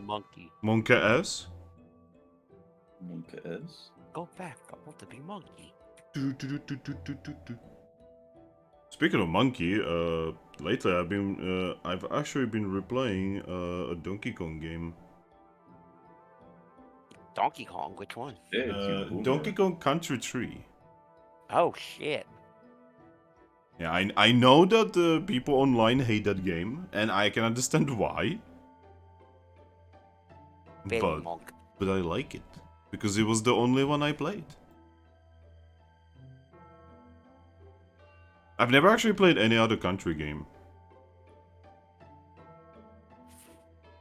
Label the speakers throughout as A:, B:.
A: monkey.
B: Monka S?
C: Monka S?
A: Go back. I want to be monkey.
B: Speaking of monkey, lately I've actually been replaying a Donkey Kong game.
A: Donkey Kong? Which one?
B: Donkey Kong Country 3.
A: Oh, shit.
B: Yeah, I know that people online hate that game, and I can understand why.
A: Baby monk.
B: But I like it. Because it was the only one I played. I've never actually played any other country game.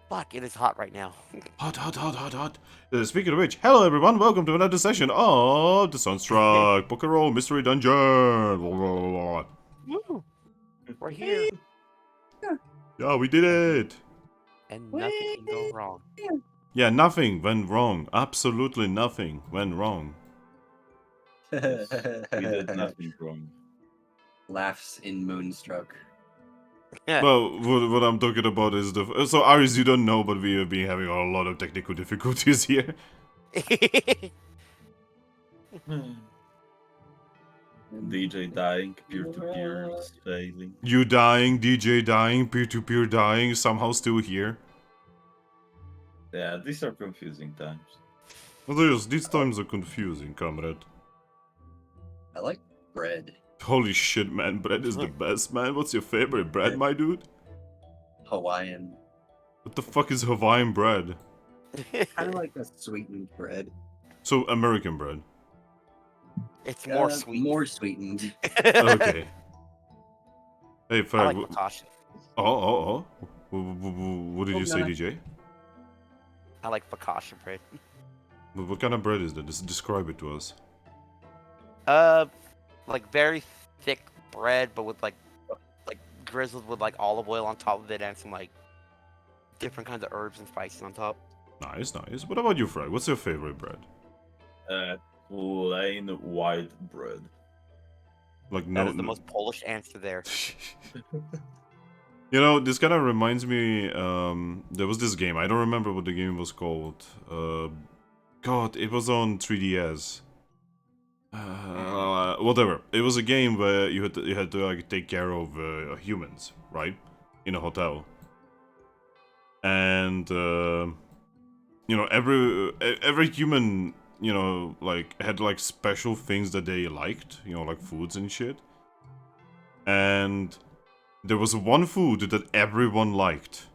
A: Fuck, it is hot right now.
B: Hot. Speaking of which, hello everyone, welcome to another session of the Sunstruck Pokerole Mystery Dungeon.
A: Woo! We're here.
B: Yeah, we did it.
A: And nothing can go wrong.
B: Yeah, nothing went wrong. Absolutely nothing went wrong.
C: Yes, we did nothing wrong.
D: Laughs in Moonstruck.
B: Well, what I'm talking about is the... So, Aris, you don't know, but we have been having a lot of technical difficulties here.
C: DJ dying, peer-to-peer failing.
B: You dying, DJ dying, peer-to-peer dying, somehow still here.
C: Yeah, these are confusing times.
B: These times are confusing, comrade.
D: I like bread.
B: Holy shit, man, bread is the best, man. What's your favorite bread, my dude?
D: Hawaiian.
B: What the fuck is Hawaiian bread?
D: Kind of like a sweetened bread.
B: So, American bread.
A: It's more sweet.
D: More sweetened.
B: Okay. Hey,
A: I
B: Thrack.
A: like focaccia.
B: Oh. What did you say, DJ?
A: I like focaccia bread.
B: What kind of bread is that? Just describe it to us.
A: Like very thick bread, but with like drizzled with like olive oil on top of it and some like different kinds of herbs and spices on top.
B: Nice. What about you, Thrack? What's your favorite bread?
C: Plain white bread.
B: Like
A: That is the most Polish answer there.
B: You know, this kind of reminds me. There was this game. I don't remember what the game was called. God, it was on 3DS. Whatever. It was a game where you had to like take care of humans, right, in a hotel. And you know, every human, you know, like had like special things that they liked, you know, like foods and shit. And there was one food that everyone liked.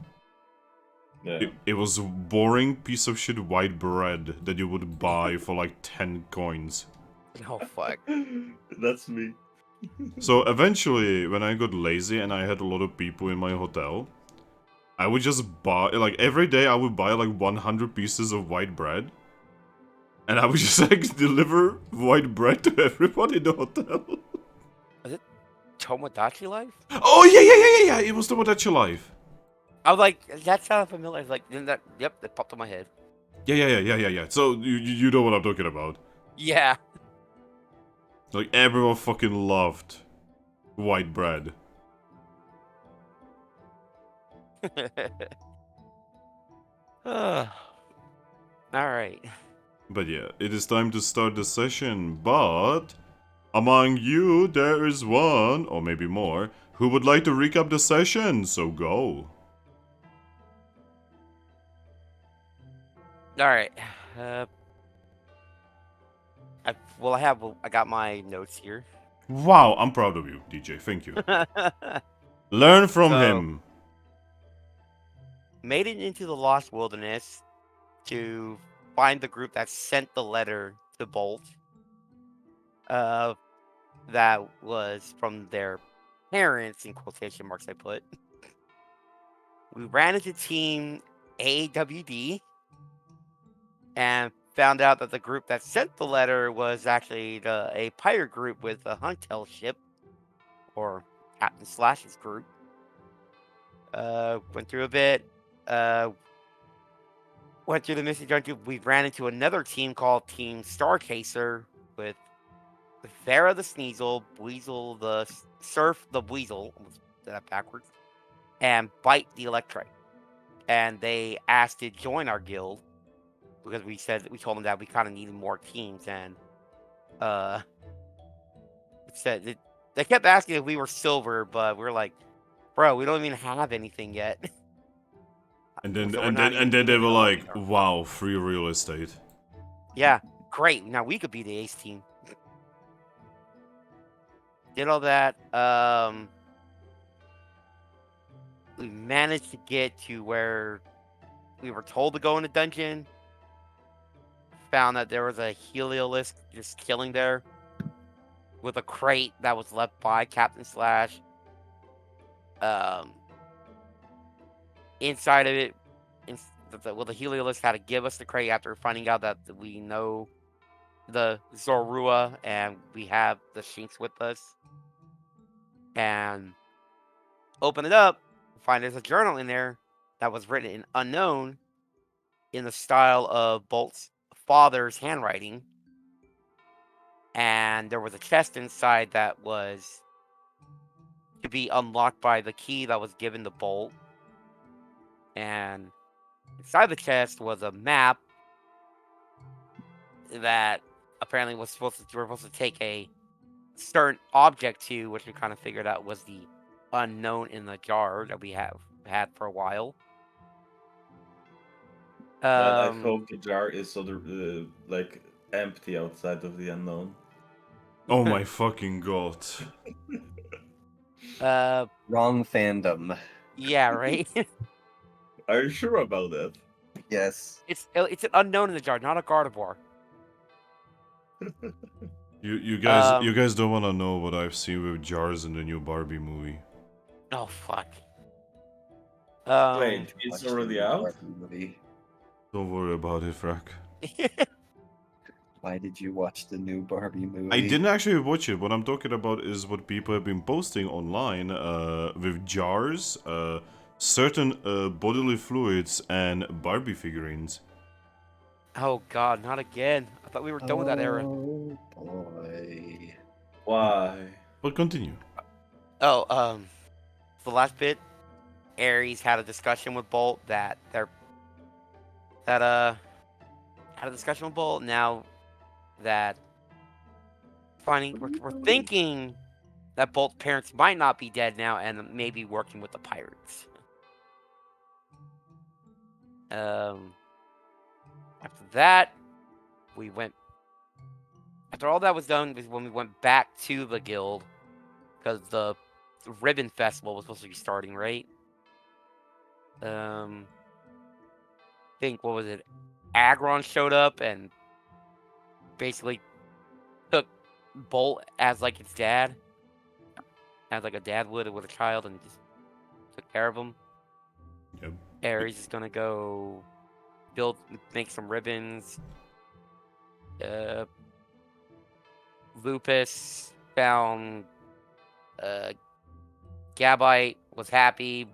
C: Yeah.
B: It was a boring piece of shit white bread that you would buy for like 10 coins.
A: Oh fuck.
C: That's me.
B: So eventually, when I got lazy and I had a lot of people in my hotel, I would just buy, like every day I would buy like 100 pieces of white bread. And I would just like deliver white bread to everyone in the hotel.
A: Was it Tomodachi Life?
B: Oh yeah, it was Tomodachi Life.
A: I was like, that sounded familiar. I was like, didn't that? Yep, that popped in my head.
B: Yeah. So you know what I'm talking about.
A: Yeah.
B: Like everyone fucking loved white bread.
A: Alright.
B: But yeah, it is time to start the session, but among you there is one, or maybe more, who would like to recap the session, so go.
A: Alright. I got my notes here.
B: Wow, I'm proud of you, DJ, thank you. Learn from
A: So-
B: him.
A: Made it into the Lost Wilderness to find the group that sent the letter to Bolt. That was from their parents, in quotation marks I put. We ran into Team AWD and found out that the group that sent the letter was actually a pirate group with a Hunktail ship, or Captain Slash's group. Went through a bit. Went through the missing junction. We ran into another team called Team Starchaser with Farah the Sneasel, Weasel the Surf the Weasel, almost did that backwards, and Bite the Electrite. and they asked to join our guild because we told them that we kind of needed more teams, and they kept asking if we were silver, but we're like, bro, we don't even have anything yet.
B: And then
A: So we're not even
B: they were
A: thinking about
B: like,
A: upping our-
B: wow, free real estate.
A: yeah, great. Now we could be the ace team. Did all that. We managed to get to where we were told to go in a dungeon. Found that there was a Heliolisk just killing there with a crate that was left by Captain Slash. Inside of it, the Heliolisk had to give us the crate after finding out that we know the Zorua and we have the Shinx with us. And open it up, find there's a journal in there that was written in unknown in the style of Bolt's father's handwriting. And there was a chest inside that was to be unlocked by the key that was given to Bolt. And inside the chest was a map that apparently we were supposed to take a certain object to, which we kind of figured out was the unknown in the jar that we have had for a while.
C: I hope the jar is like empty outside of the unknown.
B: Oh my fucking god.
D: Wrong fandom.
A: Yeah, right.
C: Are you sure about that?
D: Yes.
A: It's an unknown in the jar, not a Gardevoir.
B: You guys don't wanna know what I've seen with jars in the new Barbie movie.
A: Oh fuck.
C: Wait, it's
D: Watched the
C: already
D: new
C: out?
D: Barbie movie.
B: Don't worry about it, Thrack.
D: Why did you watch the new Barbie movie?
B: I didn't actually watch it. What I'm talking about is what people have been posting online with jars, certain bodily fluids, and Barbie figurines.
A: Oh god, not again. I thought we were done with that era.
D: Oh boy.
C: Why?
B: But continue.
A: Oh, the last bit, Ares had a discussion with Bolt had a discussion with Bolt now that we're thinking that Bolt's parents might not be dead now and maybe working with the pirates. After that, after all that was done was when we went back to the guild because the Ribbon Festival was supposed to be starting, right? Think what was it? Agron showed up and basically took Bolt as like its dad, as like a dad would with a child, and just took care of him.
B: Yep.
A: Ares is gonna go make some ribbons. Lupus found Gabite, was happy.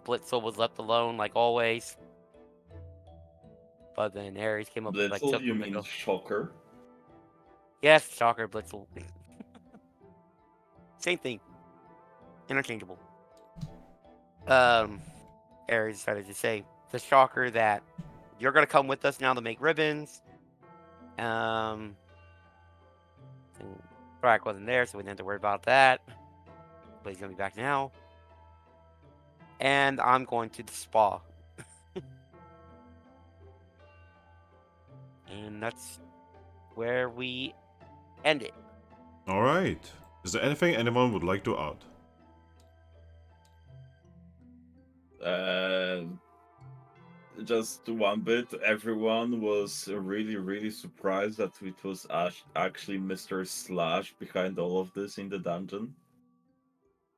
A: Blitzel was left alone like always. But then Ares came up and like
C: Blitzel,
A: took
C: you
A: him.
C: mean Shocker?
A: Yes, Shocker, Blitzel. Same thing. Interchangeable. Ares decided to say to Shocker that you're gonna come with us now to make ribbons. Thrack wasn't there, so we didn't have to worry about that. But he's gonna be back now. And I'm going to the spa. And that's where we end it.
B: Alright. Is there anything anyone would like to add?
C: Just one bit. Everyone was really surprised that it was actually Mr. Slash behind all of this in the dungeon.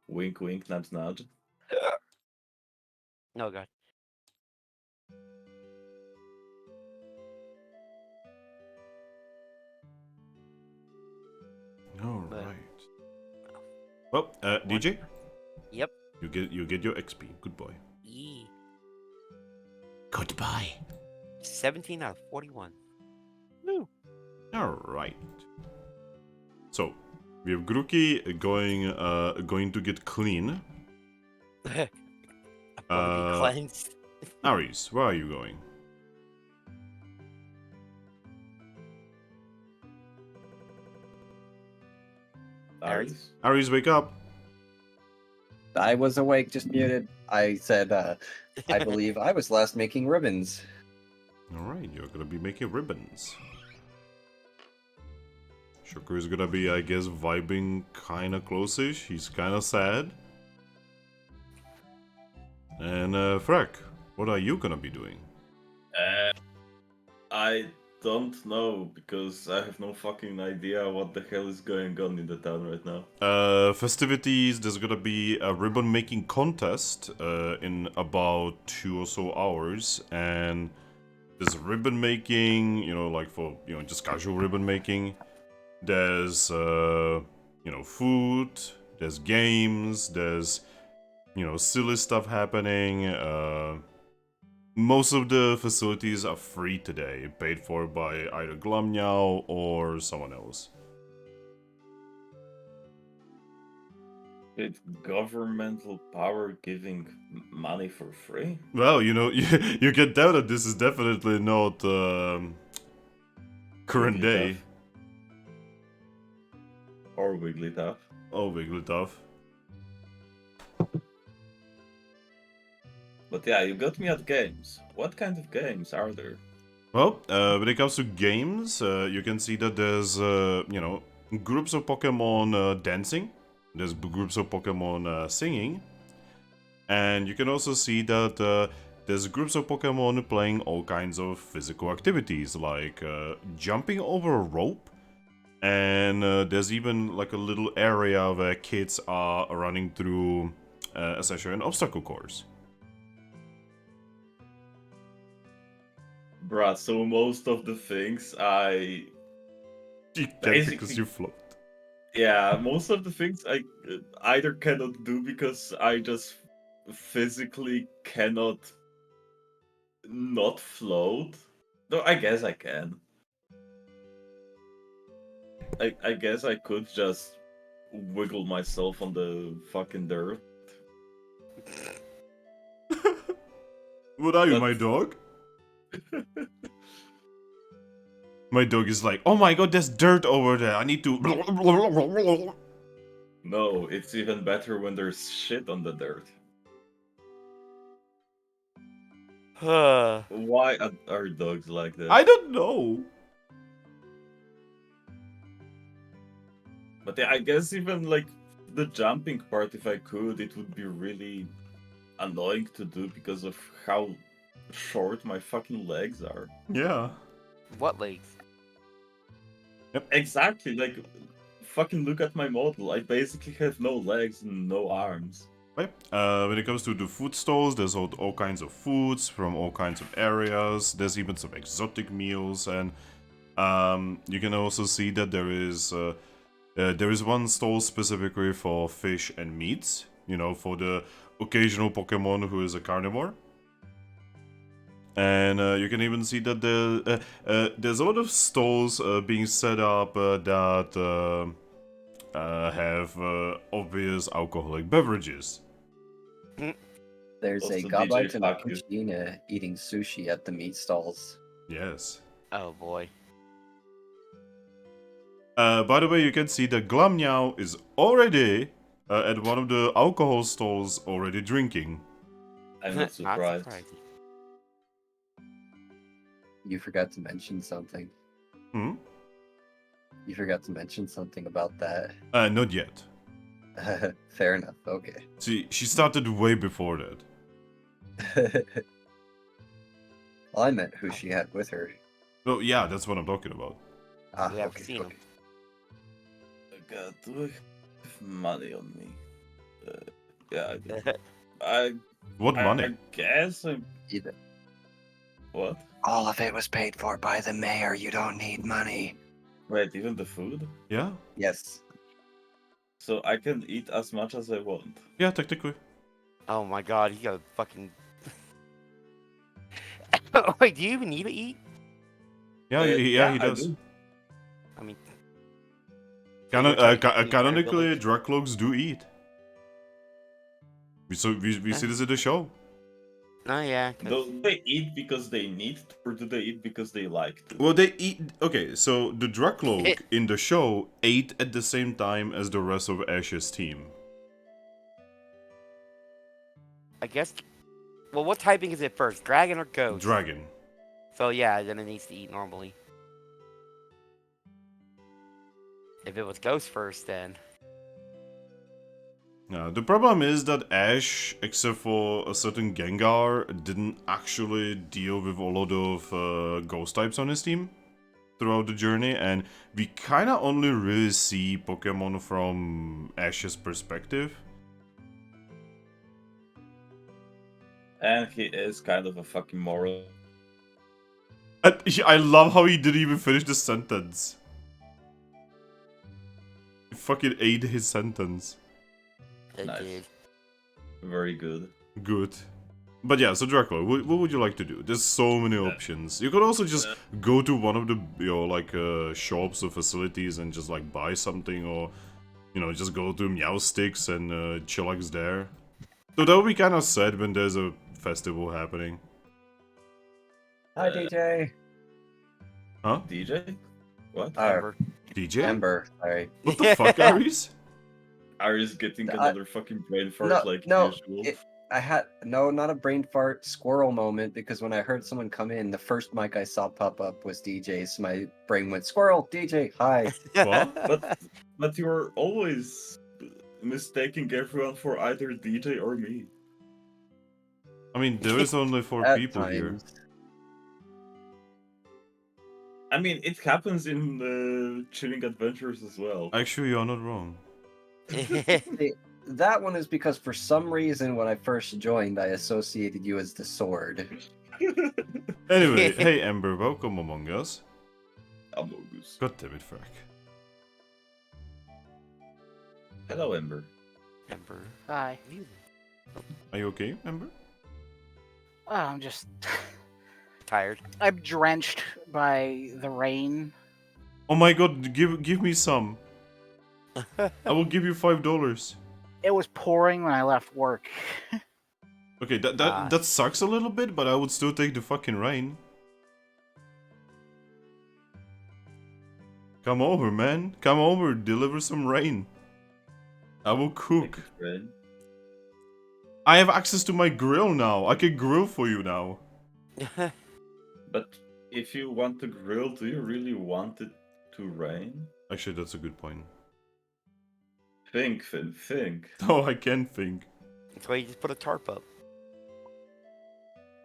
C: Wink, wink, nudge, nudge.
A: Oh god.
B: Alright. Well, DJ?
A: Yep.
B: You get your XP. Good boy.
A: Yee.
B: Goodbye.
A: 17 out of 41. Woo.
B: Alright. So, we have Grookey going to get clean.
A: I want to be cleansed.
B: Aries, where are you going?
C: Aries.
B: Aries, wake up!
D: I was awake, just muted. I said, I believe I was last making ribbons.
B: Alright, you're gonna be making ribbons. Shocker is gonna be, I guess, vibing kinda close-ish. He's kinda sad. And, Thrack, what are you gonna be doing?
C: I don't know because I have no fucking idea what the hell is going on in the town right now.
B: Festivities, there's gonna be a ribbon making contest in about 2 or so hours, and there's ribbon making, you know, like for, you know, just casual ribbon making. There's, you know, food, there's games, there's, you know, silly stuff happening. Most of the facilities are free today, paid for by either Glumnyao or someone else.
C: It's governmental power giving money for free?
B: Well, you know, you can tell that this is definitely not current
C: Wigglytuff.
B: day.
C: Or Wigglytuff.
B: Oh, Wigglytuff.
C: But yeah, you got me at games. What kind of games are there?
B: Well, when it comes to games, you can see that there's, you know, groups of Pokemon dancing. There's groups of Pokemon singing. And you can also see that there's groups of Pokemon playing all kinds of physical activities, like jumping over a rope. And there's even like a little area where kids are running through essentially an obstacle course.
C: Bruh, so most of the things I...
B: You can't
C: Basically-
B: because you float.
C: Yeah, most of the things I either cannot do because I just physically cannot not float. No, I guess I can. I guess I could just wiggle myself on the fucking dirt.
B: What are you,
C: But-
B: my dog? My dog is like, oh my god, there's dirt over there. I need to.
C: No, it's even better when there's shit on the dirt. Why are dogs like that?
B: I don't know.
C: But yeah, I guess even like the jumping part, if I could, it would be really annoying to do because of how short my fucking legs are.
B: Yeah.
A: What legs?
C: Exactly, like fucking look at my model. I basically have no legs and no arms.
B: Right. When it comes to the food stalls, there's all kinds of foods from all kinds of areas. There's even some exotic meals, and you can also see that there is one stall specifically for fish and meats. You know, for the occasional Pokemon who is a carnivore. And you can even see that there's a lot of stalls being set up that have obvious alcoholic beverages.
D: There's
C: Also
D: a
C: DJ
D: Gobite and a
C: Faku.
D: Kuchina eating sushi at the meat stalls.
B: Yes.
A: Oh boy.
B: By the way, you can see that Glumnyao is already at one of the alcohol stalls already drinking.
C: I'm not surprised.
A: surprising.
D: You forgot to mention something.
B: Hmm?
D: You forgot to mention something about that.
B: Not yet.
D: Fair enough, okay.
B: See, she started way before that.
D: Well, I meant who she had with her.
B: Oh, yeah, that's what I'm talking about.
D: Ah,
A: We haven't
D: okay,
A: seen
D: okay.
C: God, do I have money on me? Yeah, I do. I
B: What money?
C: I guess I'm...
D: Either.
C: What?
D: All of it was paid for by the mayor. You don't need money.
C: Wait, even the food?
B: Yeah?
D: Yes.
C: So I can eat as much as I want.
B: Yeah, technically.
A: Oh my god, he got a fucking. Wait, do you even need to eat?
B: Yeah, he
C: I
B: does.
C: do.
A: I mean,
B: Canonically, Drakloaks do eat. We see this in the show.
A: Oh yeah. 'Cause
C: Do they eat because they need to, or do they eat because they like to?
B: Well, they eat. Okay, so the Drakloak in the show ate at the same time as the rest of Ash's team.
A: I guess. Well, what typing is it first, dragon or ghost?
B: Dragon.
A: So yeah, then it needs to eat normally. If it was ghost first, then
B: The problem is that Ash, except for a certain Gengar, didn't actually deal with a lot of ghost types on his team throughout the journey, and we kinda only really see Pokemon from Ash's perspective.
C: And he is kind of a fucking moral.
B: And I love how he didn't even finish the sentence. He fucking ate his sentence.
A: it
C: Nice.
A: did.
C: Very good.
B: Good. But yeah, so Draco, what would you like to do? There's so many options. You could also just go to one of the shops or facilities and just like buy something, or just go to Meowsticks and chillax there. So that would be kind of sad when there's a festival happening.
D: Hi, DJ.
B: Huh?
C: DJ? What?
A: Ember.
B: DJ?
D: Ember. Sorry.
B: What the fuck, Aries?
C: Aries getting another fucking brain fart
D: No,
C: like
D: no,
C: usual.
D: I had not a brain fart squirrel moment, because when I heard someone come in, the first mic I saw pop up was DJ's. My brain went squirrel, DJ, hi.
B: What?
C: But you're always mistaking everyone for either DJ or me.
B: I mean, there is only 4
D: At
B: people here.
D: times.
C: I mean, it happens in Chilling Adventures as well.
B: Actually, you're not wrong.
D: That one is because for some reason when I first joined, I associated you as the sword.
B: Anyway, hey Ember, welcome among us.
C: Among Us.
B: God damn it, Thrack.
C: Hello, Ember.
A: Ember.
E: Hi.
B: Are you okay, Ember?
E: Oh, I'm just.
A: Tired.
E: I'm drenched by the rain.
B: Oh my god, give me some. I will give you $5.
E: It was pouring when I left work.
B: Okay, that sucks a little bit, but I would still take the fucking rain. Come over, man. Come over, deliver some rain. I will cook. I have access to my grill now. I can grill for you now.
C: But if you want to grill, do you really want it to rain?
B: Actually, that's a good point.
C: Think, Finn, think.
B: Oh, I can think.
A: That's why you just put a tarp up.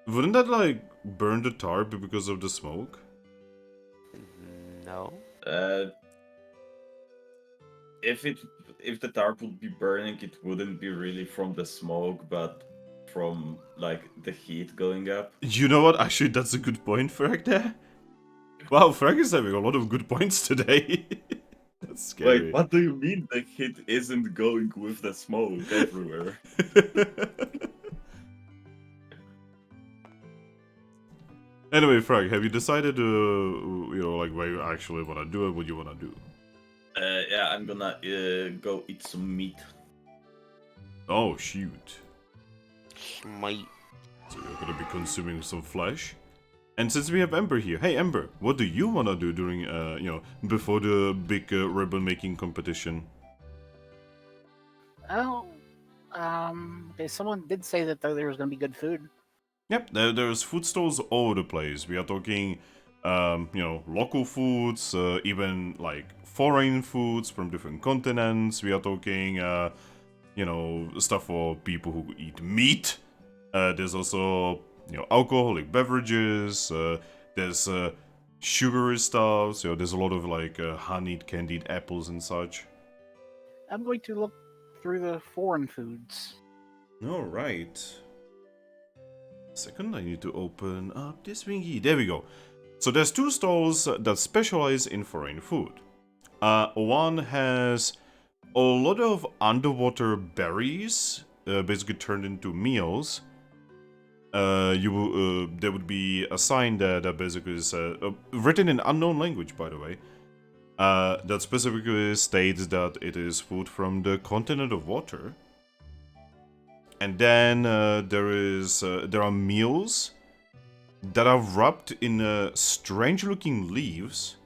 B: Wouldn't that, like, burn the tarp because of the smoke?
A: No.
C: If the tarp would be burning, it wouldn't be really from the smoke, but from like the heat going up.
B: You know what? Actually, that's a good point, Thrack, there. Wow, Thrack is having a lot of good points today. That's scary.
C: Wait, what do you mean the heat isn't going with the smoke everywhere?
B: Anyway, Thrack, have you decided, like, where you actually want to do it, what you want to do?
C: Yeah, I'm gonna go eat some meat.
B: Oh, shoot.
A: Might.
B: So you're gonna be consuming some flesh? And since we have Ember here, hey Ember, what do you want to do during, before the big ribbon making competition?
E: Oh, okay, someone did say that there was going to be good food.
B: Yep, there's food stalls all over the place. We are talking, local foods, even like foreign foods from different continents. We are talking, stuff for people who eat meat. There's also, alcoholic beverages. There's sugary stuff. So there's a lot of like honeyed candied apples and such.
E: I'm going to look through the foreign foods.
B: All right. Second, I need to open up this thingy. There we go. So there's 2 stalls that specialize in foreign food. One has a lot of underwater berries, basically turned into meals. There would be a sign there that basically is written in unknown language, by the way. That specifically states that it is food from the continent of water. And then there are meals that are wrapped in strange-looking leaves,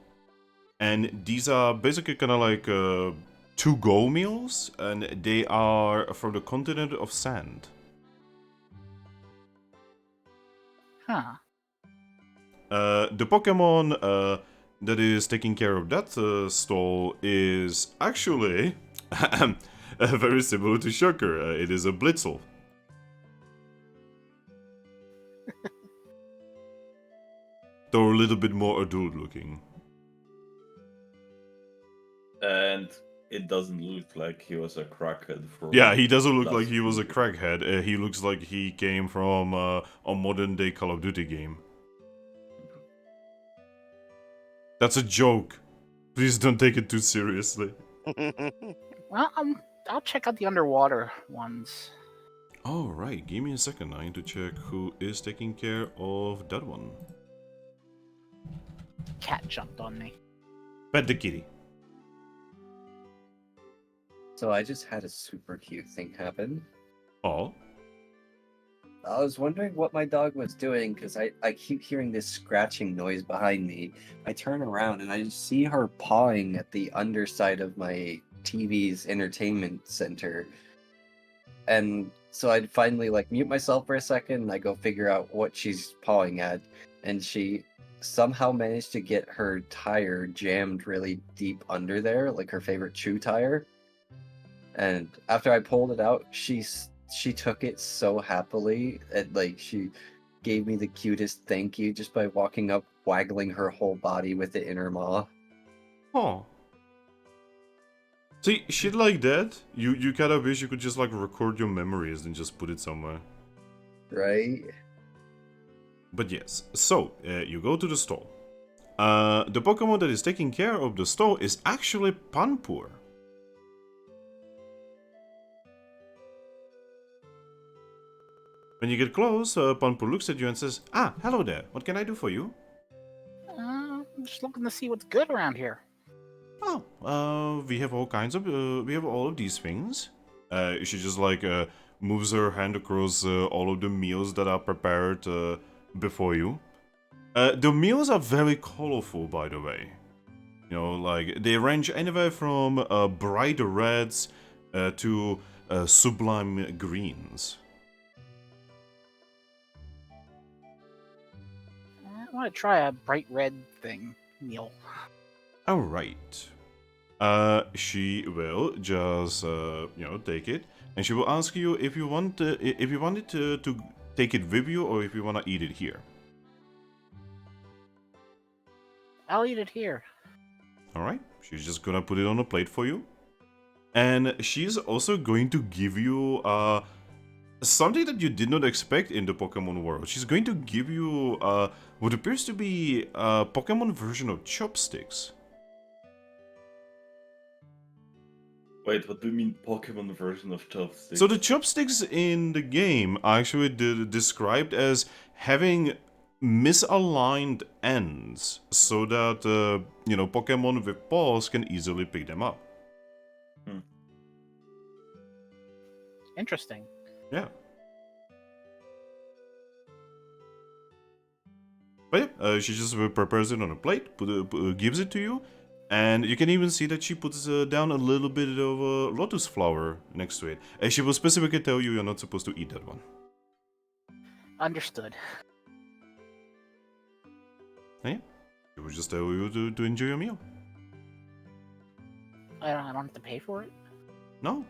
B: and these are basically kind of like to-go meals, and they are from the continent of sand.
E: Huh.
B: The Pokemon that is taking care of that stall is actually very similar to Shocker. It is a Blitzel. Though a little bit more adult looking.
C: And it doesn't look like he was a crackhead for.
B: Yeah, he doesn't look like
C: last
B: he was a
C: year.
B: crackhead. He looks like he came from a modern day Call of Duty game. That's a joke. Please don't take it too seriously.
E: Well, I'll check out the underwater ones.
B: All right, give me a second. I need to check who is taking care of that one.
E: Cat jumped on me.
B: Pet the kitty.
D: So I just had a super cute thing happen.
B: Oh.
D: I was wondering what my dog was doing because I keep hearing this scratching noise behind me. I turn around and I just see her pawing at the underside of my TV's entertainment center. And so I'd finally like mute myself for a second and I go figure out what she's pawing at. And she somehow managed to get her tire jammed really deep under there, like her favorite chew tire. And after I pulled it out, she took it so happily, and like she gave me the cutest thank you just by walking up, waggling her whole body with it in her maw.
B: Oh. See, shit like that, you kind of wish you could just like record your memories and just put it somewhere.
D: Right?
B: But yes, so you go to the stall. The Pokemon that is taking care of the stall is actually Panpour. When you get close, Panpour looks at you and says, "Ah, hello there. What can I do for you?"
E: I'm just looking to see what's good around here.
B: Oh, we have all kinds of, we have all of these things. She just like moves her hand across all of the meals that are prepared before you. The meals are very colorful, by the way. You know, like they range anywhere from bright reds to sublime greens.
E: I want to try a bright red thing, meal.
B: All right. She will just take it, and she will ask you if you want if you wanted to take it with you or if you want to eat it here.
E: I'll eat it here.
B: All right. She's just gonna put it on a plate for you, and she's also going to give you something that you did not expect in the Pokemon world. She's going to give you what appears to be a Pokemon version of chopsticks.
C: Wait, what do you mean Pokemon version of chopsticks?
B: So the chopsticks in the game are actually described as having misaligned ends, so that Pokemon with paws can easily pick them up.
E: Interesting.
B: Yeah. But yeah, she just prepares it on a plate, gives it to you, and you can even see that she puts down a little bit of lotus flower next to it. And she will specifically tell you you're not supposed to eat that one.
E: Understood.
B: And yeah, she will just tell you to enjoy your meal.
E: I don't have to pay for it.
B: No.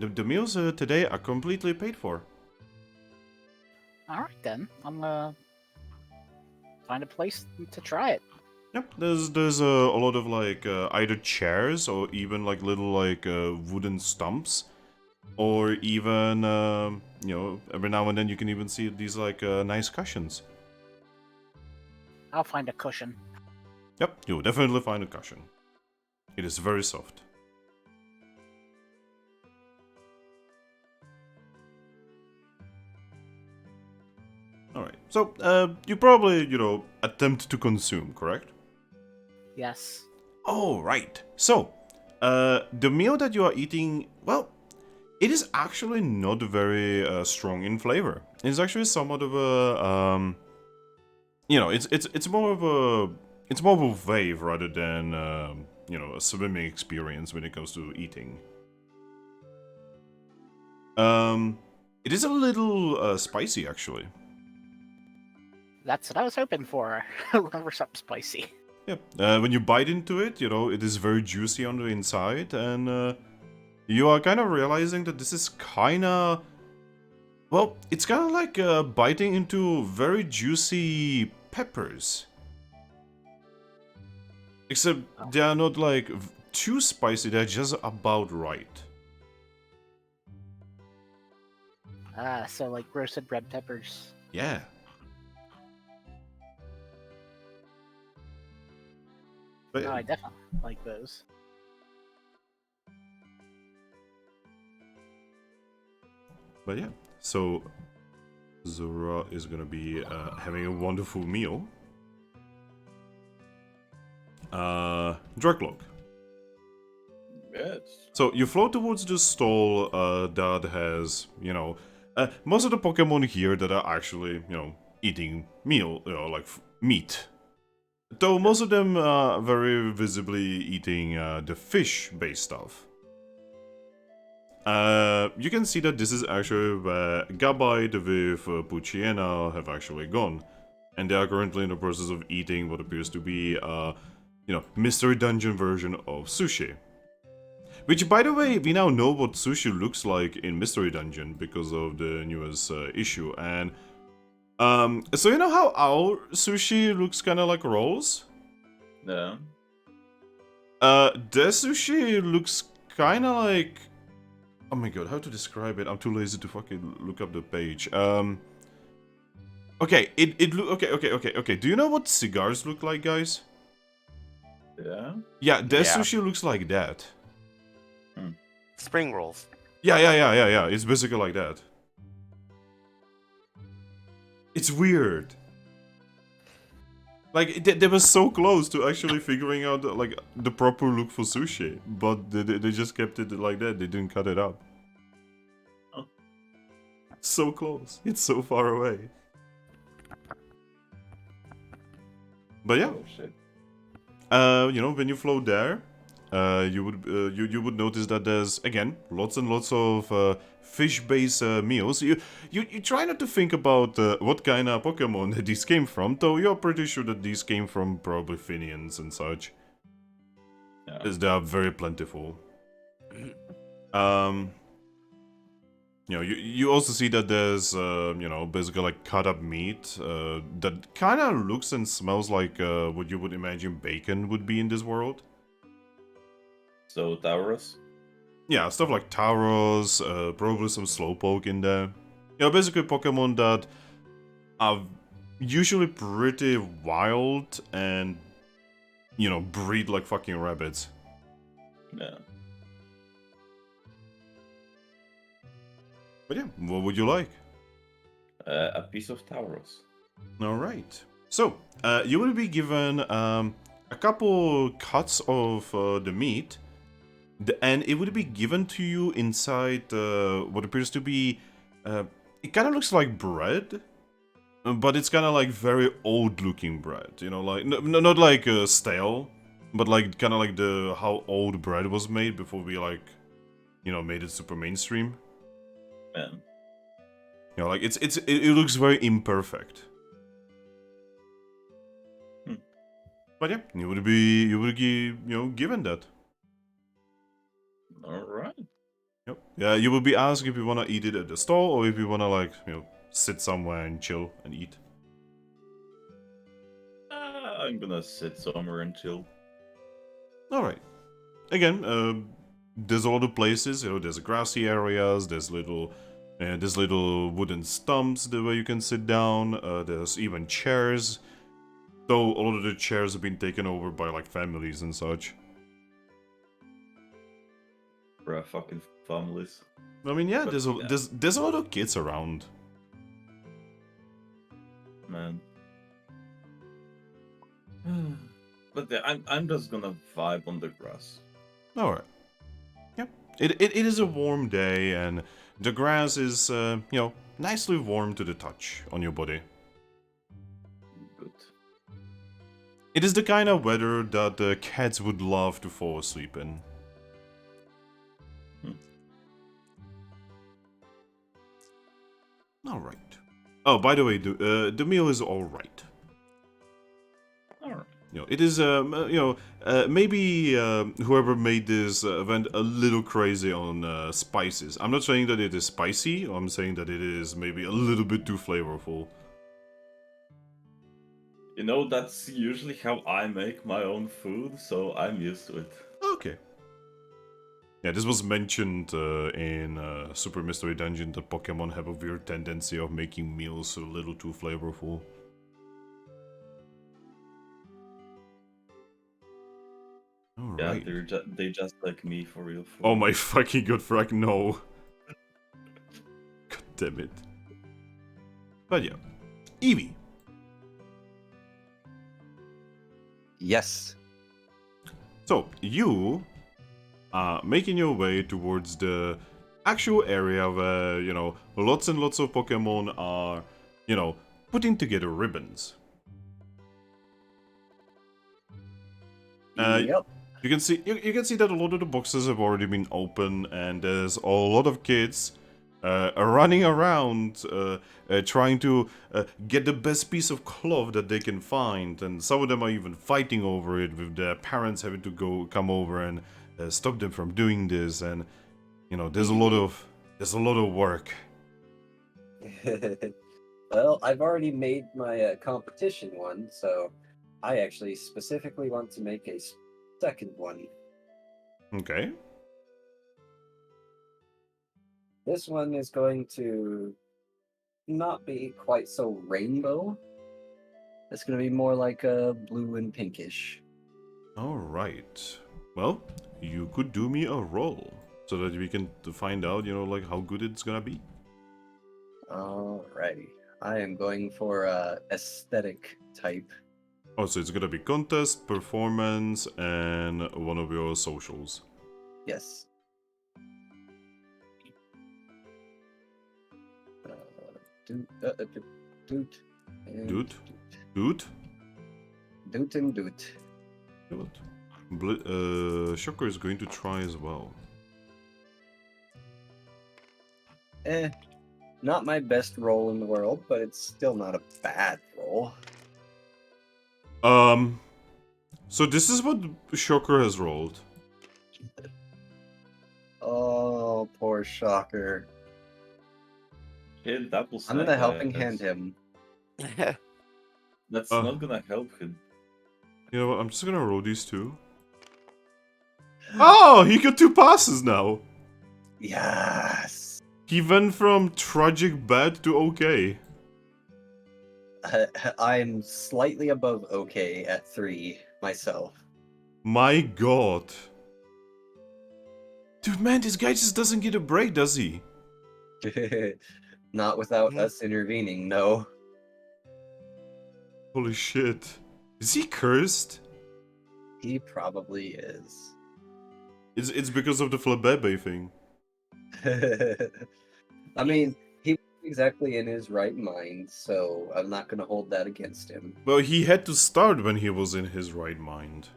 B: The meals today are completely paid for.
E: All right then. I'm gonna find a place to try it.
B: Yep, there's a lot of like either chairs or even like little like wooden stumps, or even every now and then you can even see these like nice cushions.
E: I'll find a cushion.
B: Yep, you'll definitely find a cushion. It is very soft. Alright, so you probably, attempt to consume, correct?
E: Yes.
B: Alright, so the meal that you are eating, well, it is actually not very strong in flavor. It's actually somewhat of a you know, it's more of a wave rather than you know, a swimming experience when it comes to eating. It is a little spicy actually.
E: That's what I was hoping for. Looking for something spicy.
B: Yep. When you bite into it, you know, it is very juicy on the inside, and you are kind of realizing that this is kind of... Well, it's kind of like biting into very juicy peppers. Except they are not like too spicy, they're just about right.
E: Ah, so like roasted red peppers.
B: Yeah. But,
E: No, I definitely like those.
B: but yeah, so Zorua is gonna be having a wonderful meal. Drakloak.
C: Yes.
B: So you float towards the stall that has, you know, most of the Pokemon here that are actually, you know, eating meal, you know, like meat. Though most of them are very visibly eating the fish-based stuff. You can see that this is actually where Gabite with Puchiena have actually gone. And they are currently in the process of eating what appears to be, you know, mystery dungeon version of sushi. Which, by the way, we now know what sushi looks like in Mystery Dungeon because of the newest issue. And so you know how our sushi looks kind of like rolls?
C: Yeah.
B: Their sushi looks kind of like... Oh my god, how to describe it? I'm too lazy to fucking look up the page. Okay, it look... Okay. Do you know what cigars look like, guys?
C: Yeah.
B: Yeah, their
A: Yeah.
B: sushi looks like that.
A: Spring rolls.
B: Yeah. It's basically like that. It's weird. Like, they were so close to actually figuring out, like, the proper look for sushi. But they just kept it like that. They didn't cut it up.
C: Oh.
B: So close. It's so far away. But yeah.
C: Oh shit.
B: You know, when you float there, you would notice that there's again lots and lots of fish-based meals. You try not to think about what kind of Pokemon these came from, though you're pretty sure that these came from probably Finians and such,
C: Yeah.
B: as they are very plentiful. You know, you also see that there's you know, basically like cut up meat that kind of looks and smells like what you would imagine bacon would be in this world.
C: So Taurus.
B: Yeah, stuff like Tauros, probably some Slowpoke in there. You know, basically Pokemon that are usually pretty wild and, you know, breed like fucking rabbits.
C: Yeah.
B: But yeah, what would you like?
C: A piece of Taurus.
B: Alright. So, you will be given a couple cuts of the meat, and it would be given to you inside what appears to be... it kind of looks like bread, but it's kind of like very old-looking bread. You know, like not like stale, but like kind of like the how old bread was made before we like, you know, made it super mainstream.
C: Yeah.
B: You know, like it looks very imperfect. But yeah, you would be given that.
C: All right.
B: Yep. Yeah, you will be asked if you wanna eat it at the store or if you wanna like, you know, sit somewhere and chill and eat.
C: I'm gonna sit somewhere and chill.
B: All right. Again, there's a lot of places. You know, there's grassy areas. There's little wooden stumps where you can sit down. There's even chairs. Though a lot of the chairs have been taken over by like families and such.
C: Bruh, fucking families.
B: I mean, yeah,
C: But,
B: there's a lot of kids around.
C: Man. But yeah, I'm just gonna vibe on the grass.
B: All right. Yep. it is a warm day, and the grass is, nicely warm to the touch on your body.
C: Good.
B: It is the kind of weather that the cats would love to fall asleep in. Alright. Oh, by the way, the meal is alright.
C: Alright.
B: It is, maybe whoever made this event a little crazy on spices. I'm not saying that it is spicy, I'm saying that it is maybe a little bit too flavorful.
C: You know, that's usually how I make my own food, so I'm used to it.
B: Okay. Yeah, this was mentioned in Super Mystery Dungeon that Pokemon have a weird tendency of making meals a little too flavorful.
C: Yeah,
B: Alright.
C: they just like me for real food.
B: Oh my fucking god, Thrack, no. God damn it. But yeah. Eevee.
D: Yes.
B: So, you are making your way towards the actual area where, lots and lots of Pokemon are, putting together ribbons.
D: Yep.
B: You can see that a lot of the boxes have already been open, and there's a lot of kids running around trying to get the best piece of cloth that they can find, and some of them are even fighting over it, with their parents having to come over and stop them from doing this. And there's a lot of work.
D: Well, I've already made my competition one, so I actually specifically want to make a second one.
B: Okay.
D: This one is going to not be quite so rainbow. It's going to be more like a blue and pinkish.
B: All right. Well, you could do me a roll so that we can find out, like how good it's gonna be.
D: Alrighty. I am going for aesthetic type.
B: Oh, so it's gonna be contest, performance, and one of your socials.
D: Yes. Doot. And
B: Dude? Dude?
D: Doot and doot.
B: Good. Shocker is going to try as well.
D: Not my best roll in the world, but it's still not a bad roll.
B: So this is what Shocker has rolled.
D: Oh, poor Shocker.
C: Kid, that will
D: I'm gonna
C: snag
D: helping
C: ass.
D: hand him.
C: That's not gonna help him.
B: You know what, I'm just gonna roll these two. Oh, he got 2 passes now!
D: Yes.
B: He went from tragic bad to okay.
D: I'm slightly above okay at 3 myself.
B: My god. Dude, man, this guy just doesn't get a break, does he?
D: Not without
A: Mhm.
D: us intervening, no.
B: Holy shit. Is he cursed?
D: He probably is.
B: It's because of the Flabebe thing.
D: I mean, he was exactly in his right mind, so I'm not gonna hold that against him.
B: Well, he had to start when he was in his right mind.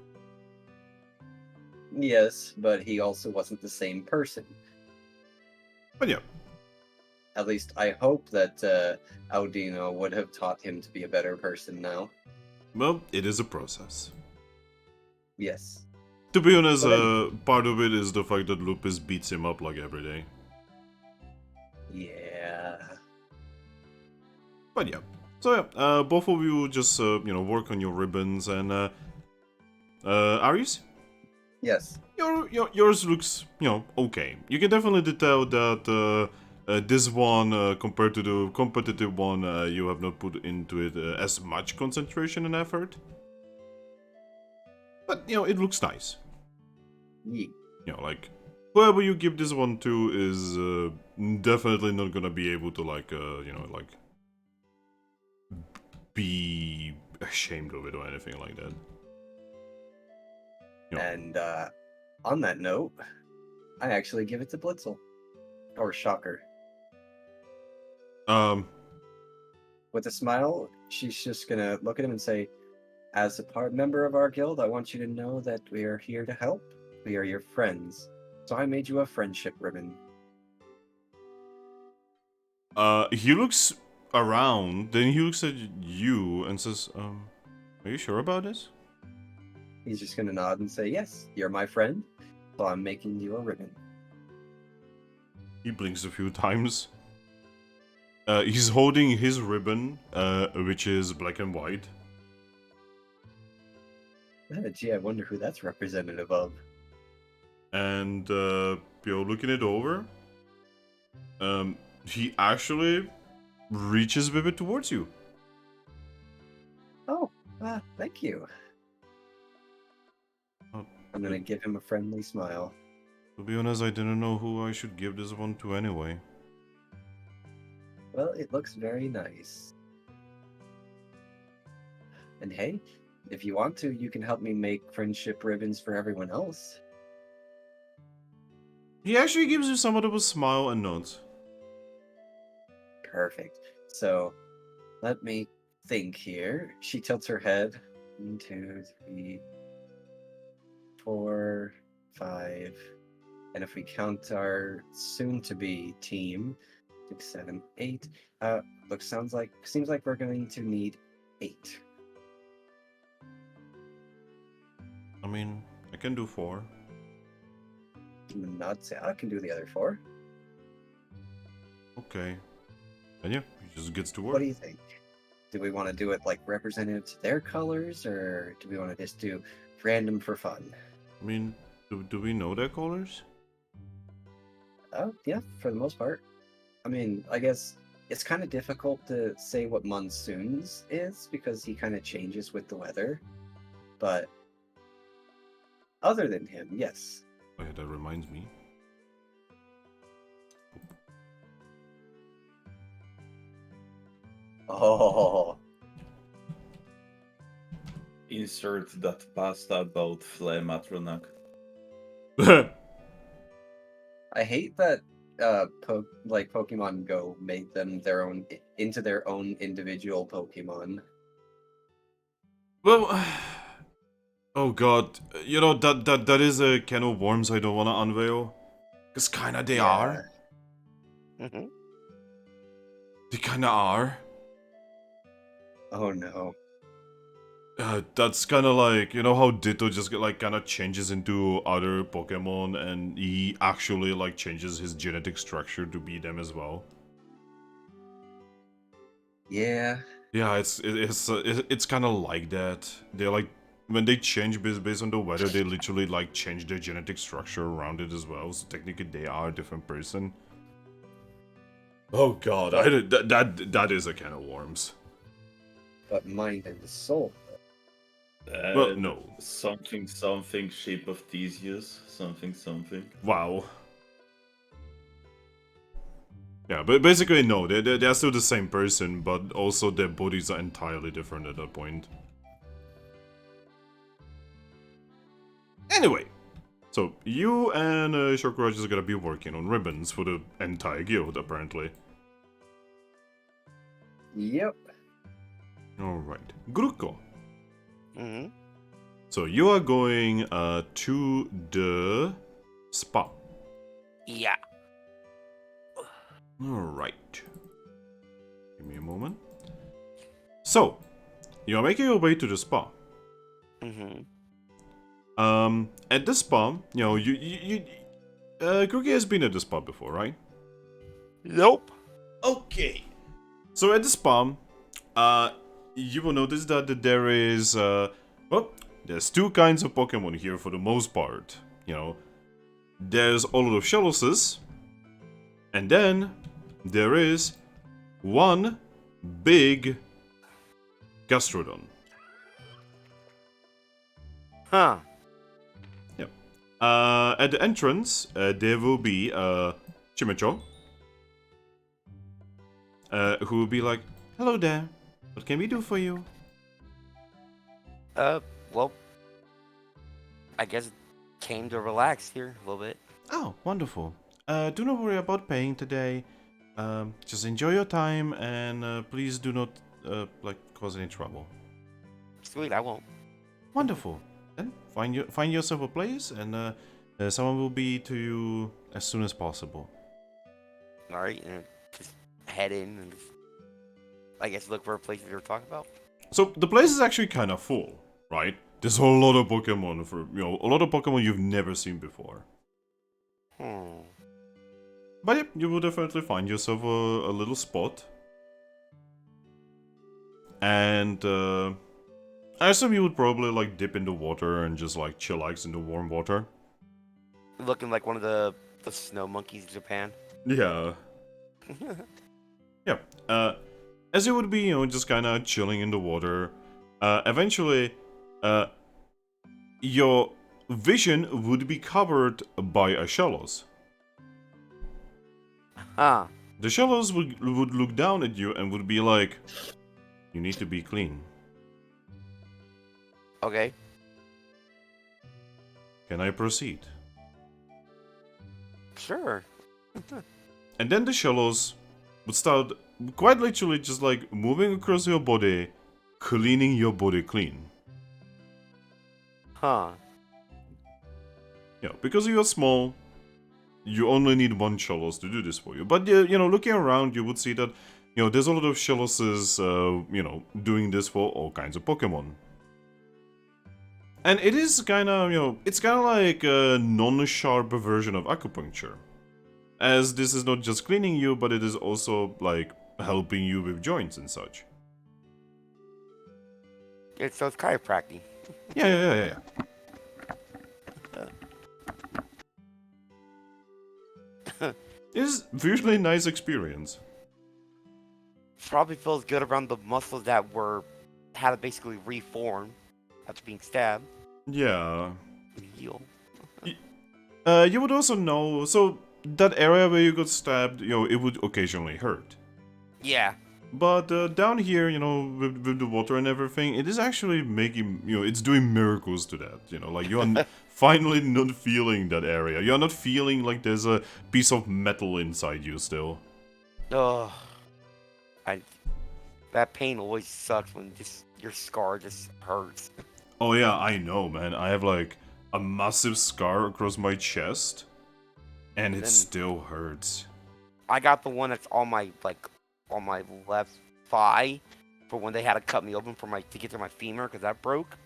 D: Yes, but he also wasn't the same person.
B: But yeah.
D: At least I hope that Audino would have taught him to be a better person now.
B: Well, it is a process.
D: Yes.
B: To be honest,
D: But
B: part of it is the fact that Lupus beats him up like every day.
D: Yeah.
B: But yeah. So yeah, both of you just, work on your ribbons, and Aries?
D: Yes.
B: Yours looks, okay. You can definitely tell that this one, compared to the competitive one, you have not put into it as much concentration and effort. But, it looks nice.
D: Ye.
B: Like, whoever you give this one to is definitely not gonna be able to, be ashamed of it or anything like that.
D: And on that note, I actually give it to Blitzel. Or Shocker. With a smile, she's just gonna look at him and say, as a member of our guild, I want you to know that we are here to help. We are your friends. So I made you a friendship ribbon.
B: He looks around, then he looks at you and says, are you sure about this?
D: He's just gonna nod and say, yes, you're my friend, so I'm making you a ribbon.
B: He blinks a few times. He's holding his ribbon, which is black and white.
D: Gee, I wonder who that's representative of.
B: And you're looking it over. He actually reaches with it towards you.
D: Oh, thank you.
B: Oh,
D: I'm gonna give him a friendly smile.
B: To be honest, I didn't know who I should give this one to anyway.
D: Well, it looks very nice. And hey, if you want to, you can help me make friendship ribbons for everyone else.
B: He actually gives you somewhat of a smile and nods.
D: Perfect. So, let me think here. She tilts her head. 1, 2, 3, 4, 5. And if we count our soon-to-be team, 6, 7, 8. Seems like we're going to need 8.
B: I mean, I can do 4.
D: Not say I can do the other 4.
B: Okay. And yeah, he just gets to work.
D: What do you think? Do we want to do it like representative to their colors, or do we want to just do random for fun?
B: I mean, do we know their colors?
D: Oh, yeah, for the most part. I mean, I guess it's kind of difficult to say what Monsoon's is because he kind of changes with the weather. But other than him, yes.
B: Oh yeah, that reminds me.
D: Oh,
C: Insert that pasta about Flame Atronak.
D: I hate that Pokemon Go made them into their own individual Pokemon.
B: Well, oh god, you know that is a can of worms I don't want to unveil, cause kinda they are.
A: Mm-hmm.
B: They kinda are.
D: Oh no.
B: That's kind of like, you know how Ditto just kind of changes into other Pokemon and he actually like changes his genetic structure to be them as well.
D: Yeah.
B: Yeah, it's kind of like that. They're like, when they change based on the weather, they literally like change their genetic structure around it as well. So technically, they are a different person. Oh god, that is a can of worms.
D: But mind and soul.
B: Well, no.
C: Something shape of Theseus. Something.
B: Wow. Yeah, but basically no, they're still the same person, but also their bodies are entirely different at that point. Anyway, so you and Shokuraj is gonna be working on ribbons for the entire guild, apparently.
D: Yep.
B: Alright. Grookey.
A: Mm-hmm.
B: So you are going to the spa.
A: Yeah.
B: Alright. Give me a moment. So, you're making your way to the spa.
A: Mm-hmm.
B: At the spa, you know, Grookey has been at the spa before, right?
A: Nope.
B: Okay. So at the spa, you will notice that there is, there's 2 kinds of Pokemon here for the most part. You know, there's a lot of Shelluses, and then there is one big Gastrodon.
A: Huh.
B: Yep. At the entrance, there will be Chimicho, who will be like, "Hello there. What can we do for you?"
A: Well, I guess came to relax here a little bit.
B: Oh, wonderful. Do not worry about paying today. Just enjoy your time and please do not cause any trouble.
A: Sweet, I won't.
B: Wonderful. Then find yourself a place and someone will be to you as soon as possible.
A: All right, and just head in and just, I guess look for a place we were talking about.
B: So the place is actually kind of full, right? There's a lot of Pokemon a lot of Pokemon you've never seen before. But yep, you will definitely find yourself a little spot. And I assume you would probably like dip in the water and just like chillax in the warm water.
A: Looking like one of the snow monkeys in Japan.
B: Yeah. Yeah. As you would be, just kind of chilling in the water. Eventually, your vision would be covered by a shallows.
A: Ah,
B: The shallows would look down at you and would be like, "You need to be clean.
A: okay.
B: Can I proceed?"
A: Sure.
B: And then the shallows would start quite literally just like moving across your body, cleaning your body clean.
A: Huh.
B: Yeah, because you are small, you only need one shallows to do this for you. But looking around, you would see that there's a lot of shallowses doing this for all kinds of Pokemon. And it is kind of it's kind of like a non-sharp version of acupuncture, as this is not just cleaning you, but it is also like helping you with joints and such.
A: So it's chiropractic.
B: Yeah. It is really nice experience.
A: Probably feels good around the muscles that had to basically reform after being stabbed.
B: Yeah.
A: Heal.
B: You would also know, so that area where you got stabbed, it would occasionally hurt.
A: Yeah.
B: But down here, with the water and everything, it is actually making, it's doing miracles to that. Like you're finally not feeling that area. You're not feeling like there's a piece of metal inside you still.
A: Oh, that pain always sucks when your scar just hurts.
B: Oh yeah, I know, man. I have like a massive scar across my chest, and it still hurts.
A: I got the one that's on my left thigh for when they had to cut me open to get to my femur because that broke.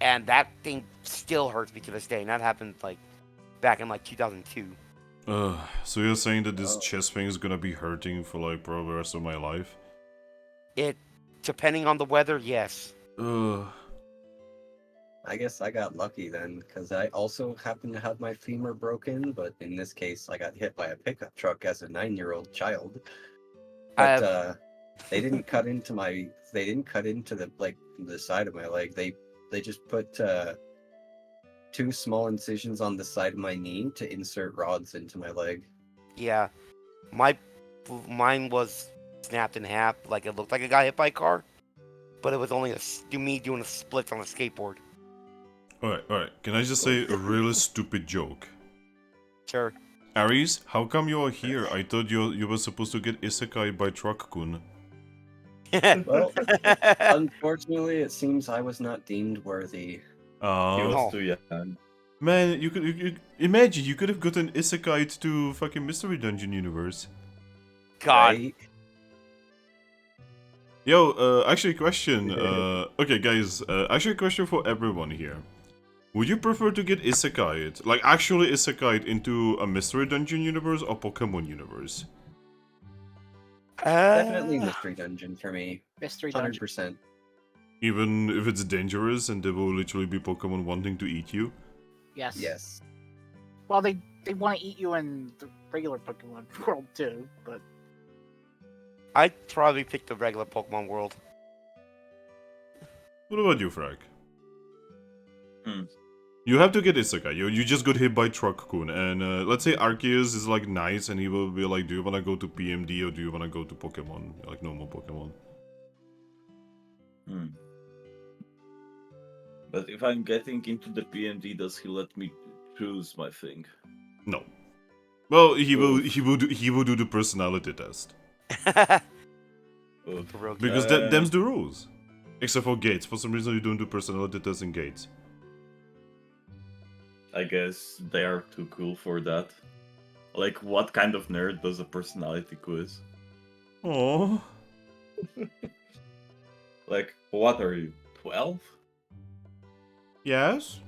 A: And that thing still hurts me to this day. And that happened back in 2002.
B: So you're saying that this chest thing is gonna be hurting for like probably the rest of my life?
A: Depending on the weather, yes.
D: I guess I got lucky then, because I also happen to have my femur broken, but in this case, I got hit by a pickup truck as a 9-year-old child. But they didn't cut into the side of my leg. They just put 2 small incisions on the side of my knee to insert rods into my leg.
A: Yeah, mine was snapped in half. Like it looked like I got hit by a car, but it was only me doing a split on a skateboard.
B: Alright. Can I just say a really stupid joke?
A: Sure.
B: Aries, how come you are here? I thought you were supposed to get isekai by Truck-kun.
D: Well, unfortunately, it seems I was not deemed worthy.
C: He was
A: Oh.
C: too young.
B: Man, you imagine you could have gotten isekai to fucking Mystery Dungeon universe.
A: God.
D: Right?
B: Yo, actually, question. Okay, guys. Actually, question for everyone here. Would you prefer to get isekai'd, like actually isekai'd into a Mystery Dungeon universe or Pokemon universe?
D: Definitely Mystery Dungeon for me.
E: Mystery Dungeon.
D: 100%.
B: Even if it's dangerous and there will literally be Pokemon wanting to eat you?
E: Yes.
D: Yes.
E: Well, they want to eat you in the regular Pokemon world too, but
A: I'd probably pick the regular Pokemon world.
B: What about you, Thrack?
C: Hmm.
B: You have to get isekai. You just got hit by Truck-kun, and let's say Arceus is like nice, and he will be like, "Do you wanna go to PMD or do you wanna go to Pokemon, like normal Pokemon?"
C: But if I'm getting into the PMD, does he let me choose my thing.
B: No. Well, he
C: Oof.
B: will do the personality test.
C: Oof.
B: Because them's the rules. Except for Gates. For some reason you don't do personality tests in Gates.
C: I guess they are too cool for that. Like, what kind of nerd does a personality quiz?
B: Oh.
C: Like, what are you, 12?
B: Yes?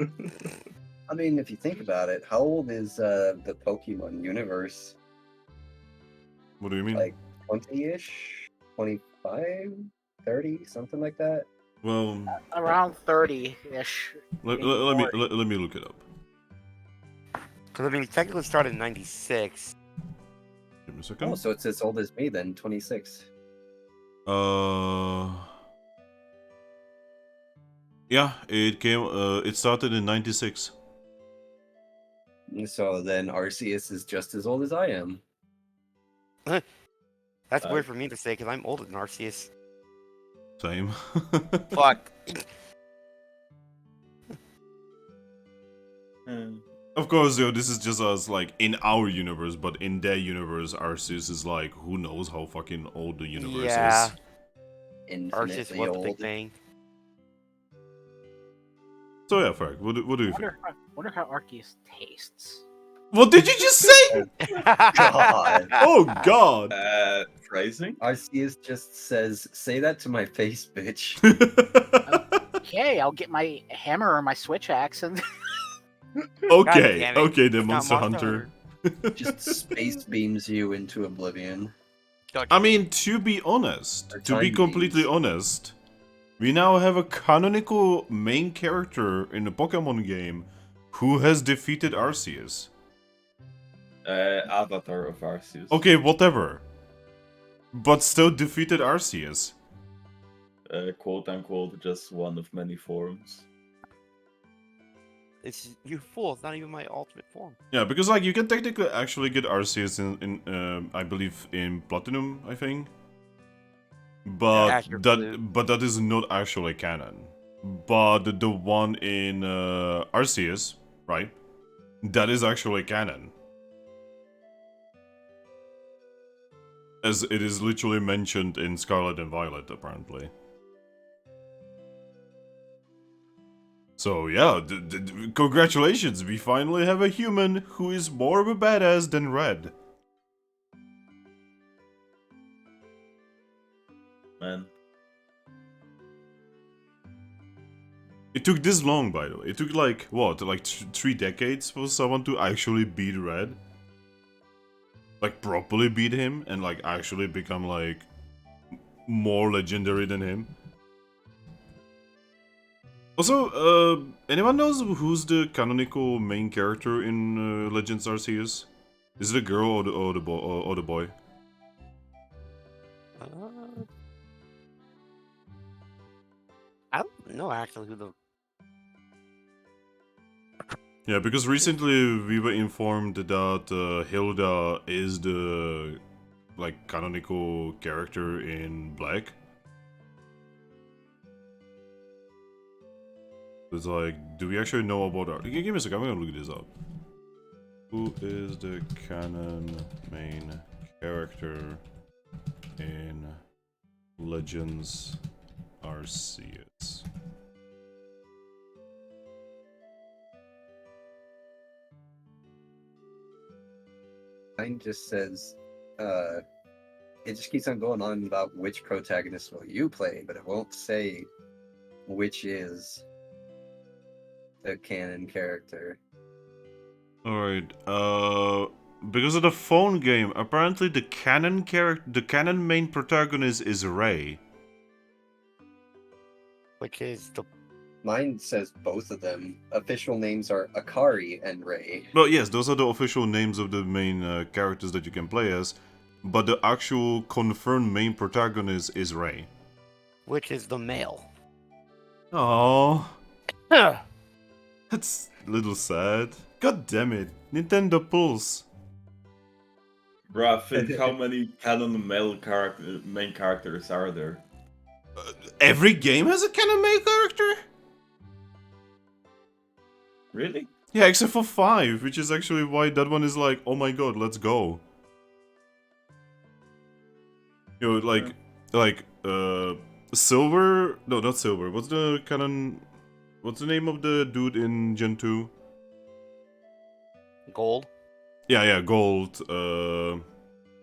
D: I mean, if you think about it, how old is the Pokemon universe?
B: What do you mean?
D: Like 20-ish? 25? 30? Something like that?
B: Well,
E: Around 30-ish.
B: let me look it up.
A: Because, I mean, it technically started in 96.
B: Give me a second.
D: Oh, so it's as old as me then, 26.
B: Yeah, it started in 96.
D: So then Arceus is just as old as I am.
A: That's weird for me to say, because I'm older than Arceus.
B: Same.
A: Fuck.
B: Of course, yo, this is just us, like, in our universe, but in their universe, Arceus is like, who knows how fucking old the universe
A: Yeah.
B: is.
A: Arceus
D: Infinitely
A: was the big
D: old.
A: thing.
B: So yeah, Thrack, what do you think?
E: Wonder how Arceus tastes.
B: What did you just say?
D: God.
B: Oh god!
C: Phrasing?
D: Arceus just says, say that to my face, bitch.
E: Okay, I'll get my hammer or my switch axe and
B: Okay,
A: damn it.
B: okay, the
A: It's not
B: Monster
A: Monster
B: Hunter.
D: Just space beams you into oblivion.
B: I mean, to be honest,
D: Or
B: to be
D: time
B: completely
D: beams.
B: honest, we now have a canonical main character in the Pokemon game who has defeated Arceus.
C: Avatar of Arceus.
B: Okay, whatever. But still defeated Arceus.
C: Quote unquote, just one of many forms.
A: It's you fool. It's not even my ultimate form.
B: Yeah, because like you can technically actually get Arceus in I believe in Platinum, I think. But
A: Azure Blue.
B: that is not actually canon. But the one in Arceus, right? That is actually canon. As it is literally mentioned in Scarlet and Violet, apparently. So yeah, congratulations, we finally have a human who is more of a badass than Red.
C: Man.
B: It took this long, by the way. It took like, what, like 3 decades for someone to actually beat Red? Like, properly beat him and like actually become like more legendary than him? Also, anyone knows who's the canonical main character in Legends Arceus? Is it a girl or the boy?
A: I don't know actually who the.
B: Yeah, because recently we were informed that Hilda is the like canonical character in Black. It's like, do we actually know about her? Give me a second, I'm gonna look this up. Who is the canon main character in Legends Arceus?
D: Mine just says, it just keeps on going on about which protagonist will you play, but it won't say which is the canon character.
B: Alright, because of the phone game, apparently the canon main protagonist is Ray.
A: Which is the.
D: Mine says both of them. Official names are Akari and Ray.
B: Well, yes, those are the official names of the main characters that you can play as, but the actual confirmed main protagonist is Ray.
A: Which is the male.
B: Oh, that's a little sad. God damn it, Nintendo Pulse.
C: Bruh, think how many canon main characters are there?
B: Every game has a canon main character?
C: Really?
B: Yeah, except for 5, which is actually why that one is like, oh my god, let's go. You know, Silver... No, not Silver. What's the canon... What's the name of the dude in Gen 2?
A: Gold.
B: Yeah, Gold,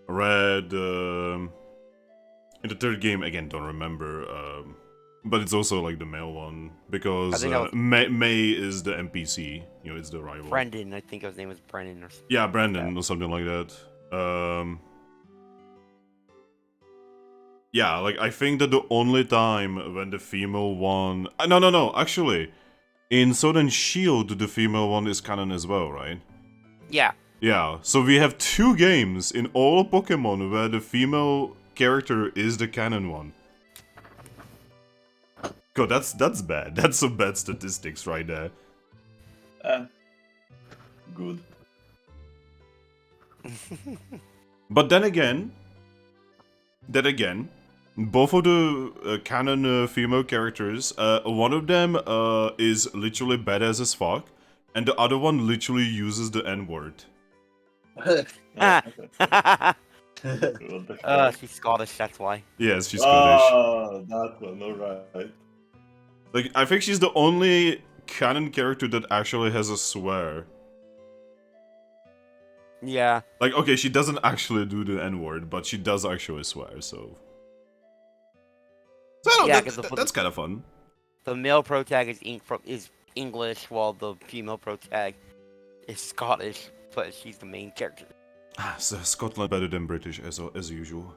B: Red, in the third game, again, don't remember, but it's also like the male one, because
A: think that was-
B: May is the NPC, you know, it's the rival.
A: Brendan, I think his name was Brendan or something.
B: Yeah, Brandon, or something like that. Yeah, like, I think that the only time when the female one... No, actually, in Sword and Shield, the female one is canon as well, right?
A: Yeah.
B: Yeah, so we have 2 games in all Pokemon where the female character is the canon one. God, that's bad. That's some bad statistics right there.
C: Good.
B: But then again, both of the canon female characters, one of them is literally badass as fuck, and the other one literally uses the N-word.
A: She's Scottish, that's why.
B: Yes, she's Scottish.
C: Oh, that one, alright.
B: Like, I think she's the only canon character that actually has a swear.
A: Yeah.
B: Like, okay, she doesn't actually do the N-word, but she does actually swear, so... So, I don't
A: Yeah,
B: know,
A: 'cause
B: that's kind of fun.
A: The male pro tag is English, while the female pro tag is Scottish, but she's the main character.
B: Ah, so Scotland better than British, as usual.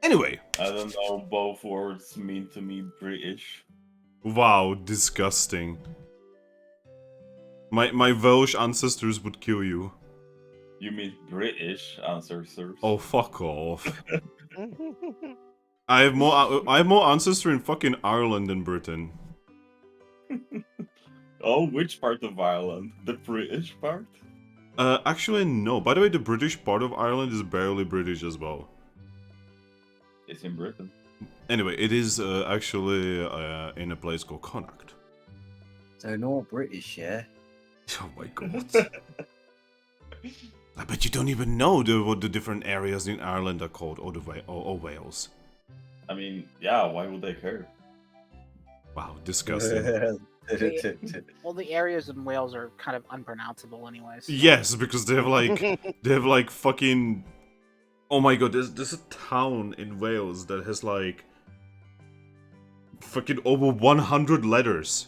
B: Anyway.
C: I don't know, both words mean to me British.
B: Wow, disgusting. My Welsh ancestors would kill you.
C: You mean British ancestors?
B: Oh, fuck off. I have more ancestors in fucking Ireland than Britain.
C: Oh, which part of Ireland? The British part?
B: Actually, no. By the way, the British part of Ireland is barely British as well.
C: It's in Britain.
B: Anyway, it is actually in a place called Connacht.
D: So no British, yeah?
B: Oh my god. I bet you don't even know what the different areas in Ireland are called, or Wales.
C: I mean, yeah, why would they care?
B: Wow, disgusting.
E: Well, the areas in Wales are kind of unpronounceable, anyways. So.
B: Yes, because they have like fucking. Oh my god, there's a town in Wales that has like fucking over 100 letters.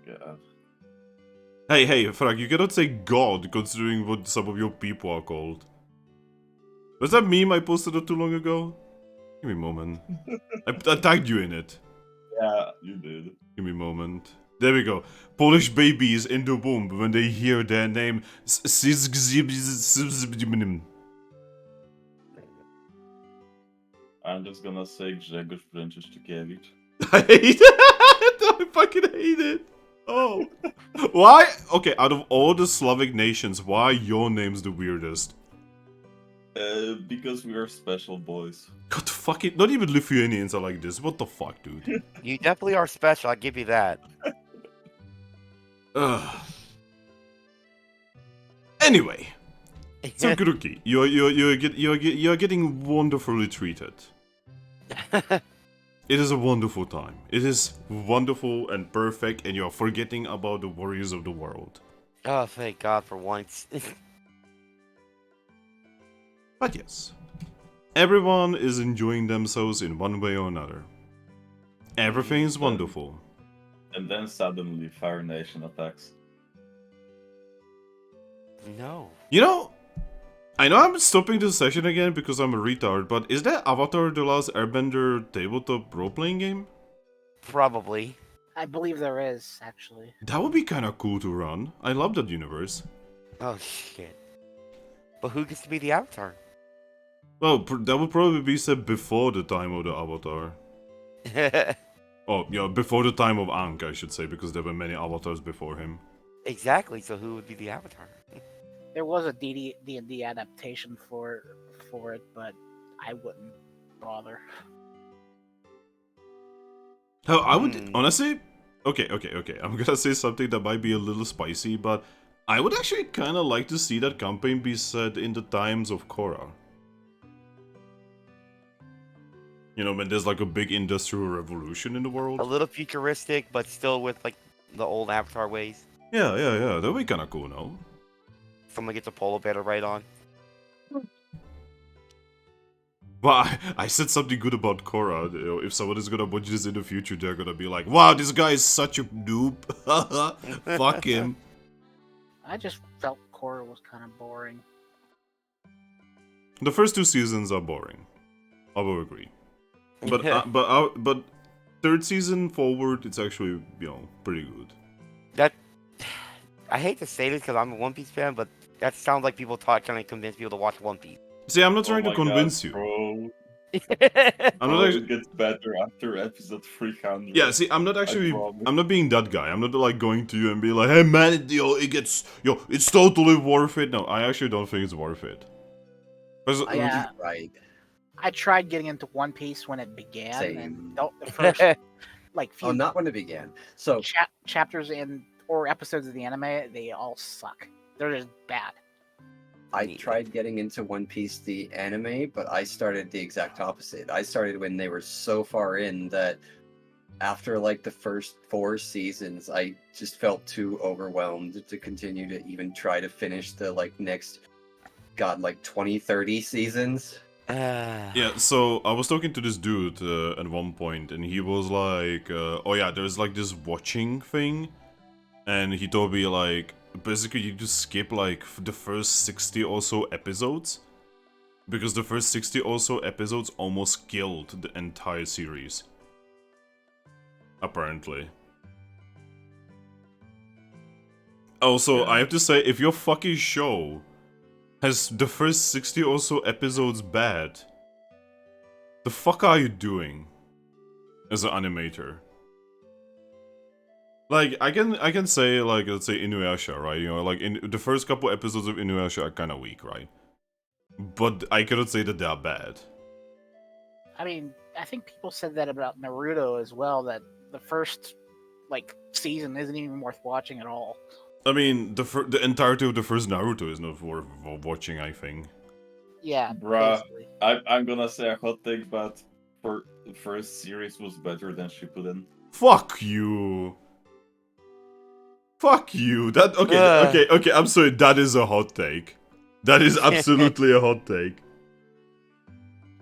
C: Yeah.
B: Hey, Thrack, you cannot say God considering what some of your people are called. Was that meme I posted not too long ago? Give me a moment. I tagged you in it.
C: Yeah, you did.
B: Give me a moment. There we go. Polish babies in the womb when they hear their name.
C: I'm just gonna say Grzegorz Bręczyszczykiewicz.
B: I hate it. I fucking hate it. Oh. Why? Okay, out of all the Slavic nations, why are your names the weirdest?
C: Because we are special boys.
B: God fucking... Not even Lithuanians are like this. What the fuck, dude?
A: You definitely are special, I'll give you that.
B: Ugh. Anyway. So, Grookey, you're getting wonderfully treated. It is a wonderful time. It is wonderful and perfect, and you're forgetting about the worries of the world.
A: Oh, thank God for once.
B: But yes, everyone is enjoying themselves in one way or another. Everything is wonderful.
C: And then suddenly Fire Nation attacks.
A: No.
B: You know, I know I'm stopping this session again because I'm a retard, but is that Avatar The Last Airbender tabletop role-playing game?
A: Probably.
E: I believe there is, actually.
B: That would be kinda cool to run. I love that universe.
A: Oh, shit. But who gets to be the Avatar?
B: Well, that would probably be said before the time of the Avatar. Oh, yeah, before the time of Ankh, I should say, because there were many avatars before him.
A: Exactly, so who would be the Avatar?
E: There was a D&D adaptation for it, but I wouldn't bother.
B: Hell, I would honestly, Okay. I'm gonna say something that might be a little spicy, but I would actually kind of like to see that campaign be set in the times of Korra. You know, when there's like a big industrial revolution in the
A: A
B: world.
A: little futuristic, but still with like the old Avatar ways.
B: Yeah. That'd be kind of cool, no?
A: Someone gets a polo bear to ride on.
B: Well, I said something good about Korra. You know, if someone is gonna watch this in the future, they're gonna be like, "Wow, this guy is such a noob." Fuck him.
E: I just felt Korra was kind of boring.
B: The first 2 seasons are boring. I will agree. But third season forward, it's actually pretty good.
A: That I hate to say this because I'm a One Piece fan, but that sounds like people trying to convince people to watch One Piece.
B: See, I'm not
C: Oh
B: trying to
C: my
B: convince
C: God,
B: you.
C: bro.
B: I'm
C: Bro,
B: not actually.
C: it gets better after episode 300.
B: Yeah, see, I'm not actually.
C: promise.
B: I'm not being that guy. I'm not like going to you and be like, "Hey man, it's totally worth it." No, I actually don't think it's worth it. 'Cause,
E: Yeah.
D: Right.
E: I tried getting into One Piece when it began,
D: Same.
E: and the first like few
D: Oh, not when it began. So
E: chapters or episodes of the anime, they all suck. They're just bad.
D: I
A: Neat.
D: tried getting into One Piece the anime, but I started the exact opposite. I started when they were so far in that after like the first 4 seasons, I just felt too overwhelmed to continue to even try to finish the next 20, 30 seasons.
B: Yeah, so I was talking to this dude at one point, and he was like, "Oh yeah, there's like this watching thing," and he told me like, basically you just skip like the first 60 or so episodes, because the first 60 or so episodes almost killed the entire series. Apparently. Also,
C: Yeah.
B: I have to say, if your fucking show has the first 60 or so episodes bad, the fuck are you doing as an animator? Like, I can say, like, let's say Inuyasha, right? You know, like, in the first couple episodes of Inuyasha are kind of weak, right? But I cannot say that they are bad.
E: I mean, I think people said that about Naruto as well. That the first season isn't even worth watching at all.
B: I mean, the entirety of the first Naruto is not worth watching, I think.
E: Yeah,
C: Bruh,
E: basically.
C: I'm gonna say a hot take, but for the first series was better than Shippuden.
B: Fuck you. Fuck you. That okay,
A: Ugh.
B: okay. I'm sorry. That is a hot take. That is absolutely a hot take.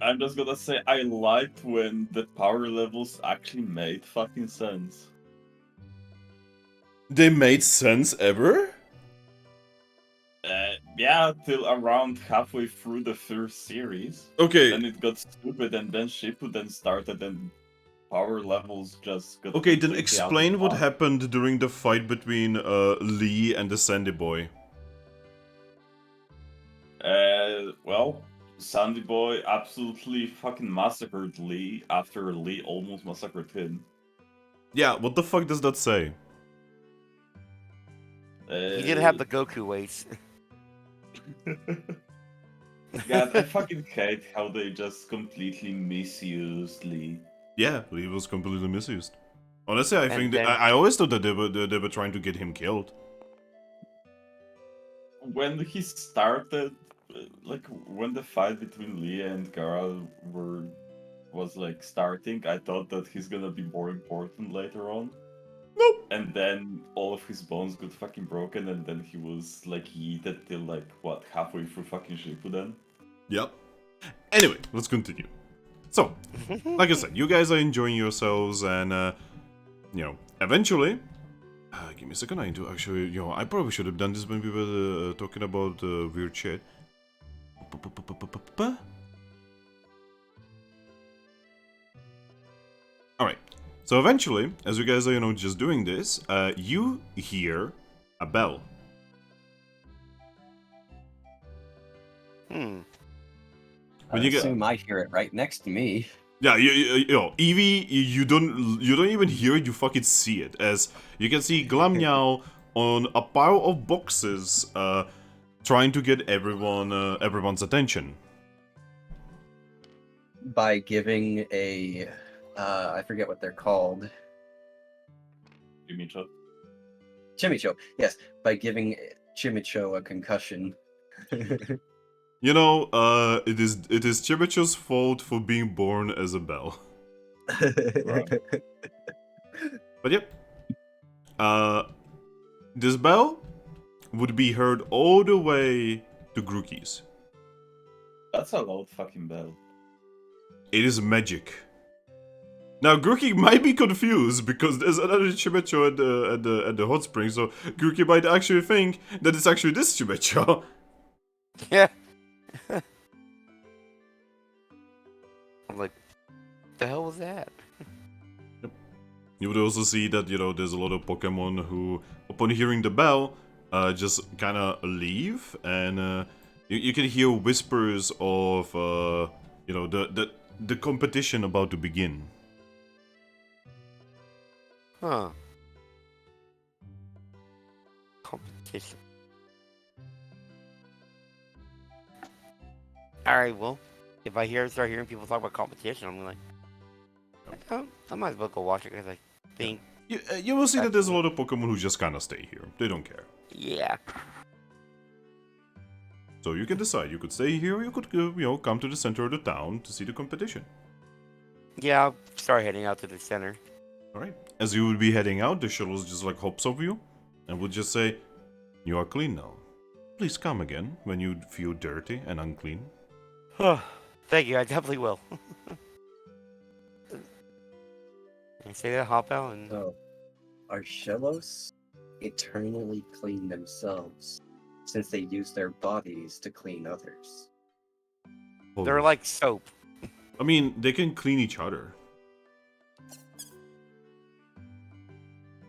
C: I'm just gonna say I liked when the power levels actually made fucking sense.
B: They made sense ever?
C: Yeah, till around halfway through the first series.
B: Okay.
C: Then it got stupid, and then Shippuden started, and power levels just got.
B: Okay, then
C: completely out of
B: explain what
C: whack.
B: happened during the fight between Lee and the Sandy Boy.
C: Well, Sandy Boy absolutely fucking massacred Lee after Lee almost massacred him.
B: Yeah, what the fuck does that say?
A: He didn't have the Goku weights.
C: God, I fucking hate how they just completely misused Lee.
B: Yeah, Lee was completely misused. Honestly, I
A: And
B: think
A: then-
B: I always thought that they were trying to get him killed.
C: When he started, when the fight between Lee and Gara was starting, I thought that he's gonna be more important later on.
B: Nope.
C: And then all of his bones got fucking broken, and then he was yeeted till halfway through fucking Shippuden.
B: Yep. Anyway, let's continue. So, like I said, you guys are enjoying yourselves, and eventually. Give me a second. I need to actually, I probably should have done this when we were talking about weird shit. Alright. So eventually, as you guys are, just doing this, you hear a bell.
A: Hmm.
B: When
D: I
B: you get-
D: assume I hear it right next to me.
B: Yeah, Eevee, you don't even hear it, you fucking see it. As you can see Glamnyao on a pile of boxes, trying to get everyone's attention.
D: By giving a I forget what they're called.
C: Chimicho.
D: Chimicho, yes, by giving Chimicho a concussion.
B: You know, it is Chibicho's fault for being born as a bell. But yep. This bell would be heard all the way to Grookey's.
C: That's a loud fucking bell.
B: It is magic. Now Grookey might be confused because there's another Chibicho at the hot spring, so Grookey might actually think that it's actually this Chibicho.
A: Yeah. I'm like, the hell was that?
B: You would also see that, you know, there's a lot of Pokemon who, upon hearing the bell, just kind of leave, and you can hear whispers of, you know, the competition about to begin.
A: Huh. Competition. Alright, well, if I start hearing people talk about competition, I'm like, I might as well go watch it because I think.
B: You will see that there's a lot of Pokemon who just kind of stay here. They don't care.
A: Yeah.
B: So you can decide. You could stay here, or you could, you know, come to the center of the town to see the competition.
A: Yeah, I'll start heading out to the center.
B: Alright. As you would be heading out, the shuttle just like hops over you and would just say, "You are clean now. Please come again when you feel dirty and unclean."
A: Thank you, I definitely will. I say that, hop out, and
D: So, are Shellos eternally clean themselves since they use their bodies to clean others?
A: they're like soap.
B: I mean, they can clean each other.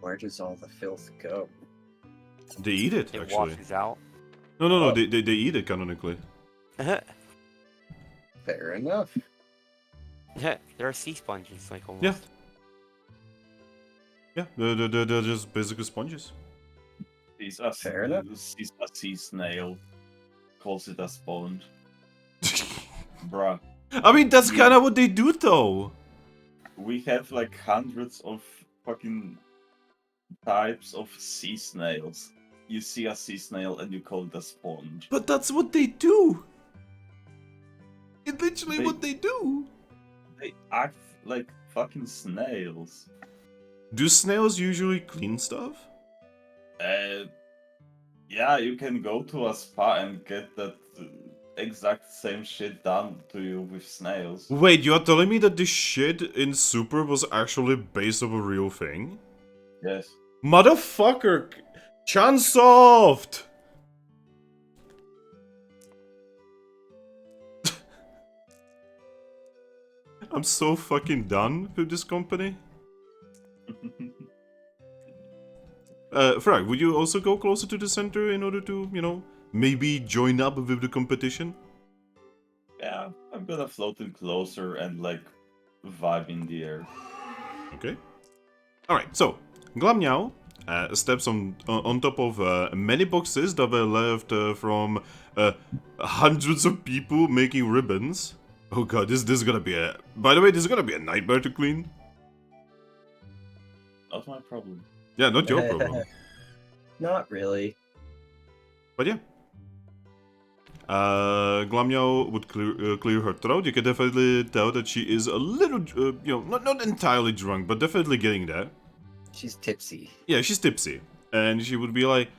D: Where does all the filth go?
B: They eat it,
A: It
B: actually.
A: washes out.
B: No,
D: Oh.
B: they eat it canonically.
D: Fair enough.
A: They're sea sponges, like almost.
B: Yeah. Yeah, they're just basically sponges.
C: He's a,
D: Fair enough.
C: he's a sea snail. Calls it a sponge. Bruh.
B: I mean, that's kind of what they do, though.
C: We have like hundreds of fucking types of sea snails. You see a sea snail and you call it a sponge.
B: But that's what they do. It's literally
C: They-
B: what they do.
C: They act like fucking snails.
B: Do snails usually clean stuff?
C: Yeah, you can go to a spa and get that exact same shit done to you with snails.
B: Wait, you're telling me that this shit in Super was actually based off a real thing?
C: Yes.
B: Motherfucker! Chunsoft! I'm so fucking done with this company. Thrack, would you also go closer to the center in order to, you know, maybe join up with the competition?
C: Yeah, I'm gonna float in closer and like vibe in the air.
B: Okay. Alright, so, Glammeow steps on top of many boxes that were left from hundreds of people making ribbons. Oh god, this is gonna be a... By the way, this is gonna be a nightmare to clean.
C: Not my problem.
B: Yeah, not your problem.
D: Not really.
B: But yeah. Glammeow would clear her throat. You can definitely tell that she is a little, you know, not entirely drunk, but definitely getting there.
D: She's tipsy.
B: Yeah, she's tipsy. And she would be like,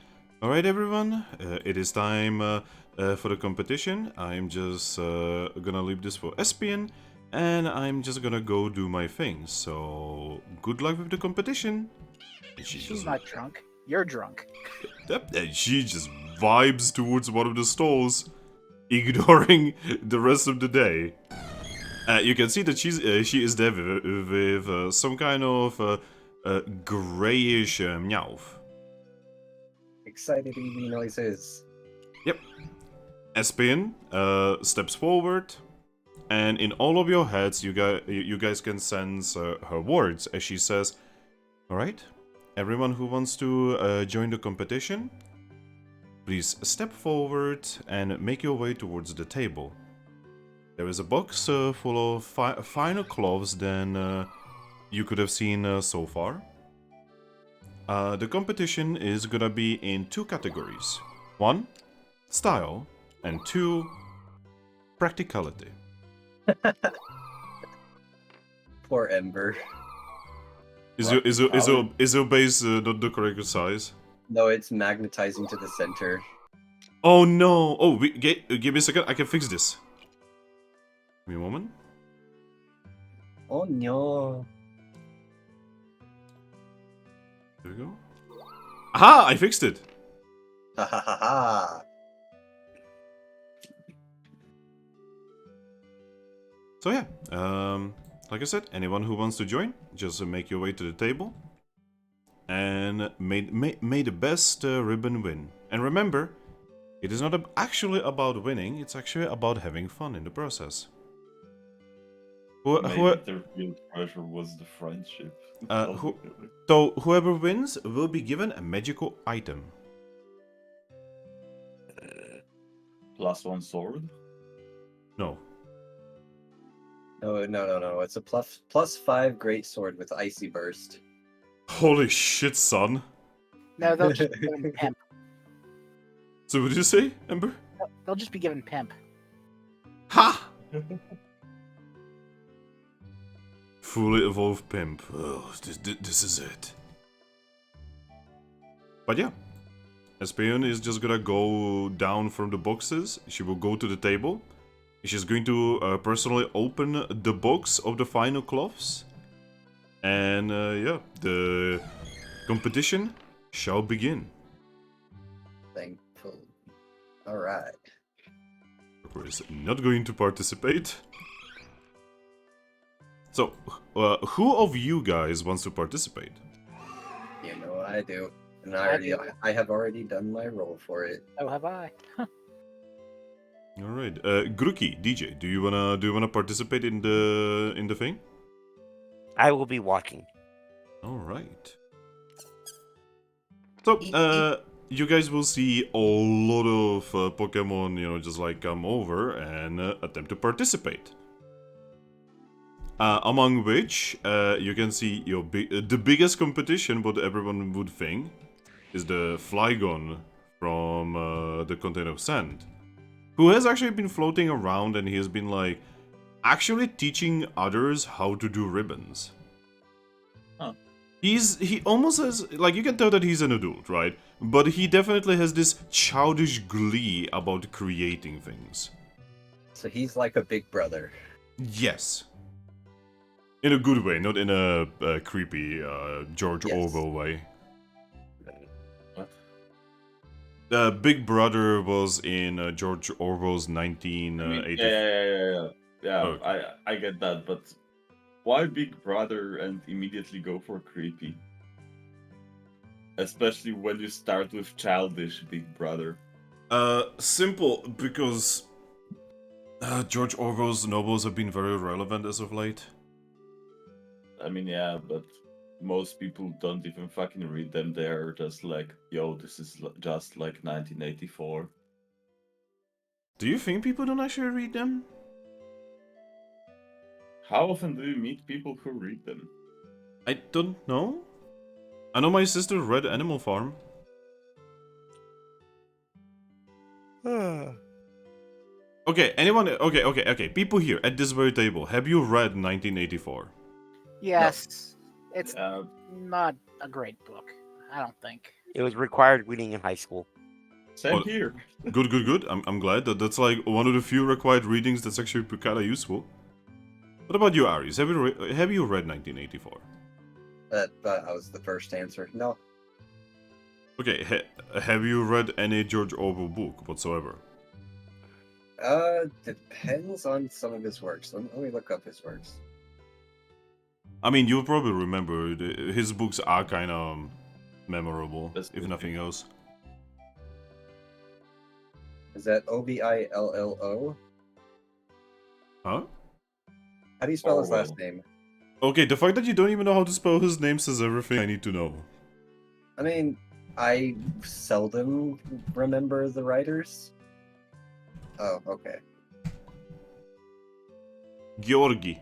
B: "Alright everyone, it is time for the competition. I'm just gonna leave this for Espion, and I'm just gonna go do my thing. So, good luck with the competition." And
E: She's not drunk. You're drunk.
B: And she just vibes towards one of the stalls, ignoring the rest of the day. You can see that she is there with some kind of grayish meowth.
D: Excited Eevee noises.
B: Yep. Espion steps forward, and in all of your heads, you guys can sense her words as she says, "Alright, everyone who wants to join the competition, please step forward and make your way towards the table. There is a box full of finer cloths than you could have seen so far. the competition is gonna be in 2 categories. 1, style, and 2, practicality.
D: Poor Ember.
B: Is your base not the correct size?
D: No, it's magnetizing to the center.
B: Oh no! Oh, give me a second. I can fix this. Give me a moment.
D: Oh no.
B: There we go. Aha! I fixed it.
D: Ha ha ha ha.
B: So yeah, like I said, anyone who wants to join, just make your way to the table, and may the best ribbon win. And remember, it is not actually about winning; it's actually about having fun in the process.
C: Maybe the real treasure was the friendship.
B: So whoever wins will be given a magical item.
C: +1 sword?
B: No.
D: No. It's a +5 great sword with icy burst.
B: Holy shit, son.
E: No, they'll just be given pimp.
B: So what did you say, Ember?
E: They'll just be given pimp.
B: Ha! Fully evolved pimp. Oh, this is it. But yeah, Espeon is just gonna go down from the boxes. She will go to the table. She's going to personally open the box of the final cloths. And yeah, the competition shall begin.
D: Thankful. Alright.
B: Poker is not going to participate. So, who of you guys wants to participate?
D: You know I do. And I have already done my roll for it.
E: Oh, have I?
B: All right, Grookey, DJ, do you wanna participate in the thing?
A: I will be watching.
B: All right. So, you guys will see a lot of Pokemon, just like come over and attempt to participate. Among which, you can see the biggest competition, what everyone would think, is the Flygon from the Container of Sand, who has actually been floating around and he has been like actually teaching others how to do ribbons.
C: Huh.
B: He almost has, like, you can tell that he's an adult, right? But he definitely has this childish glee about creating things.
D: So he's like a big brother.
B: Yes. In a good way, not in a creepy George Orwell way. Big Brother was in George Orwell's 1984.
C: Yeah.
B: Okay.
C: I get that, but why Big Brother and immediately go for creepy? Especially when you start with childish Big Brother.
B: Simple, because George Orwell's novels have been very relevant as of late.
C: I mean, yeah, but most people don't even fucking read them. They're just like, yo, this is just like 1984.
B: Do you think people don't actually read them?
C: How often do you meet people who read them?
B: I don't know. I know my sister read Animal Farm. Okay, anyone? Okay. People here at this very table, have you read 1984?
E: Yes. It's not a great book, I don't think.
A: It was required reading in high school.
C: Same here.
B: Good. I'm glad that's like one of the few required readings that's actually kind of useful. What about you, Aries? Have you read 1984?
D: That was the first answer. No.
B: Okay, have you read any George Orwell book whatsoever?
D: Depends on some of his works. Let me look up his works.
B: I mean, you'll probably remember his books are kind of memorable, if nothing else.
D: Is that Obillo?
B: Huh?
D: How do you spell his
C: Orwell.
D: last name?
B: Okay, the fact that you don't even know how to spell his name says everything I need to know.
D: I mean, I seldom remember the writers. Oh, okay.
B: Georgi.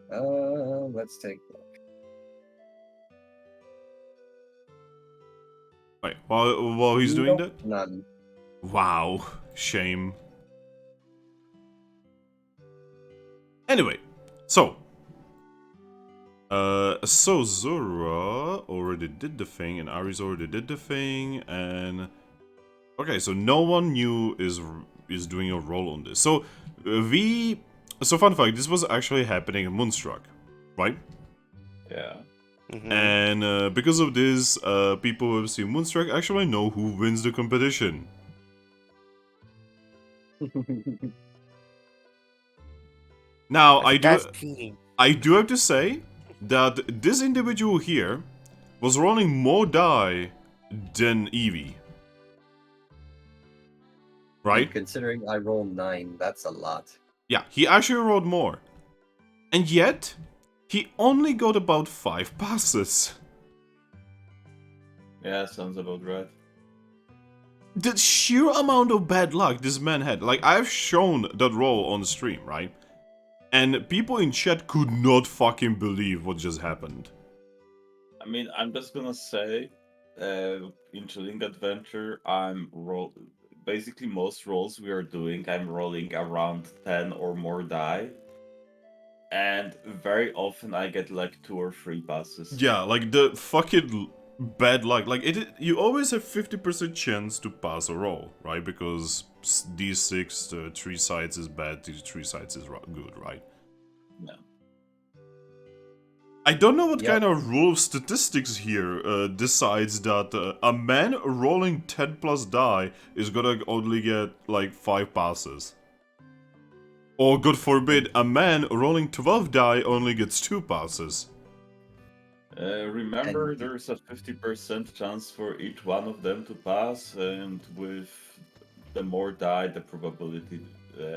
D: Let's take a look.
B: Wait, while he's doing that?
D: None.
B: Wow, shame. Anyway, so Zorua already did the thing, and Aries already did the thing, and okay, so no one new is doing a roll on this. So so fun fact, this was actually happening in Moonstruck, right?
C: Yeah.
A: Mhm.
B: And because of this, people who have seen Moonstruck actually know who wins the competition. Now,
A: That's the best team.
B: I do have to say that this individual here was rolling more die than Eevee. Right?
D: Considering I roll 9, that's a lot.
B: Yeah, he actually rolled more. And yet, he only got about 5 passes.
C: Yeah, sounds about right.
B: The sheer amount of bad luck this man had. Like, I've shown that roll on stream, right? And people in chat could not fucking believe what just happened.
C: I mean, I'm just gonna say, in Chilling Adventure, basically most rolls we are doing, I'm rolling around 10 or more die. And very often I get like 2 or 3 passes.
B: Yeah, like the fucking bad luck. Like you always have 50% chance to pass a roll, right? Because d6, 3 sides is bad, these 3 sides is good, right?
C: No.
B: I don't know what
D: Yep.
B: kind of rule of statistics here decides that a man rolling 10 plus die is gonna only get like 5 passes. Or, God forbid, a man rolling 12 die only gets 2 passes.
C: Remember,
D: And-
C: there's a 50% chance for each one of them to pass, and with the more die, the probability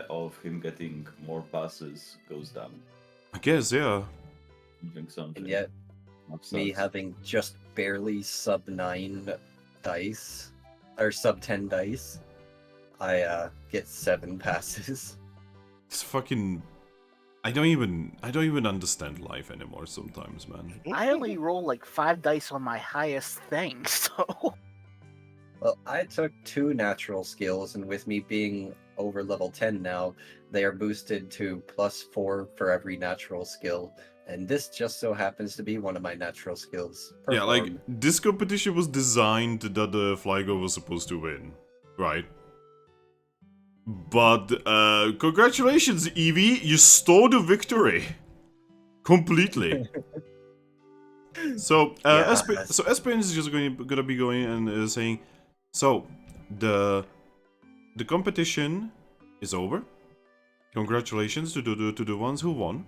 C: of him getting more passes goes down.
B: I guess, yeah.
C: Something.
D: And yet,
C: Makes
D: me
C: sense.
D: having just barely sub 9 dice, or sub 10 dice, I get 7 passes.
B: It's fucking... I don't even understand life anymore sometimes, man.
E: I only roll like 5 dice on my highest thing, so
D: Well, I took 2 natural skills, and with me being over level 10 now, they are boosted to +4 for every natural skill. And this just so happens to be one of my natural skills.
B: Yeah, like,
D: Perform.
B: this competition was designed that the Flygo was supposed to win, right? But, congratulations, Eevee, you stole the victory. Completely. So,
D: Yeah.
B: SPN is just gonna be going and saying, so, the competition is over. Congratulations to the ones who won.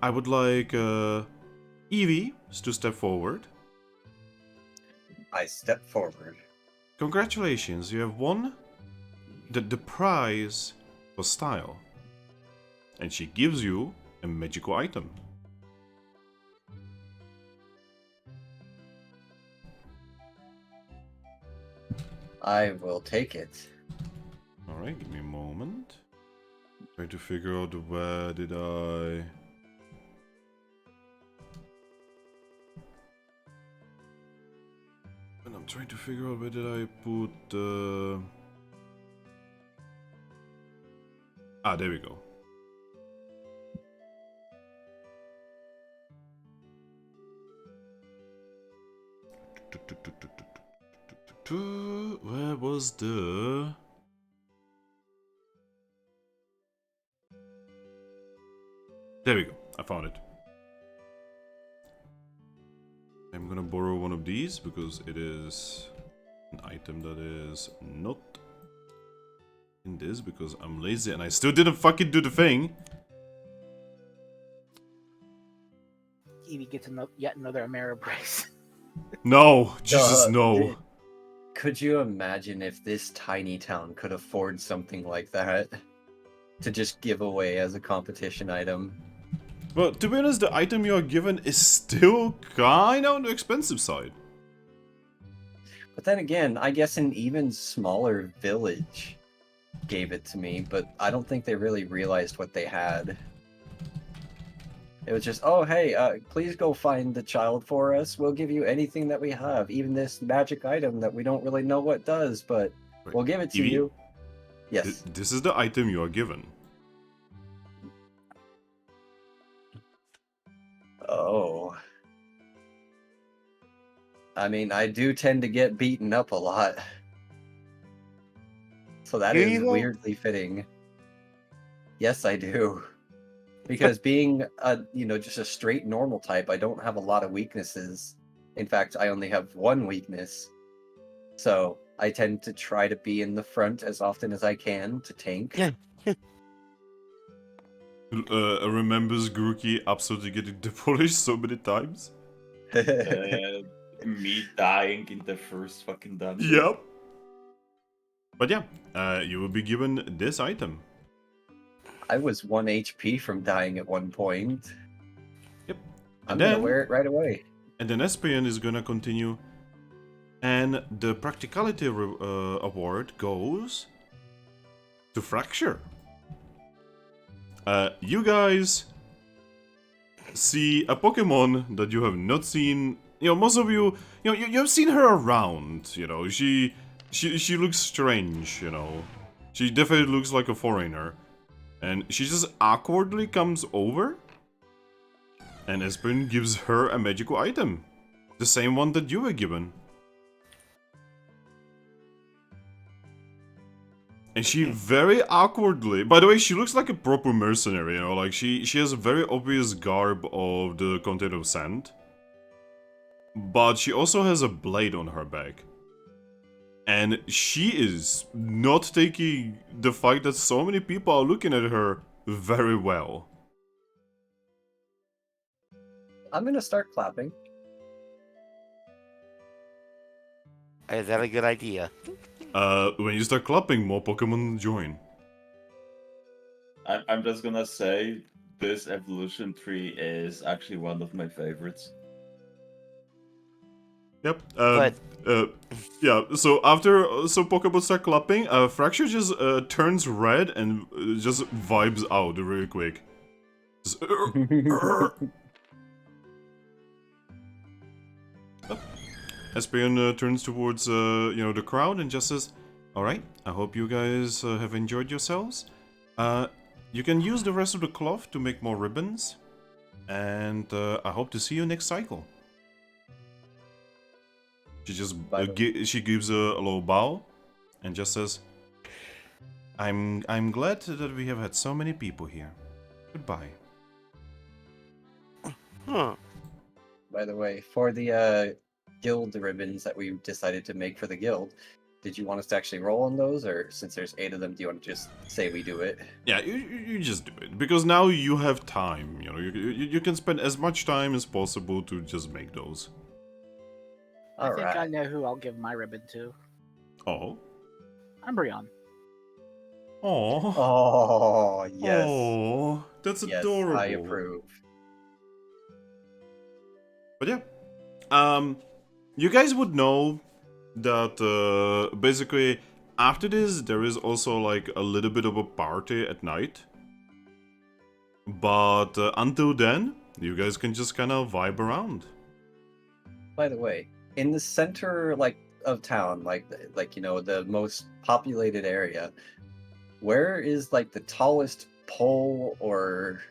B: I would like Eevee to step forward.
D: I step forward.
B: Congratulations, you have won the prize for style. And she gives you a magical item.
D: I will take it.
B: Alright, give me a moment. Trying to figure out where did I... And I'm trying to figure out where did I put the... Ah, there we go. Where was the... There we go, I found it. I'm gonna borrow one of these because it is an item that is not in this because I'm lazy and I still didn't fucking do the thing.
E: Eevee gets yet another Ameribrace.
B: No, Jesus, no.
D: Could you imagine if this tiny town could afford something like that? To just give away as a competition item?
B: Well, to be honest, the item you are given is still kinda on the expensive side.
D: But then again, I guess an even smaller village gave it to me, but I don't think they really realized what they had. It was just, oh hey, please go find the child for us. We'll give you anything that we have, even this magic item that we don't really know what does, but
B: Wait,
D: we'll give it to
B: Eevee?
D: you. Yes.
B: This is the item you are given.
D: Oh. I mean, I do tend to get beaten up a lot. So that
A: Do
D: is
A: you though?
D: weirdly fitting. Yes, I do. Because being a, just a straight normal type, I don't have a lot of weaknesses. In fact, I only have one weakness. So I tend to try to be in the front as often as I can to tank.
A: Yeah.
B: Remembers Grookey absolutely getting demolished so many times?
C: Me dying in the first fucking dungeon.
B: Yep. But yeah, you will be given this item.
D: I was 1 HP from dying at one point.
B: Yep.
D: I'm
B: And
D: gonna
B: then,
D: wear it right away.
B: and then Espion is gonna continue. And the practicality award goes to Fracture. You guys see a Pokemon that you have not seen. Most of you, you've seen her around. She looks strange. She definitely looks like a foreigner, and she just awkwardly comes over. And Espen gives her a magical item, the same one that you were given. And she very awkwardly, by the way, she looks like a proper mercenary, like she has a very obvious garb of the content of sand. But she also has a blade on her back. And she is not taking the fact that so many people are looking at her very well.
D: I'm gonna start clapping.
A: Is that a good idea?
B: When you start clapping, more Pokemon join.
C: I'm just gonna say this evolution tree is actually one of my favorites.
B: Yep.
A: But-
B: Yeah. So after Pokemon start clapping, Fracture just turns red and just vibes out really quick. Just, Espeon turns towards the crowd and just says, "All right. I hope you guys have enjoyed yourselves. You can use the rest of the cloth to make more ribbons, and I hope to see you next cycle." She just she gives a low bow, and just says, "I'm glad that we have had so many people here. Goodbye."
A: Huh.
D: By the way, for the guild ribbons that we decided to make for the guild, did you want us to actually roll on those, or since there's 8 of them, do you want to just say we do it?
B: Yeah, you just do it because now you have time. You can spend as much time as possible to just make those.
E: I think I
D: Alright.
E: know who I'll give my ribbon to.
B: Oh,
E: Umbreon.
B: oh,
D: Oh, yes.
B: oh, that's
D: Yes,
B: adorable.
D: I approve.
B: But yeah, you guys would know that basically after this there is also like a little bit of a party at night. But until then, you guys can just kind of vibe around.
D: By the way, in the center of town, the most populated area, where is the tallest pole or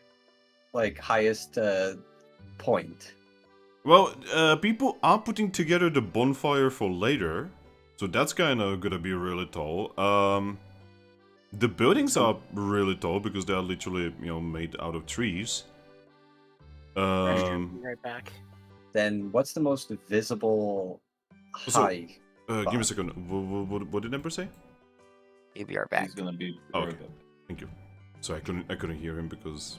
D: highest point?
B: Well, people are putting together the bonfire for later, so that's kind of gonna be really tall. The buildings are really tall because they are literally, made out of trees.
E: Be right back.
D: Then what's the most visible
B: So,
D: high?
B: Give me a second. What did Ember say?
A: Maybe we are back.
C: He's gonna be
B: Oh,
C: right
B: okay.
C: back.
B: Thank you. So I couldn't hear him because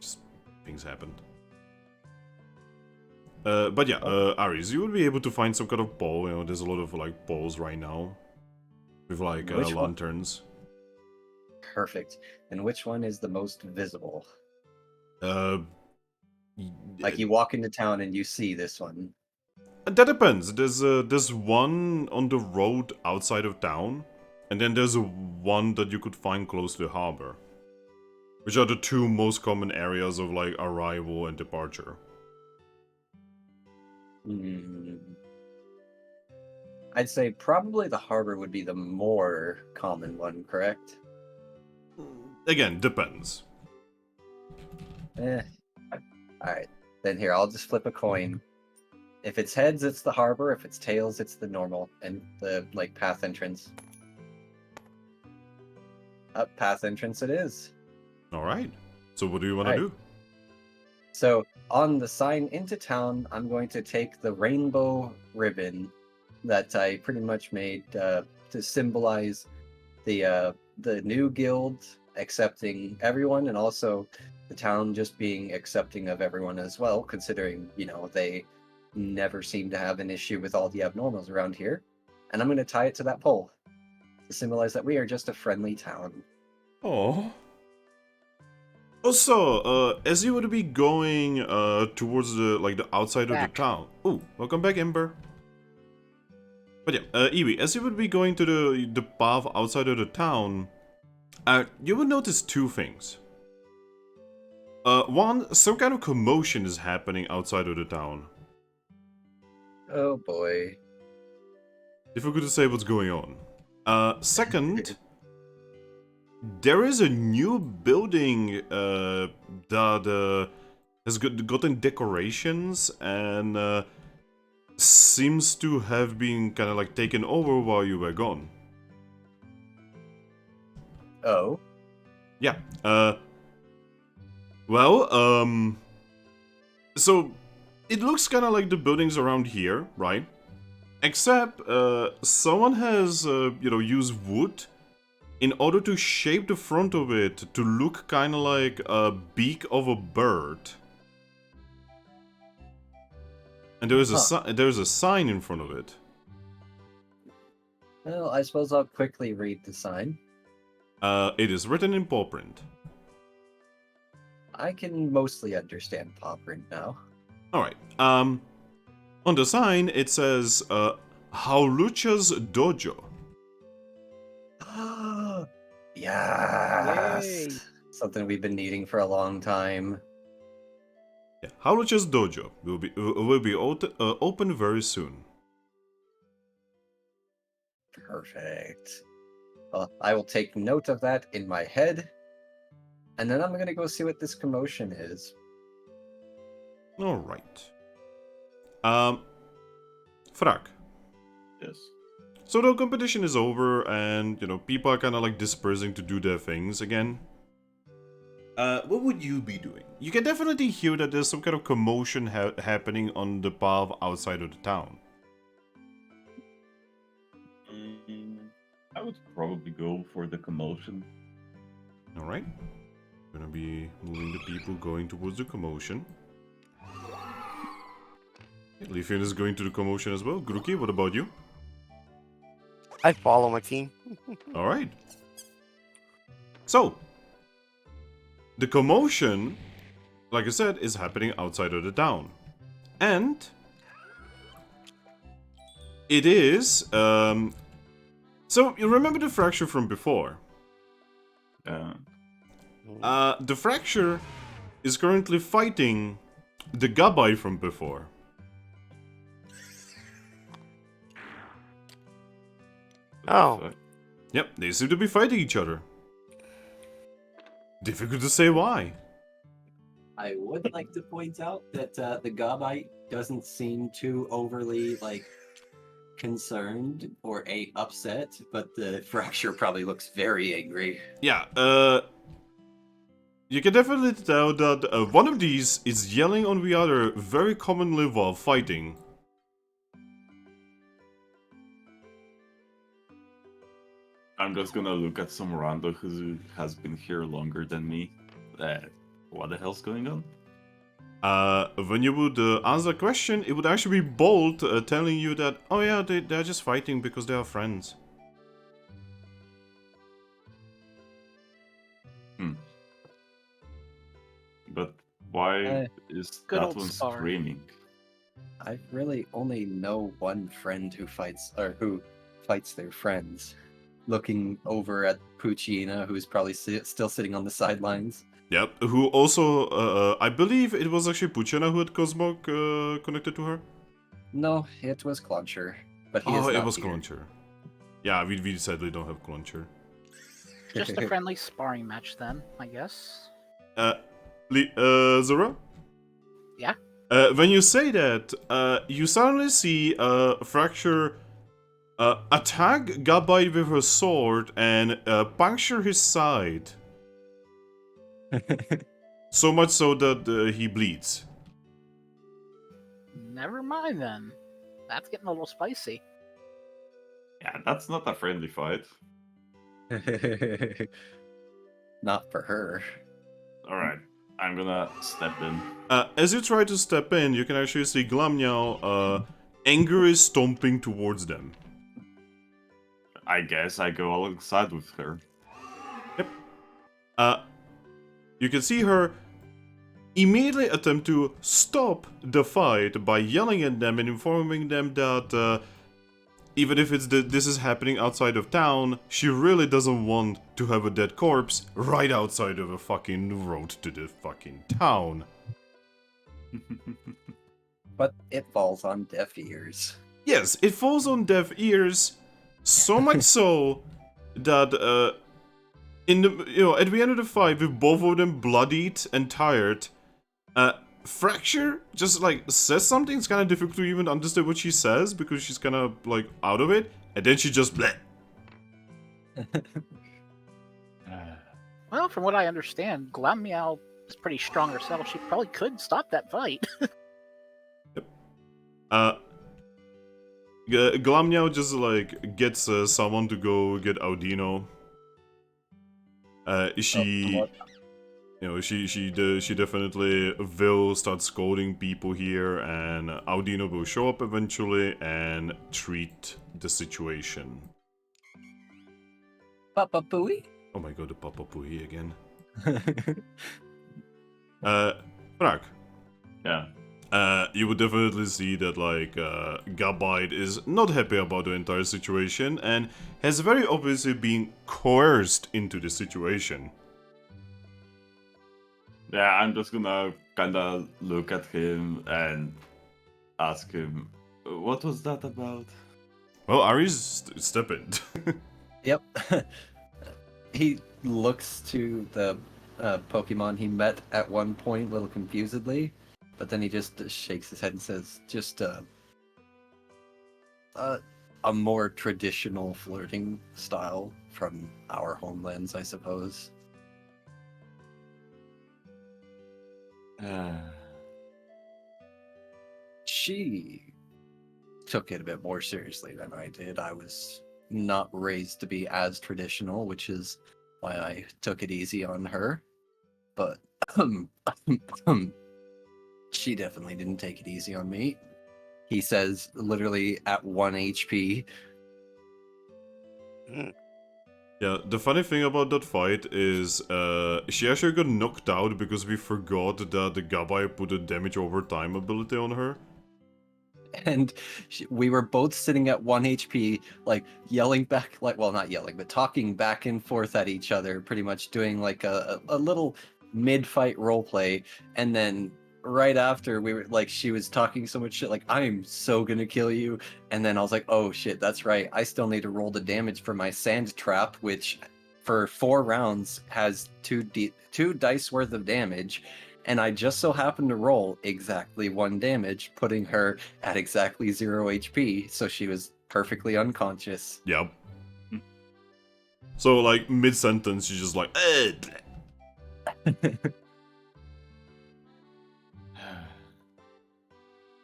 B: just things happened. But yeah, Aries, you will be able to find some kind of pole. There's a lot of poles right now with
D: Which one?
B: lanterns.
D: Perfect. And which one is the most visible?
B: Uh,
D: You walk into town and you see this one.
B: That depends. There's one on the road outside of town, and then there's one that you could find close to the harbor. Which are the two most common areas of like arrival and departure?
D: I'd say probably the harbor would be the more common one, correct?
B: Again, depends.
D: Alright, then here, I'll just flip a coin. If it's heads, it's the harbor. If it's tails, it's the normal and the like path entrance. Up path entrance it is.
B: Alright. So what do you want to
D: Alright.
B: do?
D: So on the sign into town, I'm going to take the rainbow ribbon that I pretty much made to symbolize the new guild accepting everyone, and also the town just being accepting of everyone as well, considering, you know, they never seem to have an issue with all the abnormals around here. And I'm going to tie it to that pole to symbolize that we are just a friendly town.
B: Oh. Also, as you would be going towards the outside of the
E: Back.
B: town. Oh, welcome back, Ember. But yeah, Eevee, as you would be going to the path outside of the town, you would notice two things. One, some kind of commotion is happening outside of the town.
D: Oh boy.
B: Difficult to say what's going on. Second, there is a new building that has gotten decorations and seems to have been kind of like taken over while you were gone.
D: Oh.
B: Yeah. Well, so it looks kind of like the buildings around here, right? Except someone has used wood in order to shape the front of it to look kind of like a beak of a bird. And there is there's a sign in front of it.
D: Well, I suppose I'll quickly read the sign.
B: It is written in paw print.
D: I can mostly understand paw print now.
B: Alright. On the sign it says Haulucha's Dojo.
D: Yes!
E: Yay.
D: Something we've been needing for a long time.
B: Yeah, Haulucha's Dojo will be open very soon.
D: Perfect. Well, I will take note of that in my head, and then I'm gonna go see what this commotion is.
B: Alright. Thrack.
C: Yes.
B: So the competition is over and, people are kind of like dispersing to do their things again. What would you be doing? You can definitely hear that there's some kind of commotion happening on the path outside of the town.
C: I would probably go for the commotion.
B: Alright. Gonna be moving the people going towards the commotion. Leafian is going to the commotion as well. Grookey, what about you?
A: I follow my team.
B: Alright. So, the commotion, like I said, is happening outside of the town. And it is, so you remember the fracture from before? The fracture is currently fighting the Gabai from before.
A: Oh.
B: Yep, they seem to be fighting each other. Difficult to say why.
D: I would like to point out that the Gobite doesn't seem too overly, concerned or upset, but the Fracture probably looks very angry.
B: Yeah, you can definitely tell that one of these is yelling on the other very commonly while fighting.
C: I'm just gonna look at some rando who has been here longer than me. What the hell's going on?
B: When you would answer a question, it would actually be Bolt telling you that, oh yeah, they're just fighting because they are friends.
C: But why is
E: good
C: that
E: old
C: one
E: Star.
C: screaming?
D: I really only know one friend who fights their friends. looking over at Puccina, who's probably still sitting on the sidelines.
B: Yep, who also, I believe it was actually Puchena who had Cosmog connected to her?
D: No, it was Clauncher, but he is
B: Oh,
D: not
B: it was
D: here.
B: Clauncher. Yeah, we sadly don't have Clauncher.
E: Just a friendly sparring match then, I guess.
B: Zora?
E: Yeah?
B: When you say that, you suddenly see Fracture attack Gabite with her sword and puncture his side. So much so that he bleeds.
E: Never mind then. That's getting a little spicy.
C: Yeah, that's not a friendly fight.
D: Not for her.
C: Alright, I'm gonna step in.
B: As you try to step in, you can actually see Glamnyao angrily stomping towards them.
C: I guess I go alongside with her.
B: You can see her immediately attempt to stop the fight by yelling at them and informing them that even if this is happening outside of town, she really doesn't want to have a dead corpse right outside of a fucking road to the fucking town.
D: But it falls on deaf ears.
B: Yes, it falls on deaf ears, so much so that at the end of the fight, with both of them bloodied and tired, Fracture just like says something. It's kind of difficult to even understand what she says because she's kind of like out of it, and then she just bleh.
E: Well, from what I understand, Glammeow is pretty strong herself. She probably could stop that fight.
B: Glamnyao just like gets someone to go get Audino. She definitely will start scolding people here, and Audino will show up eventually and treat the situation.
D: Papa Pooey?
B: Oh my god, the Papa Pui again. Thrack.
C: Yeah.
B: You would definitely see that, like, Gabite is not happy about the entire situation and has very obviously been coerced into the situation.
C: Yeah, I'm just gonna kinda look at him and ask him, what was that about?
B: Well, Ari's step in.
D: Yep. He looks to the Pokemon he met at one point a little confusedly, but then he just shakes his head and says, just a more traditional flirting style from our homelands, I suppose. She took it a bit more seriously than I did. I was not raised to be as traditional, which is why I took it easy on her. But she definitely didn't take it easy on me. He says literally at 1 HP.
B: Yeah, the funny thing about that fight is she actually got knocked out because we forgot that the Gabai put a damage over time ability on her.
D: And we were both sitting at 1 HP, like yelling back, like, well, not yelling, but talking back and forth at each other, pretty much doing like a little mid-fight roleplay. And then right after, we were like, she was talking so much shit, like, I'm so gonna kill you. And then I was like, oh shit, that's right. I still need to roll the damage for my sand trap, which for 4 rounds has 2 dice worth of damage. And I just so happened to roll exactly 1 damage, putting her at exactly 0 HP, so she was perfectly unconscious.
B: Yep. So, like, mid-sentence, she's just like, eh.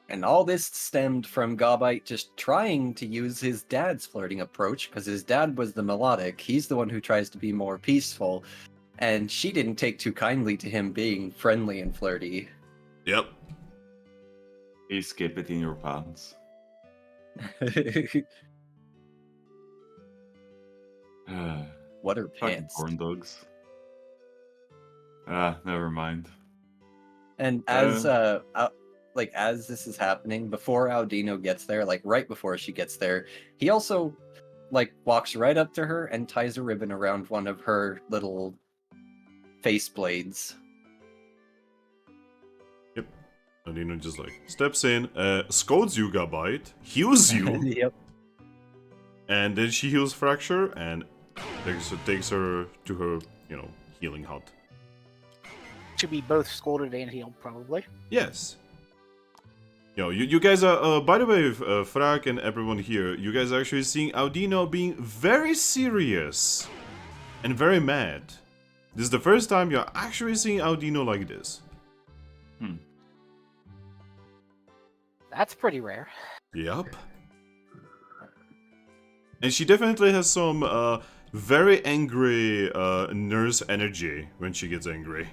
D: And all this stemmed from Gabite just trying to use his dad's flirting approach, because his dad was the melodic. He's the one who tries to be more peaceful. And she didn't take too kindly to him being friendly and flirty.
B: Yep.
C: You skip it in your pants.
D: What are
C: Fucking
D: pants?
C: corn dogs. Never mind.
D: And as as this is happening, before Audino gets there, like right before she gets there, he also like walks right up to her and ties a ribbon around one of her little face blades.
B: Yep. Audino just like steps in, scolds you, Gabite, heals you,
D: Yep.
B: and then she heals Fracture and takes her to her, healing hut.
E: Should be both scolded and healed, probably.
B: Yes. You guys are, by the way, Thrack and everyone here, you guys are actually seeing Audino being very serious and very mad. This is the first time you're actually seeing Audino like this.
E: That's pretty rare.
B: Yep. And she definitely has some very angry nurse energy when she gets angry.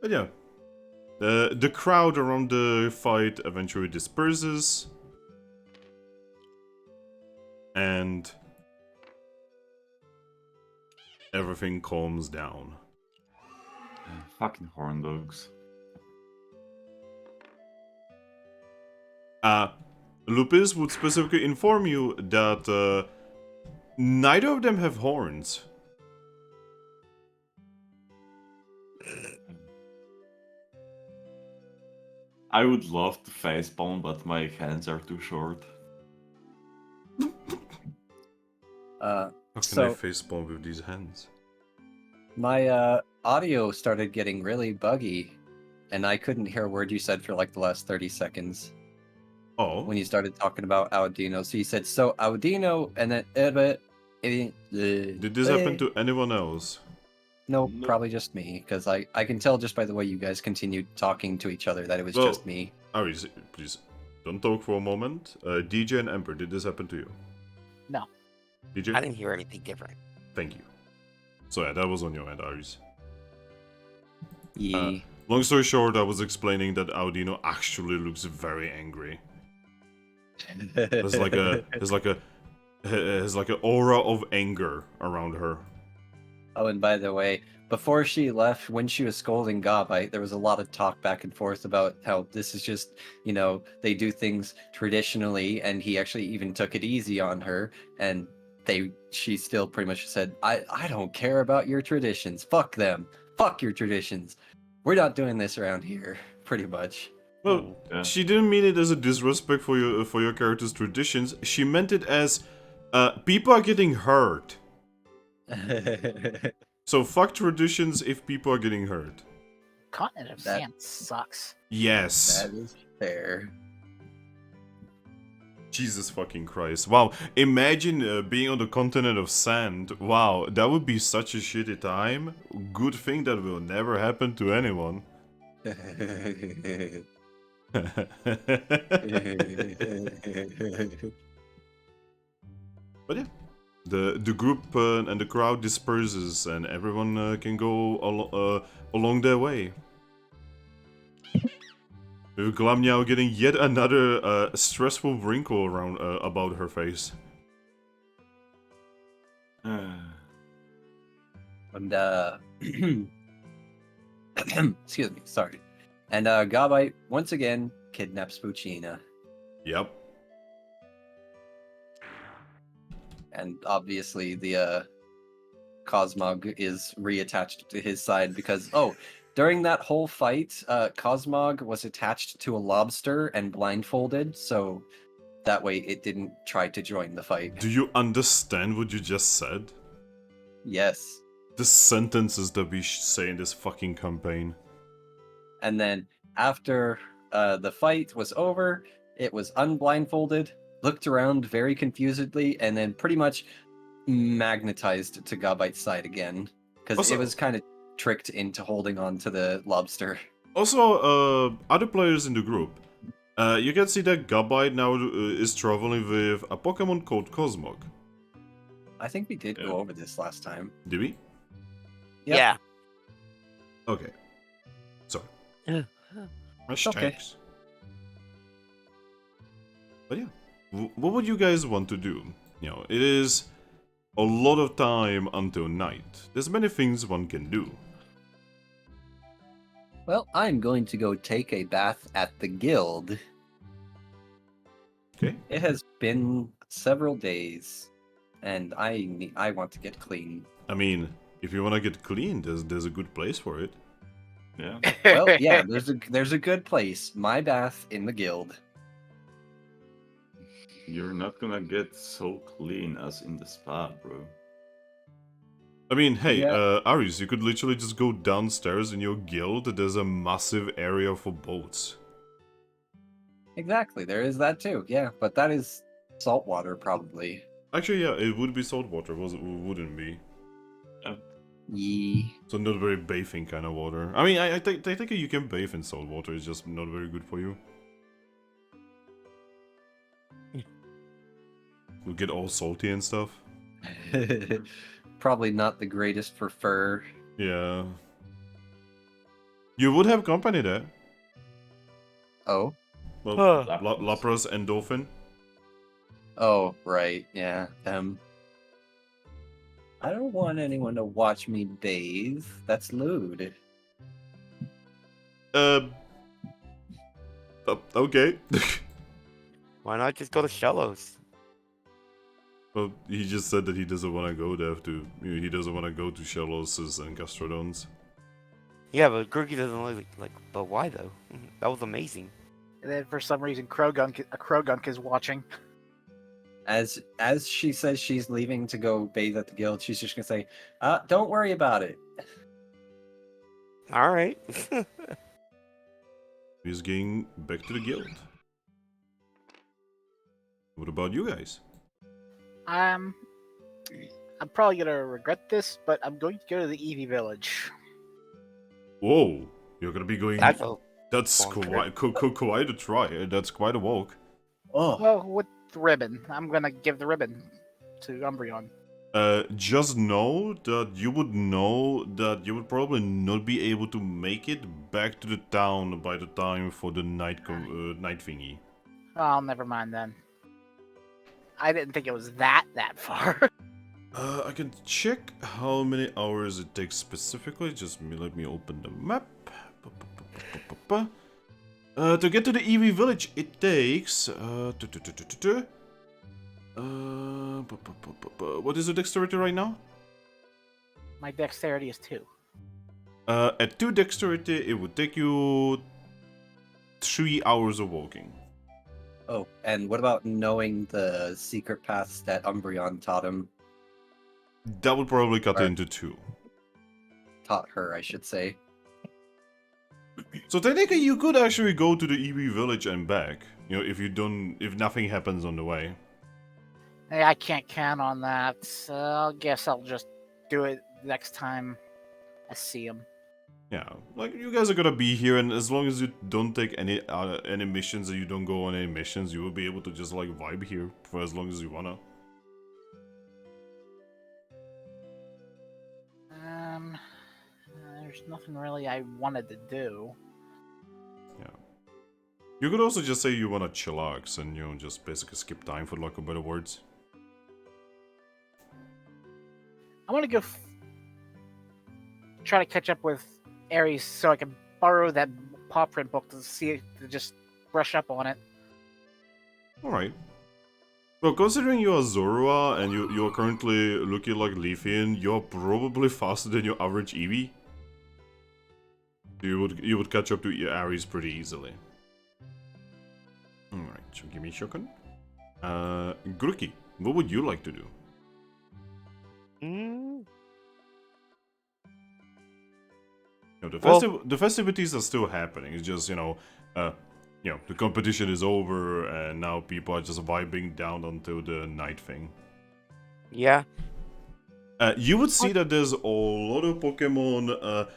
B: But yeah, the crowd around the fight eventually disperses, and everything calms down.
C: Fucking horn dogs.
B: Lupus would specifically inform you that neither of them have horns.
C: I would love to facepalm, but my hands are too short.
B: How can
D: So-
B: I facepalm with these hands?
D: My audio started getting really buggy, and I couldn't hear a word you said for like the last 30 seconds
B: Oh,
D: when you started talking about Audino. So you said, so Audino, and then...
B: did this happen to anyone else?
D: No,
C: No.
D: probably just me, because I can tell just by the way you guys continued talking to each other that it was
B: Well-
D: just me.
B: Aris, please, don't talk for a moment. DJ and Ember, did this happen to you?
E: No.
B: DJ?
A: I didn't hear anything different.
B: Thank you. So yeah, that was on your end, Aris.
D: Yee.
B: Long story short, I was explaining that Audino actually looks very angry. There's like an aura of anger around her.
D: Oh, and by the way, before she left, when she was scolding Gabite, there was a lot of talk back and forth about how this is just, they do things traditionally, and he actually even took it easy on her, and she still pretty much said, I don't care about your traditions. Fuck them. Fuck your traditions. We're not doing this around here, pretty much.
B: Well,
C: Yeah.
B: she didn't mean it as a disrespect for your character's traditions. She meant it as people are getting hurt. So fuck traditions if people are getting hurt.
E: Continent of
D: That-
E: Sand sucks.
B: Yes.
D: That is fair.
B: Jesus fucking Christ. Wow. Imagine being on the continent of sand. Wow, that would be such a shitty time. Good thing that will never happen to anyone. But yeah, the group and the crowd disperses, and everyone can go along their way. With Glamnyao getting yet another stressful wrinkle around about her face.
D: And excuse me, sorry. And Gabite once again kidnaps Puccina,
B: Yep.
D: and obviously the Cosmog is reattached to his side because during that whole fight, Cosmog was attached to a lobster and blindfolded, so that way it didn't try to join the fight.
B: Do you understand what you just said?
D: Yes.
B: The sentences that we say in this fucking campaign.
D: And then after the fight was over, it was unblindfolded, looked around very confusedly, and then pretty much magnetized to Gabite's side again. Because
B: Also-
D: it was kind of tricked into holding on to the lobster.
B: Also, other players in the group. You can see that Gabite now is traveling with a Pokemon called Cosmog.
D: I think we did
C: Yeah.
D: go over this last time.
B: Did we?
D: Yep.
A: Yeah.
B: Okay. Sorry.
A: Yeah.
B: Mistakes. But yeah, what would you guys want to do? It is a lot of time until night. There's many things one can do.
D: Well, I'm going to go take a bath at the guild.
B: Okay.
D: It has been several days, and I want to get clean.
B: I mean, if you want to get clean, there's a good place for it.
C: Yeah.
D: Well, yeah, there's a good place. My bath in the guild.
C: You're not gonna get so clean as in the spa, bro.
B: I mean, hey,
D: Yeah.
B: Aries, you could literally just go downstairs in your guild. There's a massive area for boats.
D: Exactly, there is that too. Yeah, but that is salt water probably.
B: Actually, yeah, it would be saltwater, wouldn't be?
D: Yee.
B: So not very bathing kind of water. I mean, I think you can bathe in salt water. It's just not very good for you. You get all salty and stuff.
D: Probably not the greatest for fur.
B: Yeah. You would have company there.
D: Oh.
B: Well,
A: Huh.
B: Lapras and Dolphin.
D: Oh, right. Yeah. I don't want anyone to watch me bathe. That's lewd.
B: Okay.
A: Why not just go to Shellos?
B: Well, he just said that he doesn't want to go there he doesn't want to go to Shellos and Gastrodons.
A: Yeah, but Grookey doesn't like. But why though? That was amazing.
E: And then for some reason, Krogunk is watching.
D: As she says she's leaving to go bathe at the guild, she's just gonna say, don't worry about it.
A: All right.
B: He's getting back to the guild. What about you guys?
E: I'm probably gonna regret this, but I'm going to go to the Eevee village.
B: Whoa, you're gonna be going. That's
A: long
B: quite a try. That's quite a walk.
D: Oh,
E: Well, with the ribbon, I'm gonna give the ribbon to Umbreon.
B: Just know that you would probably not be able to make it back to the town by the time for the night thingy.
E: Oh, never mind then. I didn't think it was that far.
B: I can check how many hours it takes specifically. Just let me open the map. To get to the Eevee village, it takes what is the dexterity right now?
E: My dexterity is 2.
B: At 2 dexterity, it would take you 3 hours of walking.
D: Oh, and what about knowing the secret paths that Umbreon taught him?
B: That would probably cut
D: Or-
B: into 2.
D: Taught her, I should say.
B: So technically, you could actually go to the Eevee village and back. You know, if nothing happens on the way.
E: Hey, I can't count on that. So I guess I'll just do it next time I see him.
B: Yeah, like you guys are gonna be here, and as long as you don't take any missions and you don't go on any missions, you will be able to just like vibe here for as long as you wanna.
E: There's nothing really I wanted to do.
B: Yeah. You could also just say you wanna chillax and just basically skip time for lack of better words.
E: I want to go try to catch up with Aries so I can borrow that paw print book to just brush up on it.
B: Alright. Well, considering you are Zorua and you are currently looking like Leafeon, you're probably faster than your average Eevee. You would catch up to your Aries pretty easily. Alright, so give me a second. Grookey, what would you like to do? The festivities are still happening. It's just, the competition is over and now people are just vibing down until the night thing.
A: Yeah.
B: You would see that there's a lot of Pokemon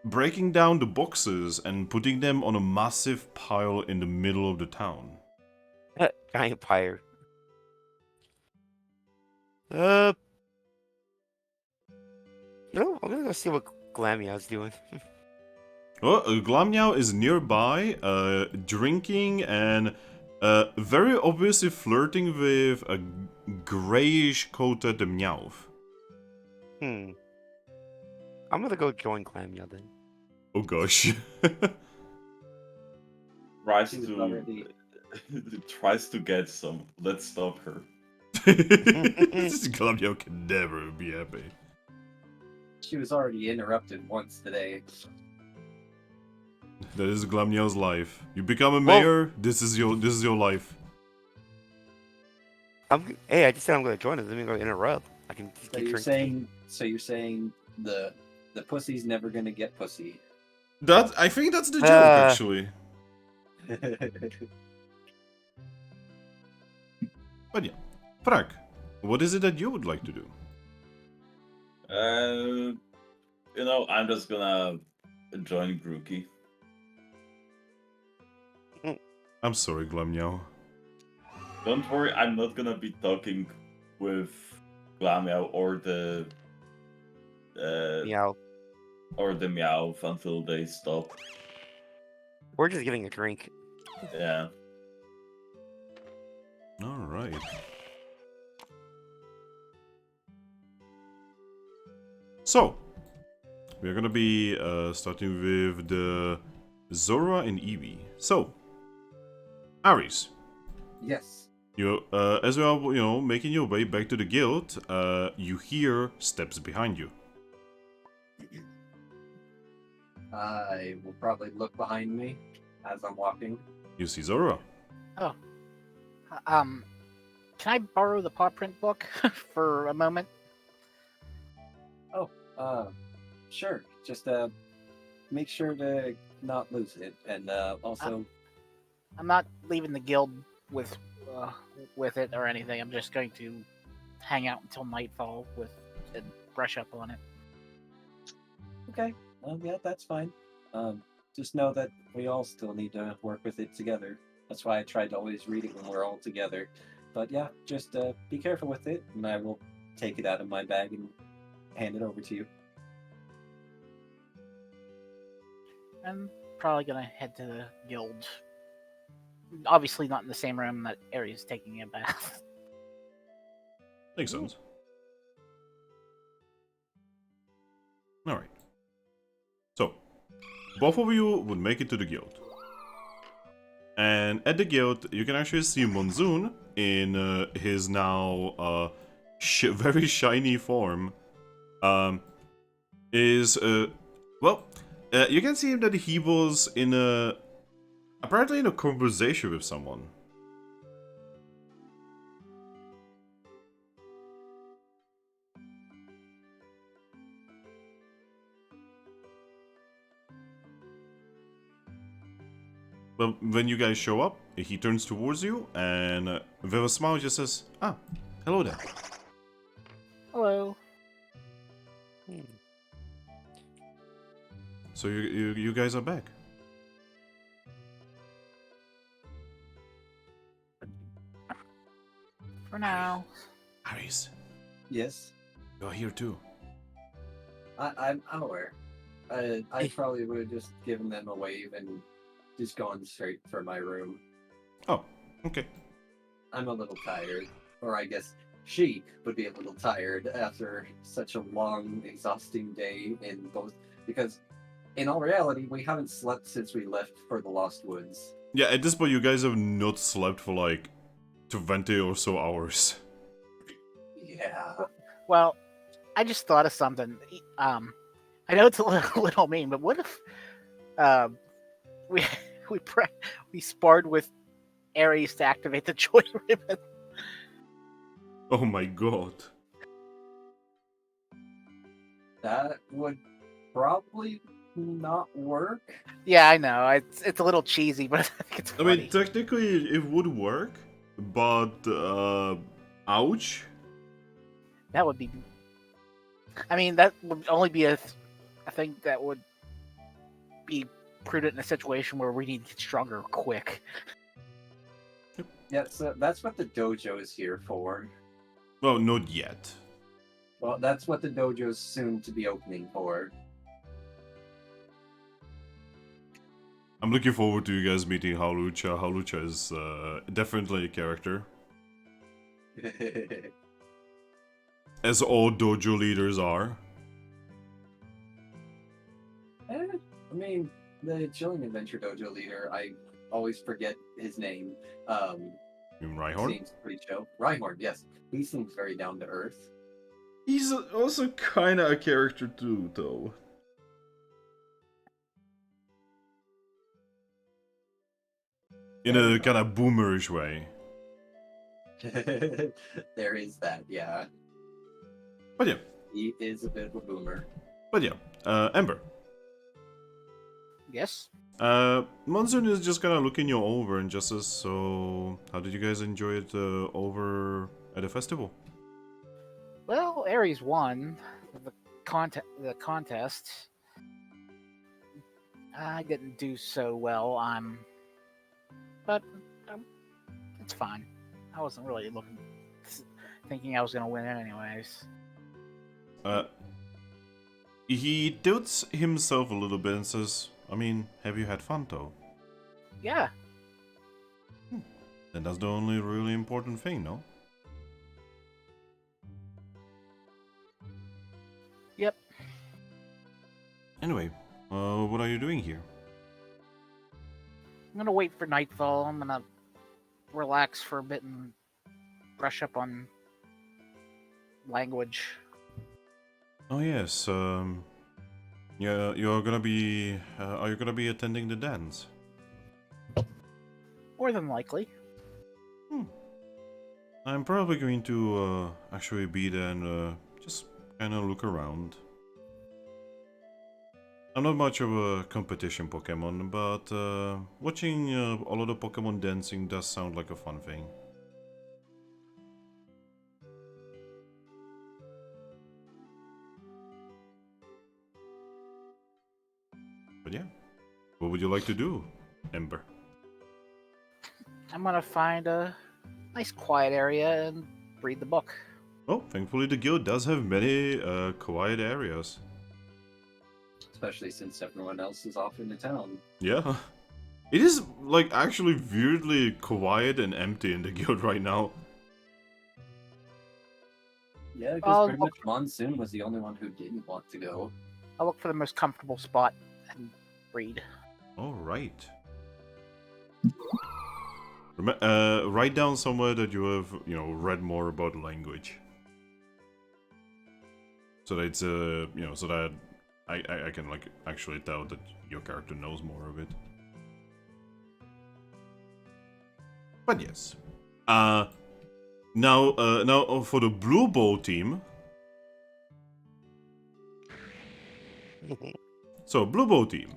B: breaking down the boxes and putting them on a massive pile in the middle of the town.
A: Giant pyre. No, I'm gonna go see what Glameow's doing.
B: Well, Glameow is nearby, drinking and very obviously flirting with a grayish-coated Meowth.
A: I'm gonna go join Glameow then.
B: Oh gosh.
C: Rise
D: She's
C: to
D: already-
C: tries to get some. Let's stop her.
B: This Glamio can never be happy.
D: She was already interrupted once today.
B: That is Glamnio's life. You become a
A: Well-
B: mayor, this is your life.
A: Hey, I just said I'm going to join us. Let me go interrupt. I can just
D: So
A: get
D: you're
A: drinking.
D: saying the pussy's never gonna get pussy.
B: I think that's the joke, actually. But yeah. Thrack, what is it that you would like to do?
C: I'm just gonna join Grookey.
B: I'm sorry, Glamnio.
C: Don't worry, I'm not gonna be talking with Glammeow or the
A: Meow.
C: Meowth until they stop.
A: We're just getting a drink.
C: Yeah.
B: Alright. So, we're gonna be starting with the Zorua and Eevee. So, Aries,
D: Yes.
B: you as you are making your way back to the guild, you hear steps behind you.
D: I will probably look behind me as I'm walking.
B: You see Zorua.
E: Can I borrow the paw print book for a moment?
D: Sure. Just make sure to not lose it, and also
E: I'm not leaving the guild with it or anything. I'm just going to hang out until nightfall and brush up on it.
D: okay. Yeah, that's fine. Just know that we all still need to work with it together. That's why I tried to always read it when we're all together. But yeah, just be careful with it, and I will take it out of my bag and hand it over to you.
E: I'm probably gonna head to the guild. Obviously, not in the same room that Aries is taking a bath.
B: Makes sense. Alright. So, both of you would make it to the guild. And at the guild, you can actually see Monsoon in his now very shiny form. You can see that he was apparently in a conversation with someone. But when you guys show up, he turns towards you and with a smile just says, "Ah, hello there."
E: Hello.
B: So you guys are back.
E: For now.
B: Aries,
D: Yes,
B: you're here too.
D: I'm aware. I probably would have just given them a wave and just gone straight for my room.
B: Oh, okay.
D: I'm a little tired, or I guess she would be a little tired after such a long, exhausting day in both. Because, in all reality, we haven't slept since we left for the Lost Woods.
B: Yeah, at this point, you guys have not slept for like 20 or so hours.
D: Yeah.
E: Well, I just thought of something. I know it's a little mean, but what if we sparred with Ares to activate the Joy Ribbon?
B: Oh my god.
D: That would probably not work.
E: Yeah, I know. It's a little cheesy, but I think it's
B: I
E: funny.
B: mean, technically it would work, but ouch.
E: That would be. I mean, that would only be a thing that would be prudent in a situation where we need to get stronger quick.
D: Yeah, so that's what the dojo is here for.
B: Well, not yet.
D: Well, that's what the dojo is soon to be opening for.
B: I'm looking forward to you guys meeting Halucha. Halucha is definitely a character. As all dojo leaders are.
D: I mean, the Chilling Adventure Dojo leader, I always forget his name.
B: Rhyhorn?
D: Seems pretty chill. Rhyhorn, yes. He seems very down to earth.
B: He's also kind of a character too, though. In a kind of boomerish way.
D: There is that, yeah.
B: But yeah.
D: He is a bit of a boomer.
B: But yeah. Ember.
E: Yes.
B: Monsoon is just kind of looking you over and just says, so how did you guys enjoy it over at the festival?
E: Well, Aries won the contest. I didn't do so well. But it's fine. I wasn't really thinking I was gonna win it anyways.
B: He tilts himself a little bit and says, I mean, have you had fun though?
E: Yeah.
B: Then that's the only really important thing, no?
E: Yep.
B: Anyway, what are you doing here?
E: I'm gonna wait for nightfall. I'm gonna relax for a bit and brush up on language.
B: Oh yes, yeah, you're gonna be, are you gonna be attending the dance?
E: More than likely.
B: I'm probably going to, actually be there and, just kinda look around. I'm not much of a competition Pokemon, but, watching, all of the Pokemon dancing does sound like a fun thing. But yeah, what would you like to do, Ember?
E: I'm gonna find a nice quiet area and read the book.
B: Oh, thankfully the guild does have many, quiet areas.
D: Especially since everyone else is off into town.
B: Yeah. It is, like, actually weirdly quiet and empty in the guild right now.
D: Yeah, because pretty much Monsoon was the only one who didn't want to go.
E: I'll look for the most comfortable spot and read.
B: Alright. Write down somewhere that you have, read more about language. So that it's, so that I can, like, actually tell that your character knows more of it. But yes. Now for the Blue Bowl team. So, Blue Bowl team.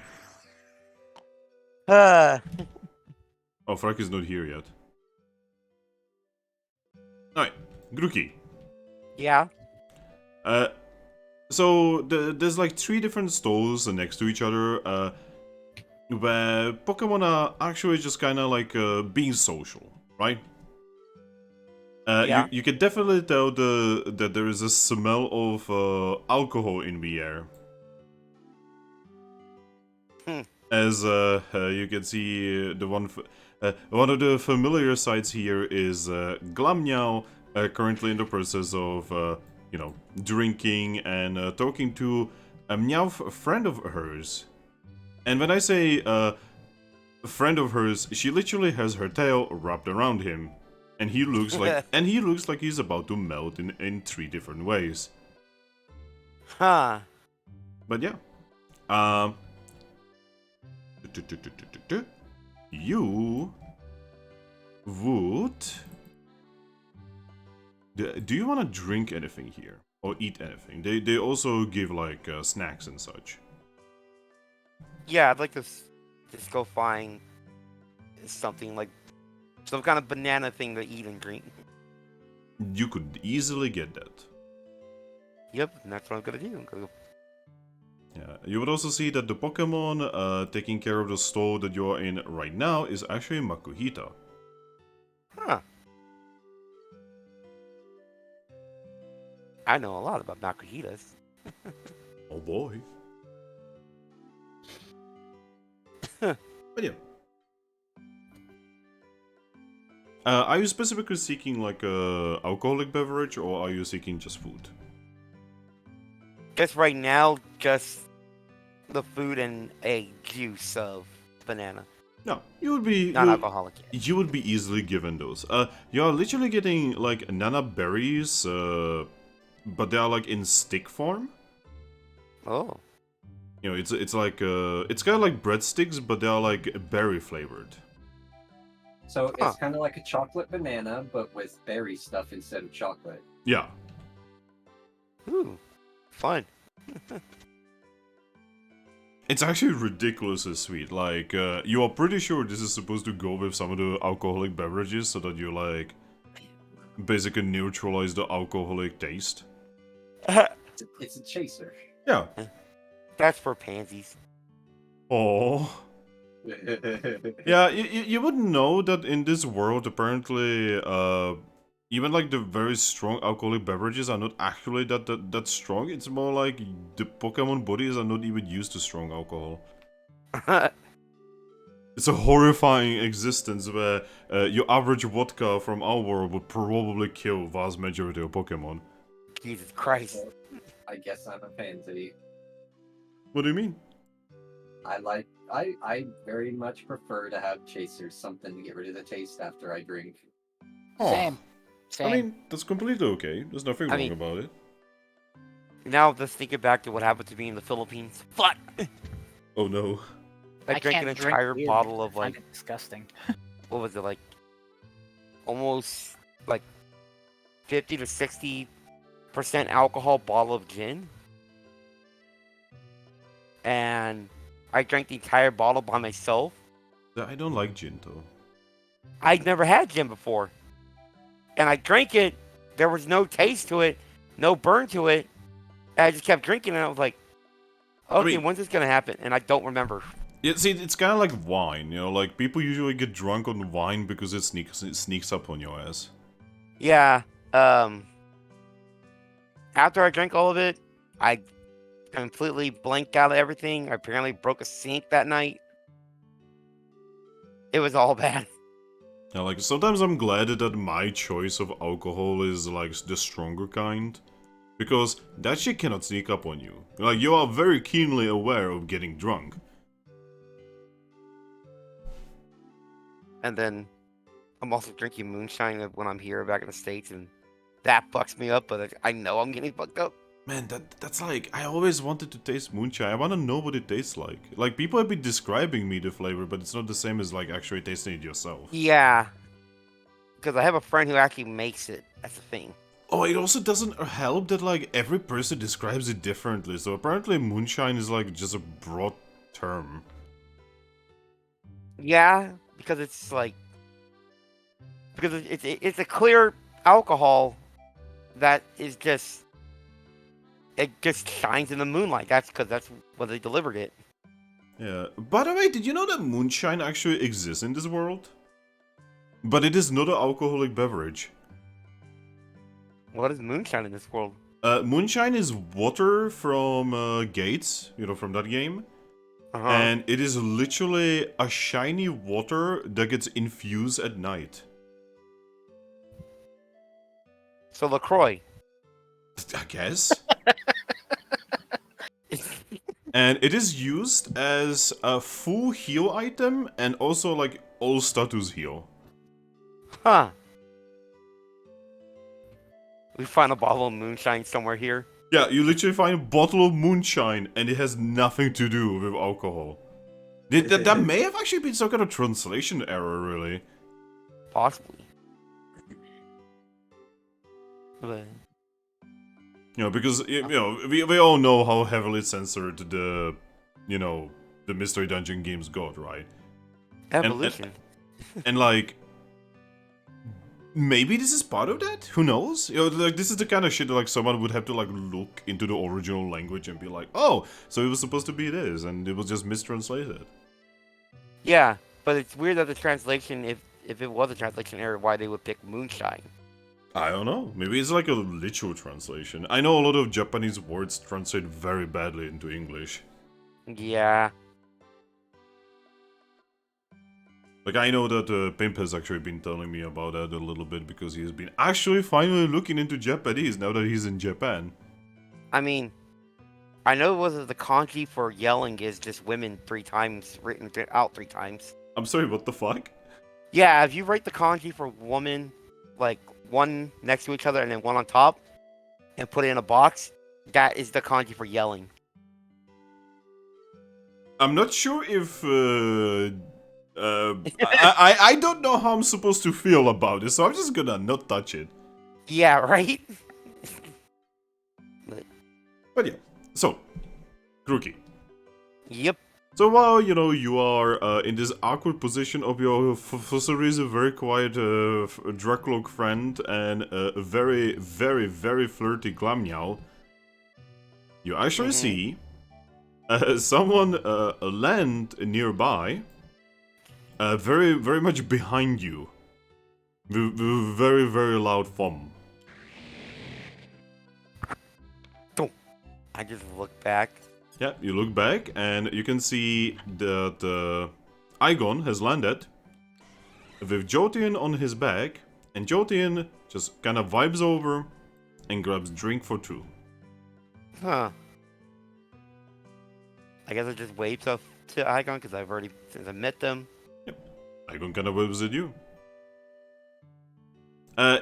B: Oh, Thrack is not here yet. Alright, Grookey.
A: Yeah.
B: So, there's like 3 different stalls next to each other, where Pokemon are actually just kind of like being social, right?
A: Yeah.
B: You can definitely tell that there is a smell of alcohol in the air. As you can see, one of the familiar sights here is Glammeow, currently in the process of drinking and talking to a Meowth friend of hers. And when I say a friend of hers, she literally has her tail wrapped around him, and he looks like he's about to melt in 3 different ways.
A: Huh.
B: But yeah, you would. Do you want to drink anything here or eat anything? They also give like snacks and such.
A: Yeah, I'd like to just go find something like some kind of banana thing to eat and drink.
B: You could easily get that.
A: Yep, and that's what I'm gonna do.
B: Yeah, you would also see that the Pokemon taking care of the stall that you're in right now is actually Makuhita.
A: Huh. I know a lot about Makuhitas.
B: Oh boy. But yeah. Are you specifically seeking like a alcoholic beverage, or are you seeking just food?
A: Guess right now, just the food and a juice of banana.
B: No, you would be
A: Non-alcoholic.
B: you would be easily given those. You're literally getting like nana berries, but they are like in stick form.
A: Oh.
B: You know, it's like it's kind of like breadsticks, but they are like berry flavored.
D: So
A: Huh.
D: it's kind of like a chocolate banana, but with berry stuff instead of chocolate.
B: Yeah.
A: Ooh. Fun.
B: It's actually ridiculously sweet. Like, you are pretty sure this is supposed to go with some of the alcoholic beverages so that you, like, basically neutralize the alcoholic taste.
D: It's a chaser.
B: Yeah.
A: That's for pansies.
B: Oh. Yeah, you wouldn't know that in this world, apparently, even like the very strong alcoholic beverages are not actually that strong. It's more like the Pokemon bodies are not even used to strong alcohol. It's a horrifying existence where your average vodka from our world would probably kill vast majority of Pokemon.
A: Jesus Christ.
D: I guess I'm a pansy.
B: What do you mean?
D: I very much prefer to have chasers, something to get rid of the taste after I drink.
B: Oh,
E: Same.
B: I mean, that's completely okay. There's nothing wrong about it.
A: Now just thinking back to what happened to me in the Philippines. Fuck!
B: Oh no.
A: I drank an
E: can't drink
A: entire
E: beer
A: bottle of
E: because I find
A: like,
E: it disgusting.
A: what was it, like, almost like 50 to 60% alcohol bottle of gin. And I drank the entire bottle by myself.
B: I don't like gin though.
A: I'd never had gin before. And I drank it. There was no taste to it, no burn to it. And I just kept drinking and I was like, okay, when's this going to happen? And I don't remember.
B: Yeah, see, it's kind of like wine, you know, like people usually get drunk on wine because it sneaks up on your ass.
A: Yeah. After I drank all of it, I completely blanked out of everything. I apparently broke a sink that night. It was all bad.
B: Yeah, like sometimes I'm glad that my choice of alcohol is like the stronger kind, because that shit cannot sneak up on you. Like you are very keenly aware of getting drunk.
A: And then I'm also drinking moonshine when I'm here back in the States, and that fucks me up, but I know I'm getting fucked up.
B: Man, that's like, I always wanted to taste moonshine. I want to know what it tastes like. Like, people have been describing me the flavor, but it's not the same as, like, actually tasting it yourself.
A: Yeah. Because I have a friend who actually makes it. That's the thing.
B: Oh, it also doesn't help that, like, every person describes it differently. So apparently moonshine is, like, just a broad term.
A: Yeah, because it's, like... Because it's a clear alcohol that is just... It just shines in the moonlight. That's because that's what they delivered it.
B: Yeah. By the way, did you know that moonshine actually exists in this world? But it is not an alcoholic beverage.
A: What is moonshine in this world?
B: Moonshine is water from Gates, you know, from that game. And it is literally a shiny water that gets infused at night.
A: So LaCroix.
B: I guess. And it is used as a full heal item and also like all status heal.
A: Huh. We find a bottle of moonshine somewhere here.
B: Yeah, you literally find a bottle of moonshine and it has nothing to do with alcohol. That may have actually been some kind of translation error, really.
A: Possibly. But...
B: You know, because, you know, we all know how heavily censored the, you know, the Mystery Dungeon games got, right?
A: Evolution.
B: And like, maybe this is part of that? Who knows? You know, like, this is the kind of shit that, like, someone would have to, like, look into the original language and be like, oh, so it was supposed to be this, and it was just mistranslated.
A: Yeah, but it's weird that the translation, if it was a translation error, why they would pick moonshine.
B: I don't know. Maybe it's like a literal translation. I know a lot of Japanese words translate very badly into English.
A: Yeah.
B: Like, I know that Pimp has actually been telling me about that a little bit because he's been actually finally looking into Japanese now that he's in Japan.
A: I mean, I know the kanji for yelling is just women 3 times, written out 3 times.
B: I'm sorry, what the fuck?
A: Yeah, if you write the kanji for woman, like one next to each other and then one on top, and put it in a box, that is the kanji for yelling.
B: I'm not sure if I don't know how I'm supposed to feel about it, so I'm just gonna not touch it.
A: Yeah, right?
B: But yeah, so Grookey.
A: Yep.
B: So while you are in this awkward position of your for some reason very quiet Drakloak friend and a very very very flirty Glammeow, you actually see someone land nearby, very very much behind you, with very very loud thump.
A: I just look back.
B: Yeah, you look back and you can see that Igon has landed with Jotian on his back, and Jotian just kind of vibes over and grabs drink for two.
A: Huh. I guess I just waved to Igon because I've already, since I met them.
B: Igon kind of waves at you.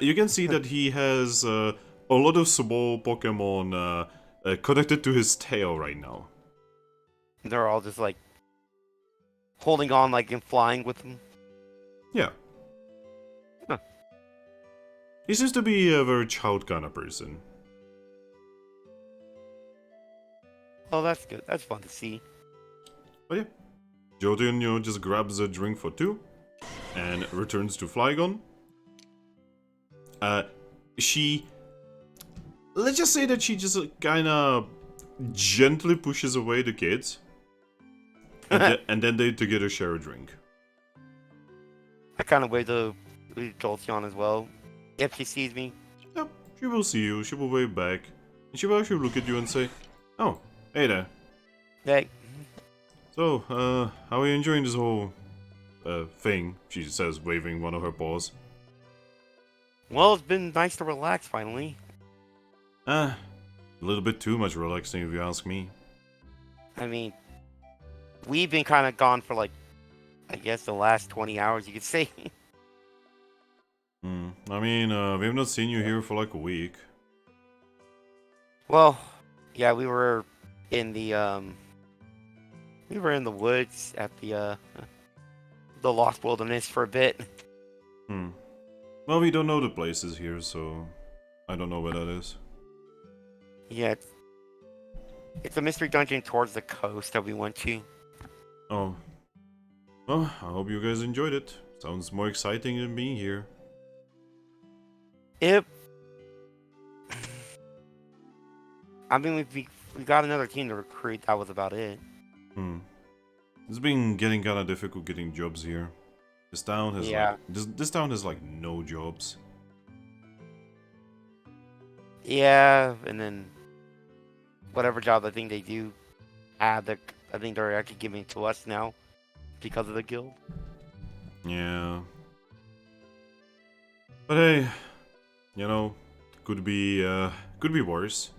B: You can see that he has a lot of small Pokemon connected to his tail right now.
A: They're all just like holding on, like and flying with him.
B: Yeah.
A: Huh.
B: He seems to be a very child kind of person.
A: Oh, that's good. That's fun to see.
B: But yeah, Jotian, just grabs a drink for two and returns to Flygon. Let's just say that she just kind of gently pushes away the kids, and then they together share a drink.
A: I kind of wave to Jolteon as well, if she sees me.
B: Yep, she will see you, she will wave back, and she will actually look at you and say, "Oh, hey there.
A: Hey,
B: So, how are you enjoying this whole thing?" She says, waving one of her paws.
A: well, it's been nice to relax finally.
B: A little bit too much relaxing if you ask me.
A: I mean, we've been kind of gone for like, I guess the last 20 hours, you could say.
B: I mean, we've not seen you here for like a week.
A: Well, yeah, we were in the woods at the Lost Wilderness for a bit.
B: Well, we don't know the places here, so I don't know where that is.
A: Yeah, it's a mystery dungeon towards the coast that we went to.
B: Oh. Well, I hope you guys enjoyed it. Sounds more exciting than being here.
A: Yep. I mean, we got another team to recruit. That was about it.
B: It's been getting kind of difficult getting jobs here. This town has this town has like no jobs.
A: Yeah, and then whatever job I think they do have, I think they're actually giving it to us now because of the guild.
B: Yeah. But hey, could be worse.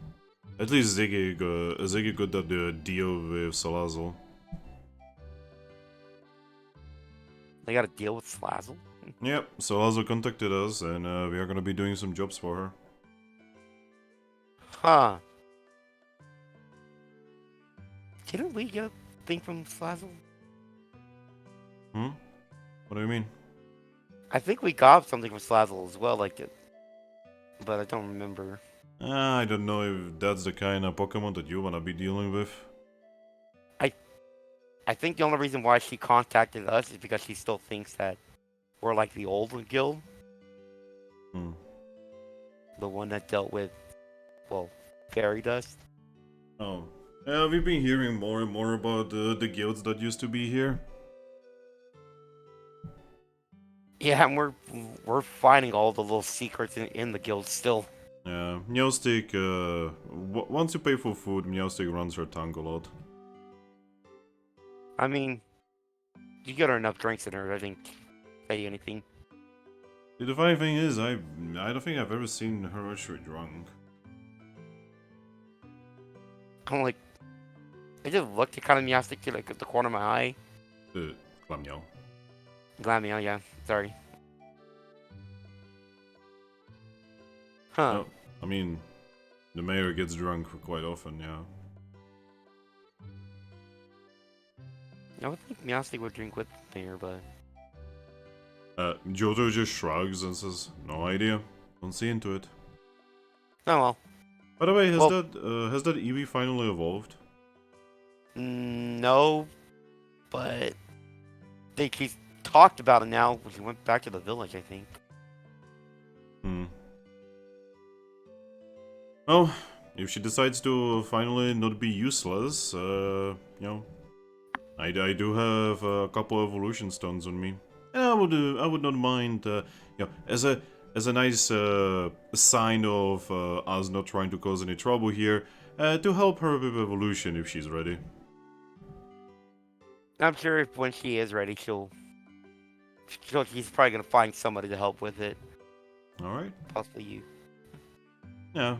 B: At least Ziggy got that deal with Salazzle.
A: They got to deal with Slazzle.
B: Yep, Salazzle contacted us, and we are gonna be doing some jobs for her.
A: Huh. Didn't we get a thing from Slazzle?
B: What do you mean?
A: I think we got something from Slazzle as well, like it, but I don't remember.
B: I don't know if that's the kind of Pokemon that you wanna be dealing with.
A: I think the only reason why she contacted us is because she still thinks that we're like the old guild. The one that dealt with, well, fairy dust.
B: Oh. Yeah, we've been hearing more and more about the guilds that used to be here.
A: Yeah, and we're finding all the little secrets in the guild still.
B: Yeah, Meowstick, once you pay for food, Meowstick runs her tongue a lot.
A: I mean, you get her enough drinks in her, I think, say anything.
B: The funny thing is, I don't think I've ever seen her actually drunk.
A: I'm like, I just looked at kind of Meowstick to like at the corner of my eye.
B: Glammeow.
A: Glameow, yeah. Sorry. Huh.
B: No, I mean, the mayor gets drunk quite often, yeah.
A: I would think Meowstic would drink with the mayor, but...
B: Johto just shrugs and says, "No idea. Don't see into it."
A: Oh well.
B: By the way, has
A: Well-
B: that Eevee finally evolved?
A: No, but... think he's talked about it now when he went back to the village, I think.
B: Hmm. Well, if she decides to finally not be useless, you know, I do have a couple evolution stones on me, and I would not mind, you know, as a nice sign of us not trying to cause any trouble here, to help her with evolution if she's ready.
A: I'm sure if when she is ready, she's probably gonna find somebody to help with it.
B: All right.
A: Possibly you.
B: Yeah.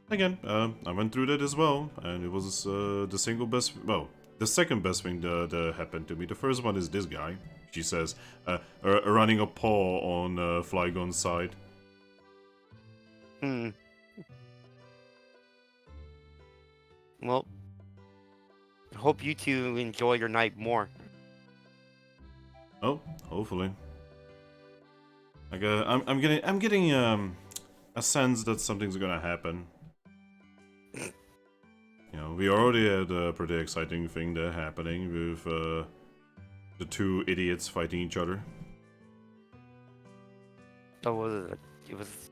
B: Again, I went through that as well, and it was the single best. Well, the second best thing that happened to me. The first one is this guy. She says, running a paw on Flygon's side.
A: Hmm. Well, hope you two enjoy your night more.
B: Oh, hopefully. Like, I'm getting a sense that something's gonna happen. You know, we already had a pretty exciting thing there happening with the two idiots fighting each other.
A: So it was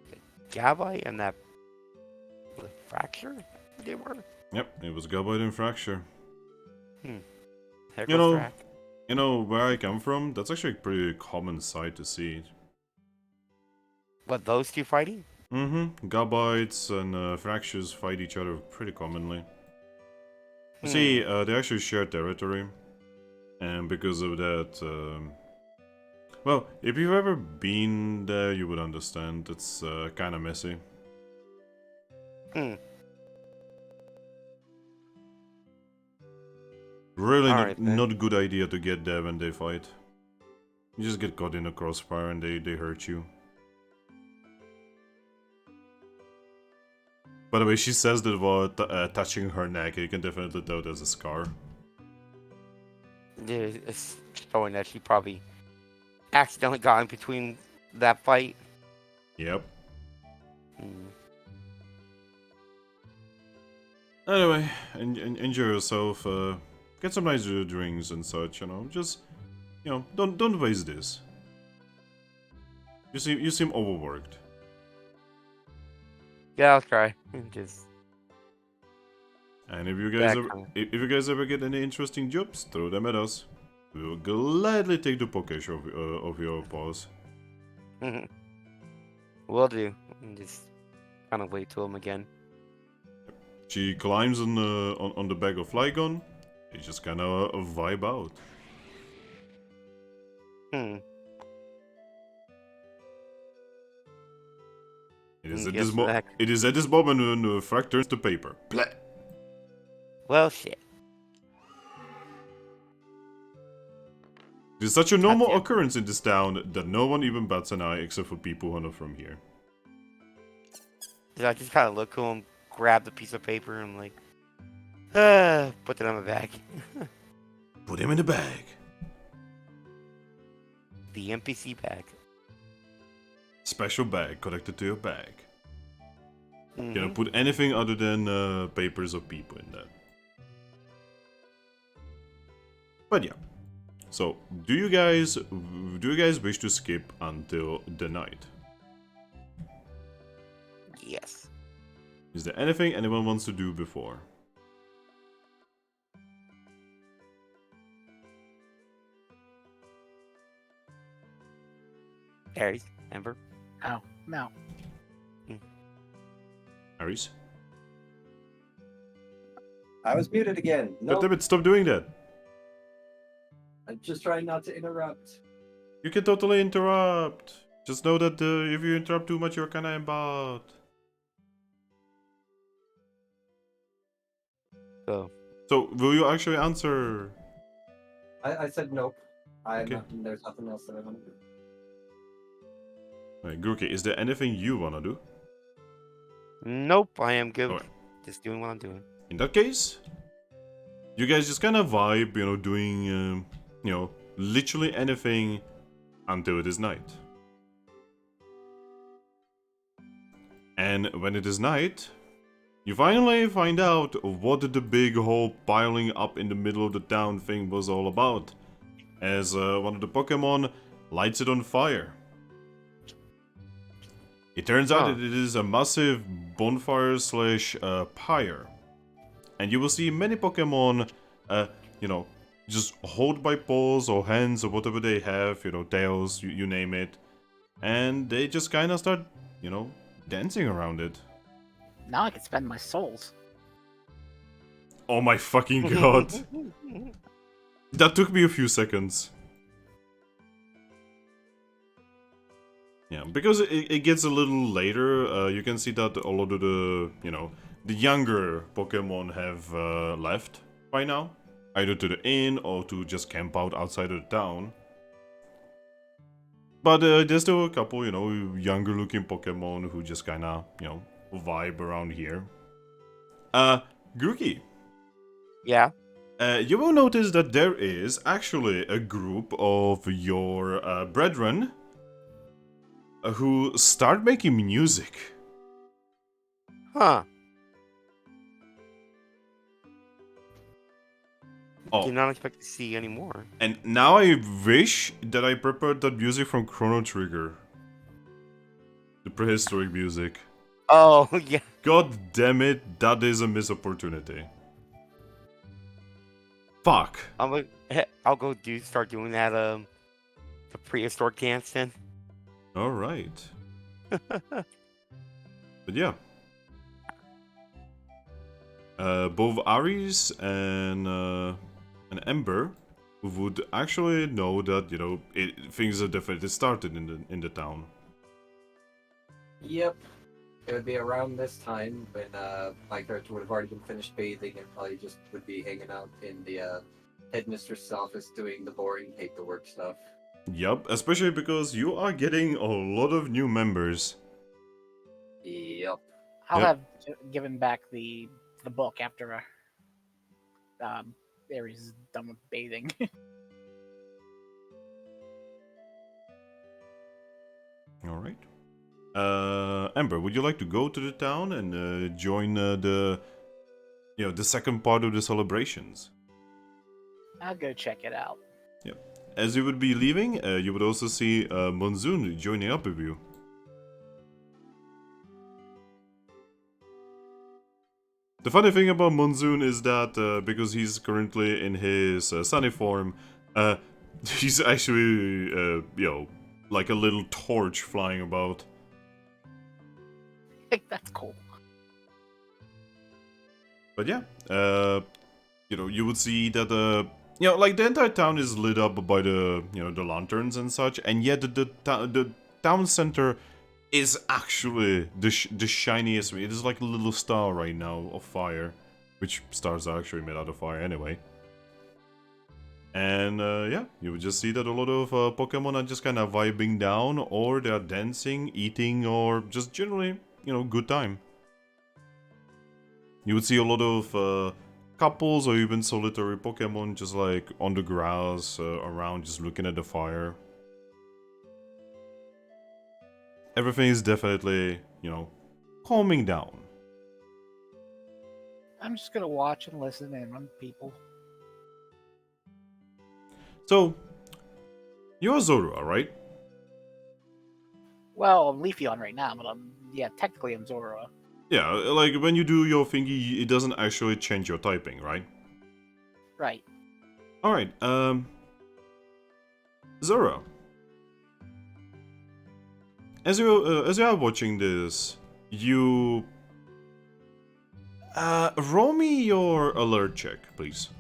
A: Gabite and that the fracture they were.
B: Yep, it was Gabite and Fracture.
A: Heck
B: You
A: was
B: know-
A: Thrack.
B: You know, where I come from, that's actually a pretty common sight to see.
A: What, those two fighting?
B: Mm-hmm. Gabites and Fractures fight each other pretty commonly. You see, they actually share territory. And because of that, well, if you've ever been there, you would understand. It's kind of messy.
A: Hmm.
B: Really
A: Alright, then.
B: not a good idea to get there when they fight. You just get caught in a crossfire and they hurt you. By the way, she says that while touching her neck, you can definitely tell there's a scar.
A: Yeah, it's showing that she probably accidentally got in between that fight.
B: Yep.
A: Hmm.
B: Anyway, enjoy yourself. Get some nice drinks and such. You know, just don't waste this. You seem overworked.
A: Yeah, I'll try. Just
B: And if you guys
A: that
B: ever,
A: kinda-
B: if you guys ever get any interesting jobs, throw them at us. We will gladly take the pokesh of your paws.
A: will do. And just kind of wait till him again.
B: She climbs on the back of Flygon. They just kind of vibe out.
A: Hmm.
B: It is
A: Yes, Thrack.
B: it is at this moment when the Thrack turns to paper. Blah.
A: Well, shit.
B: It is such a normal
A: Goddamn.
B: occurrence in this town that no one even bats an eye except for people who are not from here.
A: I just kind of look at him, grab the piece of paper, and like, put it on my bag.
B: Put him in the bag.
A: The NPC bag.
B: Special bag connected to your bag.
A: Mhm.
B: You don't put anything other than papers or people in that. But yeah. So, do you guys wish to skip until the night?
A: Yes.
B: Is there anything anyone wants to do before?
A: Aries, Ember.
E: Oh, no.
B: Aries?
D: I was muted again.
B: No.
D: No,
B: Damn it, stop doing that!
D: I'm just trying not to interrupt.
B: You can totally interrupt! Just know that if you interrupt too much, you're kinda embarked.
A: So,
B: So, will you actually answer?
D: I said nope.
B: Okay.
D: There's nothing else that I want to do.
B: Alright, Grookey, is there anything you wanna do?
A: Nope, I am good.
B: Alright.
A: Just doing what I'm doing.
B: In that case, you guys just kind of vibe, doing, literally anything until it is night. And when it is night, you finally find out what the big whole piling up in the middle of the town thing was all about, as one of the Pokemon lights it on fire. It turns out that it is a massive bonfire slash pyre. And you will see many Pokemon, just hold by paws or hands or whatever they have, tails, you name it. And they just kind of start, dancing around it.
E: Now I can spend my souls.
B: Oh my fucking god. That took me a few seconds. Yeah, because it gets a little later, you can see that a lot of the, the younger Pokemon have left by now. Either to the inn or to just camp out outside of the town. But there's still a couple, younger looking Pokemon who just kinda, vibe around here. Grookey.
A: Yeah.
B: You will notice that there is actually a group of your brethren who start making music.
A: Huh.
B: Oh,
A: Did not expect to see any more.
B: and now I wish that I prepared that music from Chrono Trigger. The prehistoric music.
A: Oh yeah.
B: God damn it, that is a missed opportunity. Fuck.
A: I'll go start doing that the prehistoric dance then.
B: Alright. But yeah. Both Aries and Ember would actually know that, things are definitely started in the town.
D: Yep. It would be around this time when my character would have already been finished bathing and probably just would be hanging out in the headmistress' office doing the boring paperwork stuff.
B: Yup, especially because you are getting a lot of new members.
D: Yep.
E: I'll
B: Yep.
E: have given back the book after Aries is done with bathing.
B: Alright. Ember, would you like to go to the town and join the second part of the celebrations?
E: I'll go check it out.
B: As you would be leaving, you would also see Monsoon joining up with you. The funny thing about Monsoon is that because he's currently in his sunny form, he's actually, like a little torch flying about.
E: That's cool.
B: But yeah, you would see that like the entire town is lit up by the the lanterns and such, and yet the town center is actually the shiniest. It is like a little star right now of fire, which stars are actually made out of fire anyway. And yeah, you would just see that a lot of Pokemon are just kind of vibing down, or they are dancing, eating, or just generally, good time. You would see a lot of couples or even solitary Pokemon just like on the grass around, just looking at the fire. Everything is definitely, calming down.
E: I'm just gonna watch and listen in on people.
B: So, you're Zorua, right?
E: Well, I'm Leafeon right now, but technically I'm Zorua.
B: Yeah, like when you do your thingy, it doesn't actually change your typing, right?
E: Right.
B: Alright, Zorua. As you are watching this, you roll me your alert check, please.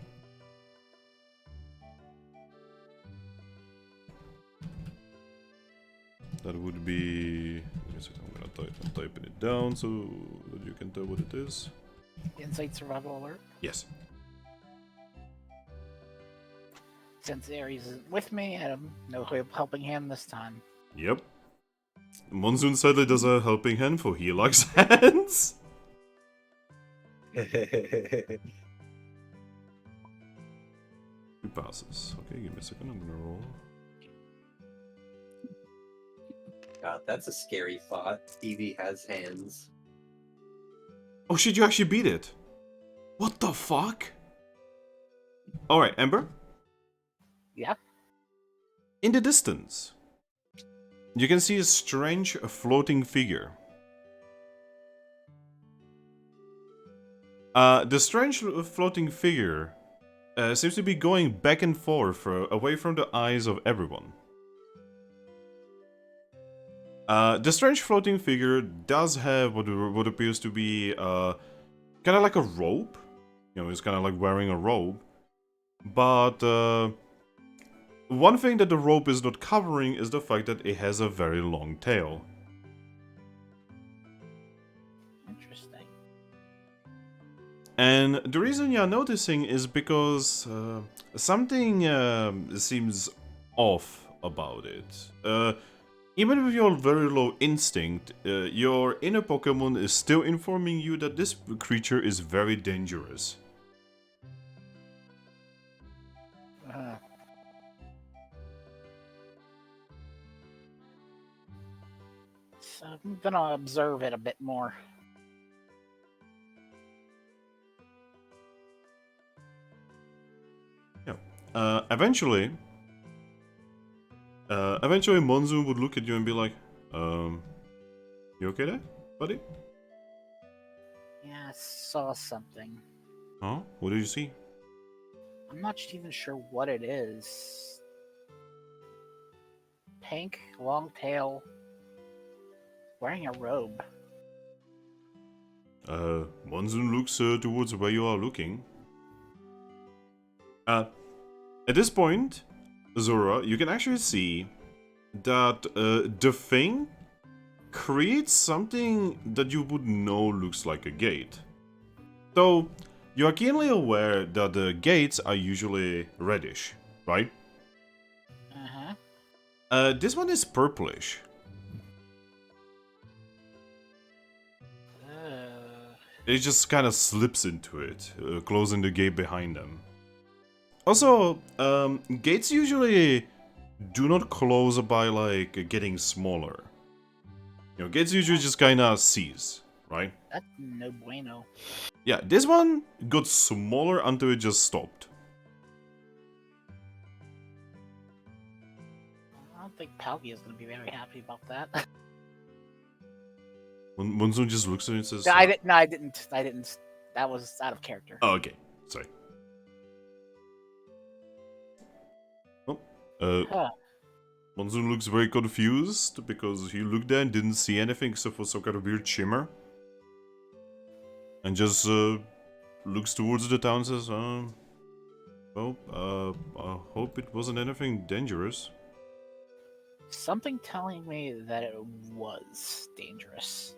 B: That would be. Give me a second, I'm typing it down so that you can tell what it is.
E: Insight survival alert.
B: Yes.
E: Since Aries is with me, I have no helping hand this time.
B: Yep. Monsoon sadly does a helping hand for he likes hands. He passes. Okay, give me a second, I'm gonna roll.
D: God, that's a scary thought. Eevee has hands.
B: Oh shit, you actually beat it! What the fuck? Alright, Ember?
E: Yeah.
B: In the distance, you can see a strange floating figure. The strange floating figure seems to be going back and forth away from the eyes of everyone. The strange floating figure does have what appears to be kind of like a robe. You know, it's kind of like wearing a robe. But one thing that the robe is not covering is the fact that it has a very long tail.
E: Interesting.
B: And the reason you're noticing is because something seems off about it. Even with your very low instinct, your inner Pokemon is still informing you that this creature is very dangerous.
E: So I'm gonna observe it a bit more.
B: Yeah. Eventually, Monsoon would look at you and be like, you okay there, buddy?
E: Yeah, I saw something.
B: Huh? What did you see?
E: I'm not even sure what it is. Pink, long tail, wearing a robe.
B: Monsoon looks towards where you are looking. At this point, Zorua, you can actually see that the thing creates something that you would know looks like a gate. Though, you are keenly aware that the gates are usually reddish, right? This one is purplish. It just kind of slips into it, closing the gate behind them. Also, gates usually do not close by, like, getting smaller. You know, gates usually just kind of cease, right?
E: That's no bueno.
B: Yeah, this one got smaller until it just stopped.
E: I don't think Palkia is gonna be very happy about that.
B: Monsoon just looks at it and says...
E: No, I didn't. That was out of character.
B: Oh, okay. Sorry. Oh, Monsoon looks very confused because he looked there and didn't see anything except for some kind of weird shimmer. And just looks towards the town and says, well, I hope it wasn't anything dangerous.
E: Something telling me that it was dangerous.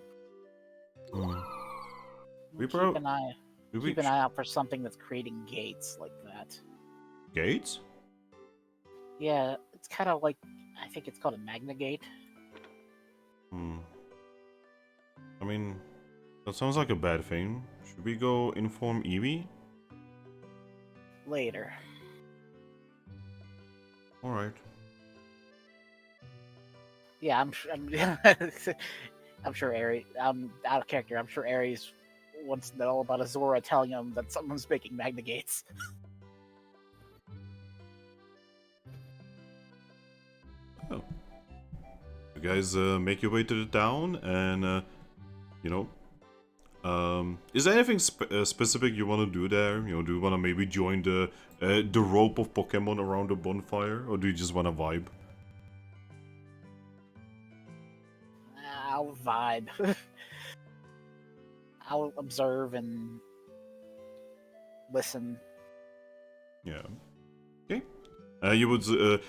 B: We
E: Keep an eye out for something that's creating gates like that.
B: Gates?
E: Yeah, it's kind of like, I think it's called a Magna Gate.
B: I mean, that sounds like a bad thing. Should we go inform Eevee?
E: Later.
B: Alright.
E: Yeah, I'm sure. I'm sure Aries. I'm out of character. I'm sure Aries wants to know all about Azora telling him that someone's making Magna Gates.
B: Oh. You guys make your way to the town and, you know, is there anything specific you want to do there? You know, do you want to maybe join the rope of Pokemon around the bonfire? Or do you just want to vibe?
E: I'll vibe. I'll observe and listen.
B: Yeah. Okay. You would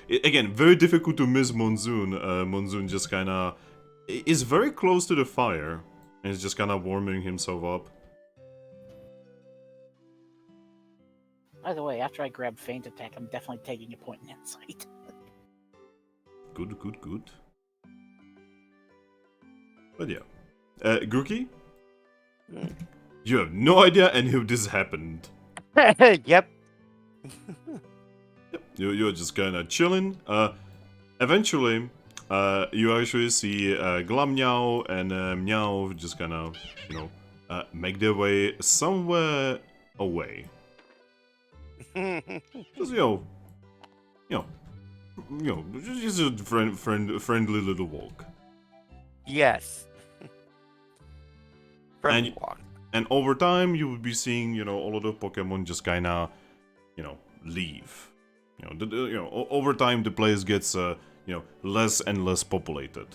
B: again, very difficult to miss Monsoon. Monsoon just kind of is very close to the fire and is just kind of warming himself up.
E: By the way, after I grab Feint Attack, I'm definitely taking a point in Insight.
B: Good, good, good. But yeah. Grookey?
A: Mm.
B: You have no idea any of this happened.
A: Yep.
B: You're just kinda chilling. Eventually, you actually see Glammeow and Meow just kind of, make their way somewhere away. Just, just a friendly little walk.
A: Yes. Friendly
B: And-
A: walk.
B: And over time, you will be seeing, all of the Pokemon just kinda, leave. Over time, the place gets, less and less populated.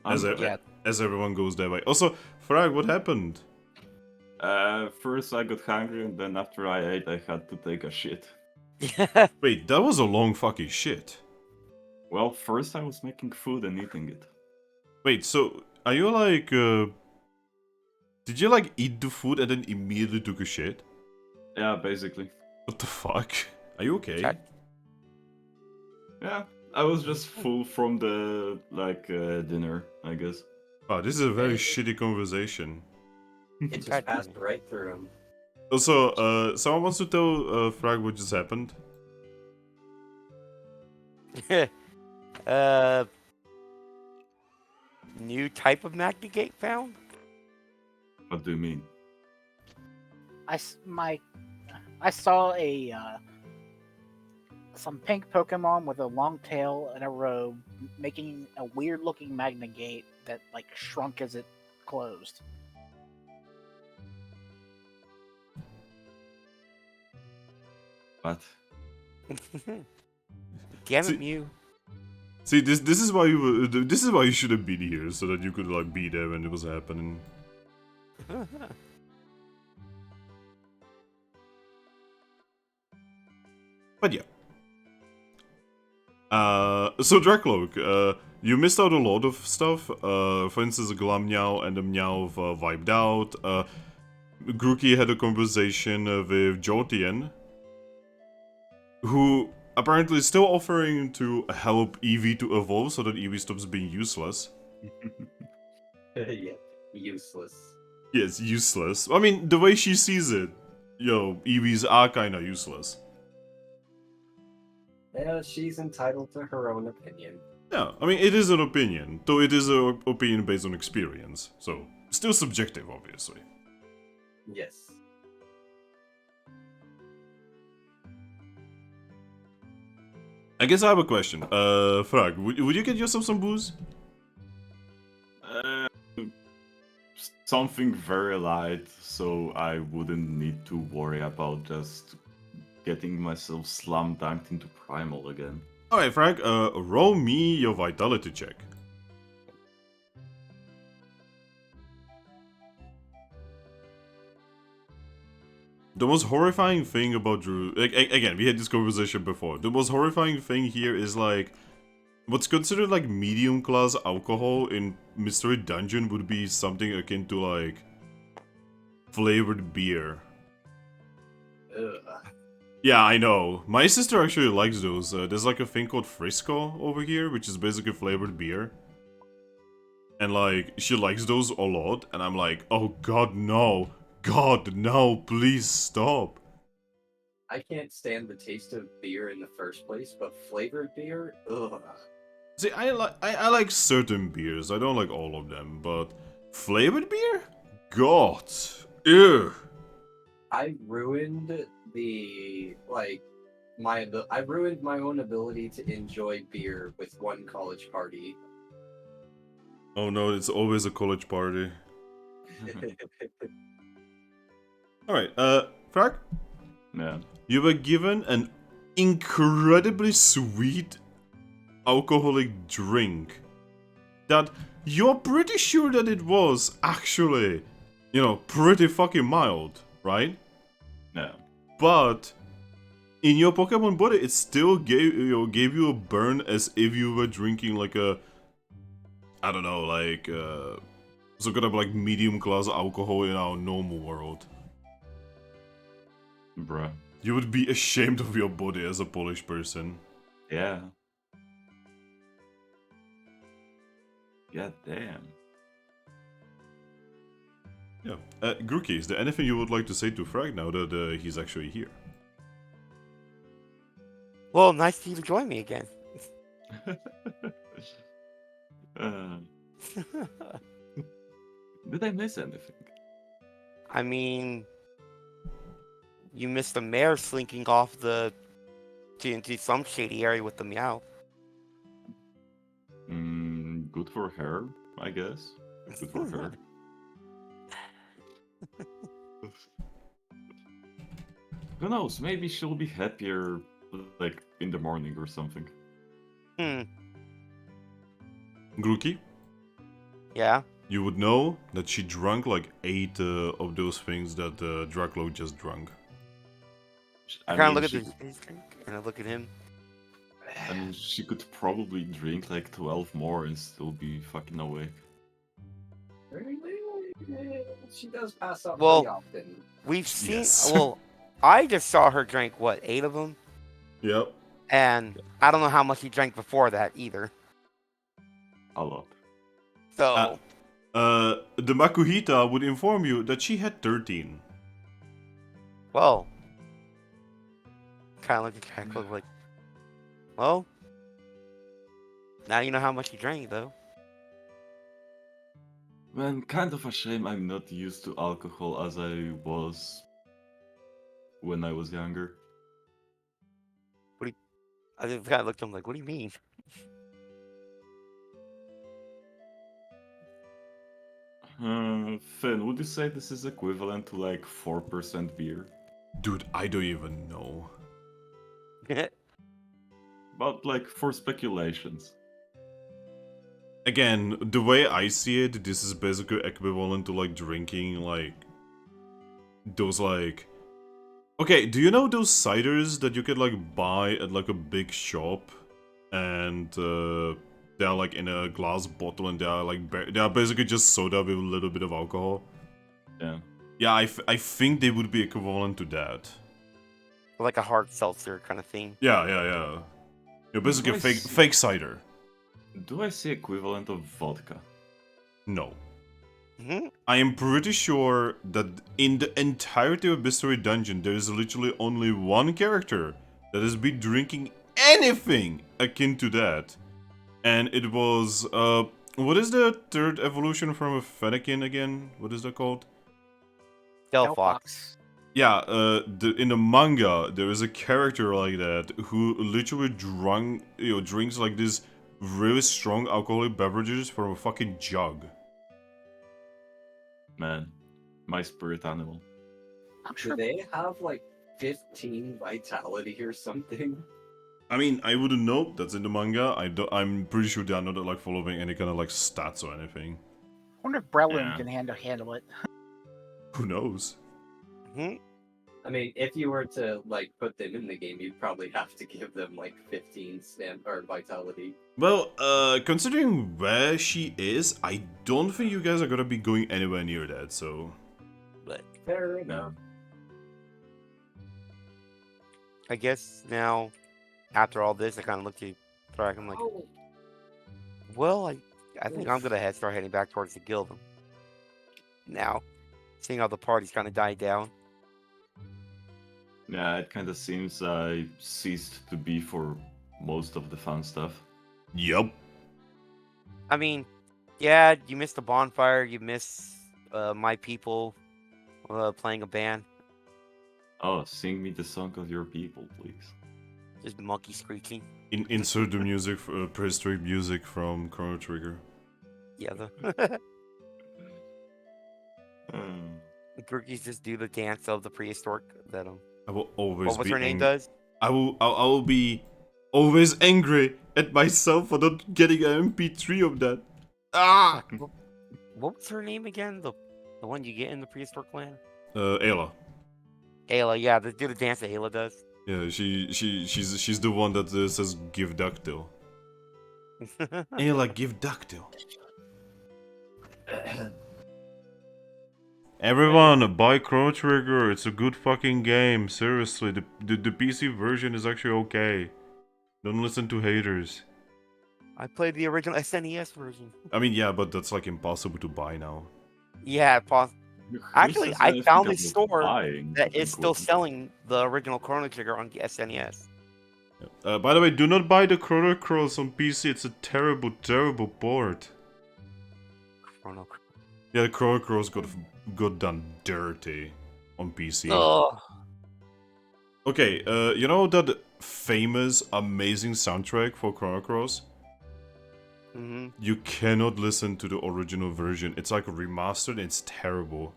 B: As everyone goes their way. Also, Thrack, what happened?
C: First I got hungry, and then after I ate, I had to take a shit.
B: Wait, that was a long fucking shit.
C: Well, first I was making food and eating it.
B: Wait, so are you like, did you like eat the food and then immediately took a shit?
C: Yeah, basically.
B: What the fuck? Are you okay?
A: Okay.
C: Yeah, I was just full from the dinner, I guess.
B: Wow, this is a very shitty conversation.
D: It just passed right through him.
B: Also, someone wants to tell Frag what just happened?
A: New type of Magnegate found?
C: What do you mean?
E: I saw some pink Pokemon with a long tail and a robe making a weird looking Magnegate that like shrunk as it closed.
C: What?
A: Damn
B: See-
A: it, Mew.
B: See, this is why you should have been here, so that you could like be there when it was happening. But yeah. So Drakloak, you missed out a lot of stuff. For instance, Glammeow and the Meow vibed out. Grookey had a conversation with Jotian, who apparently is still offering to help Eevee to evolve so that Eevee stops being useless.
D: Yeah, useless.
B: Yes, useless. I mean, the way she sees it, Eevees are kinda useless.
D: Yeah, she's entitled to her own opinion.
B: Yeah, I mean, it is an opinion, though it is an opinion based on experience, so still subjective, obviously.
D: Yes.
B: I guess I have a question. Frag, would you get yourself some booze?
C: Something very light, so I wouldn't need to worry about just getting myself slam dunked into Primal again.
B: Alright, Frag, roll me your vitality check. The most horrifying thing about Drew... Again, we had this conversation before. The most horrifying thing here is, like... What's considered, like, medium-class alcohol in Mystery Dungeon would be something akin to, like... flavored beer.
D: Ugh.
B: Yeah, I know. My sister actually likes those. There's, like, a thing called Frisco over here, which is basically flavored beer. And, like, she likes those a lot, and I'm like, oh god, no. God, no, please stop.
D: I can't stand the taste of beer in the first place, but flavored beer? Ugh.
B: See, I like certain beers. I don't like all of them, but flavored beer? God. Ew.
D: I ruined I ruined my own ability to enjoy beer with one college party.
B: Oh no, it's always a college party. Alright, Frag?
C: Yeah.
B: You were given an incredibly sweet alcoholic drink that you're pretty sure that it was actually, pretty fucking mild, right?
C: Yeah.
B: But in your Pokemon body, it still gave you a burn as if you were drinking like a, I don't know, like some kind of like medium class alcohol in our normal world.
C: Bruh.
B: You would be ashamed of your body as a Polish person.
C: Yeah. God damn.
B: Yeah. Grookey, is there anything you would like to say to Thrack now that he's actually here?
A: Well, nice to you to join me again.
C: Uh, did I miss anything?
A: I mean, you missed the mayor slinking off into some shady area with the meow.
C: Good for her, I guess. Good for her. Who knows? Maybe she'll be happier, like in the morning or something.
B: Grookey,
A: Yeah.
B: you would know that she drank like 8 of those things that Drakloak just drank.
A: I kind of look at
C: she
A: his drink, and I look at him.
C: I mean, she could probably drink like 12 more and still be fucking awake.
D: Really? She does pass out
A: Well,
D: pretty often.
A: We've seen.
B: Yes.
A: Well, I just saw her drink what 8 of them,
B: Yep.
A: and I don't know how much she drank before that either.
C: A lot.
A: So
B: The Makuhita would inform you that she had 13.
A: well, kind of look at Drakloak like, well, now you know how much he drank though.
C: Man, kind of a shame I'm not used to alcohol as I was when I was younger.
A: I just kind of looked at him like, what do you mean?
C: Finn, would you say this is equivalent to like 4% beer?
B: Dude, I don't even know.
C: But like for speculations.
B: Again, the way I see it, this is basically equivalent to like drinking like those like... Okay, do you know those ciders that you can like buy at like a big shop? And they're like in a glass bottle and they're like they are basically just soda with a little bit of alcohol.
C: Yeah.
B: Yeah, I think they would be equivalent to that.
A: Like a hard seltzer kind of thing.
B: Yeah. You're basically
C: Nice.
B: fake cider.
C: Do I see equivalent of vodka?
B: No.
A: Hmm.
B: I am pretty sure that in the entirety of Mystery Dungeon, there is literally only one character that has been drinking anything akin to that. And it was, what is the third evolution from a Fennekin again? What is that called?
A: Delphox.
B: Yeah, in the manga, there is a character like that who literally drinks like this really strong alcoholic beverages from a fucking jug.
C: Man, my spirit animal.
E: I'm
D: Do
E: sure.
D: they have like 15 vitality or something?
B: I mean, I wouldn't know. That's in the manga. I'm pretty sure they are not like following any kind of like stats or anything.
E: I wonder if Breloom
C: Yeah.
E: can handle it.
B: Who knows?
A: Hmm.
D: I mean, if you were to like put them in the game, you'd probably have to give them like 15 stamp or vitality.
B: Well, considering where she is, I don't think you guys are gonna be going anywhere near that. So,
A: But
D: Fair enough.
A: I guess now, after all this, I kind of looked at Thrack. I'm like,
D: Oh,
A: well, I think I'm gonna start heading back towards the guild now, seeing how the party's kind of died down.
C: Yeah, it kind of seems I ceased to be for most of the fun stuff.
B: yep.
A: I mean, yeah, you missed the bonfire. You miss my people playing a band.
C: Oh, sing me the song of your people, please.
A: Just monkey screeching.
B: Insert the music, prehistoric music from Chrono Trigger.
A: Yeah, the
C: Hmm.
A: Grookies just do the dance of the prehistoric that
B: I will always
A: what was
B: be
A: her name does?
B: I will be always angry at myself for not getting an MP3 of that. Ah!
A: What was her name again? The one you get in the prehistoric land?
B: Ayla.
A: Ayla, yeah, do the dance that Ayla does.
B: Yeah, she's the one that says give ductile. Ayla, give ductile. Everyone, buy Chrono Trigger. It's a good fucking game. Seriously, the PC version is actually okay. Don't listen to haters.
A: I played the original SNES version.
B: I mean, yeah, but that's like impossible to buy now.
A: Yeah,
C: Who
A: actually,
C: says
A: I
C: anything
A: found a
C: about
A: store
C: buying
A: that
C: the
A: is still
C: good?
A: selling the original Chrono Trigger on the SNES.
B: By the way, do not buy the Chrono Cross on PC. It's a terrible, terrible port.
A: Chrono.
B: Yeah, the Chrono Cross got done dirty on PC.
A: Ugh.
B: Okay, you know that famous, amazing soundtrack for Chrono Cross?
A: Mm-hmm.
B: You cannot listen to the original version. It's like remastered. It's terrible.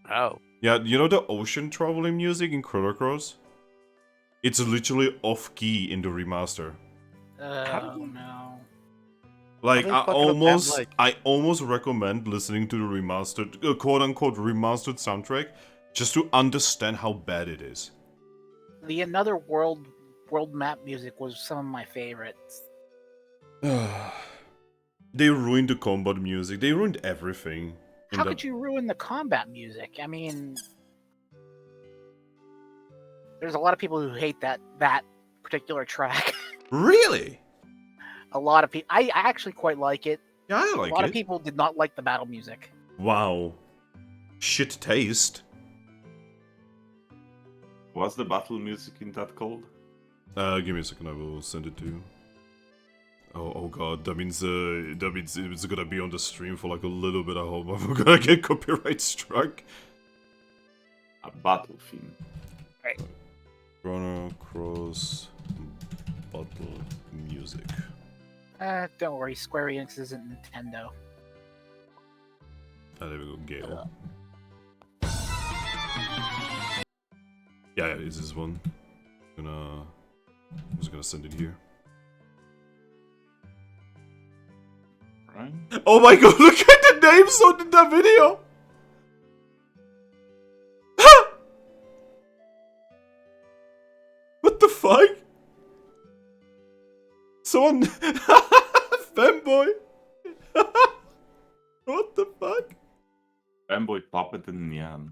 A: Oh.
B: Yeah, you know the ocean traveling music in Chrono Cross? It's literally off key in the remaster.
A: How do
E: Oh
A: you-
E: no.
B: Like
A: How do you fuck it up that much?
B: I almost recommend listening to the remastered, quote unquote remastered soundtrack, just to understand how bad it is.
E: The Another World map music was some of my favorites.
B: They ruined the combat music. They ruined everything.
E: How could you ruin the combat music? I mean, there's a lot of people who hate that particular track.
B: Really?
E: A lot of people. I actually quite like it.
B: Yeah, I
E: A
B: like
E: lot of
B: it.
E: people did not like the battle music.
B: Wow. Shit taste.
C: What's the battle music in that called?
B: Give me a second. I will send it to you. Oh god, that means it's gonna be on the stream for like a little bit. I hope I'm gonna get copyright struck.
C: A battle theme.
B: Chrono Cross battle music.
E: Don't worry, Square Enix isn't Nintendo.
B: Ah, there we go, Gale. Yeah, it's this one. I'm just gonna send it here.
C: Right?
B: Oh my god, look at the names on that video! What the fuck? Someone... Fanboy! What the fuck?
C: Fanboy Puppet and Nyan.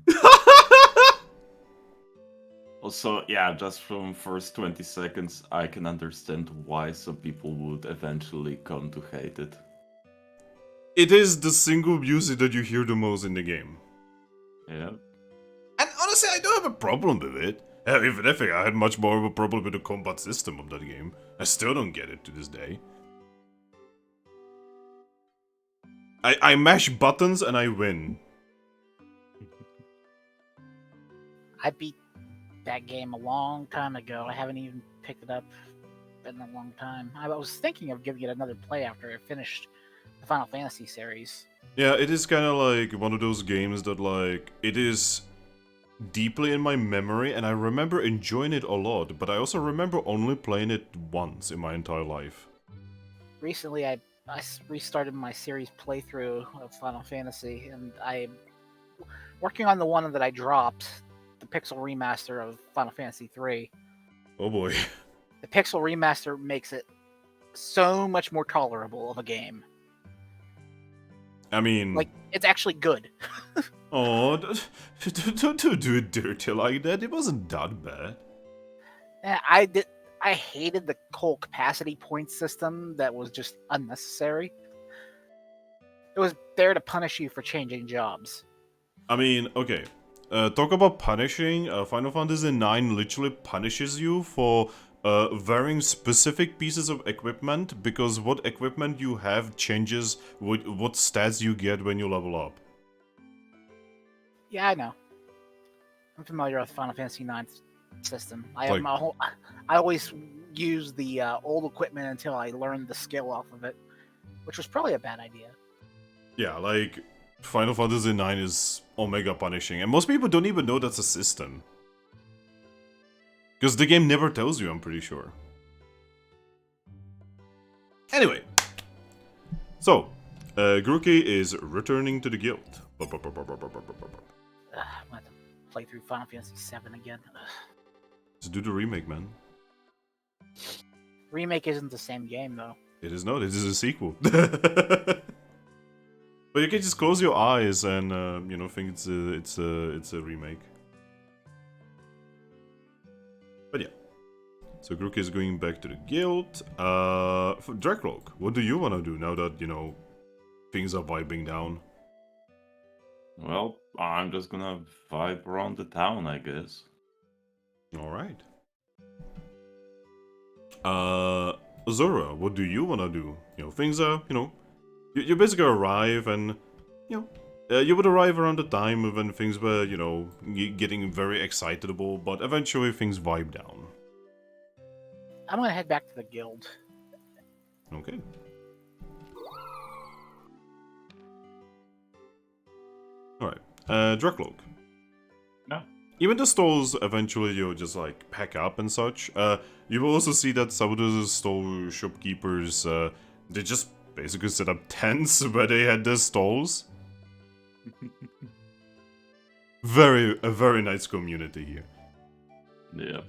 C: Also, yeah, just from first 20 seconds, I can understand why some people would eventually come to hate it.
B: It is the single music that you hear the most in the game.
C: Yeah.
B: And honestly, I don't have a problem with it. If anything, I had much more of a problem with the combat system of that game. I still don't get it to this day. I mash buttons and I win.
E: I beat that game a long time ago. I haven't even picked it up in a long time. I was thinking of giving it another play after I finished the Final Fantasy series.
B: Yeah, it is kind of like one of those games that like, it is deeply in my memory and I remember enjoying it a lot, but I also remember only playing it once in my entire life.
E: Recently, I restarted my series playthrough of Final Fantasy, and I'm working on the one that I dropped, the Pixel Remaster of Final Fantasy 3.
B: Oh boy.
E: The Pixel Remaster makes it so much more tolerable of a game.
B: I mean...
E: Like, it's actually good.
B: Oh, don't do it dirty like that. It wasn't that bad.
E: I hated the whole capacity point system that was just unnecessary. It was there to punish you for changing jobs.
B: I mean, okay. Talk about punishing. Final Fantasy IX literally punishes you for wearing specific pieces of equipment because what equipment you have changes what stats you get when you level up.
E: Yeah, I know. I'm familiar with Final Fantasy IX system. I
B: Like-
E: always use the old equipment until I learned the skill off of it, which was probably a bad idea.
B: Yeah, like Final Fantasy IX is omega punishing, and most people don't even know that's a system. Because the game never tells you, I'm pretty sure. Anyway. So, Grookey is returning to the guild.
E: I'm going to play through Final Fantasy VII again.
B: Just do the remake, man.
E: Remake isn't the same game, though.
B: It is not, it is a sequel. But But you can just close your eyes and you know, think it's a remake. But yeah. So Grookey is going back to the guild. For Drakloak, what do you want to do now that, you know, things are vibing down?
C: Well, I'm just gonna vibe around the town, I guess.
B: Alright. Zorua, what do you want to do? You know, things are, you know, you basically arrive and, you know, you would arrive around the time when things were, you know, getting very excitable, but eventually things vibe down.
E: I'm gonna head back to the guild.
B: Okay. Alright. Drakloak.
C: No.
B: Even the stalls eventually you'll just like pack up and such. You will also see that some of the stall shopkeepers they just basically set up tents where they had their stalls. A very nice community here.
C: Yeah.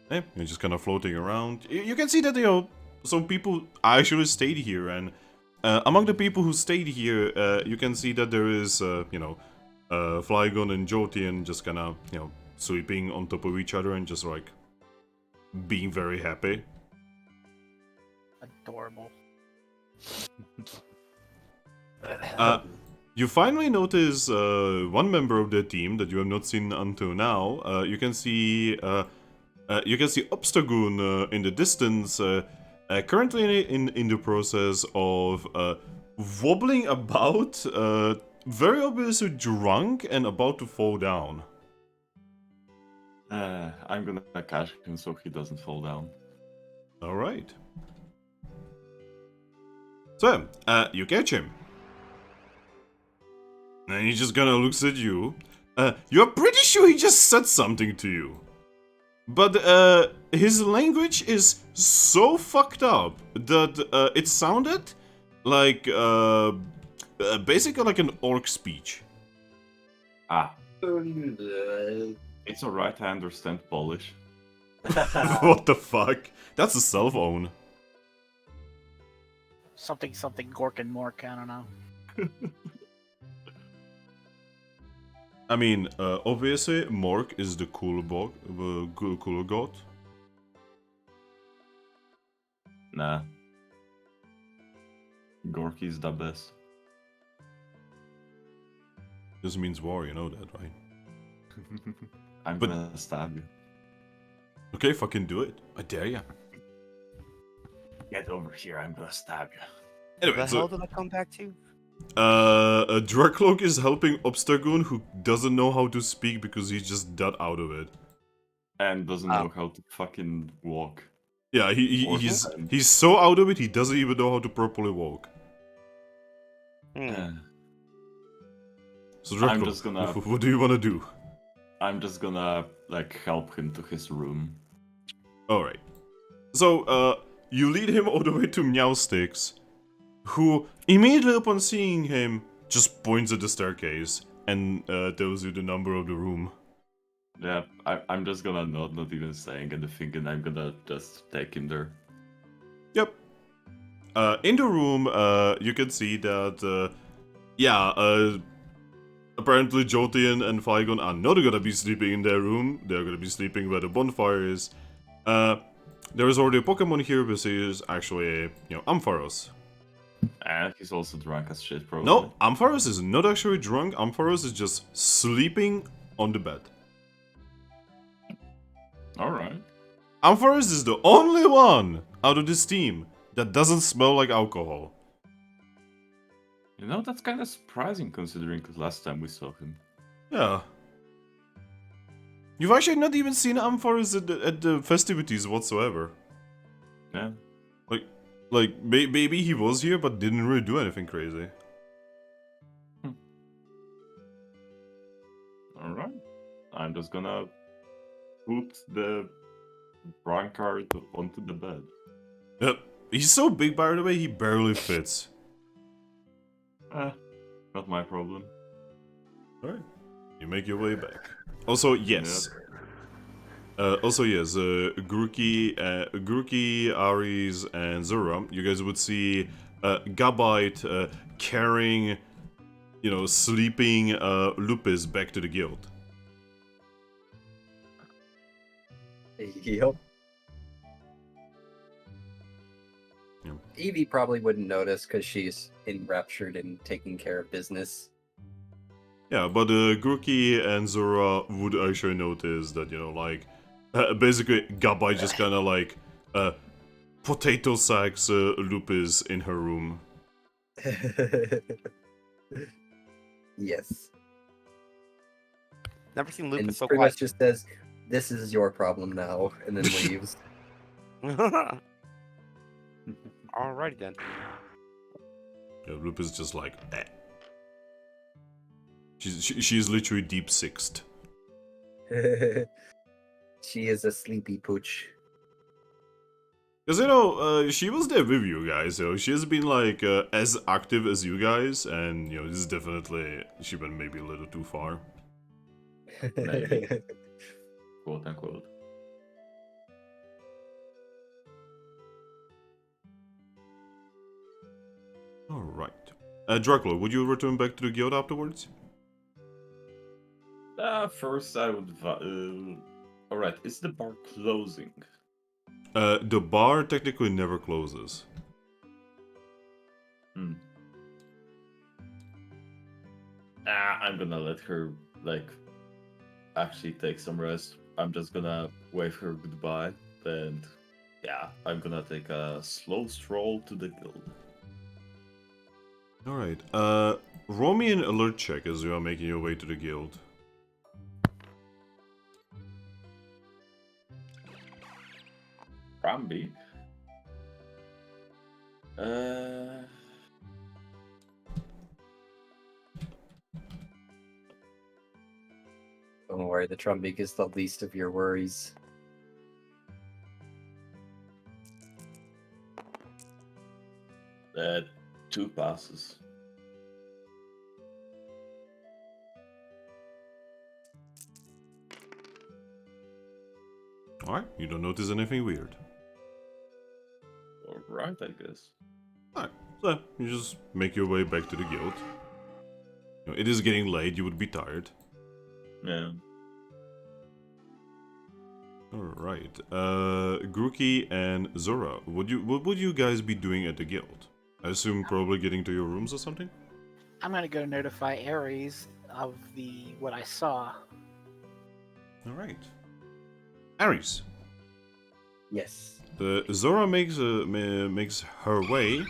B: Yeah, you're just kind of floating around. You can see that, you know, some people actually stayed here, and among the people who stayed here, you can see that there is, you know, Flygon and Jotian just kind of, you know, sleeping on top of each other and just like being very happy.
E: Adorable.
B: You finally notice one member of the team that you have not seen until now. You can see Obstagoon in the distance, currently in the process of wobbling about, very obviously drunk and about to fall down.
C: I'm gonna catch him so he doesn't fall down.
B: All right. So, you catch him. And he just kind of looks at you. You're pretty sure he just said something to you. But his language is so fucked up that it sounded like basically like an orc speech.
C: Ah. It's alright, I understand Polish.
B: What the fuck? That's a cell phone.
E: Something Gork and Mork, I don't know.
B: I mean, obviously, Mork is the cooler god.
C: Nah. Gorky's the best.
B: This means war, you know that, right?
C: I'm
B: But-
C: gonna stab you.
B: Okay, fucking do it. I dare ya.
C: Get over here, I'm gonna stab you.
B: Anyway,
A: The
B: so
A: hell did I come back to?
B: Drakloak is helping Obstagoon, who doesn't know how to speak because he's just that out of it.
C: And doesn't know how to fucking walk.
B: Yeah,
C: Or
B: he's
C: stand.
B: he's so out of it he doesn't even know how to properly walk.
A: Hmm.
B: So
C: I'm
B: Drakloak,
C: just gonna-
B: what do you want to do?
C: I'm just gonna, like, help him to his room.
B: Alright. So, you lead him all the way to Meowsticks, who, immediately upon seeing him, just points at the staircase and tells you the number of the room.
C: Yeah, I'm just gonna not even saying anything, and I'm gonna just take him there.
B: Yep. In the room, you can see that, apparently Jotian and Flygon are not gonna be sleeping in their room. They're gonna be sleeping where the bonfire is. There is already a Pokemon here, but he is actually, you know, Ampharos.
C: And he's also drunk as shit, probably.
B: No, Ampharos is not actually drunk. Ampharos is just sleeping on the bed.
C: Alright.
B: Ampharos is the only one out of this team that doesn't smell like alcohol.
C: You know, that's kind of surprising considering the last time we saw him.
B: Yeah. You've actually not even seen Ampharos at the festivities whatsoever.
C: Yeah.
B: Like, maybe he was here, but didn't really do anything crazy.
C: Alright. I'm just gonna put the drunkard onto the bed.
B: Yep. He's so big, by the way, he barely fits.
C: Not my problem.
B: Alright. You make your way back. Also, yes. Grookey, Aries, and Zorua, you guys would see Gabite carrying, sleeping Lupus back to the guild.
D: Yep.
B: Yeah.
D: Eevee probably wouldn't notice because she's enraptured in taking care of business.
B: Yeah, but Grookey and Zorua would actually notice that, basically Gabite just kind of like potato sacks Lupus in her room.
D: Yes.
A: Never seen
D: And
A: Lupus so
D: pretty much
A: quiet.
D: just says, "This is your problem now," and then leaves.
A: Alrighty then.
B: Yeah, Lupus just like, eh. She's literally deep sixed.
D: She is a sleepy pooch.
B: Because, she was there with you guys, she has been, like, as active as you guys, and, this is definitely, she went maybe a little too far.
C: Maybe. Quote unquote.
B: Alright. Drakloak, would you return back to the guild afterwards?
C: First, I would. Alright, is the bar closing?
B: The bar technically never closes.
C: I'm gonna let her, actually take some rest. I'm just gonna wave her goodbye, and yeah, I'm gonna take a slow stroll to the guild.
B: Alright, roll me an alert check as you are making your way to the guild.
C: Rambi.
D: Don't worry, the Trumbeak is the least of your worries.
C: Uh, 2 passes.
B: Alright, you don't notice anything weird.
C: Alright, I guess.
B: Alright, so you just make your way back to the guild. It is getting late, you would be tired.
C: Yeah.
B: Alright, Grookey and Zorua, what would you guys be doing at the guild? I assume probably getting to your rooms or something?
E: I'm gonna go notify Ares of what I saw.
B: Alright. Ares.
D: Yes.
B: Zora makes her way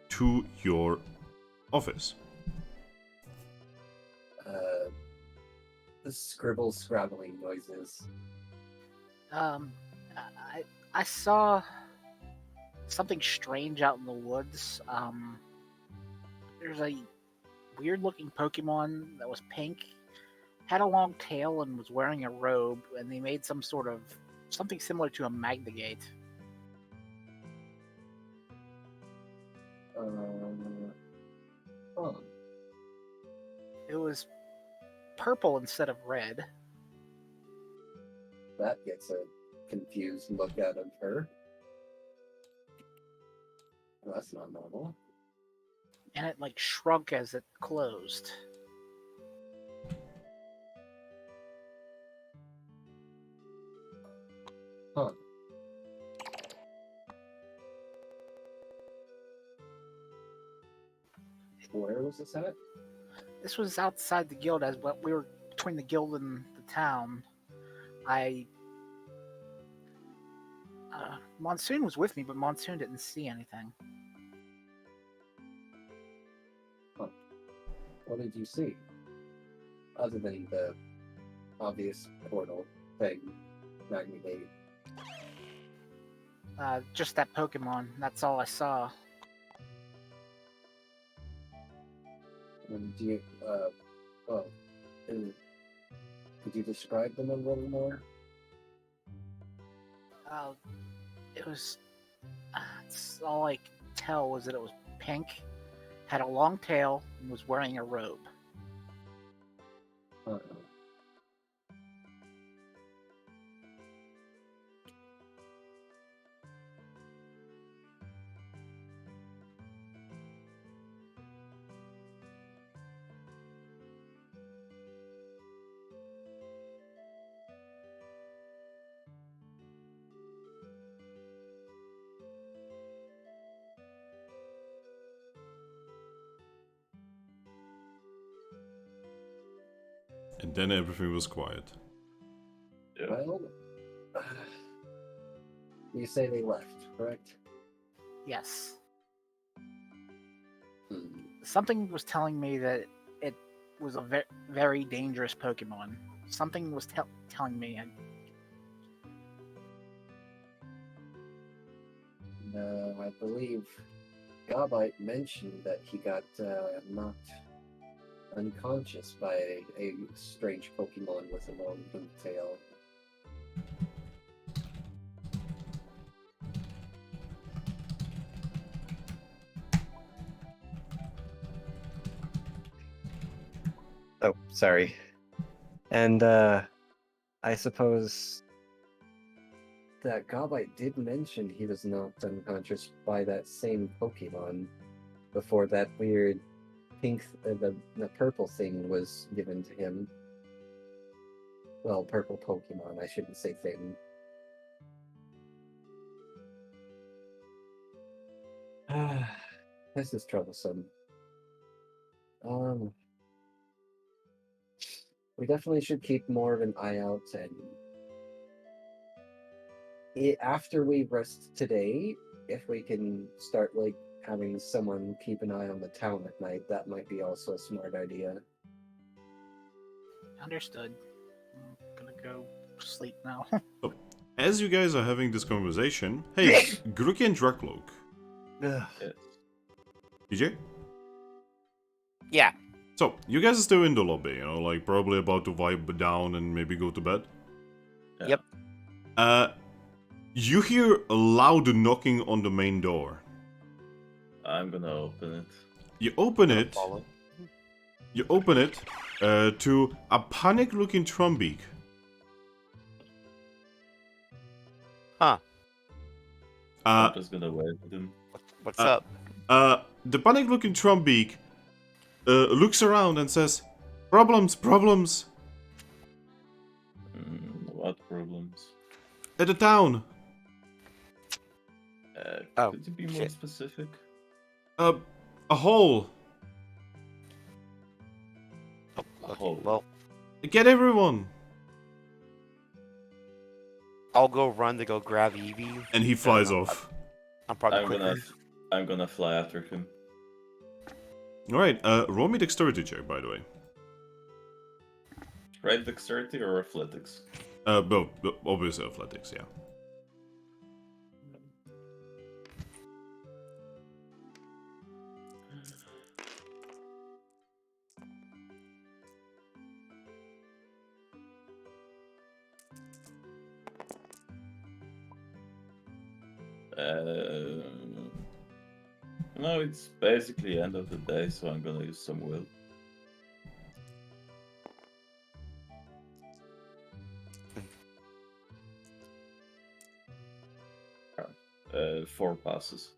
B: to your office.
D: The scrabbling noises.
E: I saw something strange out in the woods. There's a weird-looking Pokemon that was pink, had a long tail, and was wearing a robe. And they made something similar to a Magnagate.
D: Oh.
E: It was purple instead of red.
D: That gets a confused look out of her. Well, that's not normal.
E: And it shrunk as it closed.
D: Huh. Where was this at?
E: This was outside the guild, we were between the guild and the town. Monsoon was with me, but Monsoon didn't see anything.
D: Huh. What did you see? Other than the obvious portal thing, Magnagate.
E: Just that Pokemon. That's all I saw.
D: And do you, could you describe them a little more?
E: It was. It's all I could tell was that it was pink, had a long tail, and was wearing a robe.
B: And then everything was quiet.
C: Yeah.
D: Well, you say they left, correct?
E: Yes.
D: Hmm.
E: Something was telling me that it was a very dangerous Pokemon. Something was telling me.
D: No, I believe Gabite mentioned that he got knocked unconscious by a strange Pokemon with a long pink tail. Oh, sorry. And I suppose that Gabite did mention he was knocked unconscious by that same Pokemon before that weird pink, the purple thing was given to him. Well, purple Pokemon, I shouldn't say thing. This is troublesome. We definitely should keep more of an eye out, and after we rest today, if we can start like having someone keep an eye on the town at night, that might be also a smart idea.
E: Understood. I'm gonna go sleep now.
B: So, as you guys are having this conversation, hey, Grookey and Drakloak.
C: Yes.
B: DJ?
A: Yeah.
B: So, you guys are still in the lobby, you know, like probably about to vibe down and maybe go to bed?
A: Yep.
B: You hear a loud knocking on the main door.
C: I'm gonna open it.
B: You open
A: I'll
B: it.
A: follow.
B: You open it to a panic-looking Trumbeak.
A: Huh.
C: I'm just gonna wave at him.
A: What's up?
B: The panic-looking Trumbeak looks around and says, "Problems, problems
C: What problems?
B: at the town.
A: Oh,
C: Could you be more
A: shit.
C: specific?
B: A hole.
A: Okay,
C: hole.
A: well,
B: Get everyone."
A: I'll go run to go grab Eevee.
B: And he flies
A: I'm-
B: off.
A: I'm probably
C: I'm
A: quicker.
C: gonna fly after him.
B: All right. Roll me dexterity check, by the way.
C: Right, dexterity or athletics?
B: Both, obviously athletics, yeah.
C: No, it's basically end of the day, so I'm gonna use some will. 4 passes.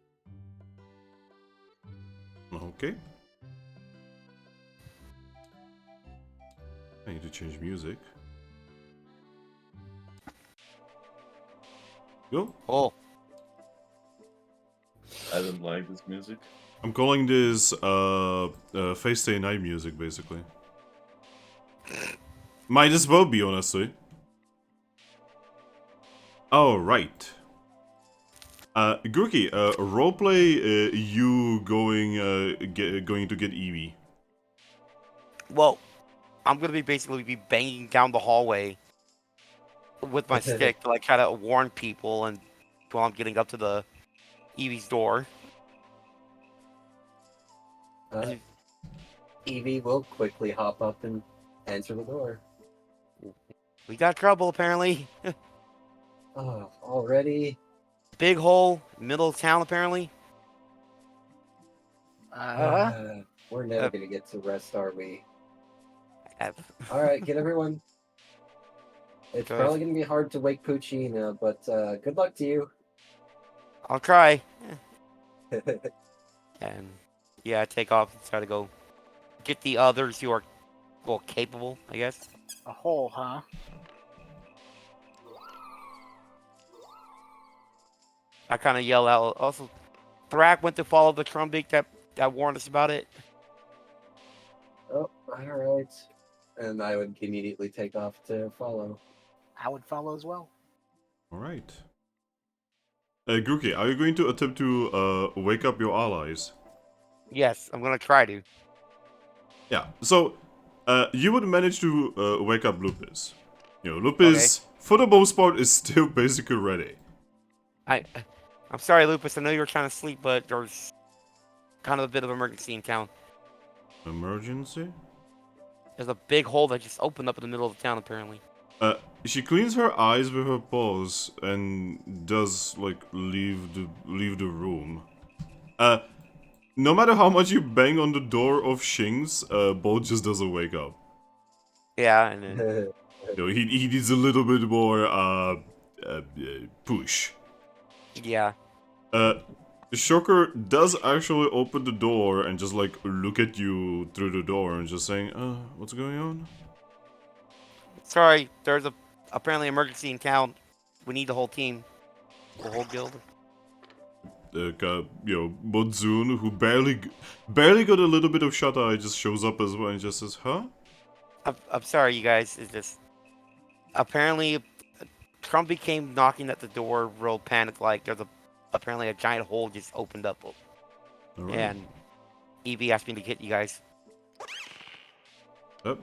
B: Okay. I need to change music. Go.
A: Oh,
C: I don't like this music.
B: I'm calling this Face Day Night music, basically. Might as well be, honestly. Oh, right. Grookey, roleplay you going to get Eevee.
A: well, I'm gonna be basically banging down the hallway with my stick to like kind of warn people, and while I'm getting up to the Eevee's door.
D: Eevee will quickly hop up and answer the door.
A: We got trouble apparently.
D: Oh, already?
A: Big hole, middle of town apparently.
D: We're never gonna get to rest, are we?
A: Uh,
D: Alright, get everyone. It's
A: Go.
D: probably gonna be hard to wake Puccina, but good luck to you.
A: I'll try. And yeah, I take off and try to go get the others who are well capable, I guess.
E: A hole, huh?
A: I kind of yell out. Also, Thrack went to follow the Trumbeak that warned us about it.
D: Oh, alright. and I would immediately take off to follow.
E: I would follow as well.
B: Alright. Grookey, are you going to attempt to wake up your allies?
A: Yes, I'm gonna try to.
B: Yeah, so you would manage to wake up Lupus. You know, Lupus, for the most part, is still basically ready.
A: I'm sorry, Lupus. I know you were trying to sleep, but there's kind of a bit of emergency in town.
B: Emergency?
A: There's a big hole that just opened up in the middle of the town, apparently.
B: She cleans her eyes with her paws and does like leave the room. No matter how much you bang on the door of Shing's, Bolt just doesn't wake up.
A: Yeah, and then
B: You know, he needs a little bit more push.
A: yeah.
B: Shocker does actually open the door and just like look at you through the door and just saying, what's going on?
A: Sorry, there's a apparently emergency in town. We need the whole team, the whole guild.
B: You know, Monsoon, who barely got a little bit of shut eye, just shows up as well and just says, huh?
A: I'm sorry, you guys. It's just apparently Trumpy came knocking at the door, real panic like. There's apparently a giant hole just opened up,
B: Alright.
A: and Eevee asked me to get you guys.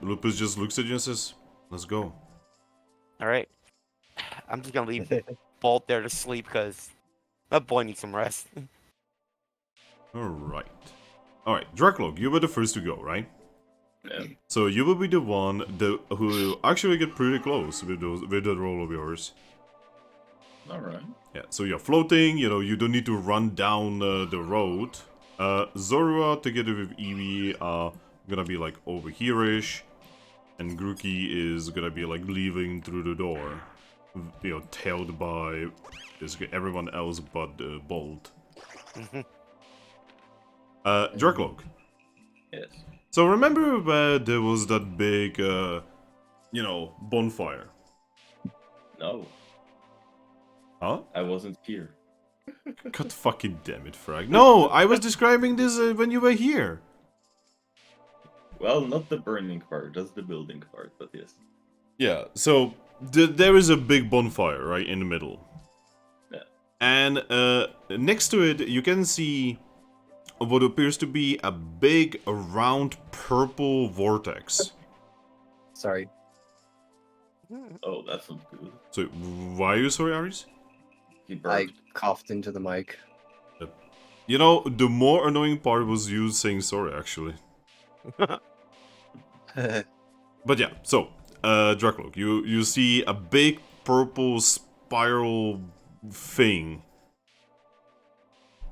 B: Lupus just looks at you and says, let's go.
A: All right, I'm just gonna leave Bolt there to sleep because that boy needs some rest.
B: Alright. Alright, Drakloak, you were the first to go, right?
C: Yeah.
B: So you will be the one who will actually get pretty close with that roll of yours.
C: Alright.
B: Yeah, so you're floating, you know, you don't need to run down the road. Zorua together with Eevee are gonna be like over here-ish. And Grookey is gonna be like leaving through the door. You know, tailed by basically everyone else but Bolt. Drakloak.
C: Yes.
B: So remember where there was that big, you know, bonfire?
C: No,
B: Huh?
C: I wasn't here.
B: God fucking damn it, Thrack. No, I was describing this when you were here.
C: Well, not the burning part, just the building part, but yes.
B: Yeah, so there is a big bonfire right in the middle.
C: Yeah.
B: And next to it, you can see what appears to be a big, round, purple vortex.
D: Sorry.
C: Oh, that's not good.
B: So, why are you sorry, Aris?
C: He
D: I
C: burped.
D: coughed into the mic.
B: You know, the more annoying part was you saying sorry, actually. But yeah, so, Drakloak, you see a big purple spiral thing.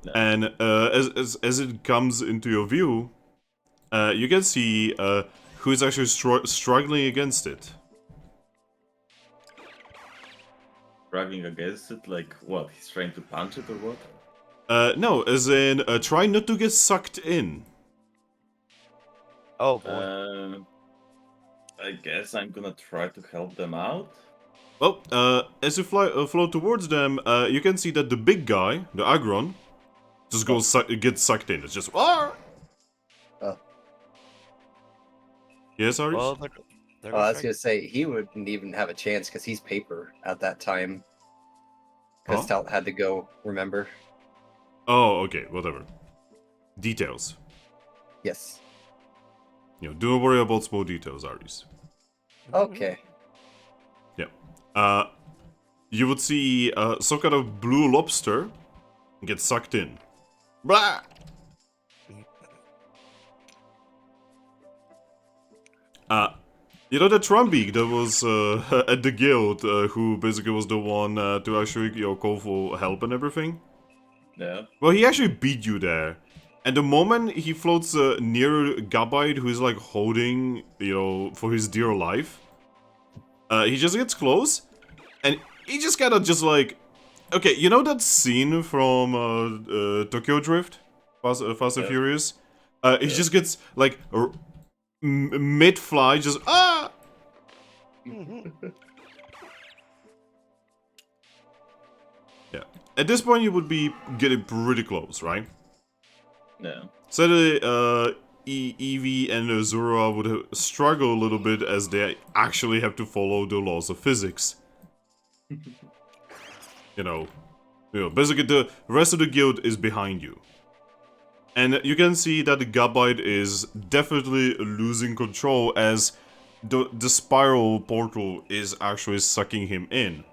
C: No.
B: And as it comes into your view, you can see who is actually struggling against it.
C: Dragging against it, like what? He's trying to punch it or what?
B: No, as in, try not to get sucked in.
A: Oh boy.
C: I guess I'm gonna try to help them out.
B: Well, as you float towards them, you can see that the big guy, the Agron, just gets sucked in. It's just...
D: Oh.
B: Yes, Aris?
A: Well, there
D: I was
A: goes
D: gonna say he wouldn't even have a chance because he's paper at that time. Because
B: Huh?
D: Stout had to go. Remember?
B: Oh, okay, whatever. Details.
D: Yes.
B: You know, don't worry about small details, Aris.
D: Okay.
B: You would see some kind of blue lobster get sucked in. Blah! You know the Trumbeak that was at the guild, who basically was the one to actually, you know, call for help and everything?
C: Yeah.
B: Well, he actually beat you there. And the moment he floats near Gabite, who is like holding, you know, for his dear life, he just gets close, and he just kind of just like... Okay, you know that scene from Tokyo Drift? Fast and
C: Yeah.
B: Furious? He just gets, like, mid-fly, just... Ah! Yeah. At this point, you would be getting pretty close, right?
C: Yeah.
B: So Eevee and Zorua would struggle a little bit as they actually have to follow the laws of physics. You know, basically the rest of the guild is behind you. And you can see that the Gabite is definitely losing control as the spiral portal is actually sucking him in.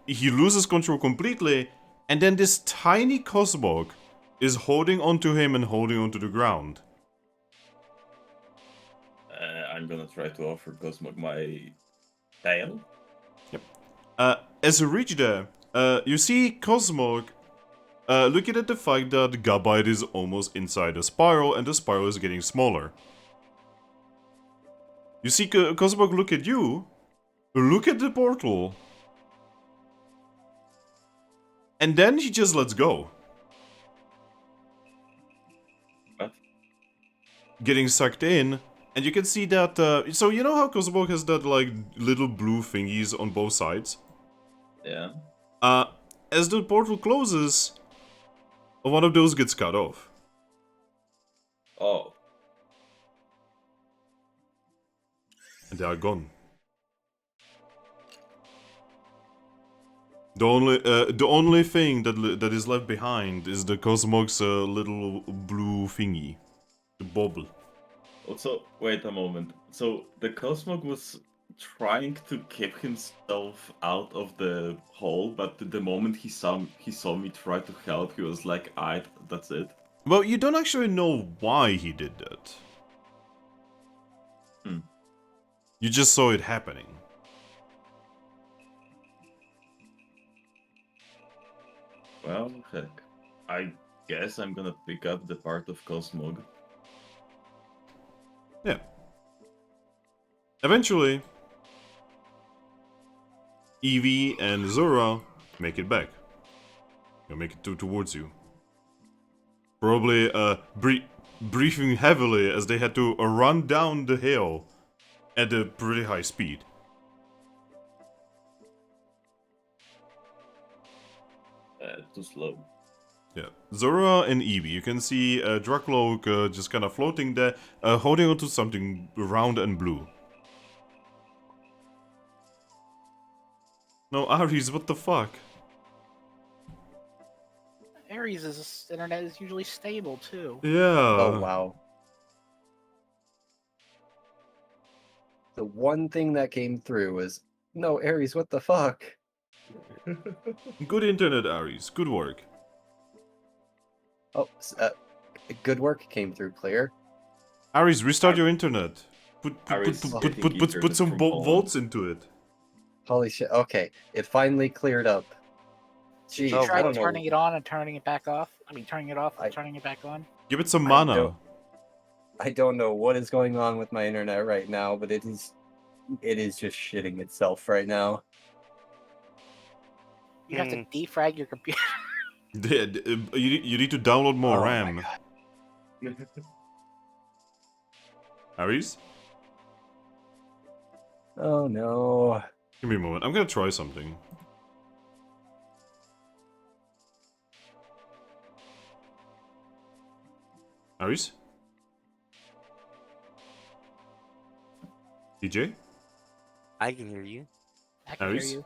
B: He loses control completely, and then this tiny Cosmog is holding onto him and holding onto the ground.
C: I'm gonna try to offer Cosmog my tail.
B: As you reach there, you see Cosmog looking at the fact that the Gabite is almost inside the spiral and the spiral is getting smaller. You see Cosmog look at you, look at the portal, and then he just lets go.
C: What?
B: Getting sucked in, and you can see that, so you know how Cosmog has that, like, little blue thingies on both sides?
C: Yeah.
B: As the portal closes, one of those gets cut off.
C: Oh.
B: And they are gone. The only thing that is left behind is the Cosmog's little blue thingy. The bubble.
C: Also, wait a moment. So the Cosmog was trying to keep himself out of the hole, but the moment he saw me try to help, he was like, "Alright, that's it."
B: Well, you don't actually know why he did that. You just saw it happening.
C: Well, heck. I guess I'm gonna pick up the part of Cosmog.
B: Yeah. Eventually, Eevee and Zorua make it back. They'll make it towards you. Probably breathing heavily as they had to run down the hill at a pretty high speed.
C: Too slow.
B: Yeah, Zorua and Eevee. You can see Drakloak just kind of floating there, holding onto something round and blue. No, Aries, what the fuck?
E: Ares' internet is usually stable too.
B: Yeah.
D: Oh wow. The one thing that came through was, no, Aries, what the fuck?
B: Good internet, Aries. Good work.
D: Oh, good work came through clear.
B: Aries, restart your internet.
C: Aries getting
B: Put
C: internet
B: some
C: from Poland.
B: volts into it.
D: Holy shit. Okay, it finally cleared up. Jeez,
E: You
A: Oh,
D: I
E: tried
D: don't know.
E: turning it on and turning it back off. I mean, turning it off and
D: I-
E: turning it back on.
B: Give it some
D: I
B: mana.
D: don't know what is going on with my internet right now, but it is just shitting itself right now.
E: You have to defrag your computer.
B: You need to download more
D: Oh my
B: RAM.
D: God.
B: Aries?
D: Oh no.
B: Give me a moment. I'm gonna try something. Aries? DJ?
A: I can hear you.
E: I can hear
B: Aries?
E: you.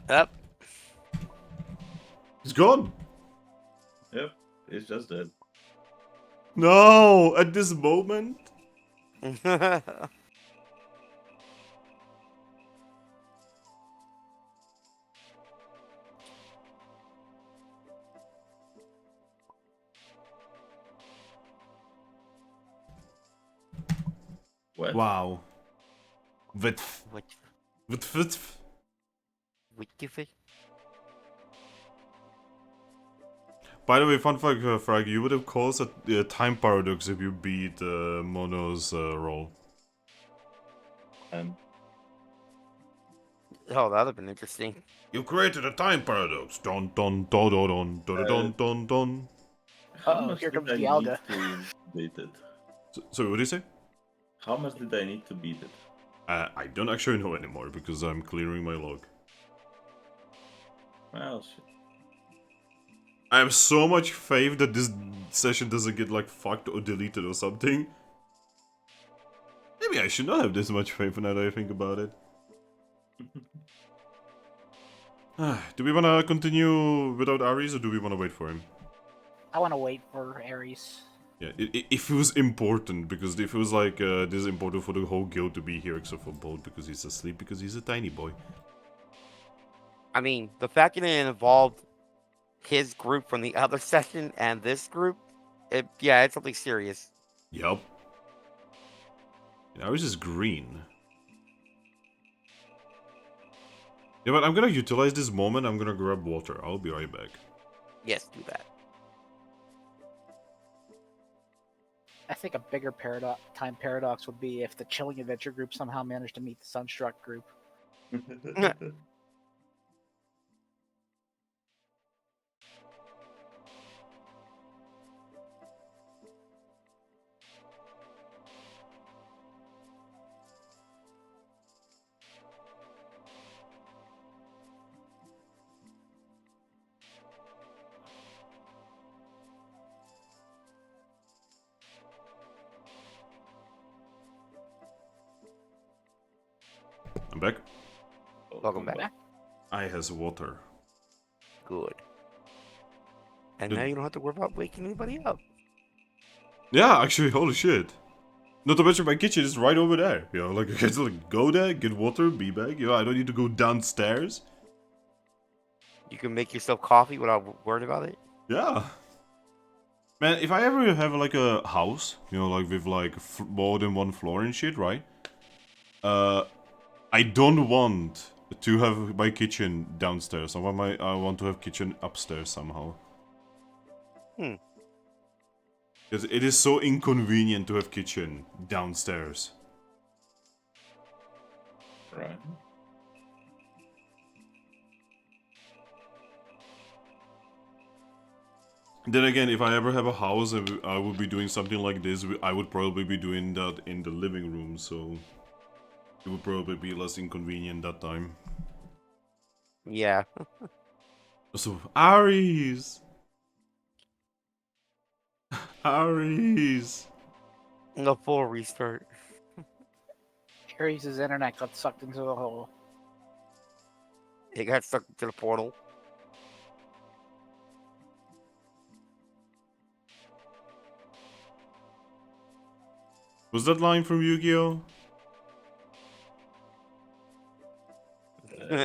A: Up.
B: He's gone!
C: Yep, it's just dead.
B: No! At this moment?
C: What?
B: Wow. Vitf.
A: What?
B: Vitf.
A: What give it?
B: By the way, fun fact, Frag, you would have caused a time paradox if you beat Mono's roll.
A: Oh, that'd have been interesting.
B: You created a time paradox. Dun dun dun dun dun dun dun dun dun.
C: How
E: Uh-oh,
C: much
E: here
C: did
E: comes
C: I
E: the
C: need
E: Alga.
C: to beat it?
B: So what do you say?
C: How much did I need to beat it?
B: I don't actually know anymore because I'm clearing my log.
C: Well, shit.
B: I have so much faith that this session doesn't get like fucked or deleted or something. Maybe I should not have this much faith now that I think about it. Do we want to continue without Aries or do we want to wait for him?
E: I want to wait for Aries.
B: Yeah, if it was important, because if it was like, this is important for the whole guild to be here except for Bolt because he's asleep because he's a tiny boy.
A: I mean, the fact that it involved his group from the other session and this group, yeah, it's something serious.
B: Yup. And Aries is green. Yeah, but I'm gonna utilize this moment, I'm gonna grab water. I'll be right back.
A: Yes, do that.
E: I think a bigger time paradox would be if the Chilling Adventure group somehow managed to meet the Sunstruck group.
B: I'm back.
A: Welcome back.
B: I has water.
A: Good. And
B: Good.
A: now you don't have to worry about waking anybody up.
B: Yeah, actually, holy shit. Not to mention my kitchen is right over there. You know, like I can just like go there, get water, be back. You know, I don't need to go downstairs.
A: You can make yourself coffee without worrying about it.
B: Yeah. Man, if I ever have like a house, you know, like with like more than one floor and shit, right? I don't want to have my kitchen downstairs. I want to have kitchen upstairs somehow. Because it is so inconvenient to have kitchen downstairs.
C: Right.
B: Then again, if I ever have a house and I would be doing something like this, I would probably be doing that in the living room, so it would probably be less inconvenient that time.
A: Yeah.
B: So, Aries! Aries!
A: A full restart.
E: Aries' internet got sucked into the hole.
A: It got stuck to the portal.
B: Was that line from Yu-Gi-Oh?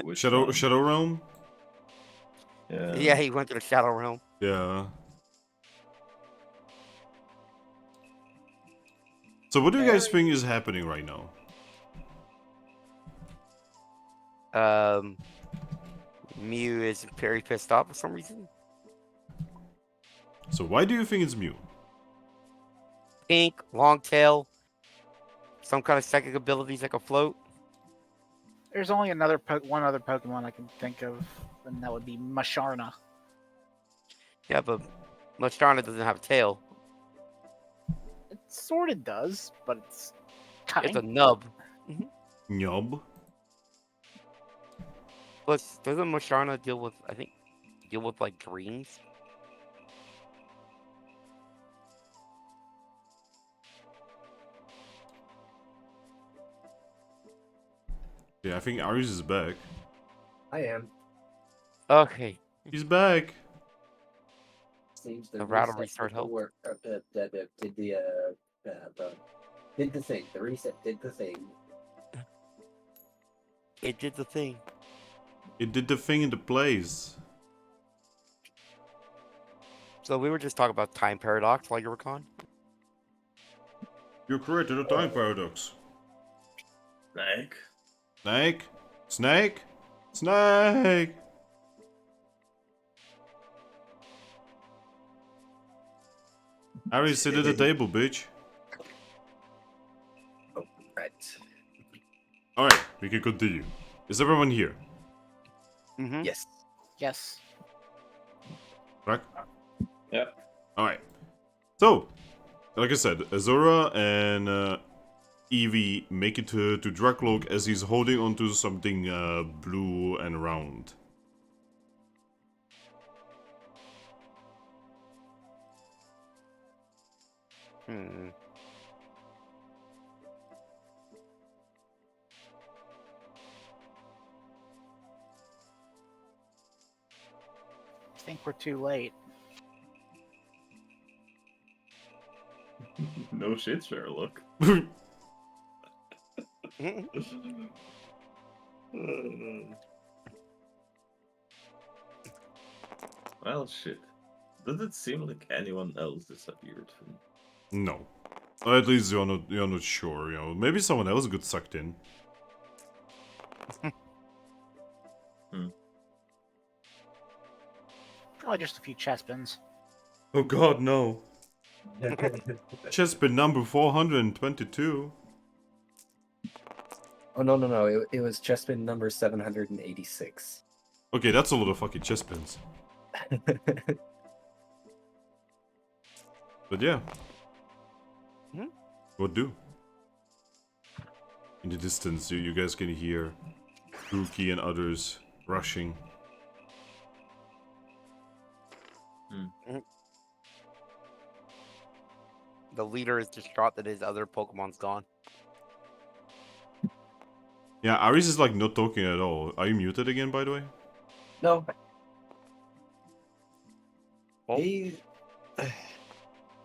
C: Which
B: Shadow
C: one?
B: Shadow Realm?
A: Yeah, he went to the Shadow Realm.
B: Yeah. So what do you guys think is happening right now?
A: Mew is very pissed off for some reason.
B: So why do you think it's Mew?
A: Pink, long tail, some kind of psychic abilities like a float.
E: There's only one other Pokemon I can think of, and that would be Masharna.
A: Yeah, but Mustarna doesn't have a tail.
E: It sort of does, but it's tiny.
A: It's a nub.
B: Nyob?
A: Plus, doesn't Mustarna deal with like dreams?
B: Yeah, I think Aries is back.
D: I am.
A: Okay.
B: He's back!
D: Seems
A: The rattle
D: reset
A: restart
D: did the
A: helped.
D: work. Did the thing. The reset did the thing.
A: It did the thing.
B: It did the thing in the place.
A: So we were just talking about time paradox while you were gone.
B: You created a time paradox.
C: Snake?
B: Snake? Snake? Snake! Aries, sit at the table, bitch.
D: Oh, right.
B: Alright, we can continue. Is everyone here?
A: Mm-hmm.
D: Yes.
E: Yes.
B: Thrack?
C: Yeah.
B: Alright. So, like I said, Zorua and Eevee make it to Drakloak as he's holding onto something blue and round.
A: Hmm.
E: I think we're too late.
C: No shit, Sherlock. Well, shit. Does it seem like anyone else disappeared?
B: No. Or at least you're not sure, you know. Maybe someone else got sucked in.
E: Probably just a few chestpins.
B: Oh god, no. Chestpin number 422.
D: Oh no! It was chestpin number 786.
B: Okay, that's a lot of fucking chestpins. But yeah.
A: Hmm?
B: What do? In the distance, you guys can hear Grookey and others rushing.
A: The leader is distraught that his other Pokemon's gone.
B: Yeah, Aris is like not talking at all. Are you muted again, by the way?
D: No.
A: Oh.
D: He,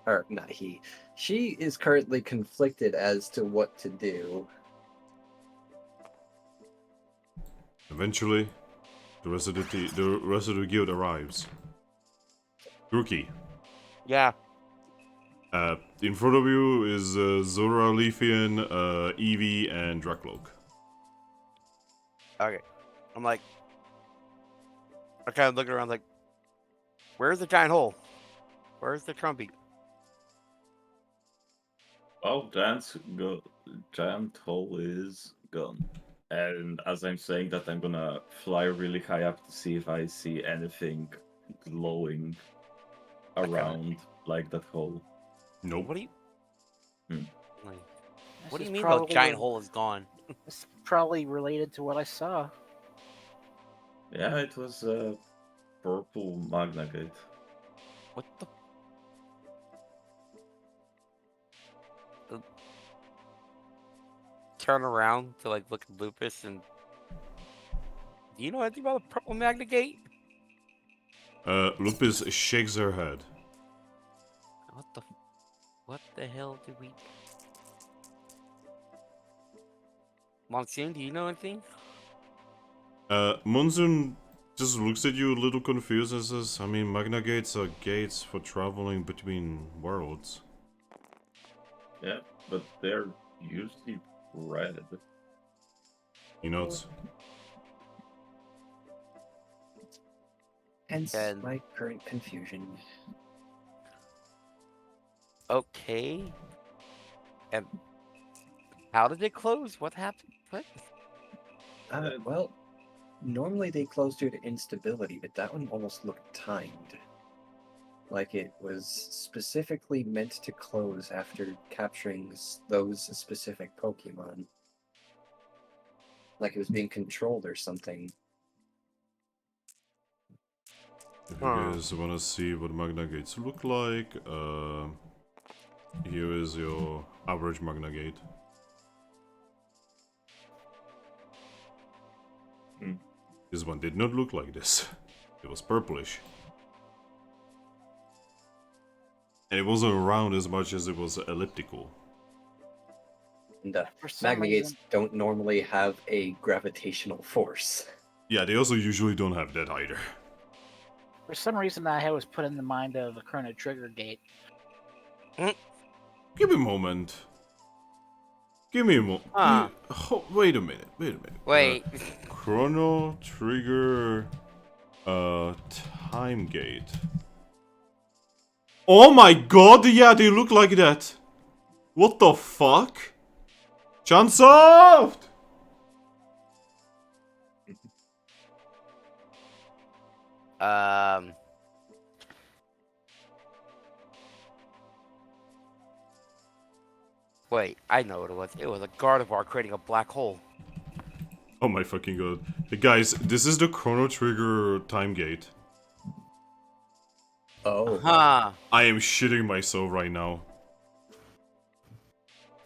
D: or not he. She is currently conflicted as to what to do.
B: Eventually, the rest of the guild arrives. Grookey.
A: Yeah.
B: In front of you is Zorua, Leafian, Eevee, and Drakloak.
A: Okay. I'm like, I kind of looking around like, where's the giant hole? Where's the Trumpy?
C: Oh, giant hole is gone. And as I'm saying that, I'm gonna fly really high up to see if I see anything glowing around like that hole.
B: Nope.
A: What do you?
C: Hmm.
A: Like,
E: This
A: what do you
E: is
A: mean the
E: probably-
A: giant hole is gone?
E: It's probably related to what I saw.
C: Yeah, it was a purple Magna Gate.
A: What the? Turn around to like look at Lupus and. Do you know anything about the purple Magna Gate?
B: Lupus shakes her head.
A: What the hell did we? Monsoon, do you know anything?
B: Monsoon just looks at you a little confused and says, I mean, Magna Gates are gates for traveling between worlds.
C: Yeah, but they're usually red.
B: He nods.
D: Hence
A: And-
D: my current confusion.
A: Okay. And how did it close? What happened? What?
D: Well, normally they close due to instability, but that one almost looked timed. Like it was specifically meant to close after capturing those specific Pokemon. Like it was being controlled or something.
B: If you guys wanna see what Magna Gates look like, here is your average Magna Gate. This one did not look like this. It was purplish. And it wasn't round as much as it was elliptical.
D: And
E: For some
D: Magna Gates
E: reason,
D: don't normally have a gravitational force.
B: Yeah, they also usually don't have that either.
E: for some reason, I was put in the mind of a Chrono Trigger Gate.
B: Give me a moment. Give me a moment.
A: Ah.
B: Wait a minute.
A: Wait.
B: Chrono Trigger time gate. Oh my god, yeah, they look like that. What the fuck? Chunsoft!
A: Wait, I know what it was. It was a Gardevoir creating a black hole.
B: Oh my fucking god. Hey guys, this is the Chrono Trigger time gate.
D: Oh.
A: Huh.
B: I am shitting myself right now.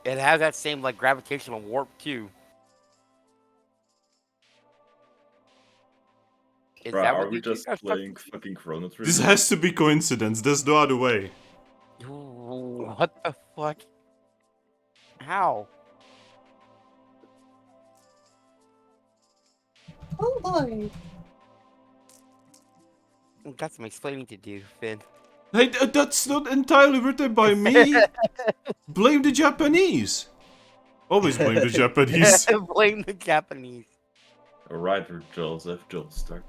A: It has that same like gravitational warp too. Is
C: Bro,
A: that
C: are
A: what
C: we
A: they do?
C: just playing fucking Chrono Trigger?
B: This has to be coincidence. There's no other way.
A: What the fuck? How?
D: Oh boy.
A: Got some explaining to do, Finn.
B: Hey, that's not entirely written by me. Blame the Japanese. Always blame the Japanese.
A: Blame the Japanese.
C: Writer Joseph Joestar.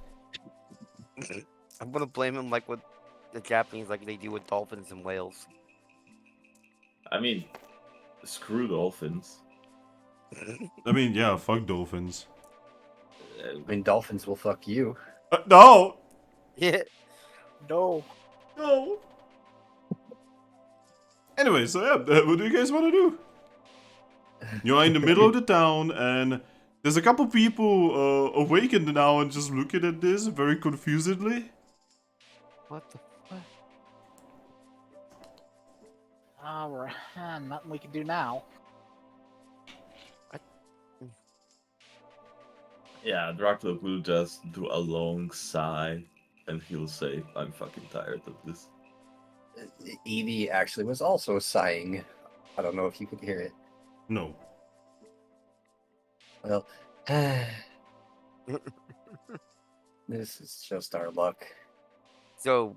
A: I'm gonna blame him like with the Japanese, like they do with dolphins and whales.
C: I mean, screw dolphins.
B: I mean, yeah, fuck dolphins.
D: I mean, dolphins will fuck you.
B: No!
A: Yeah.
E: No.
B: No! Anyway, so yeah, what do you guys want to do? You're in the middle of the town, and there's a couple people awakened now and just looking at this very confusedly.
A: What the fuck?
E: Alright, nothing we can do now.
C: Yeah, Drakloak will just do a long sigh, and he'll say, "I'm fucking tired of this."
D: Eevee actually was also sighing. I don't know if you could hear it.
B: No.
D: Well, this is just our luck.
A: So,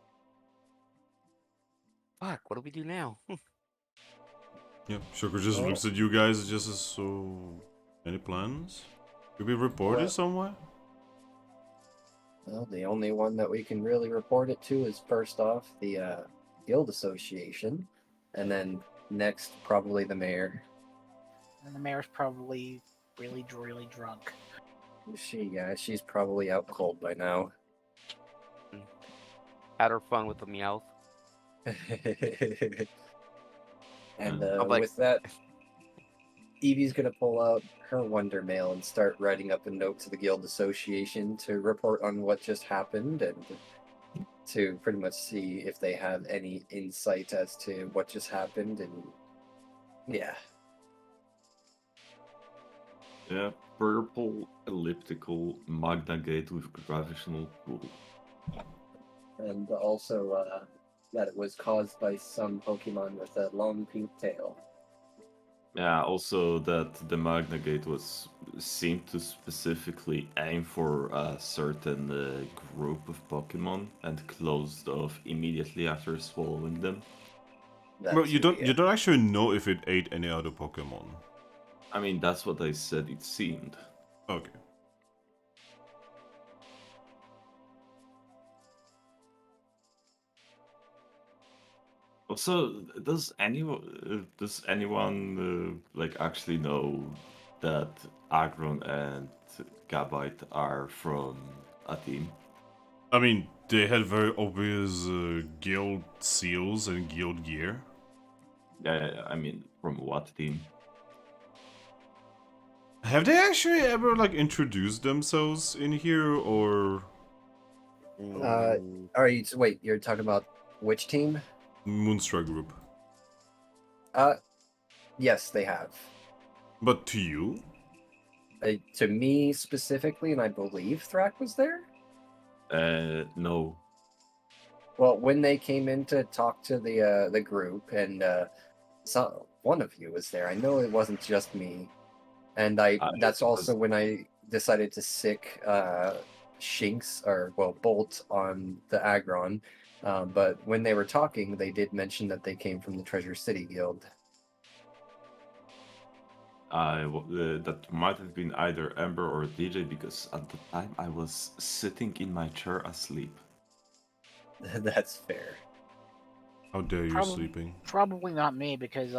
A: fuck. What do we do now?
B: Yeah, Sugar just
D: Oh.
B: looks at you guys just as so. Any plans? Could we report it
D: What?
B: somewhere?
D: Well, the only one that we can really report it to is first off the Guild Association, and then next probably the mayor.
E: And the mayor's probably really, really drunk.
D: She's probably out cold by now.
A: Had her fun with the meows.
D: And
A: I'm like-
D: with that, Eevee's gonna pull out her Wonder Mail and start writing up a note to the Guild Association to report on what just happened and to pretty much see if they have any insight as to what just happened. And yeah,
C: Yeah, purple elliptical Magna Gate with gravitational pull.
D: and also that it was caused by some Pokemon with a long pink tail.
C: Yeah, also that the Magna Gate was seemed to specifically aim for a certain group of Pokemon and closed off immediately after swallowing them.
B: Well, you don't actually know if it ate any other Pokemon.
C: I mean, that's what I said it seemed.
B: Okay.
C: Also, does anyone like actually know that Agron and Gabite are from a team?
B: I mean, they had very obvious guild seals and guild gear.
C: Yeah, I mean, from what team?
B: Have they actually ever like introduced themselves in here, or
D: Wait, you're talking about which team?
B: Moonstruck Group?
D: Yes, they have.
B: But to you?
D: To me specifically, and I believe Thrack was there.
C: No.
D: Well, when they came in to talk to the group, and one of you was there. I know it wasn't just me, and that's also when I decided to sick Bolt on the Agron. But when they were talking, they did mention that they came from the Treasure City Guild.
C: That might have been either Ember or DJ because at the time I was sitting in my chair asleep.
D: That's fair.
B: How dare you sleeping?
E: Probably not me because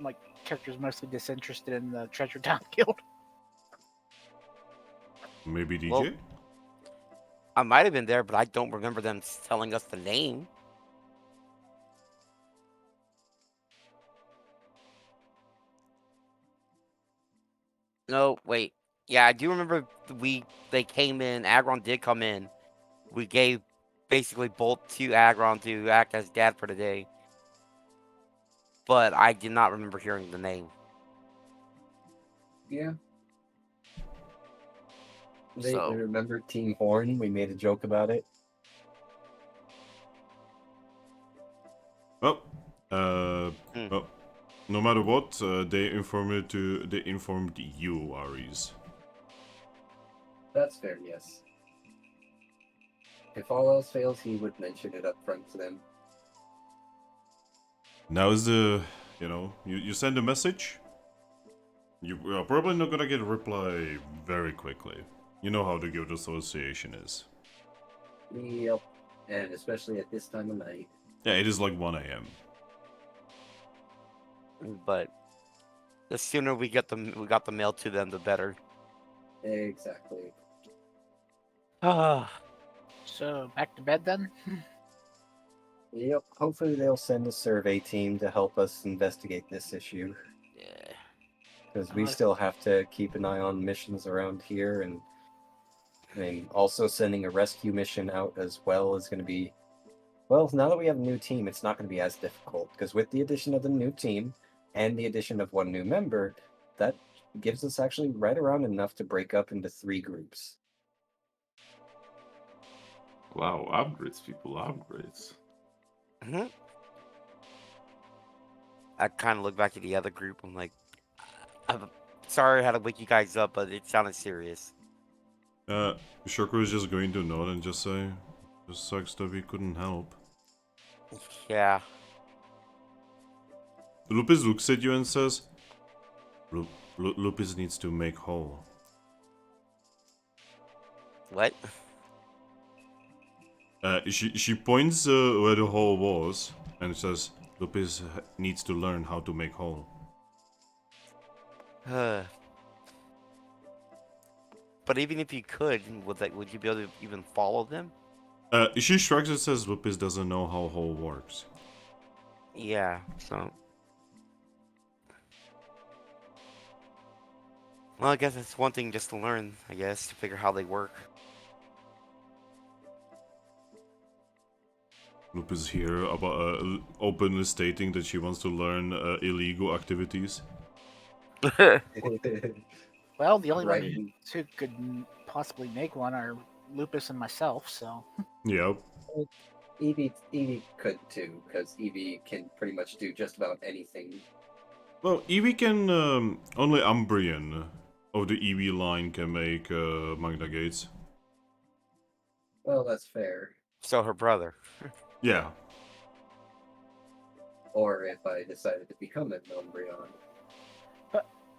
E: my character's mostly disinterested in the Treasure Town Guild.
B: Maybe DJ?
A: Well, I might have been there, but I don't remember them telling us the name. No, wait. Yeah, I do remember they came in. Agron did come in. We gave basically Bolt to Agron to act as dad for the day. But I did not remember hearing the name.
D: Yeah.
A: So-
D: Remember Team Horn? We made a joke about it.
B: Well,
A: Hmm.
B: well, no matter what, they informed you, Aries.
D: That's fair, yes. If all else fails, he would mention it up front to them.
B: Now is the, you send a message. You are probably not gonna get a reply very quickly. You know how the guild association is.
D: Yep. And especially at this time of night.
B: Yeah, it is like 1 a.m.
A: But the sooner we got the mail to them, the better.
D: Exactly.
A: Ah,
E: So back to bed then.
D: Yep. Hopefully they'll send a survey team to help us investigate this issue.
A: yeah.
D: Because we
E: Unless-
D: still have to keep an eye on missions around here, and I mean, also sending a rescue mission out as well is going to be. Well, now that we have a new team, it's not going to be as difficult because with the addition of the new team and the addition of one new member, that gives us actually right around enough to break up into 3 groups.
C: Wow, upgrades, people, upgrades.
A: hmm I kind of look back at the other group. I'm like, I'm sorry I had to wake you guys up, but it sounded serious.
B: Shoko is just going to nod and just say, "Just sucks that we couldn't help."
A: Yeah.
B: Lupus looks at you and says, Lupus needs to make whole.
A: What?
B: She points where the hole was and says, Lupus needs to learn how to make whole.
A: But even if you could, would you be able to even follow them?
B: She shrugs and says Lupus doesn't know how whole works.
A: Yeah. So. Well, I guess it's one thing just to learn. I guess to figure how they work.
B: Lupus here about openly stating that she wants to learn illegal activities.
E: Well, the only
D: Right.
E: one who could possibly make one are Lupus and myself. So
B: Yep.
D: Eevee could too, because Eevee can pretty much do just about anything.
B: Well, Eevee can only Umbrian of the Eevee line can make Magna Gates.
D: Well, that's fair.
A: So her brother.
B: Yeah.
D: Or if I decided to become an Umbreon.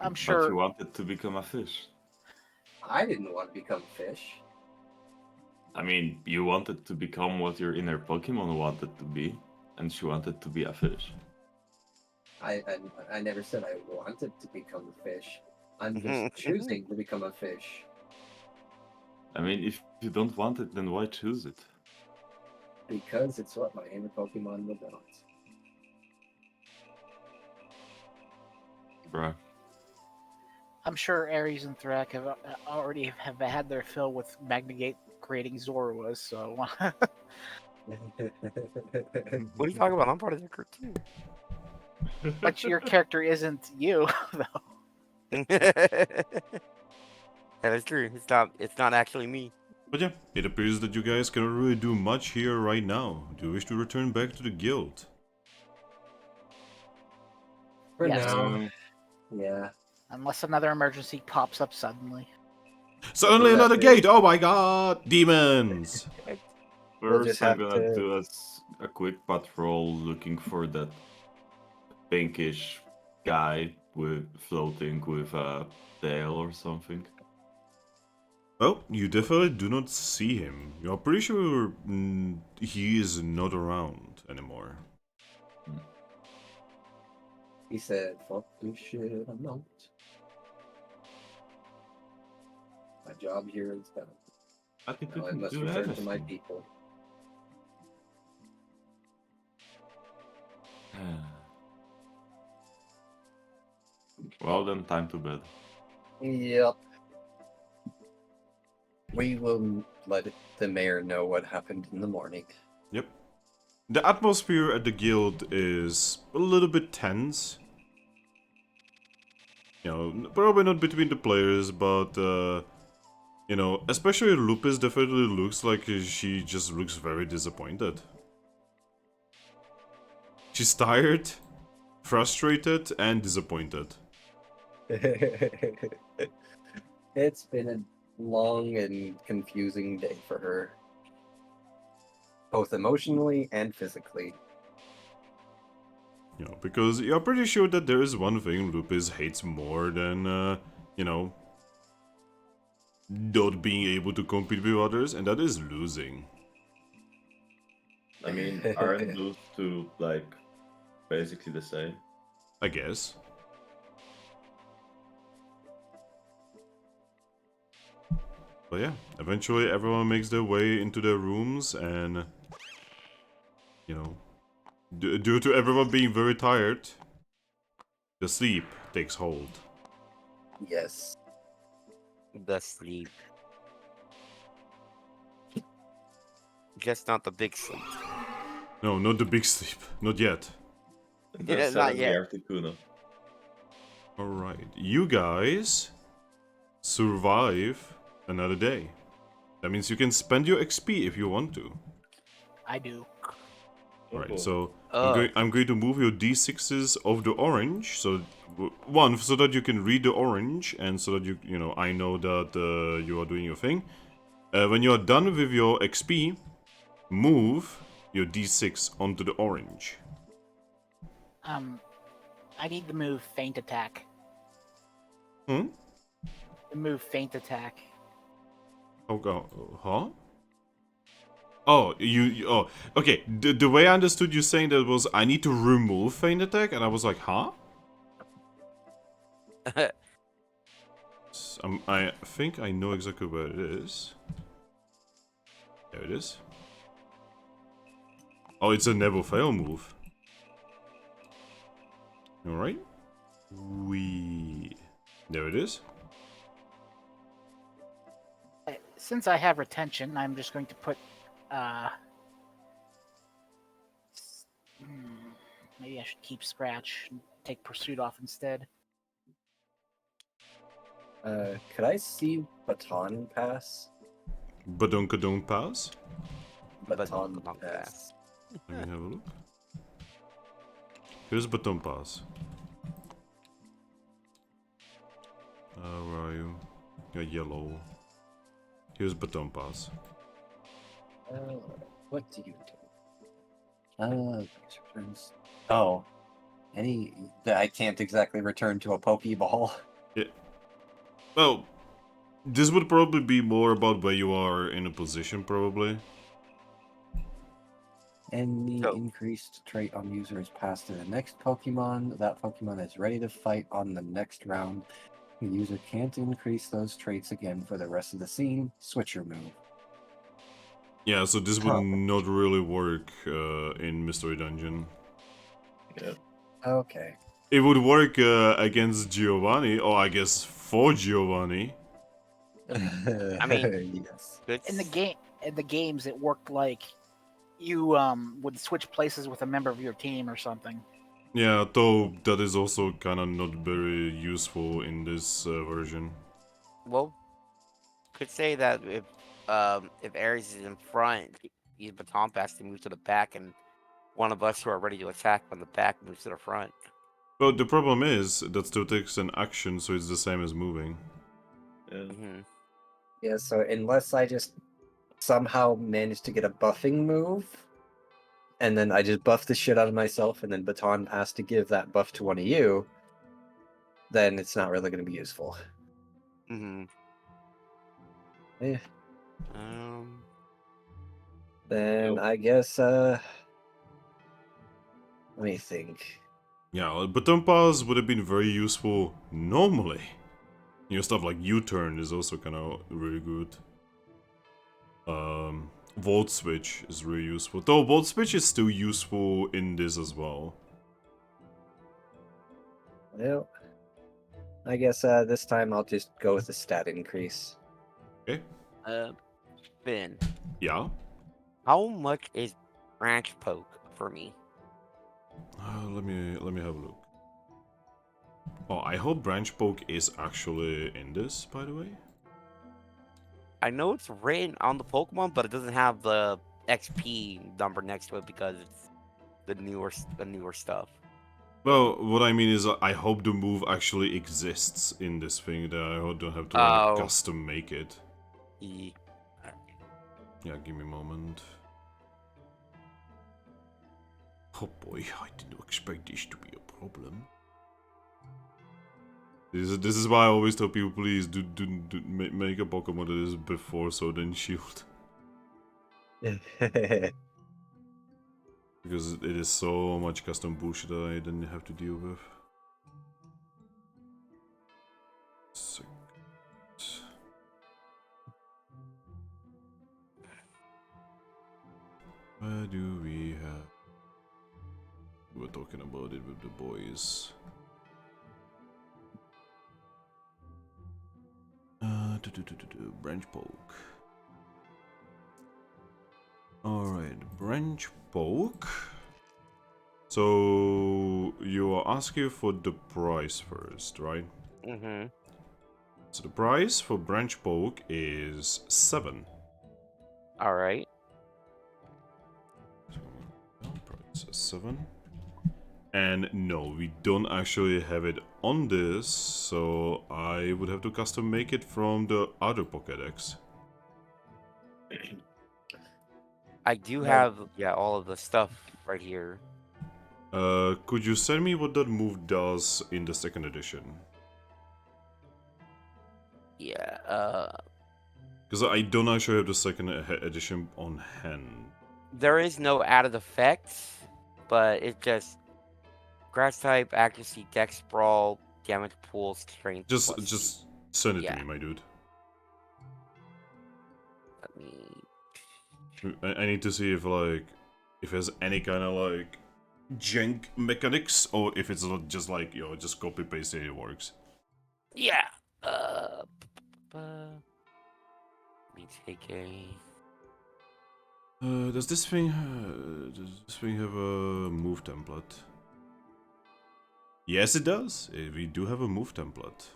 E: I'm
C: But
E: sure.
C: you wanted to become a fish.
D: I didn't want to become fish.
C: I mean, you wanted to become what your inner Pokemon wanted to be, and she wanted to be a fish.
D: I never said I wanted to become a fish. I'm just choosing to become a fish.
C: I mean, if you don't want it, then why choose it?
D: Because it's what my inner Pokemon would want.
C: Bruh.
E: I'm sure Ares and Thrack have already have had their fill with Magnagate creating Zoruas. So
A: What are you talking about? I'm part of that group too.
E: but your character isn't you, though.
A: That is true. It's not actually me.
B: But yeah, it appears that you guys cannot really do much here right now. Do you wish to return back to the guild?
D: For
E: Yes.
D: now, yeah.
E: Unless another emergency pops up suddenly.
B: Suddenly
D: Well,
B: another
D: that
B: gate! Oh my god! Demons!
D: We'll
C: First,
D: just
C: I'm
D: have
C: gonna
D: to-
C: do a quick patrol looking for that pinkish guy with floating with a tail or something.
B: Well, you definitely do not see him. You're pretty sure he is not around anymore.
D: He said, fuck this shit, I'm not. My job here is done.
C: I think
D: Now I must return to my people.
C: Well then, time to bed.
D: Yep. We will let the mayor know what happened in the morning.
B: Yep. The atmosphere at the guild is a little bit tense. You know, probably not between the players, but you know, especially Lupus definitely looks like she just looks very disappointed. She's tired, frustrated, and disappointed.
D: It's been a long and confusing day for her, both emotionally and physically.
B: You know, because you're pretty sure that there is one thing Lupus hates more than, you know, not being able to compete with others, and that is losing.
C: I mean, aren't those two like basically the same?
B: I guess. But yeah, eventually everyone makes their way into their rooms and, you know, due to everyone being very tired, the sleep takes hold.
D: Yes.
A: The sleep. Just not the big sleep.
B: No, not the big sleep. Not yet.
C: And
A: Yeah,
C: then
A: not
C: suddenly
A: yet.
C: Articuno.
B: Alright, you guys survive another day. That means you can spend your XP if you want to.
E: I do.
B: Alright, so
A: Uh,
B: I'm going to move your d6s of the orange. So one, so that you can read the orange, and so that you know, I know that you are doing your thing. When you are done with your XP, move your d6 onto the orange.
E: I need to move feint attack.
B: Hmm?
E: The move feint attack.
B: Oh god, huh? Oh, oh, okay. The way I understood you saying that was I need to remove feint attack, and I was like, huh? I think I know exactly where it is. There it is. Oh, it's a never fail move. Alright. There it is.
E: Since I have retention, I'm just going to put maybe I should keep Scratch and take Pursuit off instead.
D: Could I see Baton Pass?
B: Badonkadonk pass.
D: Baton
A: Baton
D: Pass.
B: Let me have a look. Here's Baton Pass. Where are you? You're yellow. Here's Baton Pass.
D: What do you do? Returns. Oh, I can't exactly return to a Pokeball.
B: Yeah. Well, this would probably be more about where you are in a position, probably.
D: Any
A: So-
D: increased trait on user is passed to the next Pokemon. That Pokemon is ready to fight on the next round. The user can't increase those traits again for the rest of the scene. Switch your move.
B: Yeah, so this would
D: Oh.
B: not really work in Mystery Dungeon.
C: Yeah.
D: Okay.
B: It would work against Giovanni, or I guess for Giovanni.
D: I
A: mean,
D: yes.
A: good.
E: In the games, it worked like you would switch places with a member of your team or something.
B: Yeah, though that is also kind of not very useful in this version.
A: Well, could say that if Ares is in front, use baton pass to move to the back, and one of us who are ready to attack from the back moves to the front.
B: Well, the problem is that still takes an action, so it's the same as moving.
C: Yeah.
A: Hmm.
D: Yeah, so unless I just somehow manage to get a buffing move, and then I just buff the shit out of myself, and then Baton Pass to give that buff to one of you, then it's not really going to be useful.
A: Hmm.
D: Eh,
A: Um.
D: then
C: Nope.
D: I guess, let me think.
B: Yeah, Baton Pass would have been very useful normally. You know, stuff like U-turn is also kind of really good. Volt Switch is really useful. Though Volt Switch is still useful in this as well.
D: Well, I guess this time I'll just go with the stat increase.
B: Okay.
A: Finn,
B: Yeah.
A: how much is branch poke for me?
B: Let me have a look. Oh, I hope Branch Poke is actually in this, by the way.
A: I know it's written on the Pokemon, but it doesn't have the XP number next to it because it's the newer stuff.
B: Well, what I mean is I hope the move actually exists in this thing, that I don't have to like
A: Oh.
B: custom make it.
A: Ye-
B: Yeah, give me a moment. Oh boy, I didn't expect this to be a problem. This is why I always tell people, please do make a Pokemon that is before Sword and Shield. Because it is so much custom bullshit that I didn't have to deal with. Where do we have... We're talking about it with the boys. Branch Poke. Alright, Branch Poke. So you are asking for the price first, right?
A: Mm-hmm.
B: So the price for Branch Poke is 7.
A: All right.
B: So, price is 7. And no, we don't actually have it on this, so I would have to custom make it from the other Pokédex.
A: I do
D: No.
A: have all of the stuff right here.
B: Could you send me what that move does in the second edition?
A: Yeah.
B: Because I don't actually have the second edition on hand.
A: There is no added effects, but it just grass type, accuracy, dex sprawl, damage pool, strength.
B: Just
A: plus
B: send it to
A: yeah.
B: me, my dude.
A: Let me.
B: I need to see if like if there's any kind of like jank mechanics or if it's not just like just copy paste and it works.
A: Yeah. Let me take a.
B: Does this thing have a move template? Yes, it does. We do have a move template.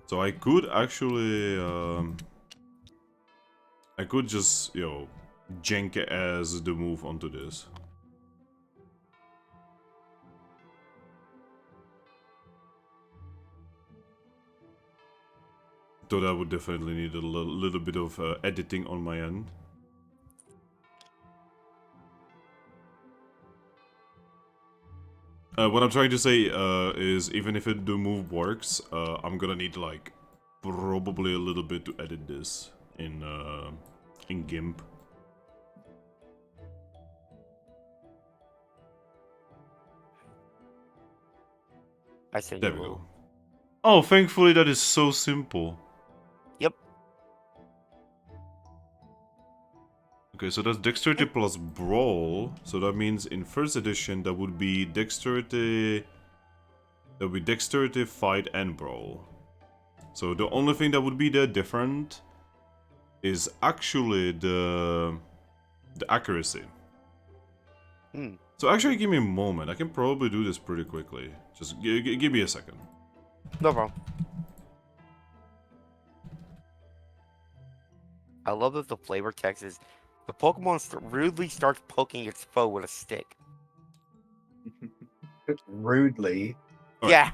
B: So I could actually I could just jank as the move onto this. Though that would definitely need a little bit of editing on my end. What I'm trying to say is even if the move works, I'm gonna need like probably a little bit to edit this in GIMP.
A: I said
B: There we go. Oh, thankfully that is so simple.
A: Yep.
B: Okay, so that's dexterity plus brawl. So that means in first edition that would be dexterity. That would be dexterity, fight, and brawl. So the only thing that would be there different is actually the accuracy.
A: Hmm.
B: So actually, give me a moment. I can probably do this pretty quickly. Just give me a second.
A: No problem. I love that the flavor text is the Pokemon rudely starts poking its foe with a stick.
D: Rudely.
B: All
A: Yeah.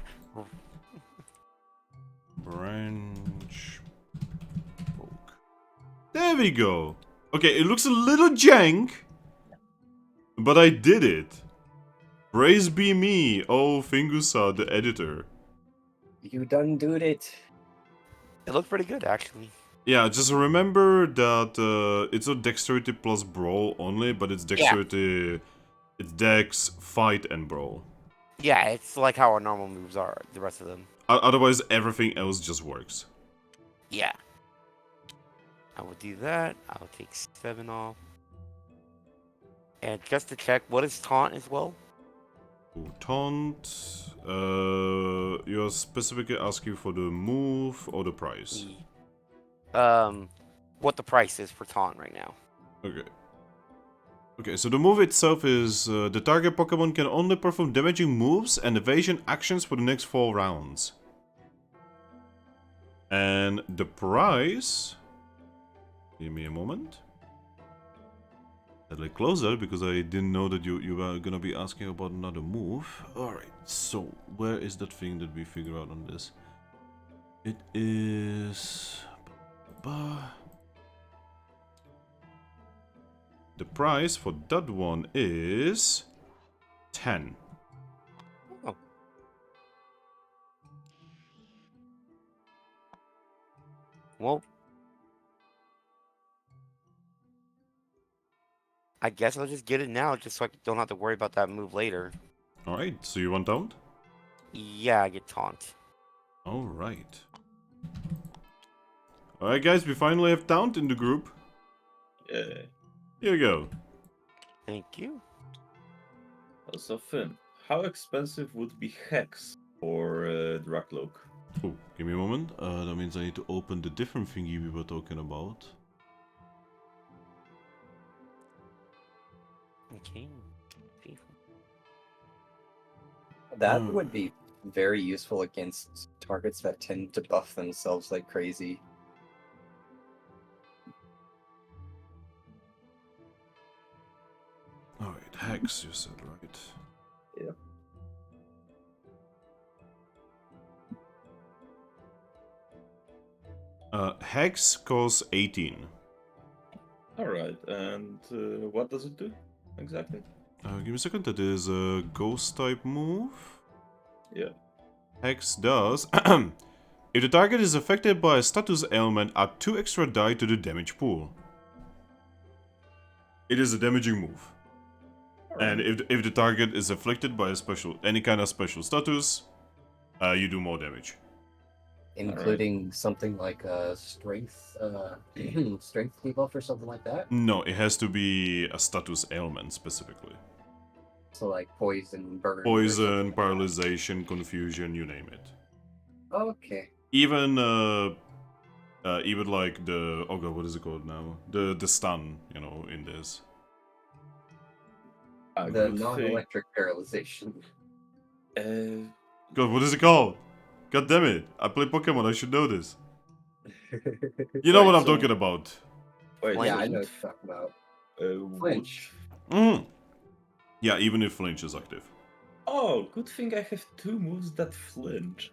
B: Branch poke. There we go. Okay, it looks a little jank, but I did it. Praise be me, oh fingusa, the editor.
D: You done doed it.
A: It looks pretty good, actually.
B: Yeah, just remember that it's not dexterity plus brawl only, but it's dexterity, it's dex, fight, and brawl.
A: Yeah, it's like how our normal moves are, the rest of them.
B: Otherwise, everything else just works.
A: Yeah. I will do that. I will take 7 off. And just to check, what is taunt as well?
B: Ooh, taunt. You're specifically asking for the move or the price?
A: What the price is for taunt right now.
B: Okay. Okay, so the move itself is the target Pokemon can only perform damaging moves and evasion actions for the next 4 rounds. And the price... Give me a moment. A little closer, because I didn't know that you were gonna be asking about another move. Alright, so where is that thing that we figure out on this? It is... The price for that one is 10.
A: Oh. Well, I guess I'll just get it now, just so I don't have to worry about that move later.
B: Alright, so you want taunt?
A: Yeah, I get taunt.
B: Alright. Alright guys, we finally have taunt in the group.
C: Yeah.
B: Here we go.
A: Thank you.
C: So Finn, how expensive would be Hex for Drakloak?
B: Oh, give me a moment. That means I need to open the different thingy we were talking about.
A: Okay.
D: That would be very useful against targets that tend to buff themselves like crazy.
B: Alright, Hex, you said, right?
C: Yeah.
B: Hex costs 18.
C: Alright, and what does it do exactly?
B: Give me a second, that is a ghost type move.
C: Yeah.
B: Hex does... If the target is affected by a status ailment, add 2 extra die to the damage pool. It is a damaging move. And if the target is afflicted by any kind of special status, you do more damage.
D: Including something like a strength strength debuff or something like that?
B: No, it has to be a status ailment specifically.
D: So like poison, burn. or
B: Poison,
D: something like that.
B: paralyzation, confusion, you name it.
D: Okay.
B: Even like the what is it called now? The stun, in this.
D: The non-electric paralyzation.
B: God, what is it called? God damn it! I play Pokemon. I should know this. You know what I'm talking about.
C: Wait,
D: Yeah,
A: Flinch.
D: I know what you're talking about. Flinch.
B: Yeah, even if flinch is active.
C: Oh, good thing I have 2 moves that flinch.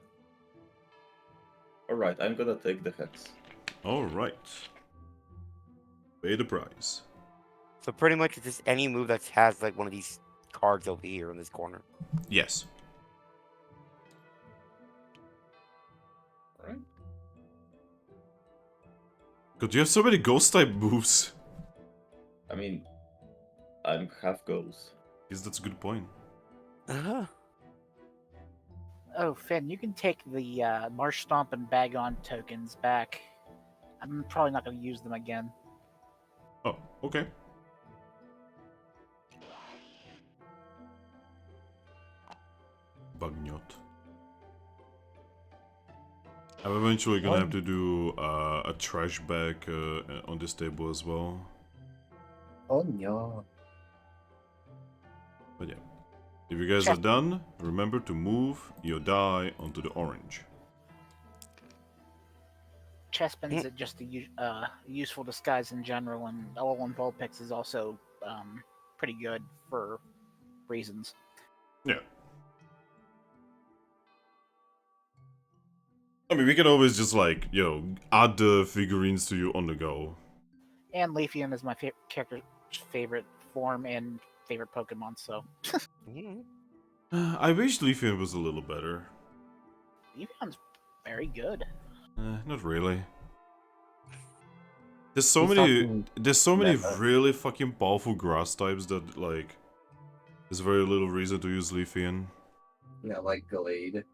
C: Alright, I'm gonna take the Hex.
B: Alright. Pay the price.
A: So pretty much it's just any move that has like one of these cards over here in this corner.
B: Yes.
C: Alright.
B: God, you have so many ghost type moves.
C: I mean, I'm half ghost.
B: Yes, that's a good point.
A: Uh-huh.
E: Oh, Finn, you can take the Marsh Stomp and Bagon tokens back. I'm probably not going to use them again.
B: Oh, okay. Bugnot. I'm eventually gonna have to do a trash bag on this table as well.
D: Oh no.
B: But yeah. If you guys are done, remember to move your die onto the orange.
E: Chespin's just a useful disguise in general, and L1 Vulpix is also pretty good for reasons.
B: Yeah. I mean, we can always just like, add the figurines to you on the go.
E: And Leafeon is my character's favorite form and favorite Pokemon, so.
B: I wish Leafeon was a little better.
E: Leafeon's very good.
B: Not really. There's so many really fucking powerful grass types that, like, there's very little reason to use Leafeon.
D: Yeah, like Gallade.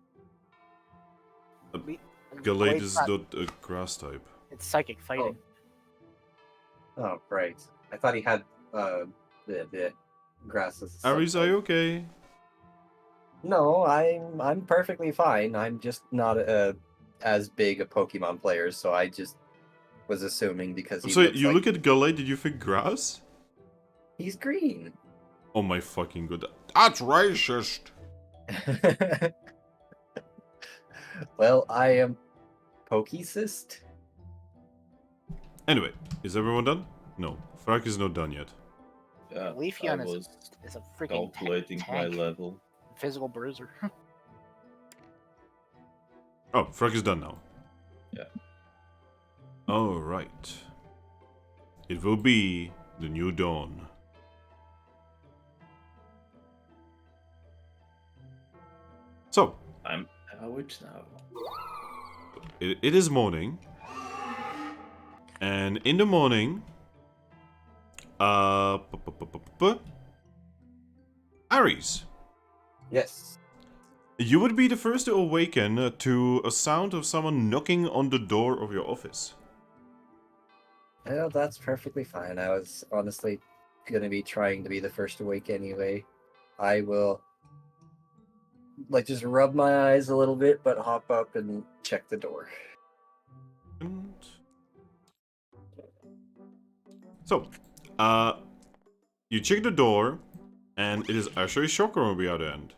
B: Gallade is not a grass type.
E: It's psychic fighting.
D: Oh, right. I thought he had the grasses.
B: Aries, are you okay?
D: No, I'm perfectly fine. I'm just not as big a Pokemon player, so I just was assuming because he
B: So
D: looks
B: you
D: like...
B: look at Gallade, did you think grass?
D: He's green.
B: Oh my fucking god. That's racist!
D: Well, I am Pokecist.
B: Anyway, is everyone done? No, Thrack is not done yet.
C: Yeah, I
E: Leafeon
C: was
E: is a freaking
C: calculating my
E: tank.
C: level.
E: Physical bruiser.
B: Oh, Thrack is done now.
C: Yeah.
B: Alright. It will be the new dawn. So,
C: I'm which now?
B: it is morning. And in the morning, Aries,
D: Yes.
B: you would be the first to awaken to a sound of someone knocking on the door of your office.
D: Well, that's perfectly fine. I was honestly gonna be trying to be the first awake anyway. I will just rub my eyes a little bit, but hop up and check the door.
B: And... So, you check the door, and it is actually Shocker on the other end.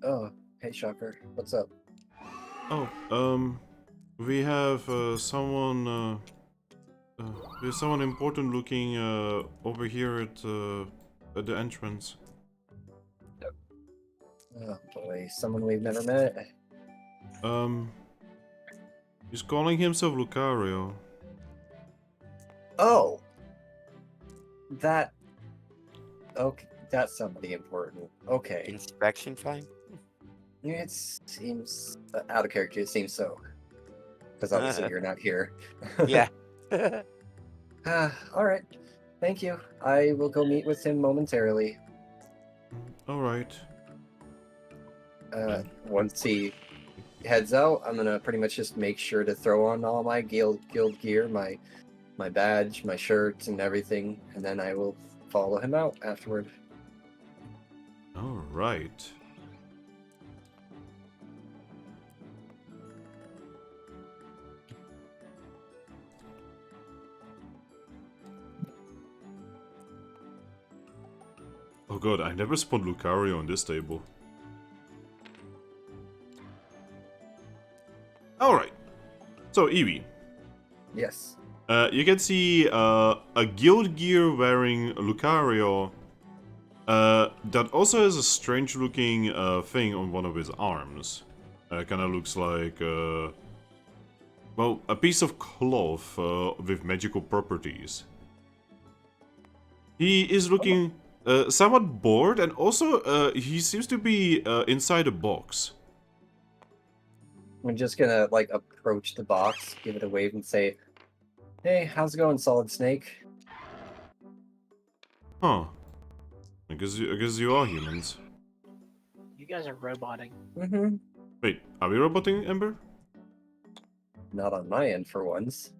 D: Oh, hey Shocker, what's up?
B: Oh, we have someone important looking over here at the entrance.
D: Oh boy, someone we've never met.
B: He's calling himself Lucario.
D: Oh, that. Okay, that's somebody important. Okay,
A: Inspection time?
D: it seems out of character. It seems so, because obviously you're not here.
A: Yeah.
D: All right. Thank you. I will go meet with him momentarily.
B: Alright.
D: Once he heads out, I'm gonna pretty much just make sure to throw on all my guild gear, my badge, my shirts, and everything, and then I will follow him out afterward.
B: Alright. Oh god, I never spawned Lucario on this table. Alright. So, Eevee.
D: Yes.
B: You can see a guild gear wearing Lucario that also has a strange looking thing on one of his arms. Kinda looks like, well, a piece of cloth with magical properties. He is looking somewhat bored, and also he seems to be inside a box.
D: I'm just gonna approach the box, give it a wave, and say, "Hey, how's it going, Solid Snake?"
B: Huh. I guess you are humans.
E: You guys are roboting.
D: Mm-hmm.
B: Wait, are we roboting Ember?
D: Not on my end for once.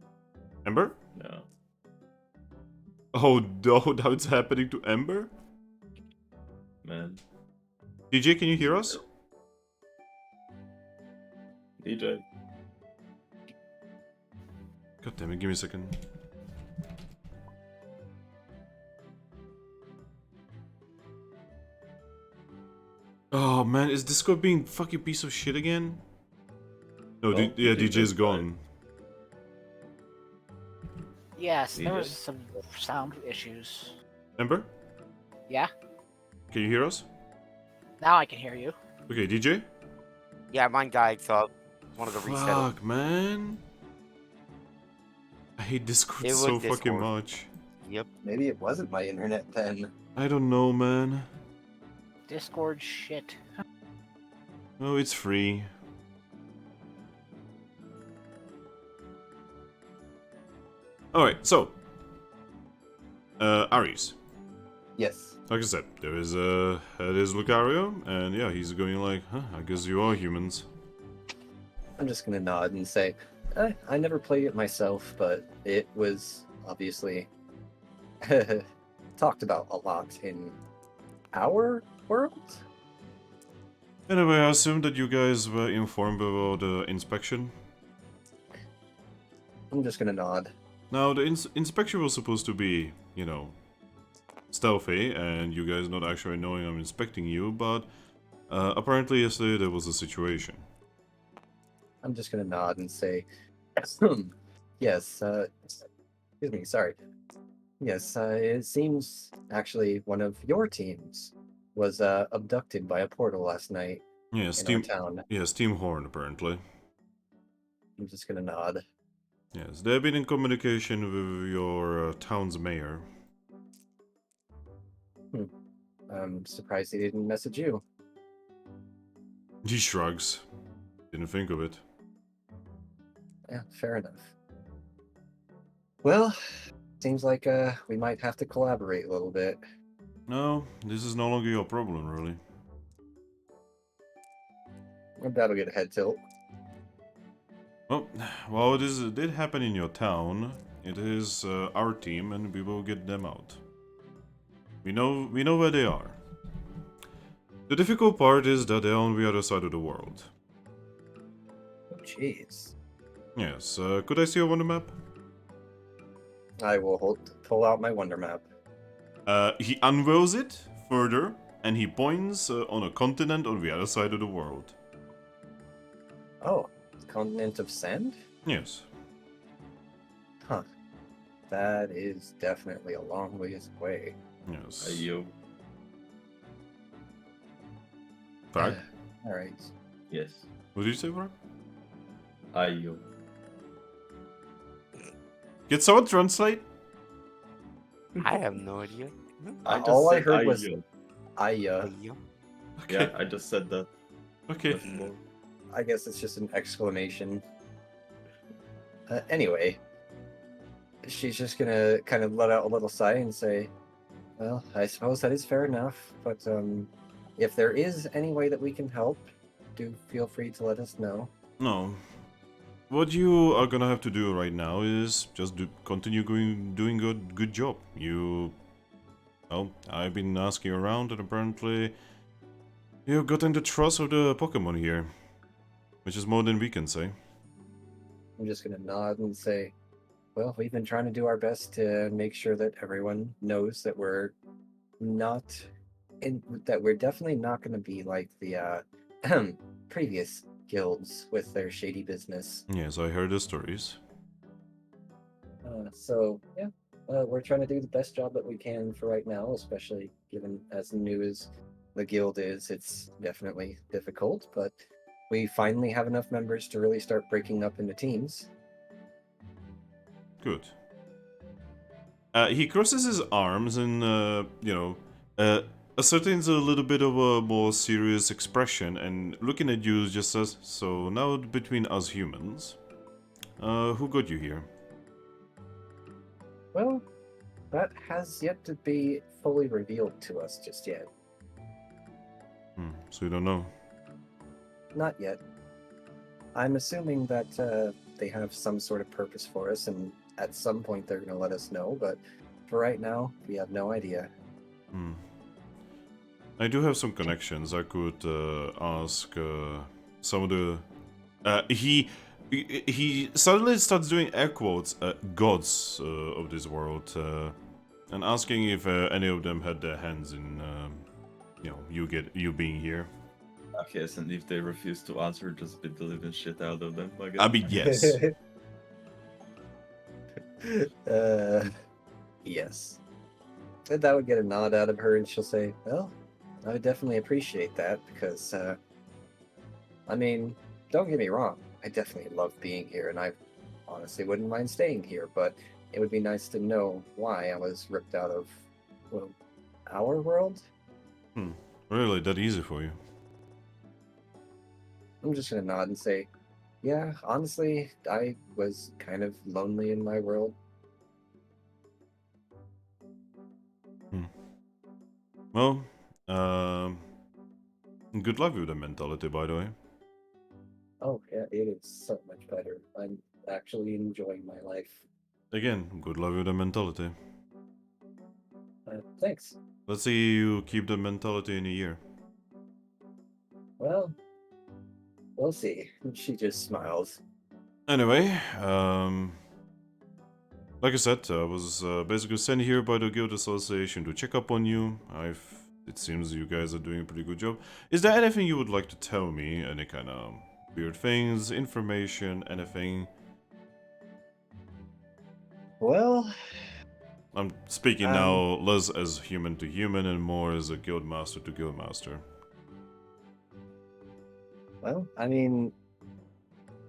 B: Ember?
C: No.
B: Oh no, now it's happening to Ember?
C: Man.
B: DJ, can you hear us?
C: DJ.
B: God damn it, give me a second. Oh man, is Discord being fucking piece of shit again? No,
C: Oh,
B: yeah,
C: DJ
B: DJ is
C: is
B: gone.
E: Yes, there was
C: DJ?
E: some sound issues.
B: Ember?
E: Yeah?
B: Can you hear us?
E: Now I can hear you.
B: Okay, DJ?
A: Yeah, mine died, so I wanted to reset it.
B: Fuck, man. I hate Discord
A: It was
B: so fucking
A: Discord.
B: much.
A: Yep.
D: Maybe it wasn't my internet then.
B: I don't know, man.
E: Discord shit.
B: Oh, it's free. Alright, so. Aries.
D: Yes.
B: Like I said, there's Lucario, and yeah, he's going like, huh, I guess you are humans.
D: I'm just gonna nod and say, I never played it myself, but it was obviously talked about a lot in our world.
B: Anyway, I assume that you guys were informed about the inspection.
D: I'm just gonna nod.
B: Now, the inspection was supposed to be, you know, stealthy and you guys not actually knowing I'm inspecting you, but apparently yesterday there was a situation.
D: I'm just gonna nod and say, yes, excuse me, sorry. Yes, it seems actually one of your teams was abducted by a portal last night
B: Yes,
D: in our town.
B: Yes, Team Horn apparently.
D: I'm just gonna nod.
B: Yes, they've been in communication with your town's mayor.
D: I'm surprised he didn't message you.
B: He shrugs. Didn't think of it.
D: Yeah, fair enough. Well, seems like we might have to collaborate a little bit.
B: No, this is no longer your problem, really.
D: That'll get a head tilt.
B: Well, it did happen in your town. It is our team, and we will get them out. We know where they are. The difficult part is that they're on the other side of the world.
D: Oh, jeez.
B: Yes, could I see your wonder map?
D: I will pull out my wonder map.
B: He unveils it further, and he points on a continent on the other side of the world.
D: Oh, continent of sand?
B: Yes.
D: Huh. That is definitely a long ways away.
B: Yes.
C: Ayo.
B: Thrack?
D: Alright.
C: Yes.
B: What did you say, Thrack?
C: Ayo.
B: Get someone translate?
A: I have no idea.
D: All I heard was
C: ayo.
D: Aya.
A: Yeah.
B: Okay.
C: Yeah, I just said that.
B: Okay.
C: Nothing more.
D: I guess it's just an exclamation. Anyway, she's just gonna kind of let out a little sigh and say, well, I suppose that is fair enough, but if there is any way that we can help, do feel free to let us know.
B: No. What you are gonna have to do right now is just continue doing good job. Well, I've been asking around, and apparently you've gotten the trust of the Pokemon here, which is more than we can say.
D: I'm just gonna nod and say, well, we've been trying to do our best to make sure that everyone knows that we're definitely not going to be like the previous guilds with their shady business.
B: Yes, I heard the stories.
D: So yeah, we're trying to do the best job that we can for right now, especially given as new as the guild is. It's definitely difficult, but we finally have enough members to really start breaking up into teams.
B: Good. He crosses his arms and, ascertains a little bit of a more serious expression and looking at you just says, so now between us humans, who got you here?
D: Well, that has yet to be fully revealed to us just yet.
B: So you don't know.
D: Not yet. I'm assuming that they have some sort of purpose for us, and at some point they're going to let us know, but for right now, we have no idea.
B: I do have some connections. I could ask some of the... He suddenly starts doing air quotes, gods of this world, and asking if any of them had their hands in, you being here.
C: Okay, and if they refuse to answer, just beat the living shit out of them, I guess.
B: I mean, yes.
D: Yes. And that would get a nod out of her, and she'll say, well, I would definitely appreciate that, because, I mean, don't get me wrong, I definitely love being here, and I honestly wouldn't mind staying here, but it would be nice to know why I was ripped out of, well, our world?
B: Really, that easy for you?
D: I'm just gonna nod and say, yeah, honestly, I was kind of lonely in my world.
B: Well, good luck with the mentality, by the way.
D: Oh, yeah, it is so much better. I'm actually enjoying my life.
B: Again, good luck with the mentality.
D: Thanks.
B: Let's see you keep the mentality in a year.
D: Well, we'll see. She just smiles.
B: Anyway, Like I said, I was basically sent here by the Guild Association to check up on you. It seems you guys are doing a pretty good job. Is there anything you would like to tell me? Any kind of weird things, information, anything?
D: Well,
B: I'm speaking now less as human to human and more as a guild master to guild master.
D: well, I mean,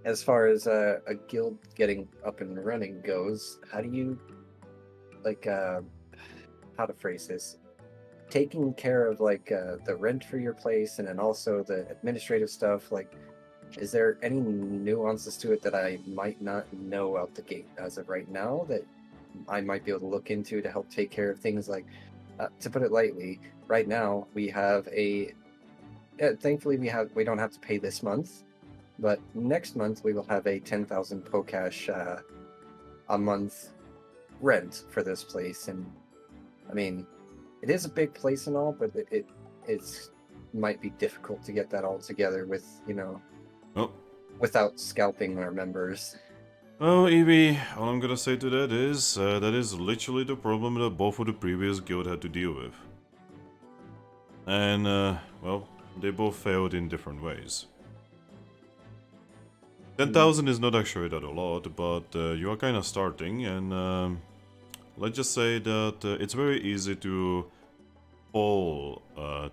D: as far as a guild getting up and running goes, how do you like how to phrase this? Taking care of like the rent for your place and then also the administrative stuff, like is there any nuances to it that I might not know out the gate as of right now that I might be able to look into to help take care of things like to put it lightly, right now we have thankfully we don't have to pay this month, but next month we will have a 10,000 Pokash a month rent for this place. And I mean, it is a big place and all, but it's might be difficult to get that all together with,
B: Oh.
D: without scalping our members.
B: Well, Eevee, all I'm gonna say to that is literally the problem that both of the previous guild had to deal with. And, well, they both failed in different ways. 10,000 is not actually that a lot, but you are kind of starting, and let's just say that it's very easy to fall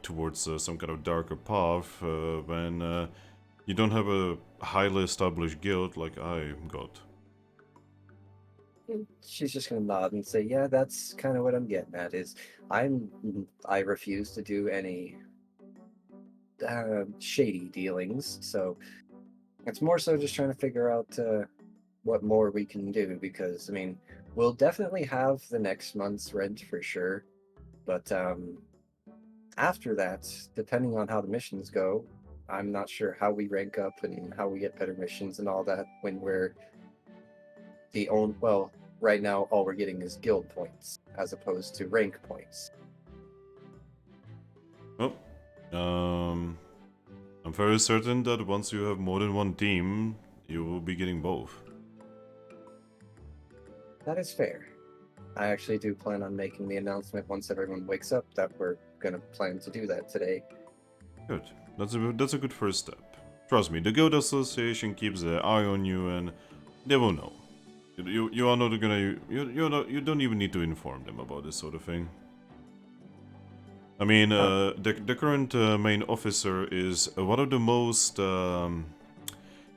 B: towards some kind of darker path when you don't have a highly established guild like I got.
D: She's just gonna nod and say, "Yeah, that's kind of what I'm getting at. Is I refuse to do any shady dealings. So it's more so just trying to figure out what more we can do. Because I mean, we'll definitely have the next month's rent for sure, but after that, depending on how the missions go, I'm not sure how we rank up and how we get better missions and all that when we're well, right now all we're getting is guild points as opposed to rank points.
B: Oh, I'm very certain that once you have more than one team, you will be getting both.
D: That is fair. I actually do plan on making the announcement once everyone wakes up that we're gonna plan to do that today.
B: Good. That's a good first step. Trust me, the Guild Association keeps their eye on you, and they will know. You are not gonna you don't even need to inform them about this sort of thing. I mean, the current main officer is one of the most.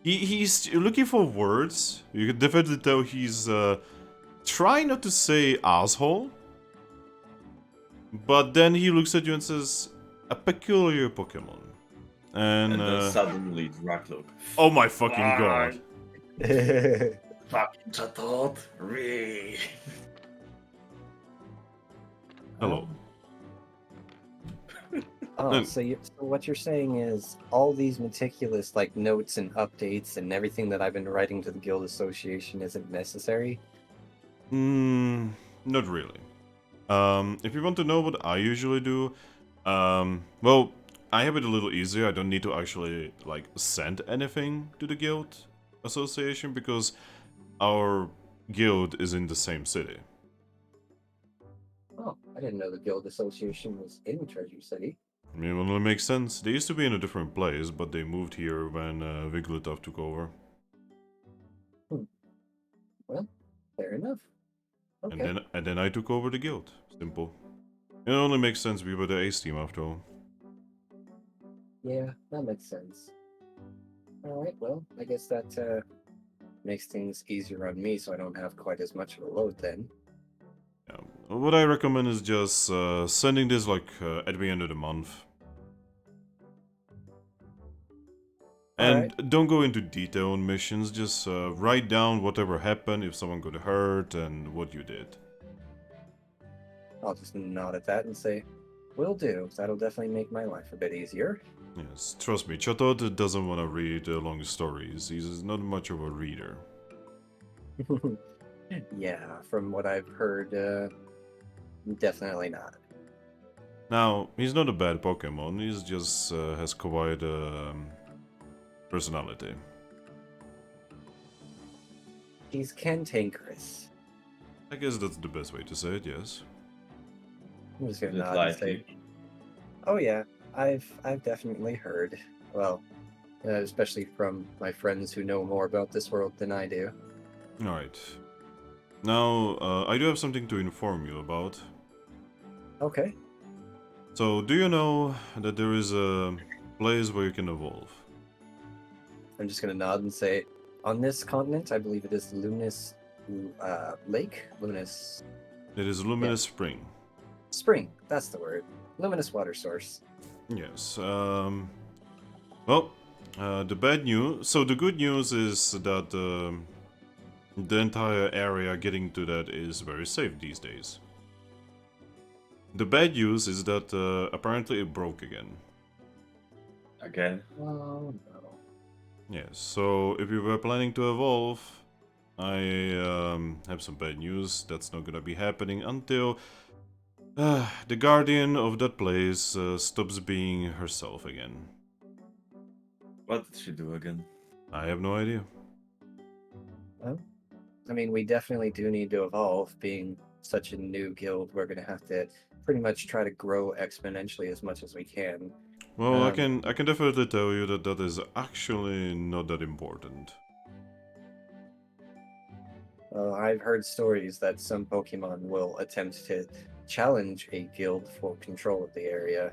B: He's looking for words. You can definitely tell he's trying not to say asshole, but then he looks at you and says, "A peculiar Pokemon," and
C: then suddenly Drakloak.
B: oh my fucking god!
C: Fucking chatot, really?
B: Hello.
D: Oh, so what you're saying is all these meticulous like notes and updates and everything that I've been writing to the Guild Association isn't necessary?
B: Not really. If you want to know what I usually do, well, I have it a little easier. I don't need to actually like send anything to the Guild Association because our guild is in the same city.
D: Oh, I didn't know the Guild Association was in Treasure City.
B: I mean, it only makes sense. They used to be in a different place, but they moved here when Wigglytuff took over.
D: Well, fair enough. Okay.
B: And then I took over the guild. Simple. It only makes sense. We were the ace team after all.
D: Yeah, that makes sense. All right, well, I guess that makes things easier on me, so I don't have quite as much of a load then.
B: Yeah. What I recommend is just sending this like at the end of the month. And don't go into detail on missions, just write down whatever happened, if someone got hurt, and what you did.
D: I'll just nod at that and say, will do. That'll definitely make my life a bit easier.
B: Yes, trust me, Chatot doesn't want to read long stories. He's not much of a reader.
D: Yeah, from what I've heard, definitely not.
B: Now, he's not a bad Pokemon, he's just has quite a personality.
D: He's cantankerous.
B: I guess that's the best way to say it, yes.
D: I'm just gonna
C: Is it
D: nod and say,
C: likely?
D: "Oh yeah, I've definitely heard. Well, especially from my friends who know more about this world than I do."
B: Alright. Now, I do have something to inform you about.
D: Okay.
B: So, do you know that there is a place where you can evolve?
D: I'm just gonna nod and say, on this continent, I believe it is Luminous Lake, Luminous
B: It is Luminous Spring.
D: Spring. That's the word. Luminous water source.
B: Yes. Well, the bad news. So the good news is that the entire area getting to that is very safe these days. The bad news is that apparently it broke again.
C: Again?
D: Oh no.
B: Yes. So if you were planning to evolve, I have some bad news. That's not gonna be happening until the guardian of that place stops being herself again.
C: What did she do again?
B: I have no idea.
D: Well, I mean, we definitely do need to evolve. Being such a new guild, we're gonna have to pretty much try to grow exponentially as much as we can.
B: Well, I
D: Um,
B: can definitely tell you that that is actually not that important.
D: Well, I've heard stories that some Pokemon will attempt to challenge a guild for control of the area.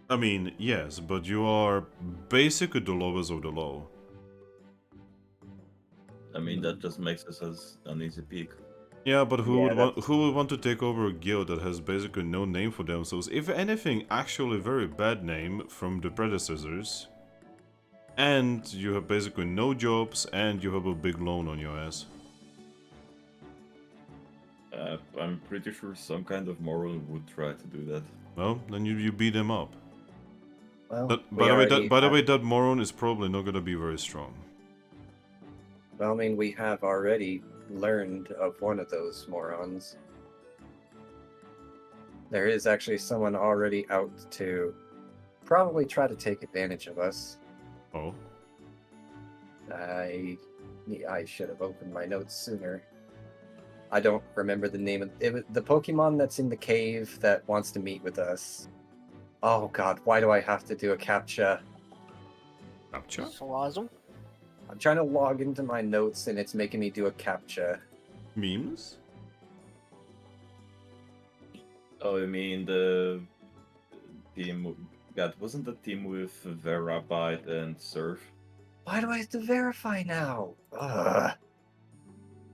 B: I mean, yes, but you are basically the lowest of the low.
C: I mean, that just makes us as an easy pick.
B: Yeah, but
D: Yeah,
B: who would want to take over a guild that has basically no name for themselves? If anything, actually very bad name from the predecessors. And you have basically no jobs and you have a big loan on your ass.
C: I'm pretty sure some kind of moral would try to do that.
B: Well, then you beat them up.
D: well,
B: But
D: we already
B: by the
D: have-
B: way, that moron is probably not gonna be very strong.
D: well, I mean, we have already learned of one of those morons. There is actually someone already out to probably try to take advantage of us.
B: Oh.
D: I should have opened my notes sooner. I don't remember the name of the Pokemon that's in the cave that wants to meet with us. Oh god, why do I have to do a CAPTCHA?
B: Captcha?
E: Salazzle?
D: I'm trying to log into my notes and it's making me do a CAPTCHA.
B: Memes?
C: Oh, you mean the team? God, wasn't the team with Verabite and Surf?
D: Why do I have to verify now? Ugh.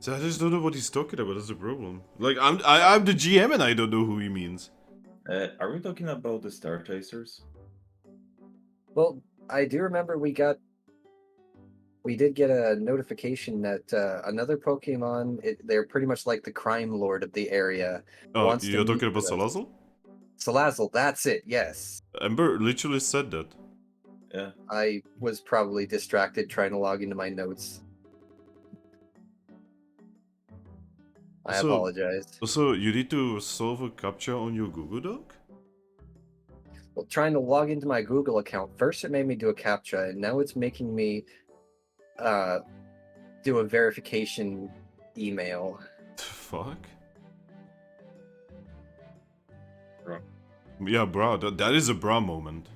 B: So I just don't know what he's talking about. That's the problem. Like I'm the GM and I don't know who he means.
C: Are we talking about the Star Chasers?
D: Well, I do remember we did get a notification that another Pokemon, they're pretty much like the crime lord of the area.
B: Oh,
D: wants to
B: you're
D: meet
B: talking about
D: with us.
B: Salazzle?
D: Salazzle, that's it, yes.
B: Ember literally said that.
C: Yeah.
D: I was probably distracted trying to log into my notes. I
B: So-
D: apologize.
B: So you need to solve a captcha on your Google Doc?
D: Well, trying to log into my Google account, first it made me do a CAPTCHA, and now it's making me do a verification email.
B: Fuck.
C: Bro.
B: Yeah, bro, that is a bra moment.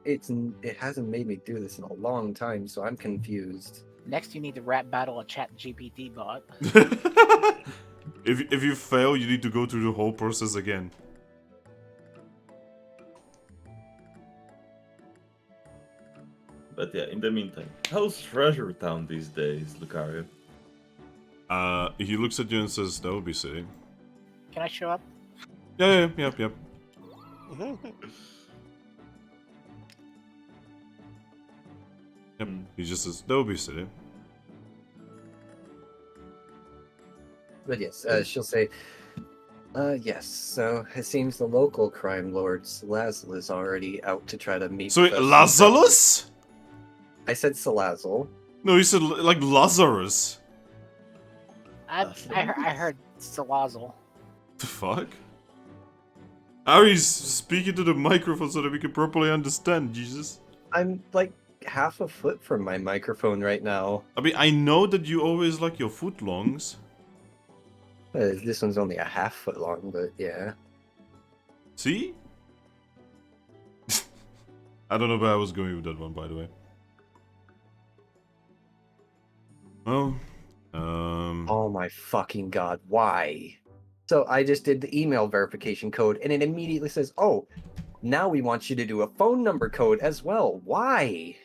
D: It hasn't made me do this in a long time, so I'm confused.
E: Next, you need to rap battle a chat GPT bot.
B: If you fail, you need to go through the whole process again.
C: But yeah, in the meantime, how's Treasure Town these days, Lucario?
B: He looks at you and says, that would be silly.
E: Can I show up?
B: Yep. Yep,
C: Hmm.
B: he just says, that would be silly.
D: But yes, she'll say, yes, so it seems the local crime lord, Salazzle, is already out to try to meet
B: So
D: with us.
B: Lazarus?
D: I said Salazzle.
B: No, he said like Lazarus.
E: I heard Salazzle.
B: The fuck? Ari's speaking to the microphone so that we can properly understand, Jesus.
D: I'm like half a foot from my microphone right now.
B: I mean, I know that you always like your foot longs.
D: This one's only a half foot long, but yeah.
B: See? I don't know where I was going with that one, by the way. Well,
D: Oh my fucking god, why? So I just did the email verification code, and it immediately says, oh, now we want you to do a phone number code as well. Why?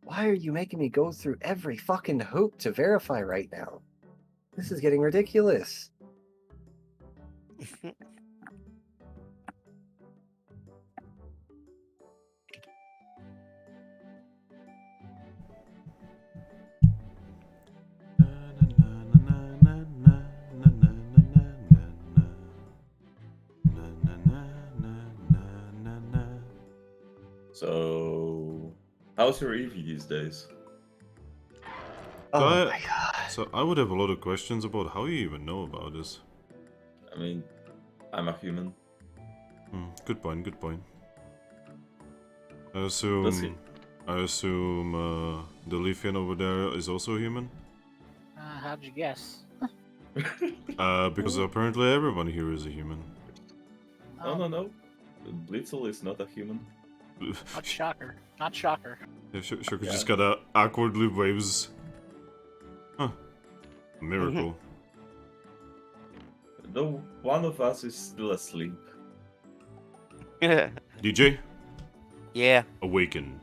D: Why are you making me go through every fucking hoop to verify right now? This is getting ridiculous.
C: So, how's your Eevee these days?
D: Oh
B: I-
D: my god.
B: So I would have a lot of questions about how you even know about this.
C: I mean, I'm a human.
B: Good point, good point. I
C: Does he?
B: assume the Leafian over there is also human?
E: How'd you guess?
B: Because apparently everyone here is a human.
C: No. Blitzel is not a human.
E: Not shocker. Not shocker.
B: Yeah, Shocker
C: Yeah.
B: just kinda awkwardly waves. Huh. Miracle.
C: Though one of us is still asleep.
B: DJ,
A: Yeah.
B: awaken.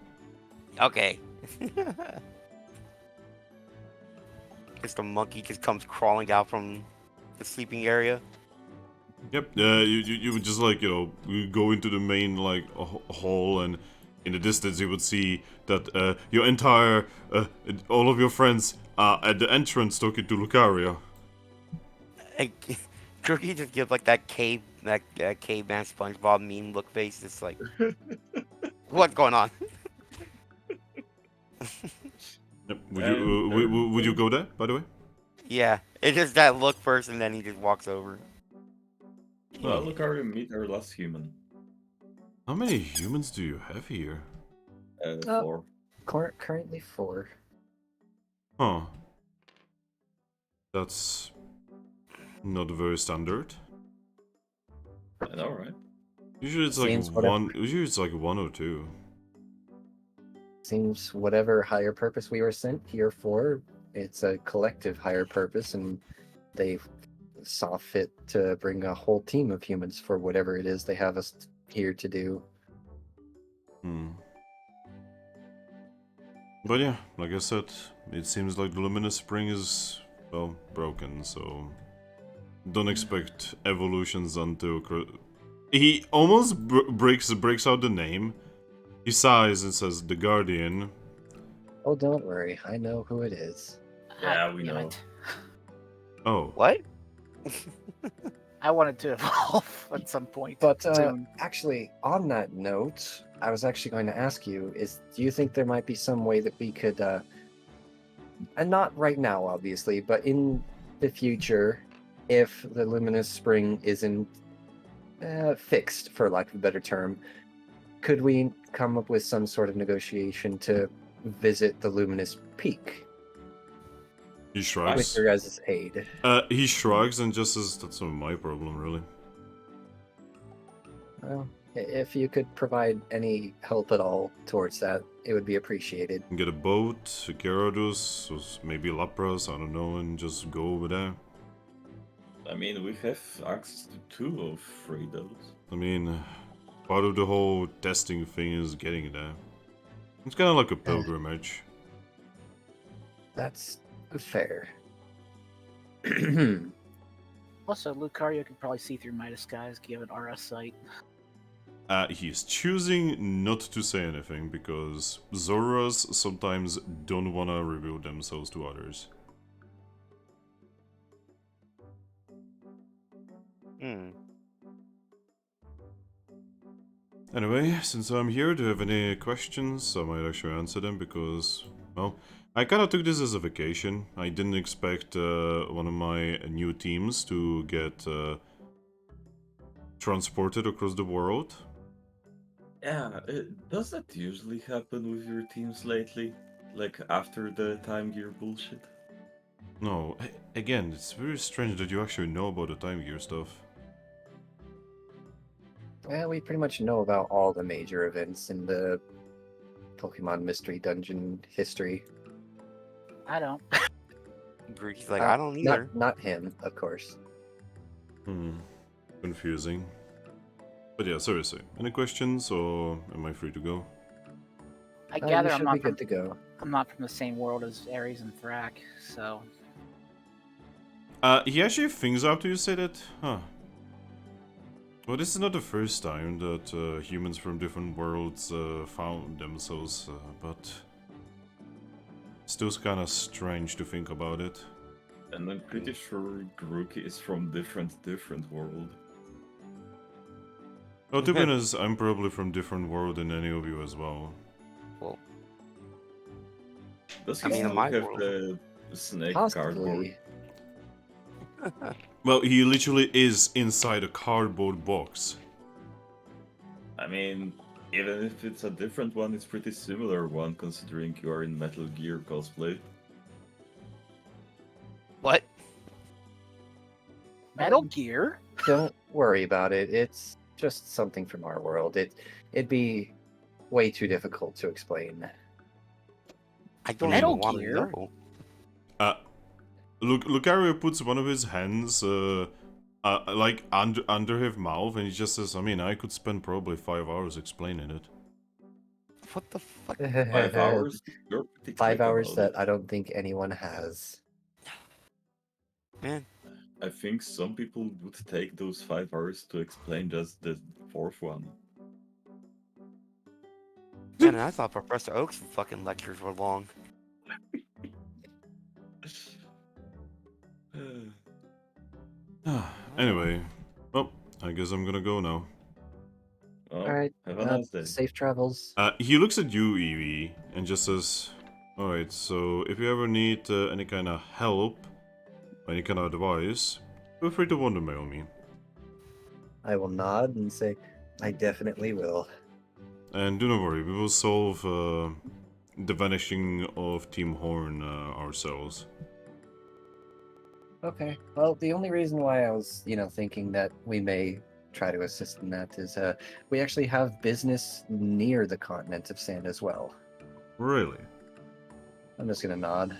A: Okay. Guess the monkey just comes crawling out from the sleeping area.
B: Yep. You would just like, you go into the main like hall, and in the distance you would see that your entire all of your friends are at the entrance talking to Lucaria.
A: And Grookey just gives like that caveman SpongeBob meme look face. It's like, what's going on?
B: Yep. Would you go there, by the way?
A: Yeah, it's just that look first, and then he just walks over.
C: Well, look, already meet our last human.
B: How many humans do you have here?
C: Four.
D: Currently 4.
B: Huh. That's not very standard.
C: I know, right?
B: Usually it's like
D: Seems whatever.
B: one. Usually it's like 1 or 2.
D: Seems whatever higher purpose we were sent here for, it's a collective higher purpose, and they saw fit to bring a whole team of humans for whatever it is they have us here to do.
B: But yeah, like I said, it seems like the Luminous Spring is, well, broken, so don't expect evolutions until... He almost breaks out the name. He sighs and says, "The Guardian."
D: Oh, don't worry, I know who it is.
C: Yeah, we
E: Damn
C: know.
E: it.
B: Oh.
A: What?
E: I wanted to evolve at some point.
D: But
E: soon.
D: actually, on that note, I was actually going to ask you: do you think there might be some way that we could, and not right now, obviously, but in the future, if the Luminous Spring isn't fixed, for lack of a better term, could we come up with some sort of negotiation to visit the Luminous Peak
B: He
D: with
B: shrugs.
D: your guys' aid?
B: He shrugs and just says, "That's not my problem, really."
D: Well, if you could provide any help at all towards that, it would be appreciated.
B: Get a boat, a Gyarados, or maybe Lapras, I don't know, and just go over there.
C: I mean, we have access to 2 of 3 those.
B: I mean, part of the whole testing thing is getting there. It's kind of like a pilgrimage.
D: That's fair.
E: Also, Lucario could probably see through my disguise, given RS sight.
B: He's choosing not to say anything because Zoruas sometimes don't want to reveal themselves to others. Anyway, since I'm here, do you have any questions? I might actually answer them because, well, I kind of took this as a vacation. I didn't expect one of my new teams to get transported across the world.
C: Yeah, does that usually happen with your teams lately? Like after the Time Gear bullshit?
B: No, again, it's very strange that you actually know about the Time Gear stuff.
D: Yeah, we pretty much know about all the major events in the Pokemon Mystery Dungeon history.
E: I don't.
A: Grookey's like, I don't either.
D: Not him, of course.
B: Confusing. But yeah, seriously, any questions or am I free to go?
E: I
D: You
E: gather I'm
D: should
E: not
D: be good to go.
E: I'm not from the same world as Ares and Thrack, so
B: He actually things after you say that? Huh. Well, this is not the first time that humans from different worlds found themselves, but still kind of strange to think about it.
C: And I'm pretty sure Grookey is from different world.
B: Well, to be honest, I'm probably from different world than any of you as well.
A: Well,
C: Does
A: I
C: he
A: mean, in
C: still
A: my
C: have
A: world.
C: the snake cardboard?
D: Possibly.
B: Well, he literally is inside a cardboard box.
C: I mean, even if it's a different one, it's pretty similar one considering you are in Metal Gear cosplay.
A: What?
E: Metal Gear?
D: Don't worry about it. It's just something from our world. It'd be way too difficult to explain.
A: I don't
E: Metal
A: even want to
E: Gear?
A: know.
B: Lucario puts one of his hands, like under his mouth, and he just says, "I mean, I could spend probably 5 hours explaining it."
A: What the fuck?
C: 5 hours? You're pretty
D: 5
C: quick
D: hours
C: about
D: that
C: it.
D: I don't think anyone has.
A: Man,
C: I think some people would take those 5 hours to explain just the fourth one.
A: man, I thought Professor Oak's fucking lectures were long.
B: Anyway, well, I guess I'm gonna go now.
C: Well,
D: Alright,
C: have a nice day.
D: safe travels.
B: He looks at you, Eevee, and just says, "Alright, so if you ever need any kind of help, or any kind of advice, feel free to wonder mail me.
D: I will nod and say, I definitely will.
B: And do not worry, we will solve the vanishing of Team Horn ourselves."
D: Okay. Well, the only reason why I was, thinking that we may try to assist in that is we actually have business near the continent of Sand as well.
B: Really?
D: I'm just gonna nod.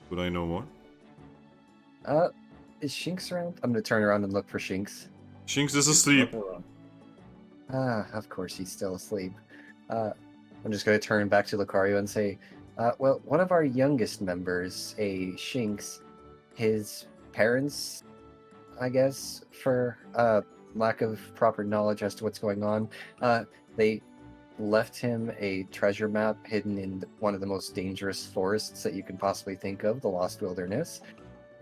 B: Would I know more?
D: Is Shinx around? I'm gonna turn around and look for Shinx.
B: Shinx is asleep.
D: Of course he's still asleep. I'm just gonna turn back to Lucario and say, well, one of our youngest members, a Shinx, his parents, I guess, for lack of proper knowledge as to what's going on, they left him a treasure map hidden in one of the most dangerous forests that you can possibly think of, the Lost Wilderness.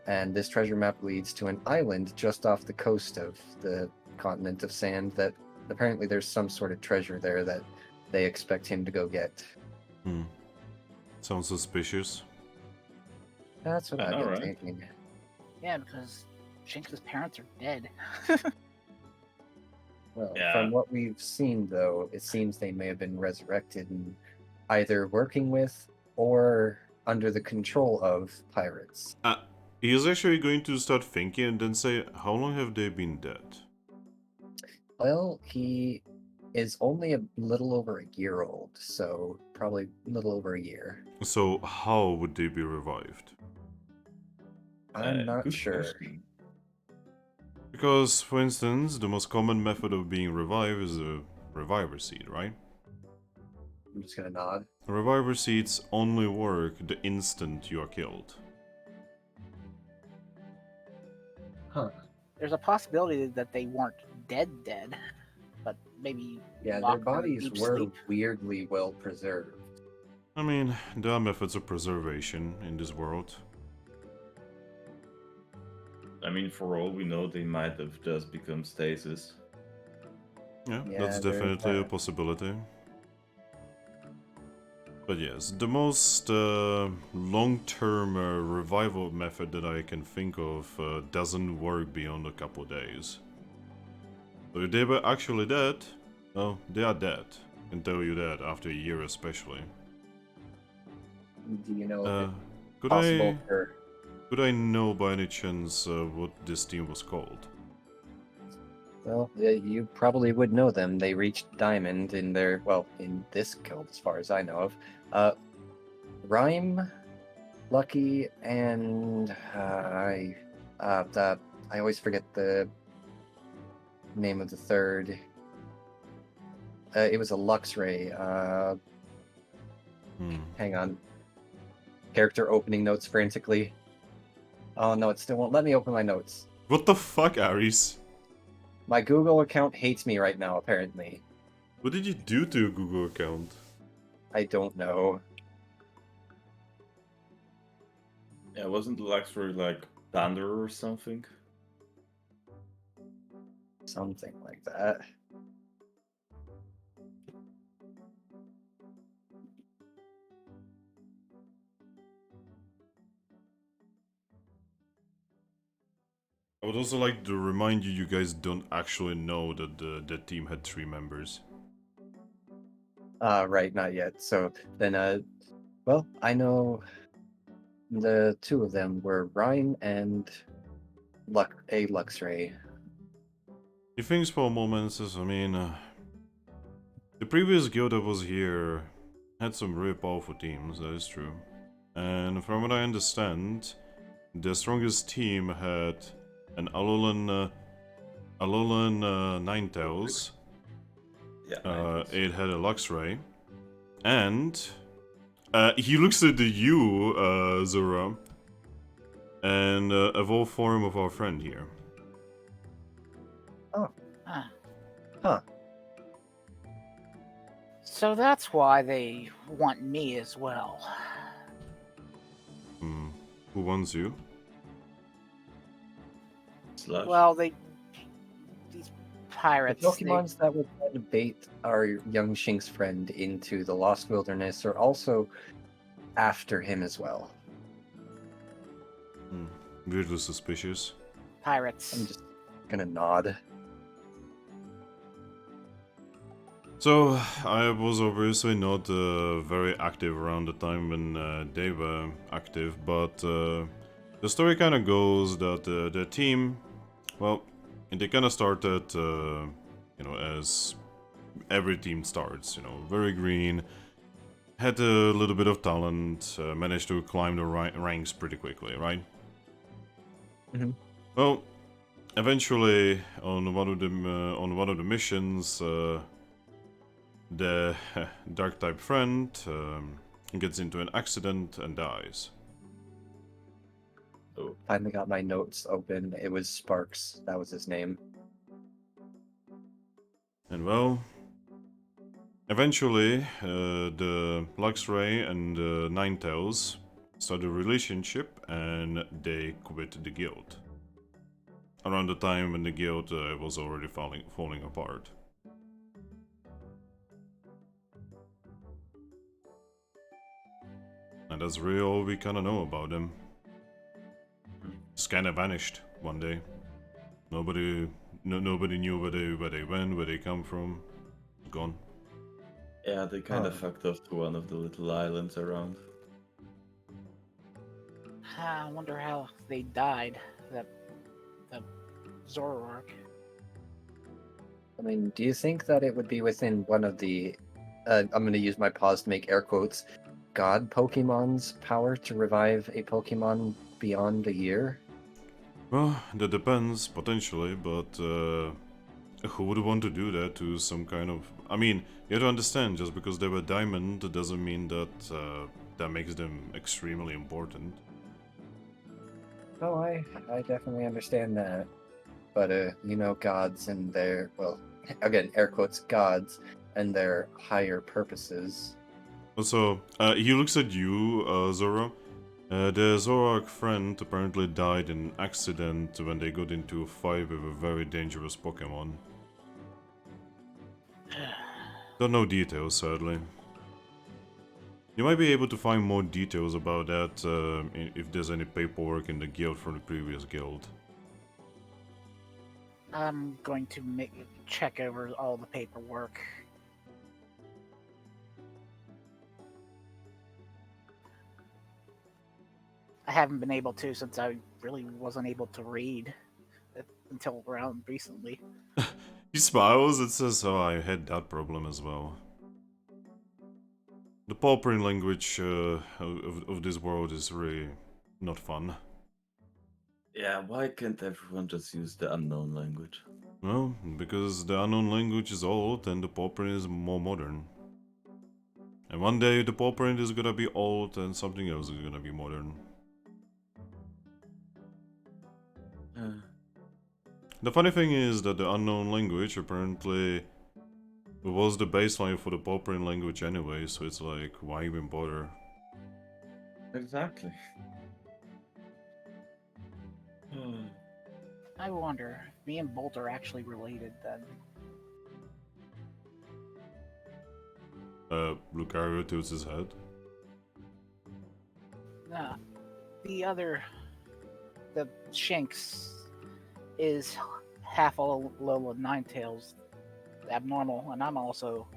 D: And this treasure map leads to an island just off the coast of the continent of Sand that apparently there's some sort of treasure there that they expect him to go get.
B: Sounds suspicious.
D: That's what I've been thinking.
E: Yeah, because Shinx's parents are dead.
D: Well,
C: Yeah.
D: from what we've seen, though, it seems they may have been resurrected and either working with or under the control of pirates.
B: He is actually going to start thinking and then say, how long have they been dead?
D: Well, he is only a little over a year old, so probably a little over a year.
B: So how would they be revived?
D: I'm not
C: Good
D: sure.
C: question.
B: Because, for instance, the most common method of being revived is a reviver seed, right?
D: I'm just gonna nod.
B: Reviver seeds only work the instant you are killed.
D: Huh.
E: There's a possibility that they weren't dead, but maybe
D: Yeah, their
E: locked in a
D: bodies
E: deep
D: were
E: sleep.
D: weirdly well preserved.
B: I mean, there are methods of preservation in this world.
C: I mean, for all we know, they might have just become stasis.
B: Yeah,
D: Yeah,
B: that's
D: there's
B: definitely a
D: that.
B: possibility. But yes, the most long-term revival method that I can think of doesn't work beyond a couple days. So if they were actually dead, Well, they are dead. I can tell you that after a year especially.
D: Do you know if it's
B: Could
D: possible for...
B: could I know by any chance what this team was called?
D: Well, you probably would know them. They reached Diamond in their, well, in this guild, as far as I know of. Rhyme, Lucky, and I always forget the name of the third. It was a Luxray. Hang on. Character opening notes frantically. Oh no, it still won't let me open my notes.
B: What the fuck, Aries?
D: My Google account hates me right now, apparently.
B: What did you do to your Google account?
D: I don't know.
C: Yeah, wasn't the Luxury like Thunder or something?
D: Something like that.
B: I would also like to remind you, you guys don't actually know that the team had 3 members.
D: Right, not yet. So then, well, I know the 2 of them were Rhyme and Luxray.
B: He thinks for a moment, says, I mean, the previous guild that was here had some really powerful teams, that is true. And from what I understand, the strongest team had an Alolan Ninetales.
C: Yeah.
B: It had a Luxray. And he looks at you, Zorua, and evolved form of our friend here.
E: Huh. So that's why they want me as well.
B: Who wants you?
C: Slash.
E: Well, these
D: The
E: pirates.
D: Pokemons that would try to bait our young Shink's friend into the Lost Wilderness are also after him as well.
B: Weirdly suspicious.
E: Pirates.
D: I'm just gonna nod.
B: So, I was obviously not very active around the time when they were active, but the story kind of goes that the team, well, they kind of started, you know, as every team starts, you know, very green, had a little bit of talent, managed to climb the ranks pretty quickly, right?
D: Mhm.
B: Well, eventually, on one of the missions, the dark type friend gets into an accident and dies.
C: Oh.
D: Finally got my notes open. It was Sparks. That was his name.
B: And well, eventually the Luxray and Ninetales start a relationship and they quit the guild. Around the time when the guild was already falling apart. And that's really all we kinda know about them. Just kinda vanished one day. Nobody knew where they went, where they come from. Gone.
C: Yeah, they kind of fucked off to one of the little islands around.
E: I wonder how they died. That Zorua.
D: I mean, do you think that it would be within one of the, I'm going to use my pause to make air quotes, God Pokemon's power to revive a Pokemon beyond a year?
B: Well, that depends, potentially, but who would want to do that to some kind of... I mean, you have to understand, just because they were diamond doesn't mean that that makes them extremely important.
D: Oh, I definitely understand that. But, you know, gods and their, well, again, air quotes, gods and their higher purposes.
B: Also, he looks at you, Zora. The Zorak friend apparently died in an accident when they got into a fight with a very dangerous Pokemon. Don't know details, sadly. You might be able to find more details about that if there's any paperwork in the guild from the previous guild.
E: I'm going to check over all the paperwork. I haven't been able to since I really wasn't able to read until around recently.
B: He smiles and says, "Oh, I had that problem as well." The paupering language of this world is really not fun.
C: Yeah, why can't everyone just use the unknown language?
B: Well, because the unknown language is old and the paupering is more modern. And one day the paupering is gonna be old and something else is gonna be modern. The funny thing is that the unknown language apparently was the baseline for the paupering language anyway, so it's like, why even bother?
C: Exactly.
E: I wonder if me and Bolt are actually related then.
B: Lucario tilts his head.
E: Nah, the Shanks is half Alolan Ninetales abnormal, and I'm also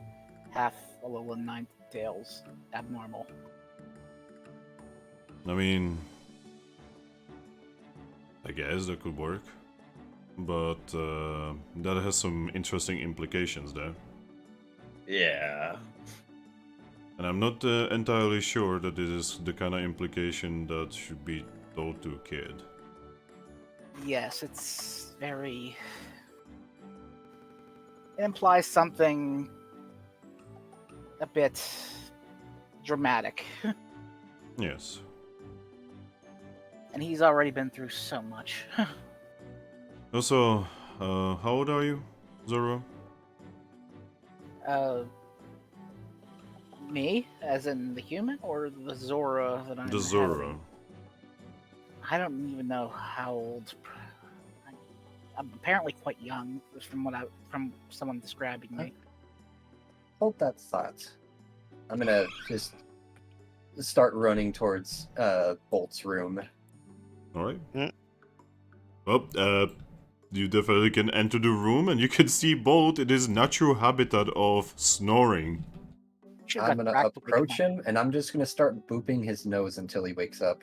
E: half Alolan Ninetales abnormal.
B: I mean, I guess that could work, but that has some interesting implications there.
C: Yeah.
B: And I'm not entirely sure that this is the kind of implication that should be told to a kid.
E: Yes, it's very... It implies something a bit dramatic.
B: Yes.
E: And he's already been through so much.
B: Also, how old are you, Zorua?
E: Me? As in the human? Or the Zora that I'm
B: The Zorua.
E: having? I don't even know how old. I'm apparently quite young, from someone describing me.
D: Hold that thought. I'm gonna just start running towards Bolt's room.
B: Alright.
A: Mm.
B: Well, you definitely can enter the room and you can see Bolt in his natural habitat of snoring.
E: Should've
D: I'm
E: got
D: gonna
E: Thrack to wake
D: approach
E: up.
D: him, and I'm just gonna start booping his nose until he wakes up.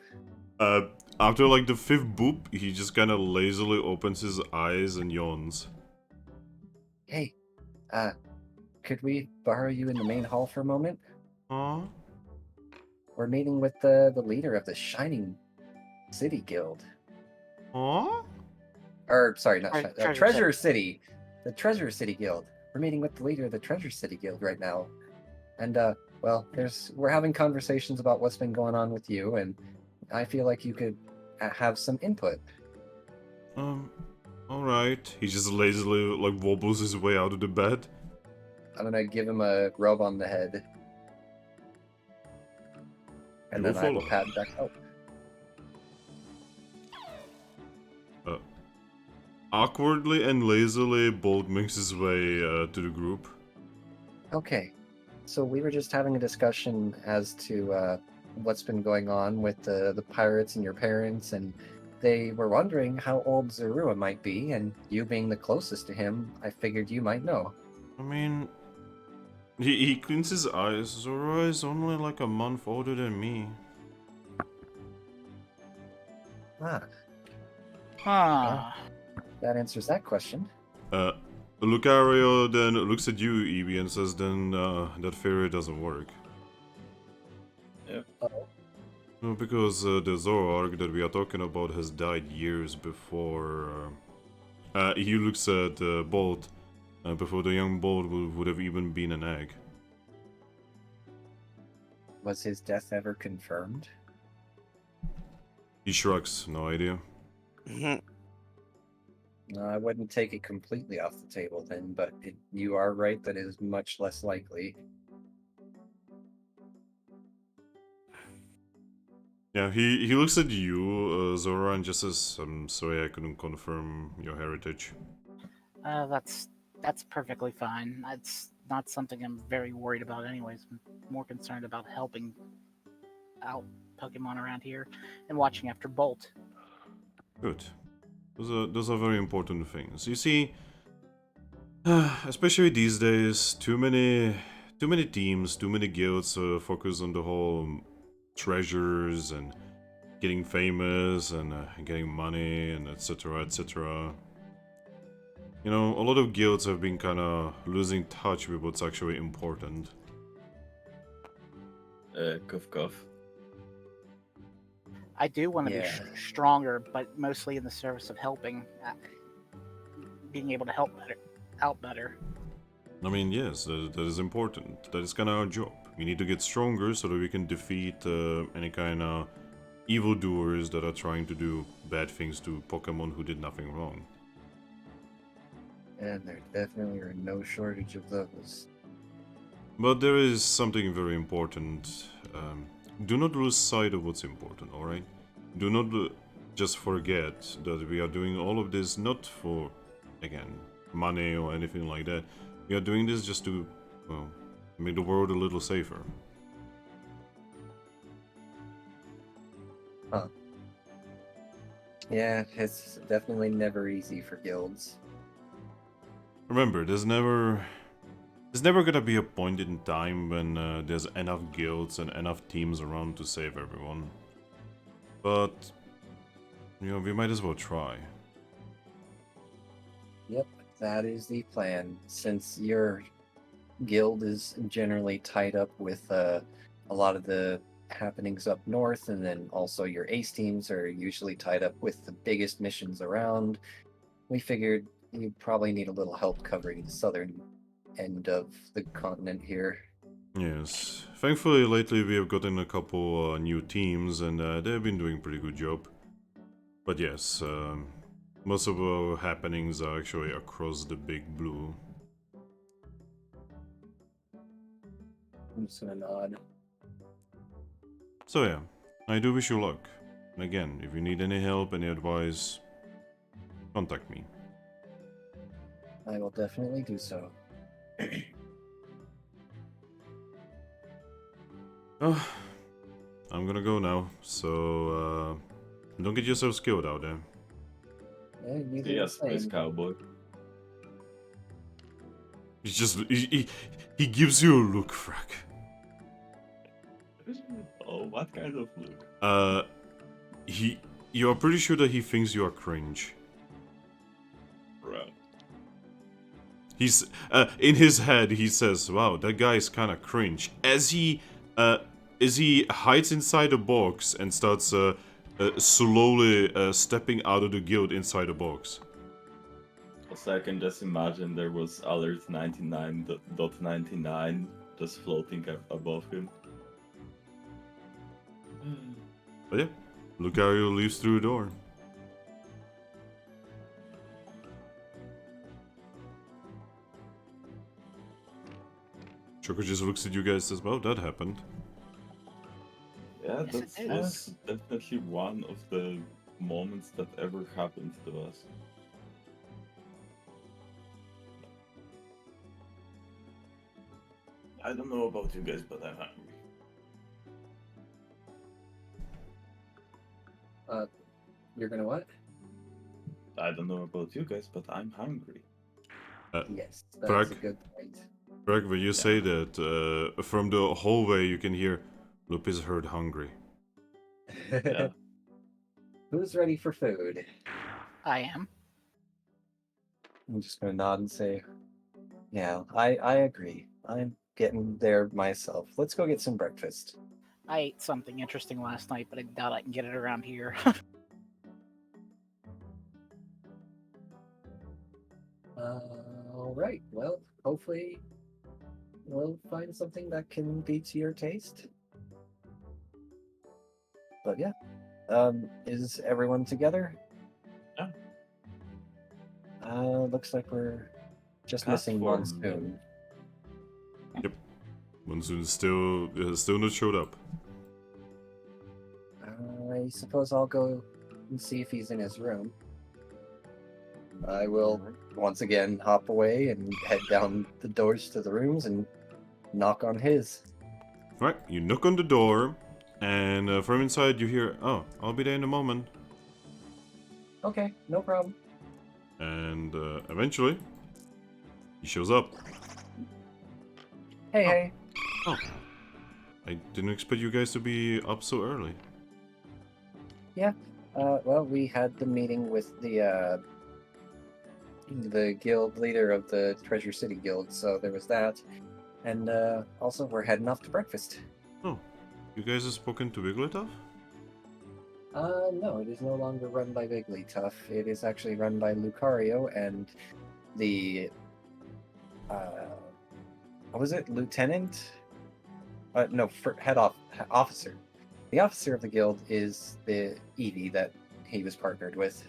B: After like the fifth boop, he just kind of lazily opens his eyes and yawns.
D: Hey, could we borrow you in the main hall for a moment?
B: Huh?
D: We're meeting with the leader of the Shining City Guild.
B: Huh?
D: Or, sorry, not
E: Treasure
D: Treasure City. The Treasure City Guild. We're meeting with the leader of the Treasure City Guild right now. And, well, we're having conversations about what's been going on with you, and I feel like you could have some input.
B: Alright. He just lazily, like, wobbles his way out of the bed.
D: I'm gonna give him a rub on the head. And
B: You
D: then
B: will
D: I will
B: follow.
D: pat back out.
B: Awkwardly and lazily, Bolt makes his way to the group.
D: Okay, so we were just having a discussion as to what's been going on with the pirates and your parents, and they were wondering how old Zorua might be, and you being the closest to him, I figured you might know.
B: I mean, he cleans his eyes. Zorua is only like a month older than me.
D: Ah,
E: Huh.
D: that answers that question.
B: Lucario then looks at you, Eevee, and says, then that theory doesn't work.
C: Yep.
B: No, because the Zoroark that we are talking about has died years before. He looks at Bolt, before the young Bolt would have even been an egg.
D: Was his death ever confirmed?
B: He shrugs, no idea.
A: Mhm.
D: No, I wouldn't take it completely off the table then, but you are right that it is much less likely.
B: Yeah, he looks at you, Zora, and just says, I'm sorry I couldn't confirm your heritage.
E: That's perfectly fine. It's not something I'm very worried about anyways. I'm more concerned about helping out Pokemon around here and watching after Bolt.
B: Good. Those are very important things. You see, especially these days, too many teams, too many guilds focus on the whole treasures and getting famous and getting money and etc. etc. You know, a lot of guilds have been kind of losing touch with what's actually important.
C: Cough cough.
E: I do want to
D: Yeah.
E: be stronger, but mostly in the service of helping, being able to help out better.
B: I mean, yes, that is important. That is kind of our job. We need to get stronger so that we can defeat any kind of evildoers that are trying to do bad things to Pokemon who did nothing wrong.
D: And there definitely are no shortage of those.
B: But there is something very important. Do not lose sight of what's important, alright? Do not just forget that we are doing all of this not for, again, money or anything like that. We are doing this just to, well, make the world a little safer.
D: Huh. Yeah, it's definitely never easy for guilds.
B: Remember, there's never gonna be a point in time when there's enough guilds and enough teams around to save everyone. But, you know, we might as well try.
D: Yep, that is the plan. Since your guild is generally tied up with a lot of the happenings up north, and then also your ace teams are usually tied up with the biggest missions around, we figured you probably need a little help covering the southern end of the continent here.
B: Yes. Thankfully, lately we have gotten a couple new teams, and they've been doing a pretty good job. But yes, most of our happenings are actually across the Big Blue.
D: I'm just gonna nod.
B: So yeah, I do wish you luck. And again, if you need any help, any advice, contact me.
D: I will definitely do so.
B: Oh, I'm gonna go now, so don't get yourself skilled out there.
D: Yeah, you do
C: Yes,
D: the
C: Space
D: same.
C: Cowboy.
B: He just he gives you a look, Thrack.
C: Oh, what kind of look?
B: You are pretty sure that he thinks you are cringe.
C: Bro.
B: He's in his head. He says, "Wow, that guy is kind of cringe." As he hides inside a box and starts slowly stepping out of the guild inside the box.
C: Also, I can just imagine there was alert 99.99 just floating above him.
B: But yeah, Lucario leaves through the door. Choco just looks at you guys and says, "Well, that happened."
C: Yeah,
E: Yes, it
C: that
E: did.
C: was definitely one of the moments that ever happened to us. I don't know about you guys, but I'm hungry.
D: You're gonna what?
C: I don't know about you guys, but I'm hungry.
D: Yes, that's
B: Thrack?
D: a good point.
B: Greg, when you say that, from the hallway you can hear, "Loop is heard hungry."
C: Yeah.
D: Who's ready for food?
E: I am.
D: I'm just gonna nod and say, yeah, I agree. I'm getting there myself. Let's go get some breakfast.
E: I ate something interesting last night, but I doubt I can get it around here.
D: All right. Well, hopefully we'll find something that can be to your taste. But yeah, is everyone together?
C: Yeah.
D: Looks like we're just
C: Cut
D: missing
C: for
D: Monsoon.
B: Monsoon still not showed up.
D: I suppose I'll go and see if he's in his room. I will once again hop away and head down the doors to the rooms and knock on his.
B: Right, you knock on the door, and from inside you hear, "Oh, I'll be there in a moment."
D: Okay, no problem.
B: And eventually, he shows up.
D: Hey,
B: Oh.
D: hey.
B: Oh, I didn't expect you guys to be up so early.
D: Well, we had the meeting with the guild leader of the Treasure City Guild, so there was that. And also, we're heading off to breakfast.
B: Oh, you guys have spoken to Wigglytuff?
D: No, it is no longer run by Wigglytuff. It is actually run by Lucario and the, what was it, Lieutenant? No, officer. The officer of the guild is the Eevee that he was partnered with.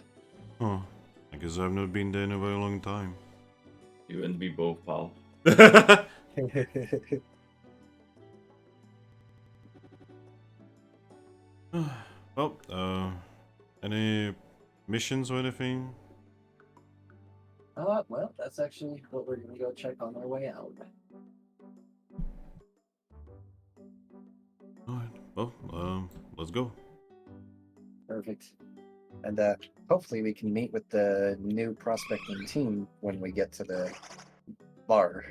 B: Oh, I guess I've not been there in a very long time.
C: You and me both, pal.
B: Well, any missions or anything?
D: Well, that's actually what we're gonna go check on our way out.
B: Alright, well, let's go.
D: Perfect. And hopefully we can meet with the new prospecting team when we get to the bar.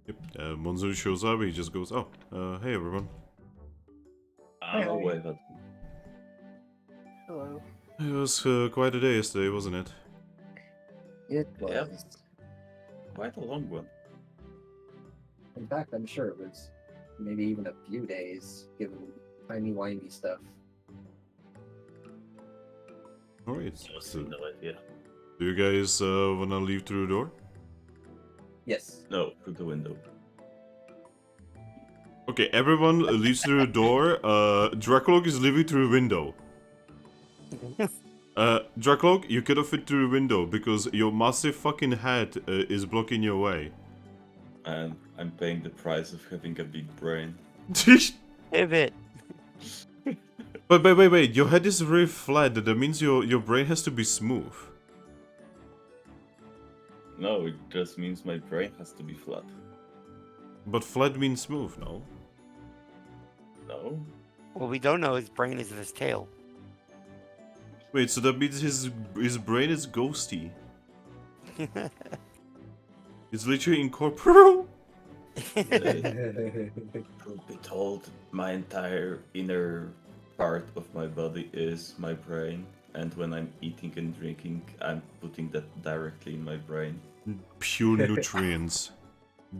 B: Yep, Monzu shows up, he just goes, oh, hey everyone.
C: I'm away, but
E: Hello.
B: It was quite a day yesterday, wasn't it?
D: It was.
C: Yep. quite a long one.
D: In fact, I'm sure it was maybe even a few days, given timey-wimey stuff.
B: Alright,
C: Honestly,
B: so
C: no idea.
B: do you guys wanna leave through the door?
D: Yes.
C: No, through the window.
B: Okay, everyone leaves through the door. Drakloak is leaving through the window. Drakloak, you cannot fit through the window because your massive fucking head is blocking your way.
C: And I'm paying the price of having a big brain.
A: Pivot.
B: But wait, your head is very flat. That means your brain has to be smooth.
C: No, it just means my brain has to be flat.
B: But flat means smooth, no?
C: No?
A: What we don't know, his brain is in his tail.
B: Wait, so that means his brain is ghosty. It's literally incorporeal.
C: Truth be told, my entire inner part of my body is my brain, and when I'm eating and drinking, I'm putting that directly in my brain.
B: Pure nutrients.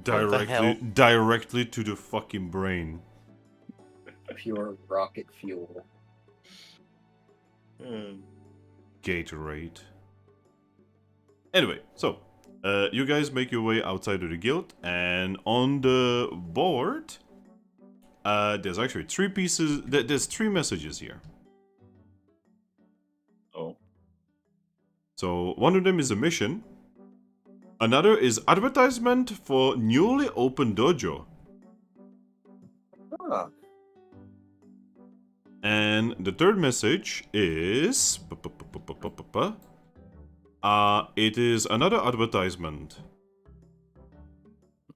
A: the hell?
B: Directly to the fucking brain.
D: Pure rocket fuel.
B: Gatorade. Anyway, so you guys make your way outside of the guild, and on the board, there's actually three pieces. There's three messages here.
C: Oh.
B: So one of them is a mission. Another is advertisement for newly opened dojo.
D: Huh.
B: And the third message is... it is another advertisement.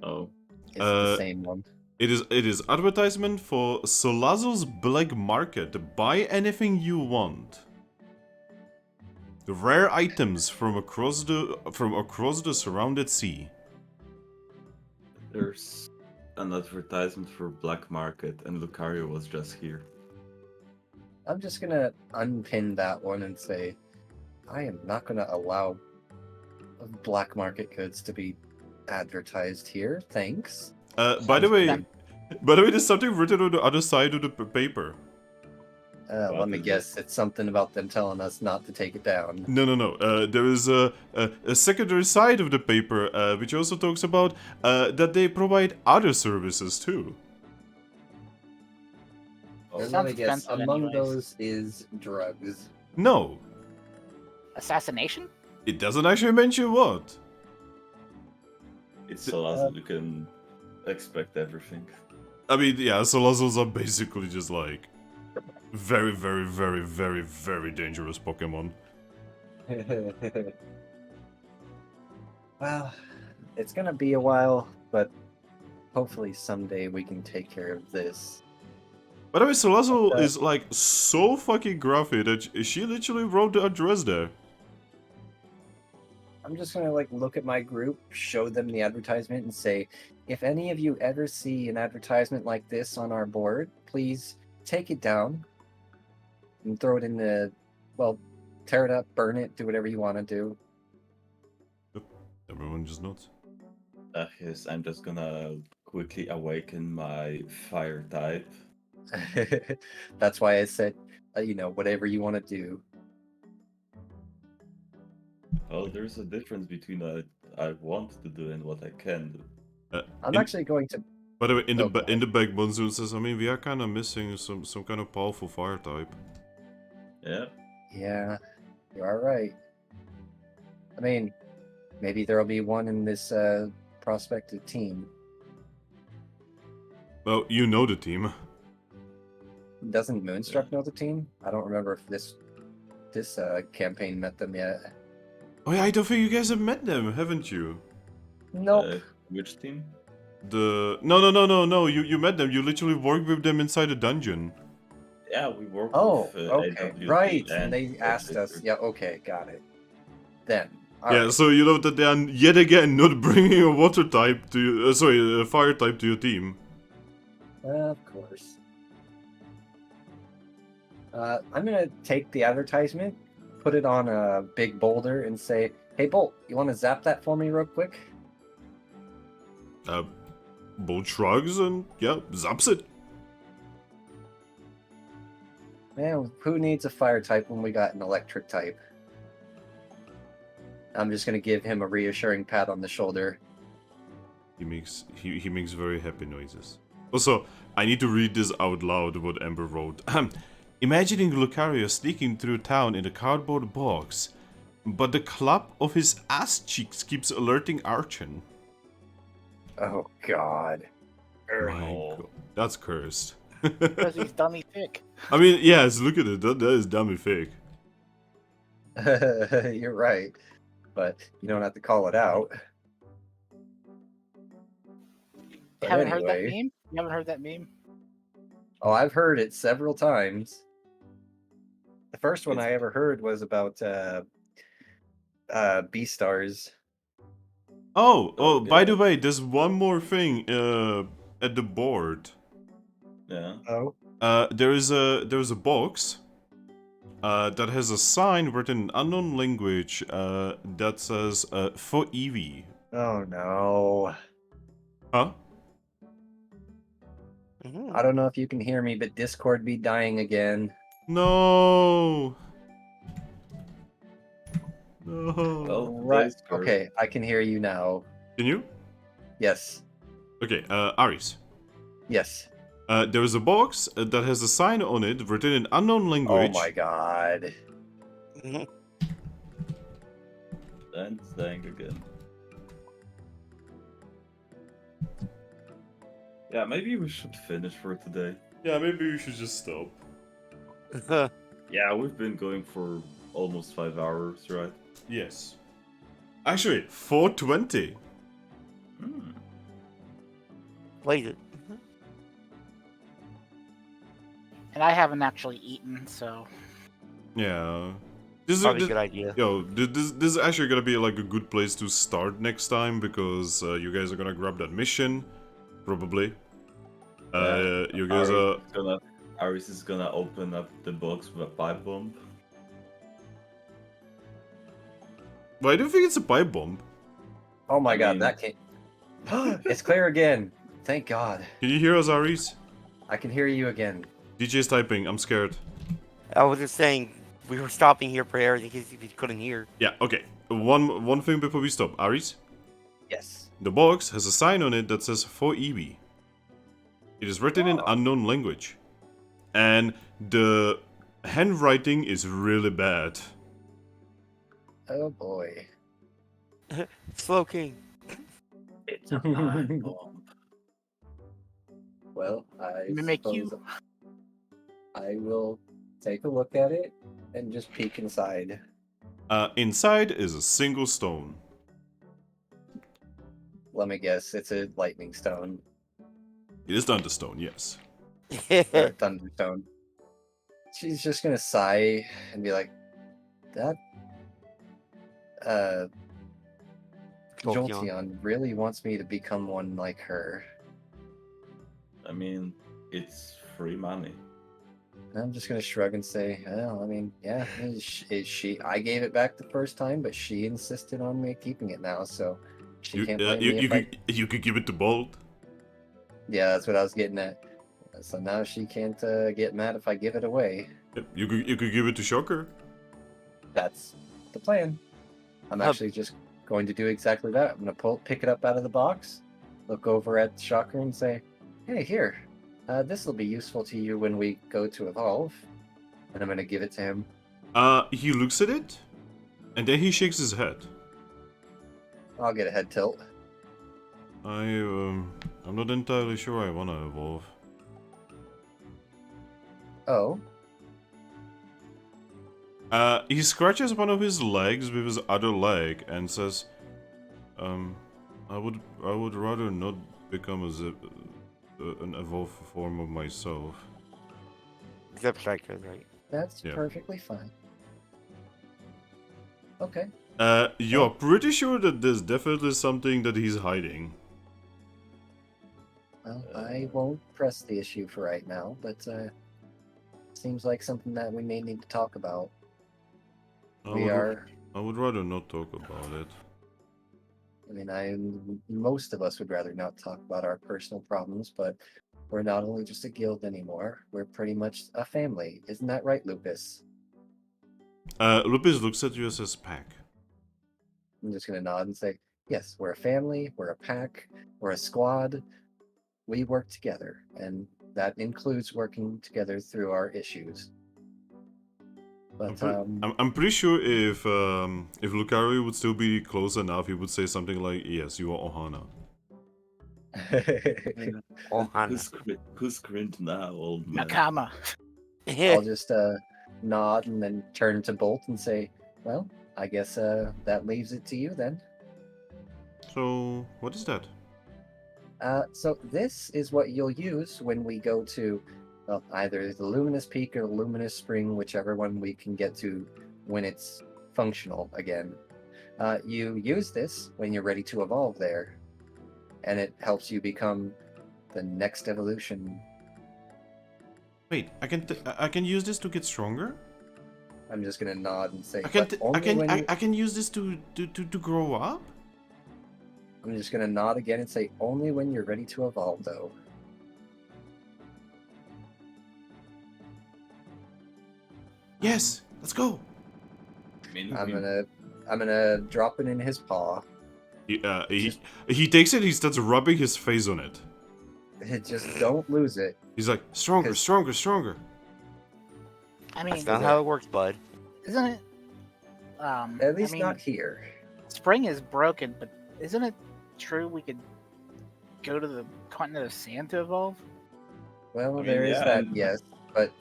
C: Oh.
D: It's the same one.
B: It is advertisement for Solazo's Black Market. Buy anything you want. Rare items from across the surrounded sea.
C: There's an advertisement for Black Market, and Lucario was just here.
D: I'm just gonna unpin that one and say, I am not gonna allow black market goods to be advertised here. Thanks.
B: By the way, there's something written on the other side of the paper.
D: Let me guess. It's something about them telling us not to take it down.
B: No. There is a secondary side of the paper, which also talks about that they provide other services too.
D: And let
E: Sounds
D: me guess.
E: expensive
D: Among
E: anyways.
D: those is drugs.
B: No,
E: Assassination?
B: it doesn't actually mention what.
C: It's so awesome you can expect everything.
B: I mean, yeah, Solazos are basically just like very, very, very, very, very dangerous Pokemon.
D: Well, it's gonna be a while, but hopefully someday we can take care of this.
B: By the way, Salazzle is like so fucking graphy that she literally wrote the address there.
D: I'm just gonna like look at my group, show them the advertisement, and say, if any of you ever see an advertisement like this on our board, please take it down and throw it in the, well, tear it up, burn it, do whatever you want to do.
B: Yep. Everyone just nods.
C: Yes, I'm just gonna quickly awaken my fire type.
D: That's why I said, whatever you want to do.
C: Oh, there's a difference between what I want to do and what I can do.
D: I'm actually going to.
B: By the way, in
D: Okay.
B: the back, Monsoon says, I mean, we are kind of missing some kind of powerful fire type.
C: Yeah.
D: Yeah, you are right. I mean, maybe there'll be one in this prospective team.
B: Well, you know the team.
D: Doesn't Moonstruck know the team? I don't remember if this campaign met them yet.
B: Oh yeah, I don't think you guys have met them, haven't you?
D: Nope.
C: Which team?
B: No. You met them. You literally worked with them inside a dungeon.
C: Yeah, we work
D: Oh,
C: with
D: okay,
C: AWD
D: right. And they
C: Red
D: asked us.
C: Victor.
D: Yeah, okay, got it. Then.
B: Yeah,
D: alright.
B: so you know that they are yet again not bringing a water type to you, a fire type to your team.
D: Of course. I'm gonna take the advertisement, put it on a big boulder, and say, "Hey, Bolt, you want to zap that for me real quick?"
B: Bolt shrugs and yeah, zaps it.
D: Man, who needs a fire type when we got an electric type? I'm just gonna give him a reassuring pat on the shoulder.
B: He makes very happy noises. Also, I need to read this out loud. What Ember wrote. Imagining Lucario sneaking through town in a cardboard box, but the clap of his ass cheeks keeps alerting Archon.
D: Oh God.
B: My God, that's cursed.
E: Because he's dummy thick.
B: I mean, yes, look at it. That is dummy fake.
D: You're right, but you don't have to call it out. But
E: Haven't heard that
D: anyway.
E: meme? You haven't heard that meme?
D: Oh, I've heard it several times. The first one I ever heard was about B-Stars.
B: Oh, by the
C: God.
B: way, there's one more thing at the board.
C: Yeah.
D: Oh.
B: There is a box that has a sign written in unknown language that says for Eevee.
D: Oh no.
B: Huh?
D: I don't know if you can hear me, but Discord be dying again.
B: No. No.
C: Well,
D: Right.
C: Discord.
D: Okay, I can hear you now.
B: Can you?
D: Yes.
B: Okay, Aris.
D: Yes.
B: There is a box that has a sign on it written in unknown language.
D: Oh my God.
C: And dying again. Yeah, maybe we should finish for today.
B: Yeah, maybe we should just stop.
C: Yeah, we've been going for almost 5 hours, right?
B: Yes. Actually, 4:20.
C: Hmm.
A: Played it.
E: And I haven't actually eaten, so
B: Yeah. This
A: Probably a
B: is
A: good idea.
B: Yo, this is actually gonna be like a good place to start next time because you guys are gonna grab that mission, probably. You guys are.
C: Aris is gonna open up the box with a pipe bomb.
B: Well, I don't think it's a pipe bomb.
D: Oh my
C: I
D: God,
C: mean-
D: that can't. It's clear again. Thank God.
B: Can you hear us, Aris?
D: I can hear you again.
B: DJ's typing. I'm scared.
A: I was just saying, we were stopping here for air in case you couldn't hear.
B: Yeah. Okay. One thing before we stop, Aris.
D: Yes.
B: The box has a sign on it that says for Eevee. It is written in unknown language, and the handwriting is really bad.
D: Oh boy.
A: Slow King.
C: It's a pipe bomb.
D: Well, I
E: Mimic
D: suppose
E: you.
D: I will take a look at it and just peek inside.
B: Inside is a single stone.
D: Let me guess, it's a lightning stone.
B: It is not the stone, yes.
D: or Thunderstone. She's just gonna sigh and be like, that uh
A: Jolteon.
D: Jolteon really wants me to become one like her.
C: I mean, it's free money.
D: And I'm just gonna shrug and say, well, I mean, yeah, is she? I gave it back the first time, but she insisted on me keeping it now, so she can't blame me if I...
B: You could give it to Bolt.
D: Yeah, that's what I was getting at. So now she can't get mad if I give it away.
B: You could give it to Shocker.
D: That's the plan. I'm actually just going to do exactly that. I'm gonna pick it up out of the box, look over at Shocker and say, hey, here. This will be useful to you when we go to evolve. And I'm gonna give it to him.
B: He looks at it, and then he shakes his head.
D: I'll get a head tilt.
B: I'm not entirely sure I wanna evolve.
D: Oh.
B: He scratches one of his legs with his other leg and says, I would rather not become an evolved form of myself.
A: Except Striker, right?
D: That's
B: Yeah.
D: perfectly fine. Okay.
B: You're pretty sure that there's definitely something that he's hiding.
D: Well, I won't press the issue for right now, but seems like something that we may need to talk about.
B: I would rather not talk about it.
D: I mean, most of us would rather not talk about our personal problems, but we're not only just a guild anymore, we're pretty much a family. Isn't that right, Lupus?
B: Lupus looks at you and says, pack.
D: I'm just going to nod and say, yes, we're a family, we're a pack, we're a squad. We work together, and that includes working together through our issues. But
B: I'm pretty sure if Lucario would still be close enough, he would say something like, yes, you are Ohana.
A: Ohana.
C: Who's screamed now, old man?
E: Nakama.
D: I'll just nod and then turn to Bolt and say, well, I guess that leaves it to you then.
B: So, what is that?
D: So this is what you'll use when we go to either the Luminous Peak or the Luminous Spring, whichever one we can get to when it's functional again. You use this when you're ready to evolve there, and it helps you become the next evolution.
B: Wait, I can use this to get stronger?
D: I'm just gonna nod and say,
B: I can use this to grow up?
D: I'm just gonna nod again and say, only when you're ready to evolve, though.
B: Yes, let's go.
C: I mean,
D: I'm gonna drop it in his paw.
B: He takes it. He starts rubbing his face on it.
D: Just don't lose it.
B: He's like, stronger,
D: 'Cause-
B: stronger, stronger.
E: I mean,
A: That's not how it works, bud.
E: isn't it?
D: At least
E: I mean,
D: not here.
E: Spring is broken, but isn't it true we could go to the continent of sand to evolve?
D: Well,
C: I mean,
D: there is
C: yeah,
D: that,
C: and-
D: yes. But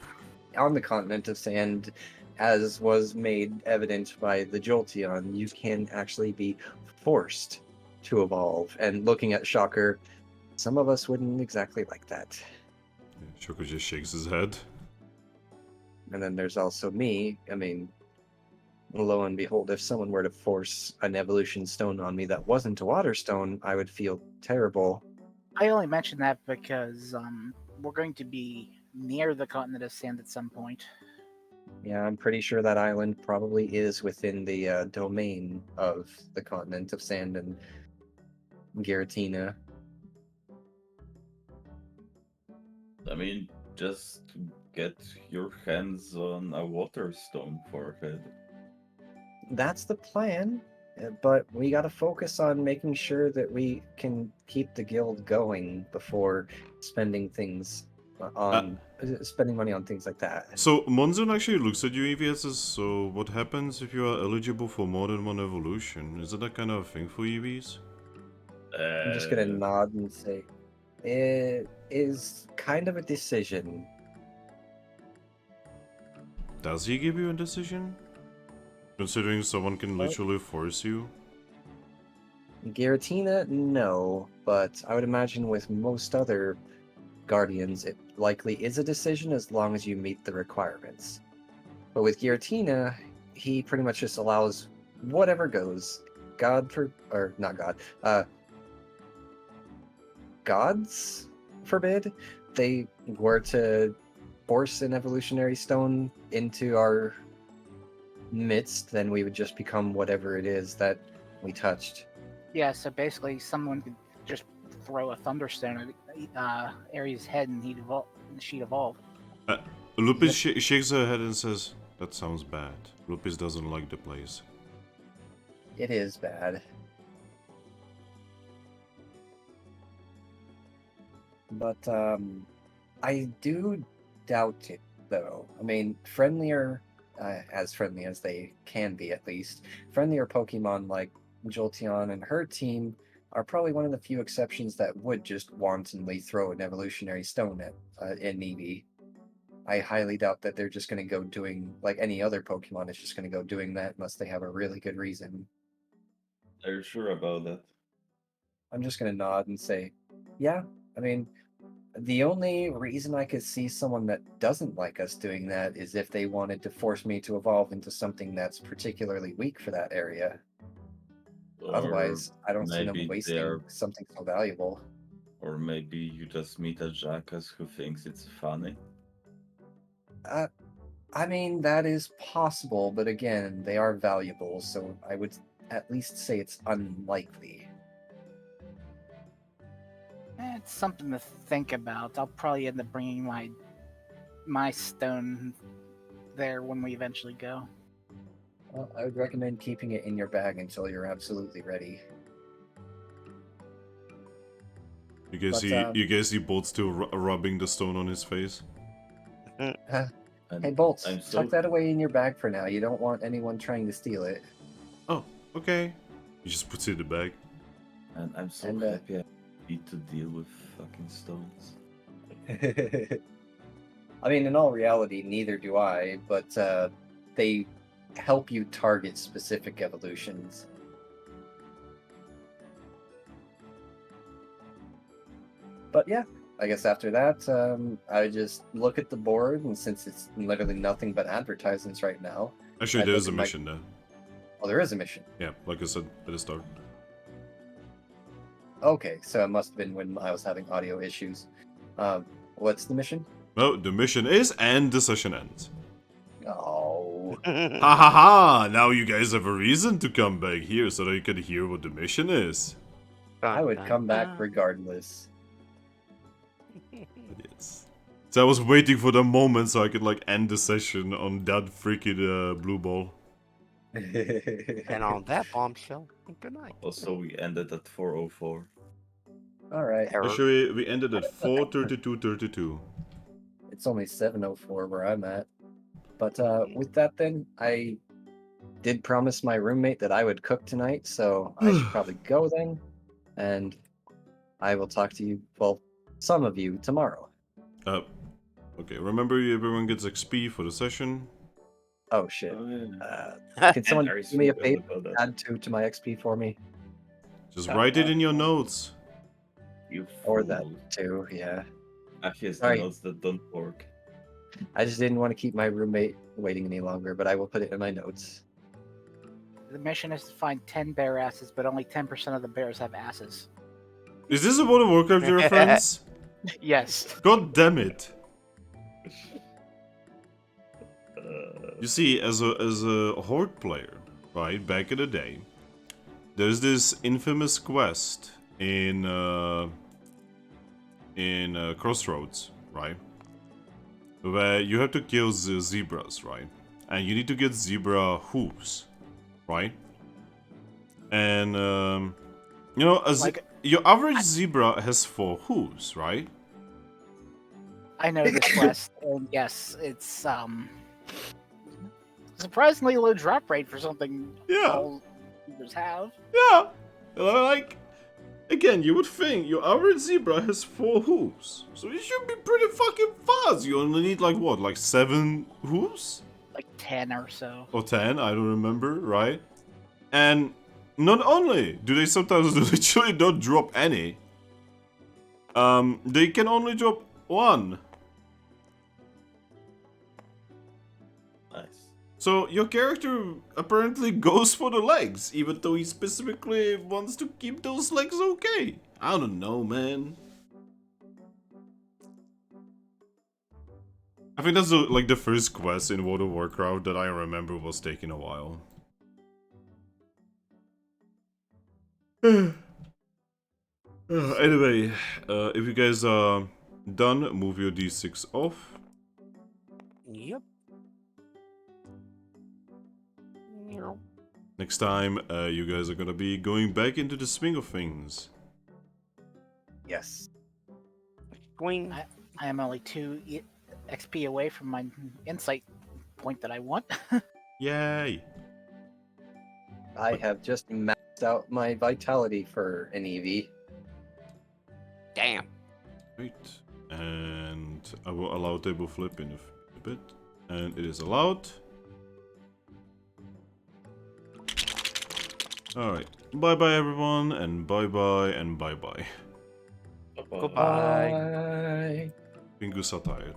D: on the continent of sand, as was made evident by the Jolteon, you can actually be forced to evolve. And looking at Shocker, some of us wouldn't exactly like that.
B: Shocker just shakes his head.
D: And then there's also me. I mean, lo and behold, if someone were to force an evolution stone on me that wasn't a water stone, I would feel terrible.
E: I only mention that because we're going to be near the continent of sand at some point.
D: Yeah, I'm pretty sure that island probably is within the domain of the continent of sand and Giratina.
C: I mean, just get your hands on a water stone forehead.
D: That's the plan, but we got to focus on making sure that we can keep the guild going before spending things on spending money on things like that.
B: So Monsoon actually looks at you, Eevee, and says, so what happens if you are eligible for more than one evolution? Is it that kind of thing for Eevees?
D: I'm just gonna nod and say, it is kind of a decision.
B: Does he give you a decision? Considering someone can literally force you?
D: Giratina, no, but I would imagine with most other Guardians, it likely is a decision as long as you meet the requirements. But with Giratina, he pretty much just allows whatever goes. Gods forbid they were to force an evolutionary stone into our midst, then we would just become whatever it is that we touched.
E: Yeah, so basically someone could just throw a thunderstone at Ares' head and she'd evolve.
B: Lupus shakes her head and says, "That sounds bad." Lupus doesn't like the place.
D: It is bad. But I do doubt it, though. I mean, as friendly as they can be at least, friendlier Pokemon like Jolteon and her team are probably one of the few exceptions that would just wantonly throw an evolutionary stone at an Eevee. I highly doubt that they're just going to go doing, like any other Pokemon is just going to go doing that unless they have a really good reason.
C: Are you sure about that?
D: I'm just going to nod and say, yeah. I mean, the only reason I could see someone that doesn't like us doing that is if they wanted to force me to evolve into something that's particularly weak for that area. Otherwise, I don't see them
C: maybe
D: wasting
C: they're-
D: something so valuable.
C: Or maybe you just meet a jackass who thinks it's funny.
D: I mean, that is possible, but again, they are valuable, so I would at least say it's unlikely.
E: It's something to think about. I'll probably end up bringing my stone there when we eventually go.
D: Well, I would recommend keeping it in your bag until you're absolutely ready.
B: You guys see Bolt still rubbing the stone on his face?
C: And
D: Hey, Bolts,
C: I'm so-
D: tuck that away in your bag for now. You don't want anyone trying to steal it.
B: Oh, okay. He just puts it in the bag.
C: And I'm so
D: And,
C: happy I need to deal with fucking stones.
D: I mean, in all reality, neither do I, but they help you target specific evolutions. But yeah, I guess after that, I just look at the board, and since it's literally nothing but advertisements right now.
B: Actually,
D: I'd
B: there
D: look
B: is a
D: at my-
B: mission there.
D: Oh, there is a mission.
B: Yeah, like I said at the start.
D: Okay, so it must have been when I was having audio issues. What's the mission?
B: No, the mission is, and the session ends.
D: Oh,
B: Ha ha ha! Now you guys have a reason to come back here so that you can hear what the mission is.
D: I would come back regardless.
B: Yes. So I was waiting for the moment so I could like end the session on that freaking blue ball.
A: And on that bombshell, good night.
C: Also, we ended at 4:04.
D: All right,
A: Error.
B: Actually, we ended at 4:32:32.
D: it's only 7:04 where I'm at. But with that, then I did promise my roommate that I would cook tonight, so I should probably go then, and I will talk to you, well, some of you tomorrow.
B: Okay, remember everyone gets XP for the session.
D: Oh shit!
C: Oh, yeah.
D: Can someone
C: Very
D: do me a
C: sweet
D: favor?
C: about that.
D: Add 2 to my XP for me,
B: Just write it in your notes.
C: You
D: or that
C: fool.
D: too. Yeah,
C: Actually, it's
D: Sorry.
C: the notes that don't work.
D: I just didn't want to keep my roommate waiting any longer, but I will put it in my notes.
E: The mission is to find 10 bear asses, but only 10% of the bears have asses.
B: Is this a World of Warcraft reference?
E: Yes.
B: God damn it!
C: Uh,
B: You see, as a Horde player, right, back in the day, there's this infamous quest in Crossroads, right, where you have to kill the zebras, right, and you need to get zebra hooves, right, and you know, your average zebra has 4 hooves, right?
E: I know this quest, and yes, it's surprisingly low drop rate for something
B: Yeah.
E: all zebras have.
B: Yeah, like, again, you would think your average zebra has 4 hooves, so it should be pretty fucking fast. You only need like what, like 7 hooves?
E: Like 10 or so.
B: Or 10, I don't remember, right? And not only do they sometimes literally don't drop any, they can only drop 1.
C: Nice.
B: So your character apparently goes for the legs, even though he specifically wants to keep those legs okay. I don't know, man. I think that's like the first quest in World of Warcraft that I remember was taking a while. Anyway, if you guys are done, move your d6 off.
A: Yep.
B: Next time, you guys are gonna be going back into the swing of things.
D: Yes.
A: Going.
E: I am only 2 XP away from my insight point that I want.
B: Yay!
D: I have just maxed out my vitality for an Eevee.
A: Damn.
B: Wait, and I will allow table flip in a bit, and it is allowed. Alright, bye bye everyone, and bye bye, and bye bye.
C: Bye-bye.
A: Goodbye.
D: Bye.
B: Fingusa tired.